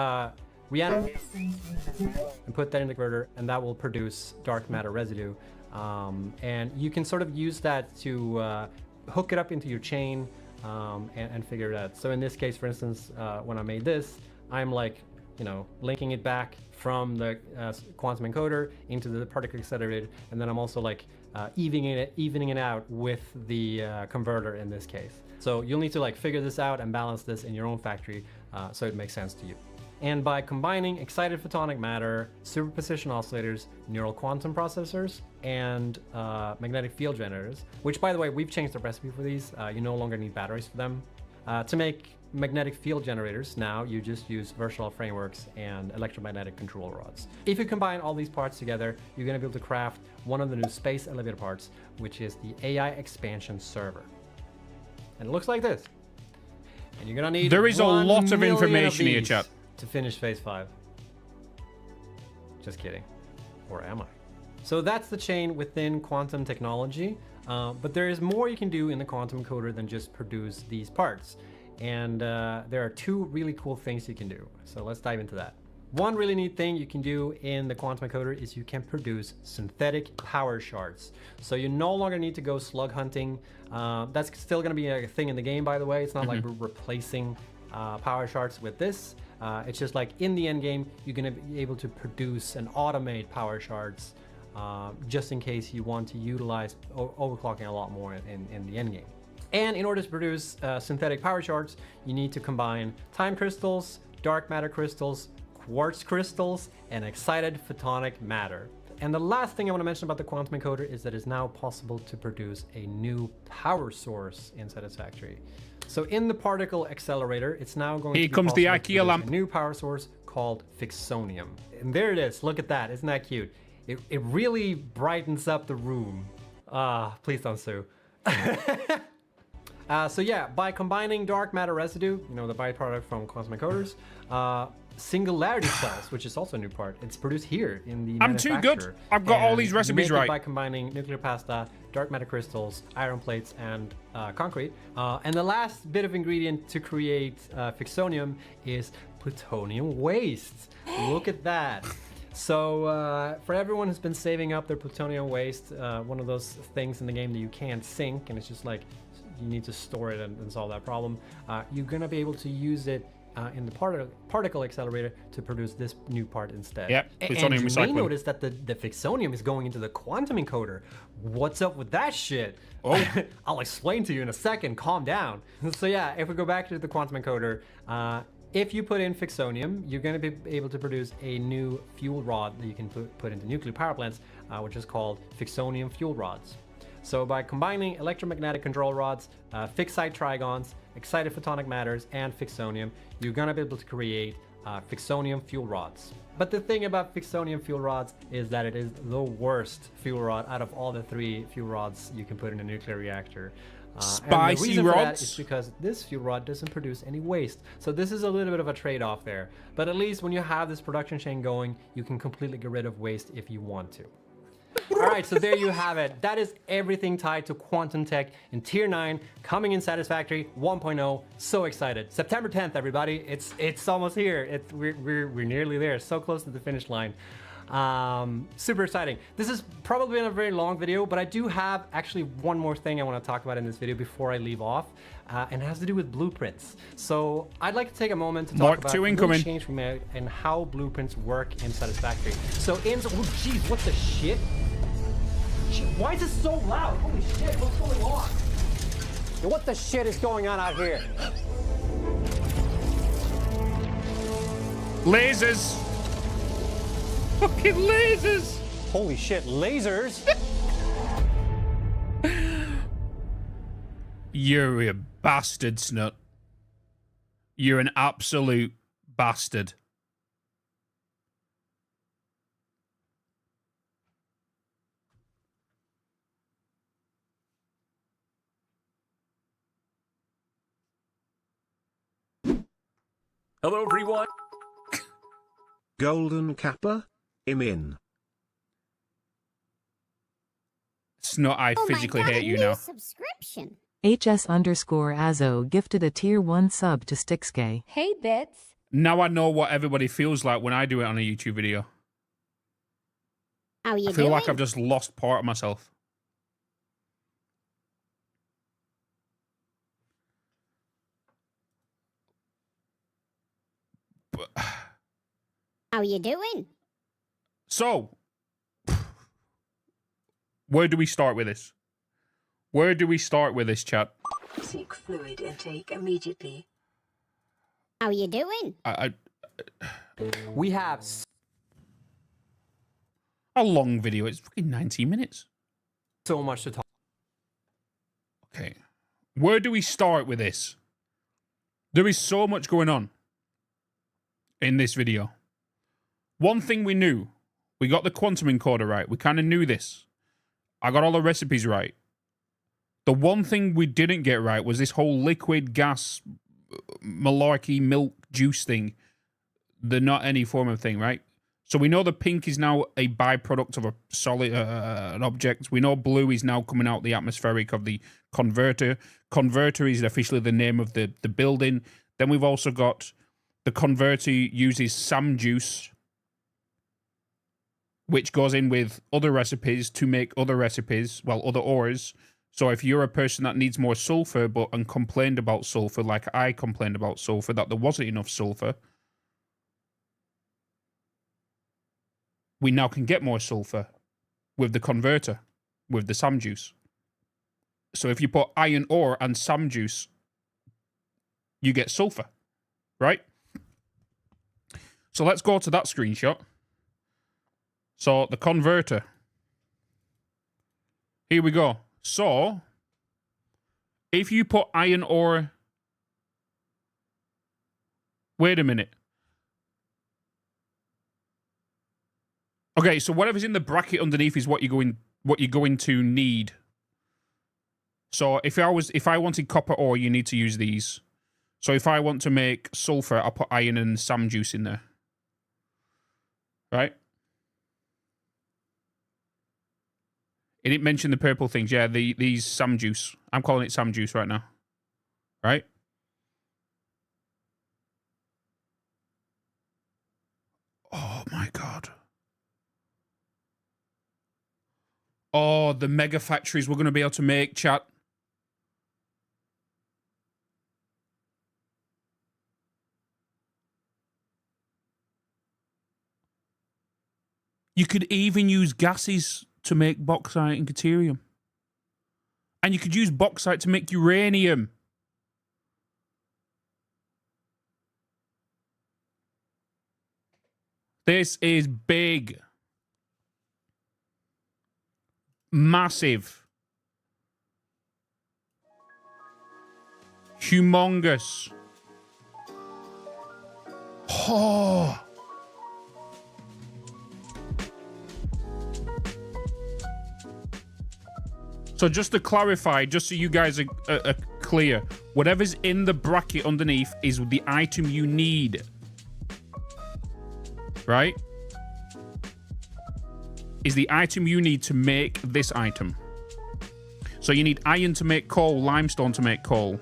reanimated and put that in the converter, and that will produce dark matter residue. And you can sort of use that to hook it up into your chain and figure it out. So in this case, for instance, when I made this, I'm like, you know, linking it back from the quantum encoder into the particle accelerator, and then I'm also like evening it out with the converter in this case. So you'll need to like figure this out and balance this in your own factory so it makes sense to you. And by combining excited photonic matter, superposition oscillators, neural quantum processors, and magnetic field generators, which by the way, we've changed the recipe for these. You no longer need batteries for them. To make magnetic field generators, now you just use virtual frameworks and electromagnetic control rods. If you combine all these parts together, you're gonna be able to craft one of the new space elevator parts, which is the AI expansion server. And it looks like this. And you're gonna need There is a lot of information here, these chat. to finish phase 5. Just kidding. Or am I? So that's the chain within quantum technology. But there is more you can do in the quantum encoder than just produce these parts. And there are 2 really cool things you can do. So let's dive into that. One really neat thing you can do in the quantum encoder is you can produce synthetic power shards. So you no longer need to go slug hunting. That's still gonna be a thing in the game, by the way. It's not like we're replacing power shards with this. It's just like in the end game, you're gonna be able to produce and automate power shards just in case you want to utilize overclocking a lot more in the end game. And in order to produce synthetic power shards, you need to combine time crystals, dark matter crystals, quartz crystals, and excited photonic matter. And the last thing I want to mention about the quantum encoder is that it's now possible to produce a new power source in Satisfactory. So in the particle accelerator, it's now going to be comes the possible to IKEA produce lamp. a new power source called Fixonium. And there it is. Look at that. Isn't that cute? It really brightens up the room. Please don't sue. So yeah, by combining dark matter residue, you know, the byproduct from quantum encoders, singularity cells, which is also a new part, it's produced here in the I'm too good. I've got all these recipes you make right. it by combining nuclear pasta, dark matter crystals, iron plates, and concrete. And the last bit of ingredient to create Fixonium is plutonium waste. Look at that. So for everyone who's been saving up their plutonium waste, one of those things in the game that you can't sink, and it's just like you need to store it and solve that problem, you're gonna be able to use it in the particle accelerator to produce this new part instead. Yep, plutonium and you may recycling. notice that the Fixonium is going into the quantum encoder. What's up with that shit? Oh. I'll explain to you in a second, calm down. So yeah, if we go back to the quantum encoder, if you put in Fixonium, you're going to be able to produce a new fuel rod that you can put into nuclear power plants, which is called Fixonium fuel rods. So by combining electromagnetic control rods, fixed site trigons, excited photonic matters, and Fixonium, you're going to be able to create Fixonium fuel rods. But the thing about Fixonium fuel rods is that it is the worst fuel rod out of all the 3 fuel rods you can put in a nuclear reactor. And the reason for that is because this fuel rod doesn't produce any waste. So this is a little bit of a trade-off there. But at least when you have this production chain going, you can completely get rid of waste if you want to. All right, so there you have it. That is everything tied to quantum tech in Tier 9, coming in Satisfactory 1.0. So excited. September 10th, everybody. It's almost here. We're nearly there. So close to the finish line. Super exciting. This has probably been a very long video, but I do have actually one more thing I want to talk about in this video before I leave off, and it has to do with blueprints. So I'd like to take a moment to talk about the change we made and how blueprints work in Satisfactory. So oh geez, what the shit? Why is it so loud? Holy shit, what's going on? What the shit is going on out here? Lasers. Fucking lasers! Holy shit, lasers! You're a bastard, Snut. You're an absolute bastard. Hello, everyone. Golden Kappa? In. Snot, I physically hate you now. Subscription. HS_Azo gifted a Tier 1 sub to Stixkay. Hey, Bitz. Now I know what everybody feels like when I do it on a YouTube video. How are you I feel doing? like I've just lost part of myself. But... How are you doing? So, where do we start with this? Where do we start with this, chat? Seek fluid intake immediately. How are you doing? We have a long video. It's fucking 19 minutes. So much to talk. Okay. Where do we start with this? There is so much going on in this video. One thing we knew, we got the quantum encoder right. We kind of knew this. I got all the recipes right. The one thing we didn't get right was this whole liquid gas malarkey milk juice thing. The not any form of thing, right? So we know the pink is now a byproduct of a solid an object. We know blue is now coming out the atmospheric of the converter. Converter is officially the name of the building. Then we've also got the converter uses SAM juice, which goes in with other recipes to make other recipes, well, other ores. So if you're a person that needs more sulfur and complained about sulfur, like I complained about sulfur, that there wasn't enough sulfur, we now can get more sulfur with the converter, with the SAM juice. So if you put iron ore and SAM juice, you get sulfur, right? So let's go to that screenshot. So the converter. Here we go. So if you put iron ore... Wait a minute. Okay, so whatever's in the bracket underneath is what you're going to need. So if I wanted copper ore, you need to use these. So if I want to make sulfur, I'll put iron and SAM juice in there. Right? It didn't mention the purple things. Yeah, these SAM juice. I'm calling it SAM juice right now. Right? Oh my god. Oh, the mega factories we're going to be able to make, chat. You could even use gases to make bauxite and deuterium. And you could use bauxite to make uranium. This is big. Massive. Humongous. Oh. So just to clarify, just so you guys are clear, whatever's in the bracket underneath is the item you need. Right? Is the item you need to make this item. So you need iron to make coal, limestone to make coal.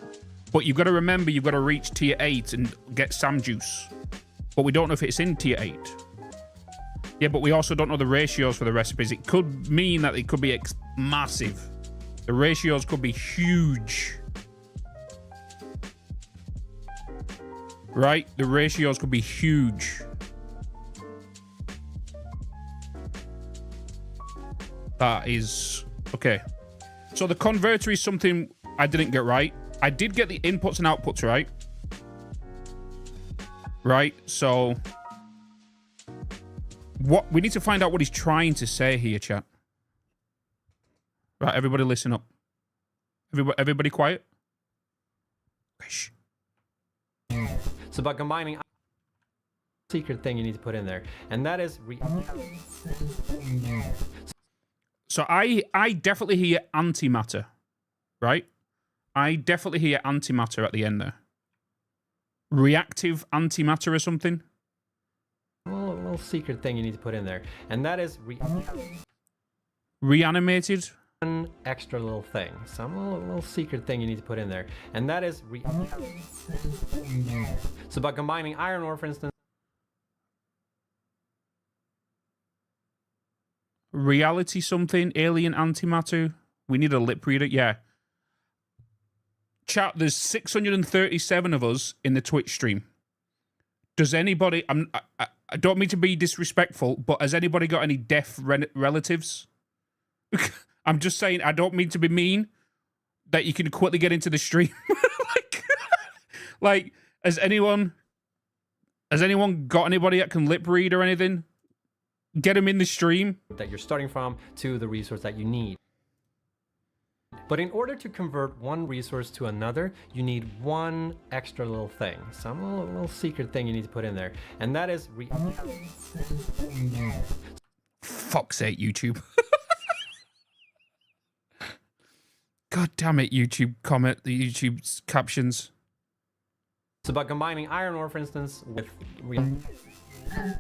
But you've got to remember, you've got to reach tier 8 and get SAM juice. But we don't know if it's in tier 8. Yeah, but we also don't know the ratios for the recipes. It could mean that it could be massive. The ratios could be huge. Right? The ratios could be huge. That is... Okay. So the converter is something I didn't get right. I did get the inputs and outputs right. Right? So... we need to find out what he's trying to say here, chat. Right, everybody listen up. Everybody quiet? Okay, shh. So by combining... secret thing you need to put in there. And that is... So I definitely hear antimatter, right? I definitely hear antimatter at the end there. Reactive antimatter or something? A little secret thing you need to put in there. And that is... Reanimated? One extra little thing. Some little secret thing you need to put in there. And that is... So by combining iron ore, for instance... Reality something, alien antimatter. We need a lip reader. Yeah. Chat, there's 637 of us in the Twitch stream. Does anybody... I don't mean to be disrespectful, but has anybody got any deaf relatives? I'm just saying, I don't mean to be mean, that you can quickly get into the stream. like, has anyone Has anyone got anybody that can lip read or anything? Get them in the stream. That you're starting from to the resource that you need. But in order to convert one resource to another, you need one extra little thing. Some little secret thing you need to put in there. And that is... Fuck's sake, YouTube. God damn it, YouTube comment, the YouTube's captions. So by combining iron ore, for instance, with...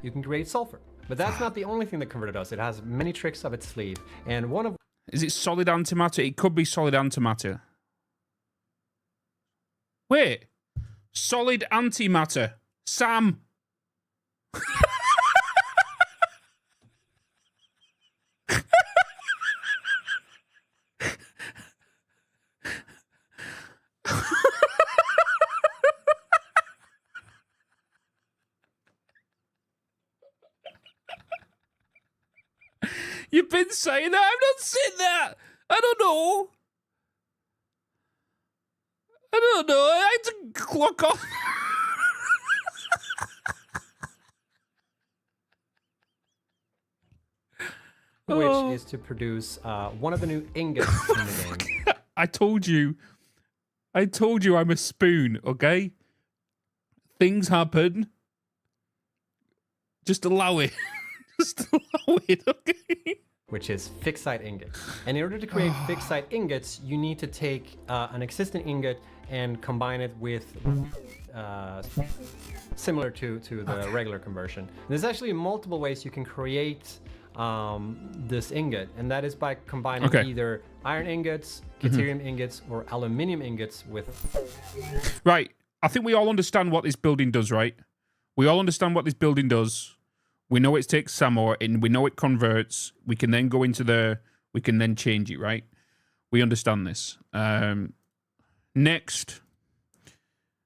you can create sulfur. But that's not the only thing that converter does. It has many tricks up its sleeve. And one of... Is it solid antimatter? It could be solid antimatter. Wait. Solid antimatter. Sam. You've been saying that? I've not said that. I don't know. I had to clock off. Which is to produce one of the new ingots in the game. I told you I'm a spoon, okay? Things happen. Just allow it. Just allow it, okay? Which is fixed site ingot. And in order to create fixed site ingots, you need to take an existing ingot and combine it with similar to the regular conversion. There's actually multiple ways you can create this ingot, and that is by combining either iron ingots, deuterium ingots, or aluminium ingots with... Right. I think we all understand what this building does, right? We all understand what this building does. We know it takes some ore, and we know it converts. We can then go into we can then change it, right? We understand this. Next,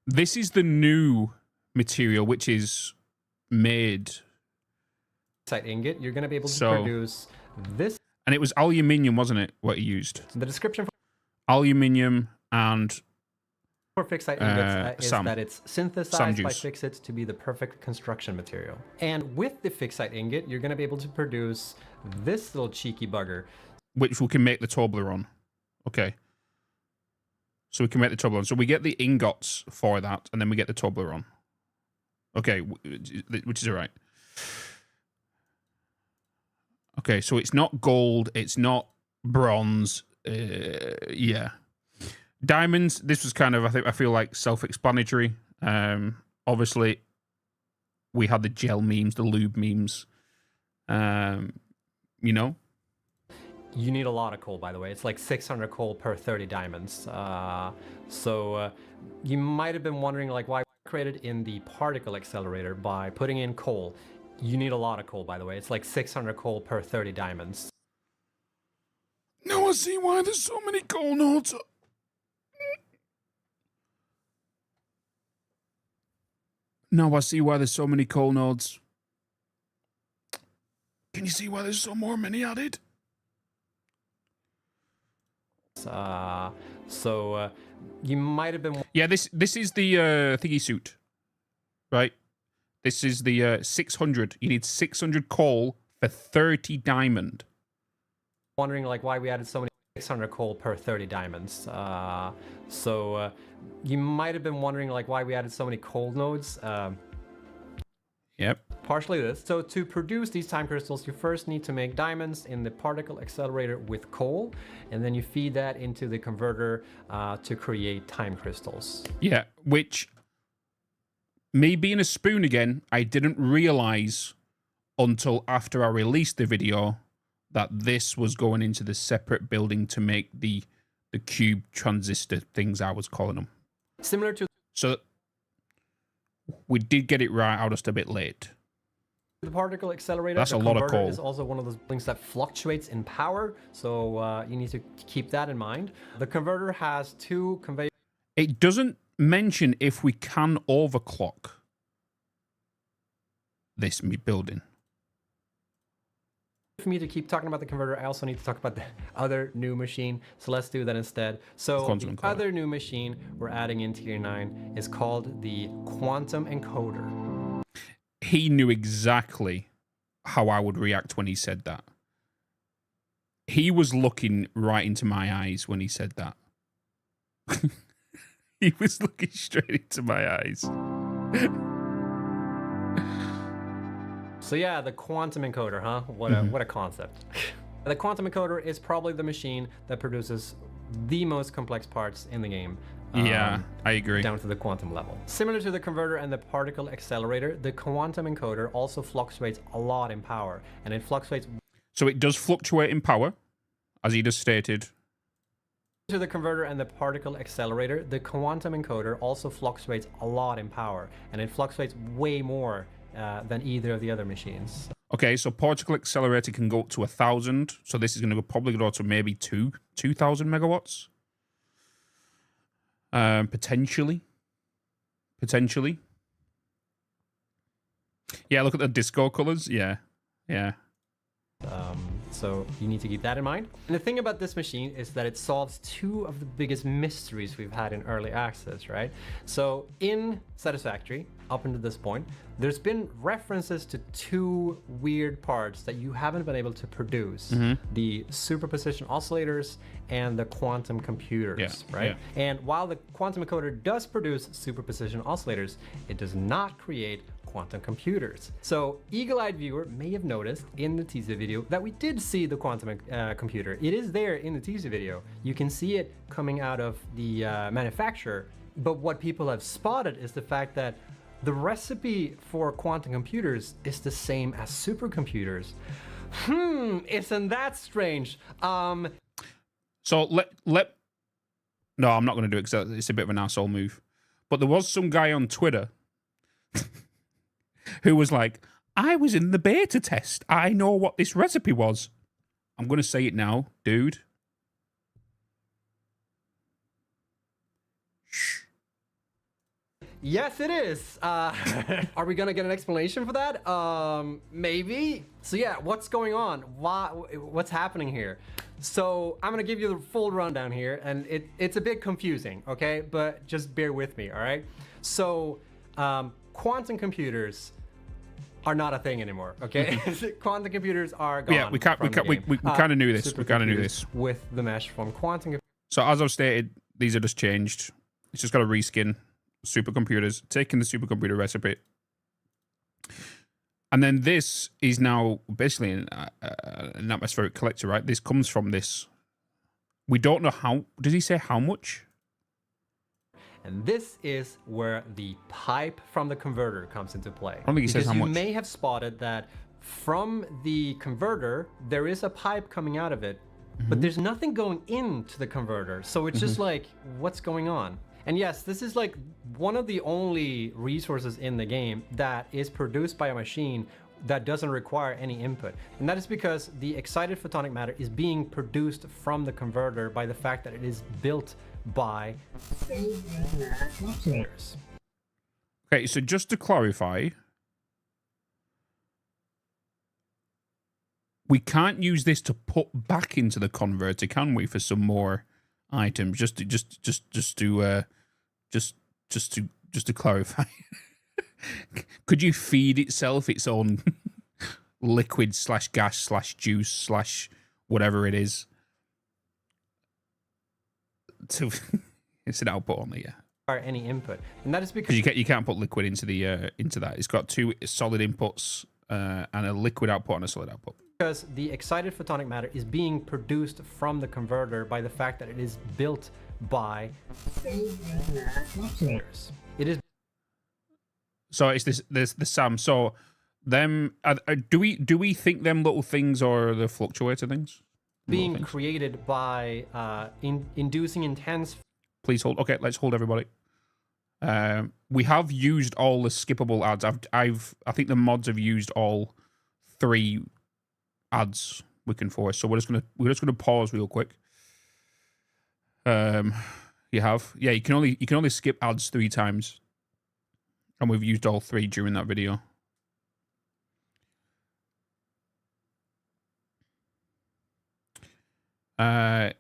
this is the new material, which is made. Site ingot, you're going to be able to produce this. And it was aluminium, wasn't it, what he used? The description for aluminium and... For fixed site ingots is that it's synthesized by Fixit to be the perfect construction material. And with the fixed site ingot, you're going to be able to produce this little cheeky bugger. Which we can make the turbler on. Okay. So we can make the turbler on. So we get the ingots for that, and then we get the turbler on. Okay, which is all right. Okay, so it's not gold, it's not bronze. Yeah. Diamonds, this was kind of, I feel like self-explanatory. Obviously, we had the gel memes, the lube memes. You know? You need a lot of coal, by the way. It's like 600 coal per 30 diamonds. So you might have been wondering like why we created in the particle accelerator by putting in coal. You need a lot of coal, by the way. It's like 600 coal per 30 diamonds. Now I see why there's so many coal nodes. Now I see why there's so many coal nodes. Can you see why there's so many added? You might have been... Yeah, this is the thingy suit, right? This is the 600. You need 600 coal for 30 diamond. Wondering like why we added so many 600 coal per 30 diamonds. You might have been wondering like why we added so many coal nodes. Yep. Partially this. So to produce these time crystals, you first need to make diamonds in the particle accelerator with coal, and then you feed that into the converter to create time crystals. Yeah, which, me being a spoon again, I didn't realize until after I released the video that this was going into the separate building to make the cube transistor things I was calling them. Similar to... So we did get it right, I was just a bit late. The particle accelerator, that's a lot of coal. Is also one of those things that fluctuates in power, so you need to keep that in mind. The converter has two conveyor... It doesn't mention if we can overclock this building. For me to keep talking about the converter, I also need to talk about the other new machine, so let's do that instead. So the other new machine we're adding in Tier 9 is called the Quantum Encoder. he knew exactly how I would react when he said that. He was looking right into my eyes when he said that. He was looking straight into my eyes. So yeah, the quantum encoder, huh? What a concept. The quantum encoder is probably the machine that produces the most complex parts in the game. Yeah, I agree. Down to the quantum level. Similar to the converter and the particle accelerator, the quantum encoder also fluctuates a lot in power, and it fluctuates. So it does fluctuate in power, as he just stated. To the converter and the particle accelerator, the quantum encoder also fluctuates a lot in power, and it fluctuates way more than either of the other machines. Okay, so particle accelerator can go up to 1,000. So this is going to probably go to maybe 2,000 megawatts. Potentially. Yeah, look at the disco colors. Yeah. So you need to keep that in mind. And the thing about this machine is that it solves two of the biggest mysteries we've had in early access, right? So in Satisfactory, up until this point, there's been references to two weird parts that you haven't been able to produce. The superposition oscillators and the quantum computers, right? And while the quantum encoder does produce superposition oscillators, it does not create quantum computers. So eagle-eyed viewer may have noticed in the teaser video that we did see the quantum computer. It is there in the teaser video. You can see it coming out of the manufacturer. But what people have spotted is the fact that the recipe for quantum computers is the same as supercomputers. Isn't that strange? So let no, I'm not going to do it because it's a bit of an asshole move. But there was some guy on Twitter who was like, I was in the beta test. I know what this recipe was. I'm going to say it now, dude. Shh. Yes, it is. Are we gonna get an explanation for that? Maybe. So yeah, what's going on? What's happening here? So I'm gonna give you the full rundown here, and it's a bit confusing, okay? But just bear with me, all right? So quantum computers are not a thing anymore, okay? Quantum computers are gone. Yeah, we kind of knew this. We kind of knew this with the mesh from quantum. So as I've stated, these are just changed. It's just got a reskin. Supercomputers, taking the supercomputer recipe. And then this is now basically an atmospheric collector, right? This comes from this. We don't know how. Does he say how much? And this is where the pipe from the converter comes into play. I don't think he says how much. You may have spotted that from the converter, there is a pipe coming out of it, but there's nothing going into the converter. So it's just like, what's going on? And yes, this is like one of the only resources in the game that is produced by a machine that doesn't require any input. And that is because the excited photonic matter is being produced from the converter by the fact that it is built by computers. Okay, so just to clarify, we can't use this to put back into the converter, can we, for some more items? Just to clarify. Could you feed itself its own liquid / gas / juice / whatever it is? It's an output only, yeah. Or any input, and that is because you can't put liquid into the into that. It's got two solid inputs and a liquid output and a solid output. Because the excited photonic matter is being produced from the converter by the fact that it is built by computers. It is. So it's the SAM. So them do we think them little things are the fluctuator things? Being created by inducing intense. Please hold. Okay, let's hold everybody. We have used all the skippable ads. I think the mods have used all 3 ads we can force. So we're just gonna pause real quick. You can only skip ads 3 times, and we've used all 3 during that video.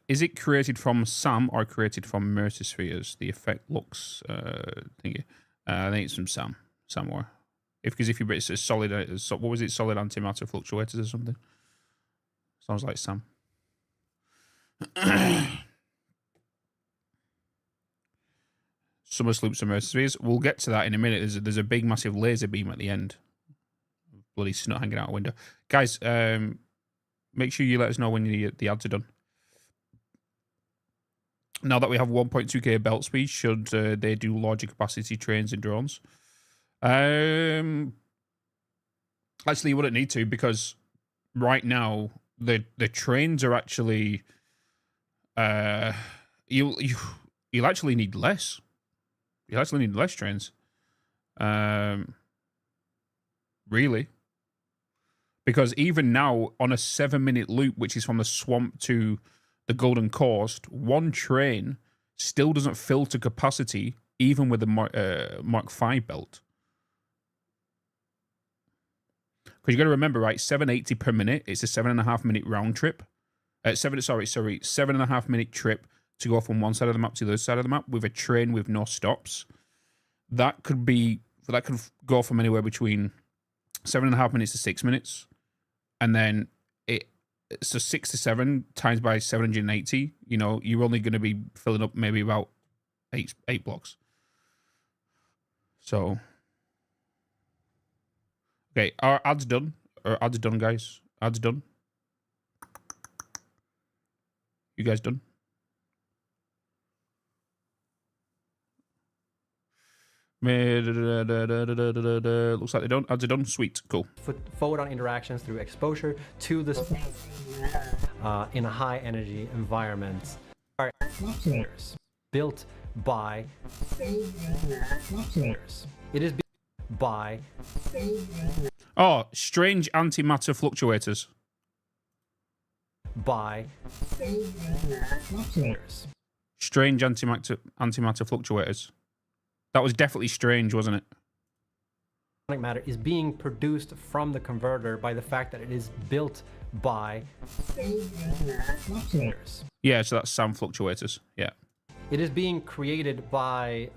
Is it created from SAM or created from Mertospheres? The effect looks thingy. I think it's from SAM somewhere. Because if it's a solid, what was it? Solid antimatter fluctuators or something. Sounds like Sam. Summer sloops and mercenaries. We'll get to that in a minute. There's a big, massive laser beam at the end. Bloody snot hanging out a window. Guys, make sure you let us know when the ads are done. Now that we have 1.2K belt speed, should they do larger capacity trains and drones? Actually, you wouldn't need to, because right now the trains are actually you'll actually need less. You'll actually need less trains. Really. Because even now, on a 7-minute loop, which is from the swamp to the Golden Coast, one train still doesn't fill to capacity, even with the Mark V belt. Because you got to remember, right? 780 per minute. It's a 7.5-minute round trip. 7.5 minute trip to go from one side of the map to the other side of the map with a train with no stops. That could go from anywhere between 7.5 minutes to 6 minutes, and then so 6 to 7 times by 780. You know, you're only going to be filling up maybe about eight blocks. So, okay, our ads done. Our ads done, guys. Ads done. You guys done? Looks like they're done. Ads are done. Sweet. Cool. Forward on interactions through exposure to the in a high energy environment. Built by it is by strange antimatter fluctuators. By strange antimatter fluctuators. That was definitely strange, wasn't it? Matter is being produced from the converter by the fact that it is built by yeah, so that's sound fluctuators. Yeah. It is being created by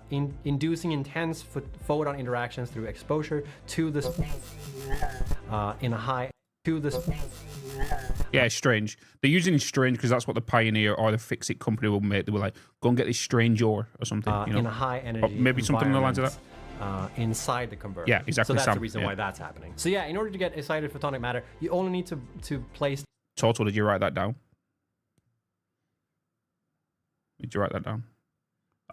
inducing intense forward on interactions through exposure to the in a high to the yeah, strange. They're using strange because that's what the Pioneer or the Fix-It company will make. They were like, go and get this strange ore or something. You know? In a high energy or maybe something along the lines of that. Inside the converter. Yeah, exactly. So that's the reason why that's happening. So yeah, in order to get excited photonic matter, you only need to place. Total, did you write that down? Did you write that down?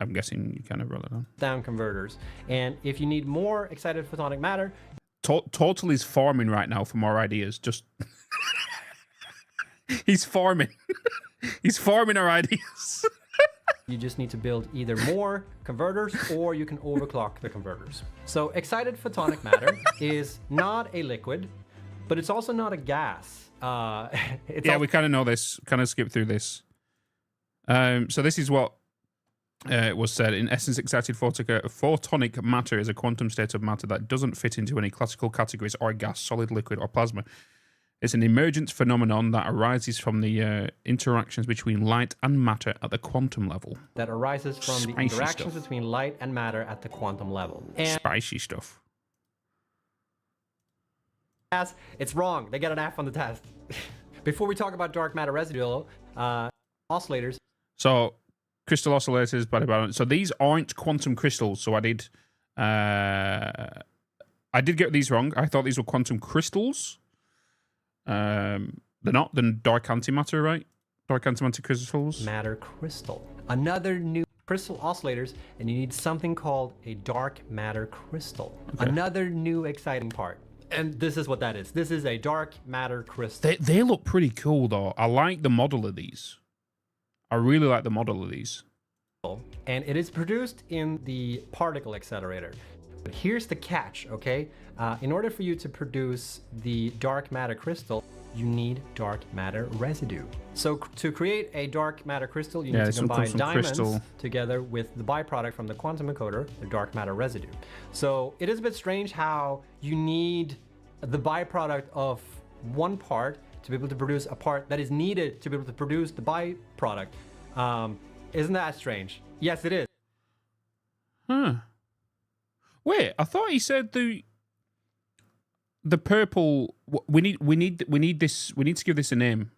I'm guessing you kind of wrote that down. Down converters, and if you need more excited photonic matter, Total is farming right now for more ideas. Just he's farming. He's farming our ideas. You just need to build either more converters or you can overclock the converters. So excited photonic matter is not a liquid, but it's also not a gas. We kind of know this. Kind of skip through this. So this is what was said. In essence, excited photonic matter is a quantum state of matter that doesn't fit into any classical categories or gas, solid, liquid, or plasma. It's an emergent phenomenon that arises from the interactions between light and matter at the quantum level. That arises from the interactions between light and matter at the quantum level. And spicy stuff. It's wrong. They get an F on the test. Before we talk about dark matter residual oscillators. So crystal oscillators, so these aren't quantum crystals. So I did get these wrong. I thought these were quantum crystals. They're not. They're dark antimatter, right? Dark antimatter crystals. Matter crystal. Another new crystal oscillators, and you need something called a dark matter crystal. Okay. Another new exciting part. And this is what that is. This is a dark matter crystal. They look pretty cool, though. I like the model of these. I really like the model of these. And it is produced in the particle accelerator. But here's the catch, okay? In order for you to produce the dark matter crystal, you need dark matter residue. So to create a dark matter crystal, you need to combine diamonds together with the byproduct from the quantum encoder, the dark matter residue. So it is a bit strange how you need the byproduct of one part to be able to produce a part that is needed to be able to produce the byproduct. Isn't that strange? Yes, it is. Huh. Wait, I thought he said the purple. We need this. We need to give this a name.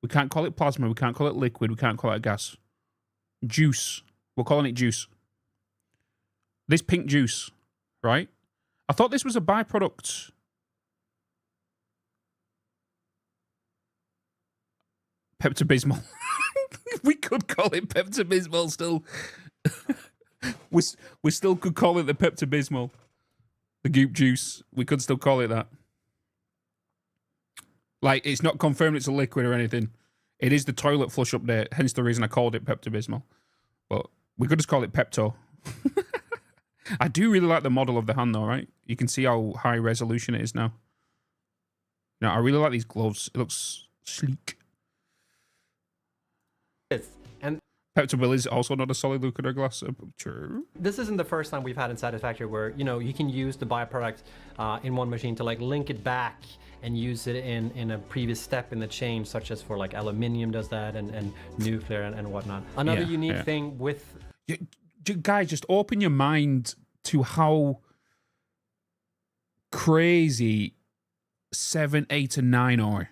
We can't call it plasma. We can't call it liquid. We can't call it a gas. Juice. We're calling it juice. This pink juice, right? I thought this was a byproduct. Pepto-Bismol. We could call it Pepto-Bismol still. we still could call it the Pepto-Bismol. The goop juice. We could still call it that. Like, it's not confirmed it's a liquid or anything. It is the toilet flush update, hence the reason I called it Pepto-Bismol. But we could just call it Pepto. I do really like the model of the hand though, right? You can see how high resolution it is now. No, I really like these gloves. It looks sleek. And Pepto-Bismol is also not a solid liquid or glass. True. this isn't the first time we've had in Satisfactory where, you know, you can use the byproduct in one machine to like link it back and use it in a previous step in the chain, such as for like aluminium does that and nuclear and whatnot. Another unique thing with... Guys, just open your mind to how crazy 7, 8, and 9 are.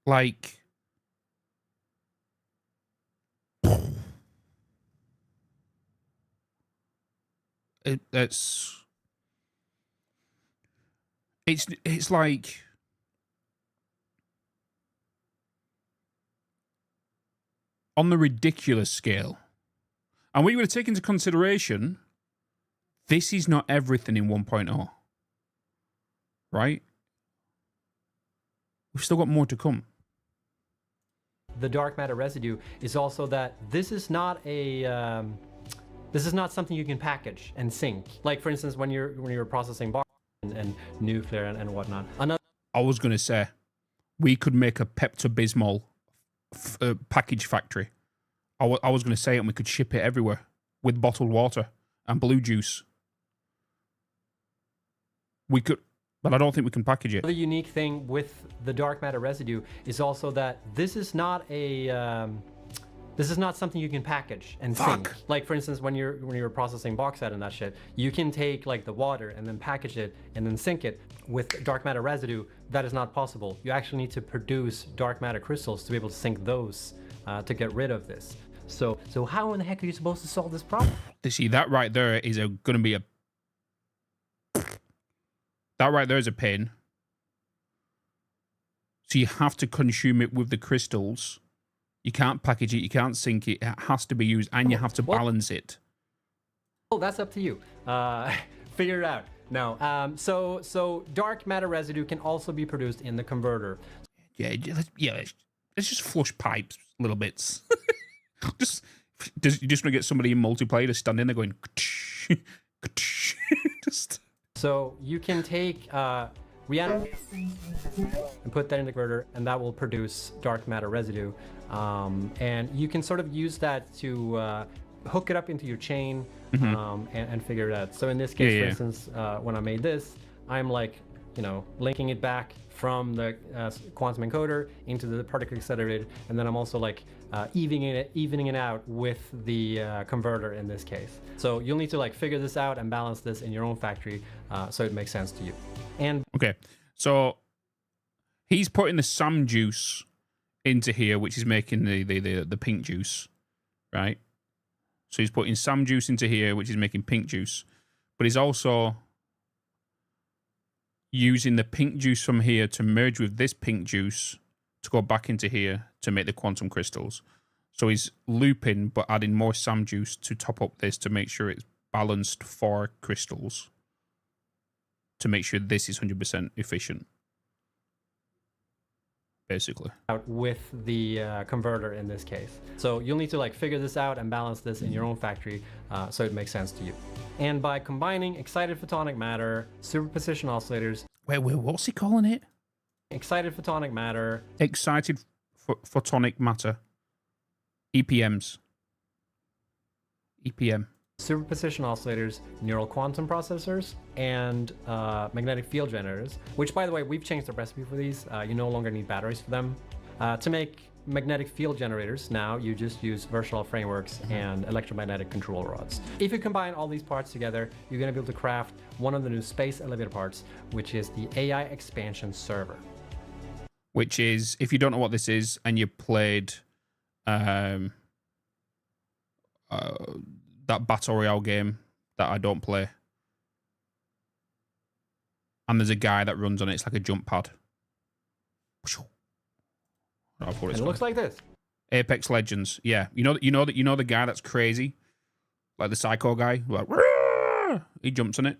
Like... It's like on the ridiculous scale. And we would have taken into consideration this is not everything in 1.0. Right? We've still got more to come. The dark matter residue is also that this is not a this is not something you can package and sync. Like for instance, when you're processing box and nuclear and whatnot. I was going to say we could make a Pepto-Bismol package factory. I was going to say it, and we could ship it everywhere with bottled water and blue juice. We could, but I don't think we can package it. Another unique thing with the dark matter residue is also that this is not a this is not something you can package and sync. Like for instance, when you're processing bauxite and that shit, you can take like the water and then package it and then sync it. With dark matter residue, that is not possible. You actually need to produce dark matter crystals to be able to sync those to get rid of this. So how in the heck are you supposed to solve this problem? You see, that right there is going to be a... That right there is a pain. So you have to consume it with the crystals. You can't package it, you can't sync it. It has to be used, and you have to balance it. Oh, that's up to you. Figure it out. No. So dark matter residue can also be produced in the converter. Let's just flush pipes, little bits. You just want to get somebody in multiplayer to stand in there going... just... So you can take reanimate and put that in the converter, and that will produce dark matter residue. And you can sort of use that to hook it up into your chain and figure it out. So in this case, for instance, when I made this, I'm like, linking it back from the quantum encoder into the particle accelerator, and then I'm also like evening it out with the converter in this case. So you'll need to like figure this out and balance this in your own factory so it makes sense to you. And okay, so he's putting the SAM juice into here, which is making the pink juice, right? So he's putting SAM juice into here, which is making pink juice, but he's also using the pink juice from here to merge with this pink juice to go back into here to make the quantum crystals. So he's looping, but adding more SAM juice to top up this to make sure it's balanced for crystals, to make sure this is 100% efficient, basically. Out with the converter in this case. So you'll need to like figure this out and balance this in your own factory so it makes sense to you. And by combining excited photonic matter, superposition oscillators... Wait, what's he calling it? Excited photonic matter. Excited photonic matter. EPMs. EPM. Superposition oscillators, neural quantum processors, and magnetic field generators, which by the way, we've changed the recipe for these. You no longer need batteries for them. To make magnetic field generators, now you just use versatile frameworks and electromagnetic control rods. If you combine all these parts together, you're going to be able to craft one of the new space elevator parts, which is the AI expansion server. Which is, if you don't know what this is and you played that Battle Royale game that I don't play, and there's a guy that runs on it, it's like a jump pad. It looks like this. Apex Legends, yeah. You know the guy that's crazy, like the psycho guy, like "Rah!" He jumps on it.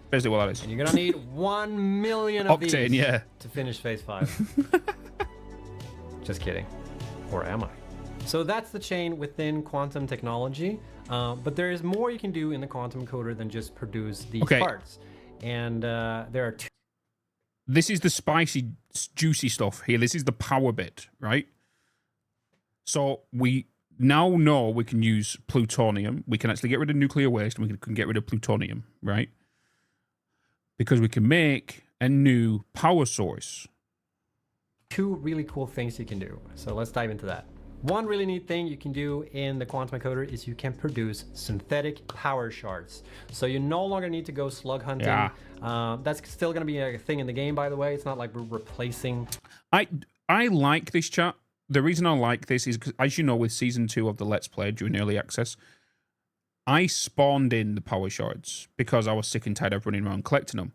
Basically, what that is. And you're gonna need 1 million of Octane, these yeah. to finish phase 5. Just kidding, or am I? So that's the chain within quantum technology, but there is more you can do in the quantum encoder than just produce these parts. And there are two. This is the spicy, juicy stuff here. This is the power bit, right? So we now know we can use plutonium. We can actually get rid of nuclear waste, and we can get rid of plutonium, right? Because we can make a new power source. Two really cool things you can do. So let's dive into that. One really neat thing you can do in the quantum encoder is you can produce synthetic power shards. So you no longer need to go slug hunting. Yeah. That's still going to be a thing in the game, by the way. It's not like we're replacing. I like this, chat. The reason I like this is because, as you know, with Season 2 of the Let's Play during Early Access, I spawned in the power shards because I was sick and tired of running around collecting them.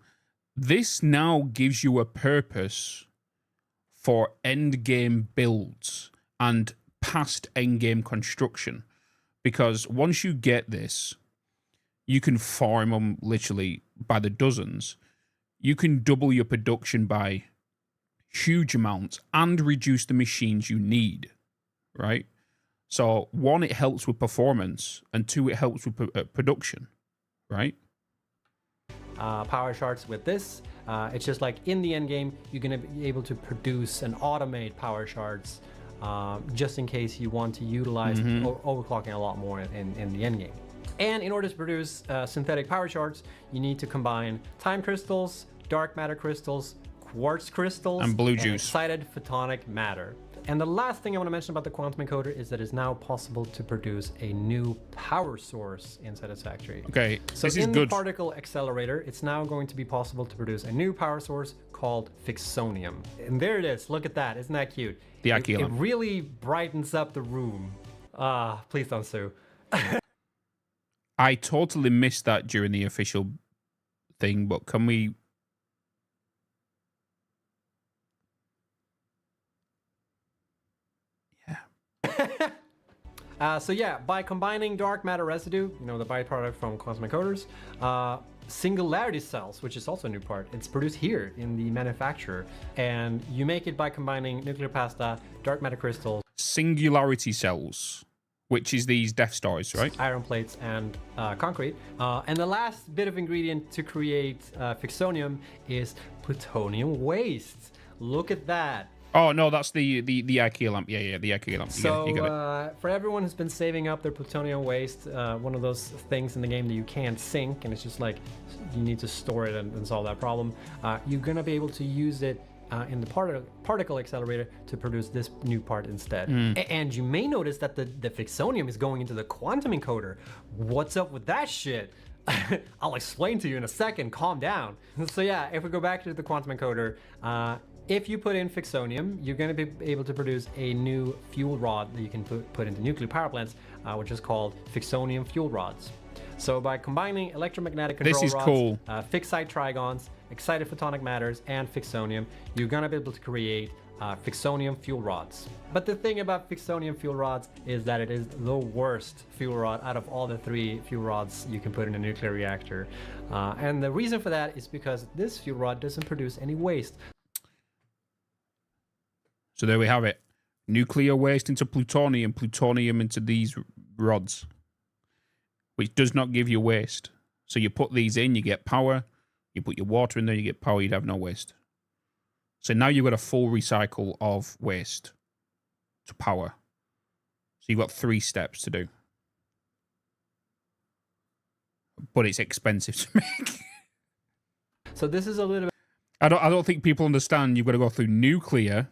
This now gives you a purpose for end game builds and past end game construction, because once you get this, you can farm them literally by the dozens. You can double your production by huge amounts and reduce the machines you need, right? So one, it helps with performance, and two, it helps with production, right? Power shards with this. It's just like in the end game, you're going to be able to produce and automate power shards just in case you want to utilize overclocking a lot more in the end game. And in order to produce synthetic power shards, you need to combine time crystals, dark matter crystals, quartz crystals, and blue juice, excited photonic matter. And the last thing I want to mention about the quantum encoder is that it's now possible to produce a new power source in Satisfactory. Okay, so this is in good. the particle accelerator, it's now going to be possible to produce a new power source called Fixonium. And there it is. Look at that. Isn't that cute? The IQ It really brightens up the room. Please don't sue. I totally missed that during the official thing, but can we... So yeah, by combining dark matter residue, you know, the byproduct from quantum encoders, singularity cells, which is also a new part, it's produced here in the manufacturer, and you make it by combining nuclear pasta, dark matter crystals, singularity cells, which is these Death Stars, right? Iron plates and concrete. And the last bit of ingredient to create Fixonium is plutonium waste. Look at that. Oh no, that's the IKEA lamp. Yeah, the IKEA lamp. So you get it. For everyone who's been saving up their plutonium waste, one of those things in the game that you can't sink, and it's just like you need to store it and solve that problem. You're gonna be able to use it in the particle accelerator to produce this new part instead. And you may notice that the Fixonium is going into the quantum encoder. What's up with that shit? I'll explain to you in a second. Calm down. So yeah, if we go back to the quantum encoder, if you put in Fixonium, you're going to be able to produce a new fuel rod that you can put into nuclear power plants, which is called Fixonium fuel rods. So by combining electromagnetic control This is rods, cool. fixed site trigons, excited photonic matters, and Fixonium, you're going to be able to create Fixonium fuel rods. But the thing about Fixonium fuel rods is that it is the worst fuel rod out of all the 3 fuel rods you can put in a nuclear reactor. And the reason for that is because this fuel rod doesn't produce any waste. So there we have it. Nuclear waste into plutonium, plutonium into these rods, which does not give you waste. So you put these in, you get power. You put your water in there, you get power, you'd have no waste. So now you've got a full recycle of waste to power. So you've got 3 steps to do. But it's expensive to make. So this is a little bit... I don't think people understand you've got to go through nuclear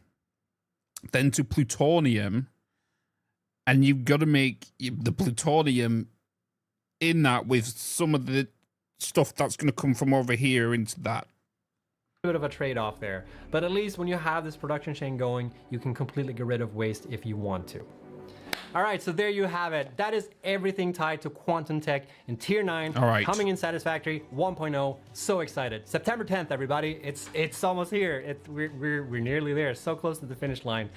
then to plutonium, and you've got to make the plutonium in that with some of the stuff that's going to come from over here into that. Bit of a trade-off there, but at least when you have this production chain going, you can completely get rid of waste if you want to. All right, so there you have it. That is everything tied to Quantum Tech in Tier 9, all right, coming in Satisfactory 1.0. So excited. September 10th, everybody. It's almost here. We're nearly there. So close to the finish line.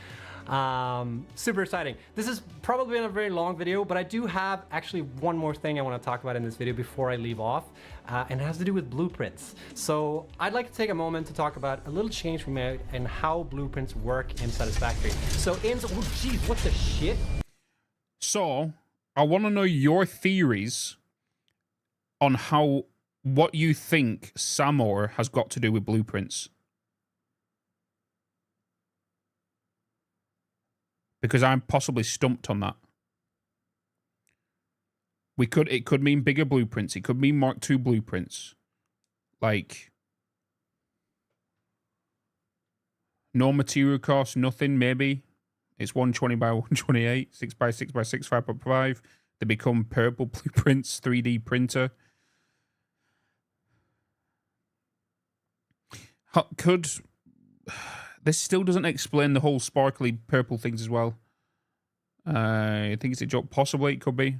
Super exciting. This has probably been a very long video, but I do have actually one more thing I want to talk about in this video before I leave off, and it has to do with blueprints. So I'd like to take a moment to talk about a little change we made and how blueprints work in Satisfactory. So oh geez, what the shit? So I want to know your theories on what you think Samor has got to do with blueprints. Because I'm possibly stumped on that. It could mean bigger blueprints. It could mean Mark II blueprints. Like, no material cost, nothing, maybe. It's 120 by 128, 6 by 6 by 6, 5.5. They become purple blueprints, 3D printer. This still doesn't explain the whole sparkly purple things as well. I think it's a joke. Possibly it could be.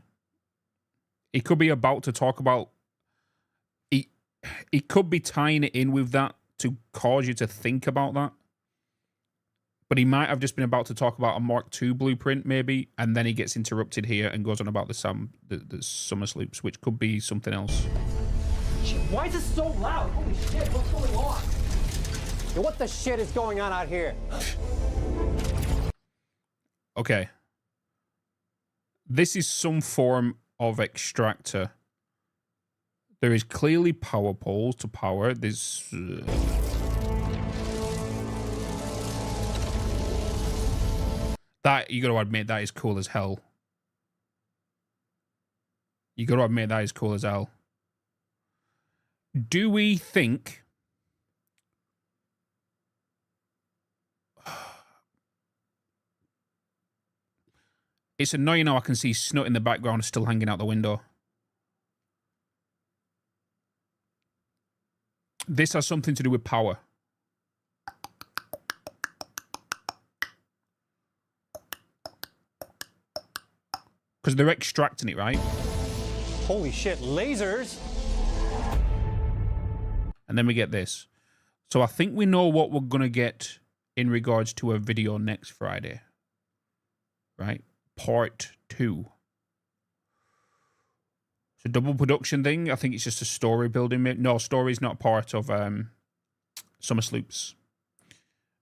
He could be about to talk about... He could be tying it in with that to cause you to think about that. But he might have just been about to talk about a Mark II blueprint, maybe, and then he gets interrupted here and goes on about the summer sloops, which could be something else. Shit, why is it so loud? Holy shit, what's going on? Yo, what the shit is going on out here? Okay. This is some form of extractor. There is clearly power poles to power this... That, you got to admit, that is cool as hell. You got to admit, that is cool as hell. Do we think... It's annoying how I can see Snut in the background still hanging out the window. This has something to do with power. Because they're extracting it, right? Holy shit, lasers! And then we get this. So I think we know what we're going to get in regards to a video next Friday. Right? Part 2. It's a double production thing. I think it's just a story building. No, story's not part of Summer Sloops.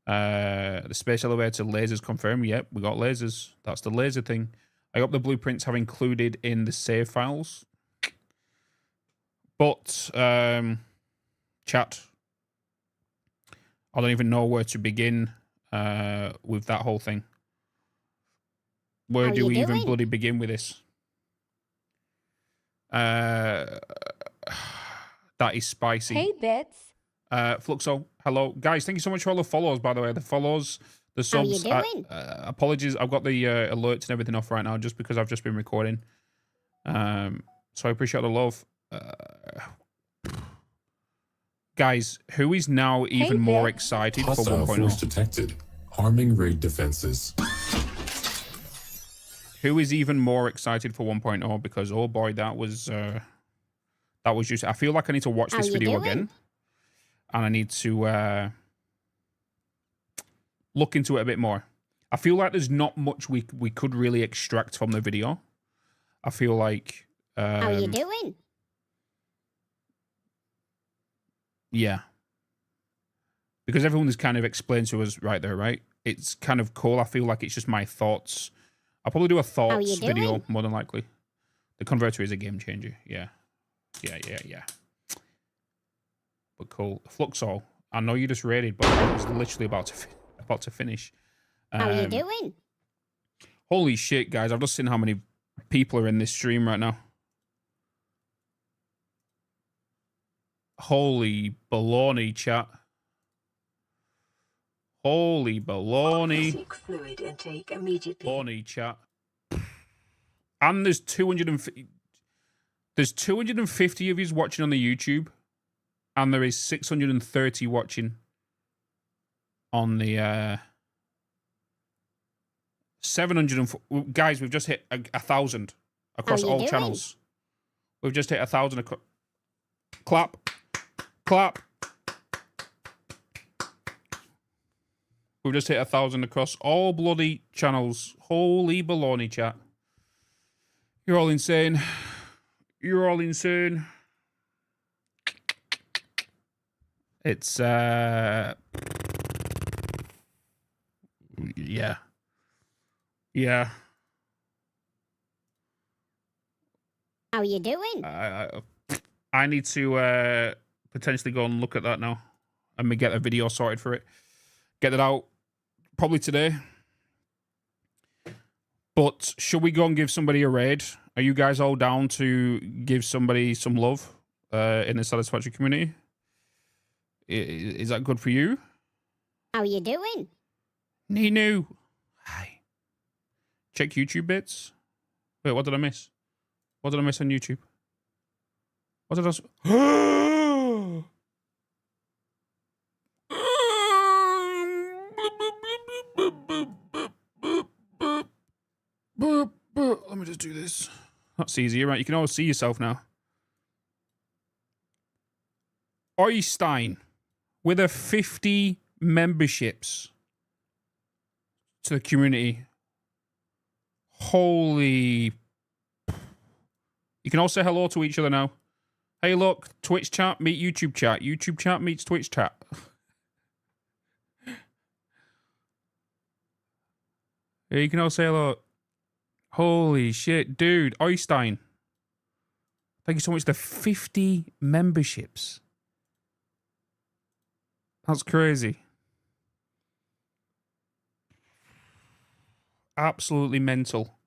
The space elevator lasers confirmed. Yep, we got lasers. That's the laser thing. I hope the blueprints have included in the save files. But, chat, I don't even know where to begin with that whole thing. Where do we even bloody begin with this? That is spicy. Hey, Bitz. Fluxo, hello. Guys, thank you so much for all the follows, by the way. The follows, the subs. How you doing? Apologies, I've got the alerts and everything off right now just because I've just been recording. So I appreciate the love. Guys, who is now even more excited for 1.0? Force detected, harming raid defenses. Who is even more excited for 1.0? Because oh boy, that was just. I feel like I need to watch this video again, and I need to look into it a bit more. I feel like there's not much we could really extract from the video. I feel like. How you doing? Yeah. Because everyone has kind of explained to us right there, right? It's kind of cool. I feel like it's just my thoughts. I'll probably do a thoughts video, more than likely. The converter is a game changer. Yeah. Yeah. But cool. Fluxo, I know you just raided, but I was literally about to finish. How you doing? Holy shit, guys. I've just seen how many people are in this stream right now. Holy baloney, chat. Holy baloney. Seek fluid intake immediately. Baloney, chat. And there's 250 of you watching on the YouTube, and there is 630 watching on the 700. Guys, we've just hit 1,000 across all channels. We've just hit 1,000 across. Clap, clap. We've just hit 1,000 across all bloody channels. Holy baloney, chat. You're all insane. You're all insane. It's, yeah. Yeah. How you doing? I need to potentially go and look at that now. And get a video sorted for it. Get it out probably today. But should we go and give somebody a raid? Are you guys all down to give somebody some love in the Satisfactory community? Is that good for you? How you doing? Ninu. Hi. Check YouTube bits. Wait, what did I miss? What did I miss on YouTube? What did I... Let me just do this. That's easier, right? You can always see yourself now. Oystein, with a 50 memberships to the community. Holy... You can all say hello to each other now. Hey, look, Twitch chat meet YouTube chat. YouTube chat meets Twitch chat. Yeah, you can all say hello. Holy shit, dude. Oystein. Thank you so much for the 50 memberships. That's crazy. Absolutely mental.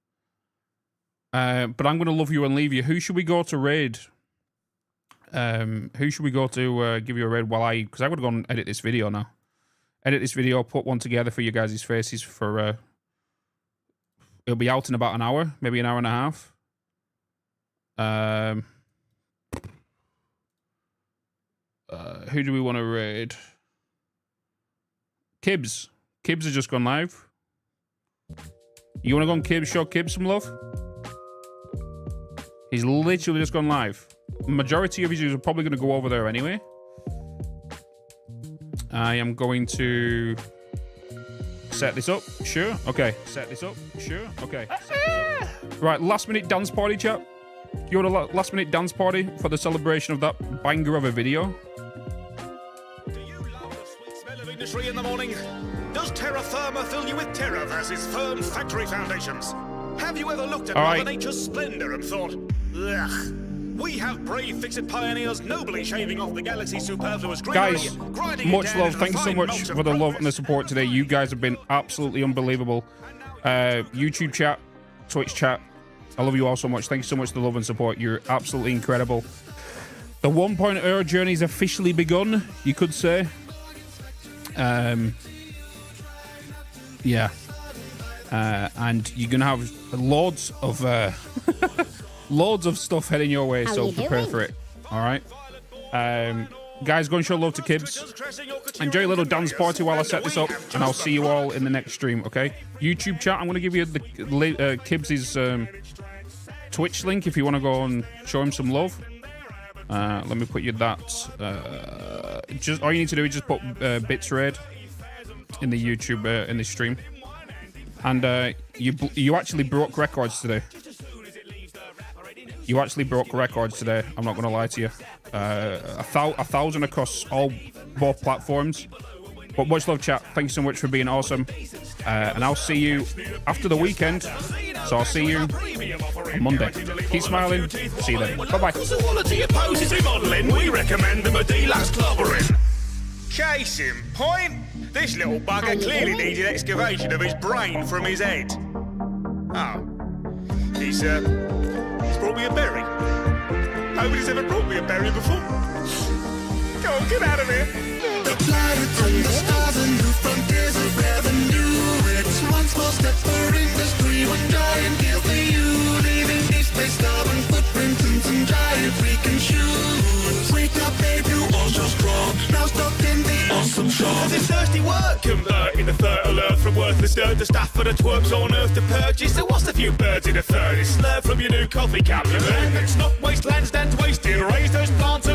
But I'm going to love you and leave you. Who should we go to raid? Who should we go to give you a raid while because I would go and edit this video now. Edit this video, put one together for you guys' faces for... It'll be out in about an hour, maybe an hour and a half. Who do we want to raid? Kibbs. Kibbs has just gone live. You want to go on Kibbs? Show Kibbs some love? He's literally just gone live. Majority of you are probably going to go over there anyway. I am going to set this up. Sure. Okay. Set this up. Sure. Okay. Right. Last minute dance party, chat. You want a last minute dance party for the celebration of that banger of a video? Do you love the sweet smell of industry in the morning? Does terra firma fill you with terror versus firm factory foundations? Have you ever looked at Mother Nature's splendor and thought, ugh? We have brave fix-it pioneers nobly shaving off the galaxy's superfluous greenery. Guys, much love. Thank you so much for the love and the support today. You guys have been absolutely unbelievable. YouTube chat, Twitch chat, I love you all so much. Thank you so much for the love and support. You're absolutely incredible. The 1.0 journey's officially begun, you could say. Yeah. And you're going to have loads of... loads of stuff heading your way, so prepare for it. All right, guys, go and show love to Kibbs. Enjoy a little dance party while I set this up, and I'll see you all in the next stream. Okay, YouTube chat. I'm going to give you the Kibbs's Twitch link if you want to go and show him some love. Let me put you that. Just all you need to do is just put Bitz raid in the YouTube in this stream, and you actually broke records today. You actually broke records today. I'm not going to lie to you. 1,000 across both platforms. But much love, chat. Thank you so much for being awesome. And I'll see you after the weekend. So I'll see you on Monday. Keep smiling. See you then. Bye-bye. Quality opposes remodeling. We recommend the deluxe clobbering. Case in point, this little bugger clearly needed excavation of his brain from his head. Oh. He's brought me a berry. Nobody's ever brought me a berry before. Go on, get out of here. The planets and the stars and new frontiers Small step for industry, one giant deal for you. Leaving deep space, stubborn footprints and some giant freaking shoes. Wake up, babe, you are so strong. Now stop in the awesome show. Cause it's thirsty work, converting the fertile earth from worthless dirt to stuff for the twerps on earth to purchase. So what's a few birds in a furnace? Slurp from your new coffee cabinet. Land that's not wastelands, stands wasted. Raise those plants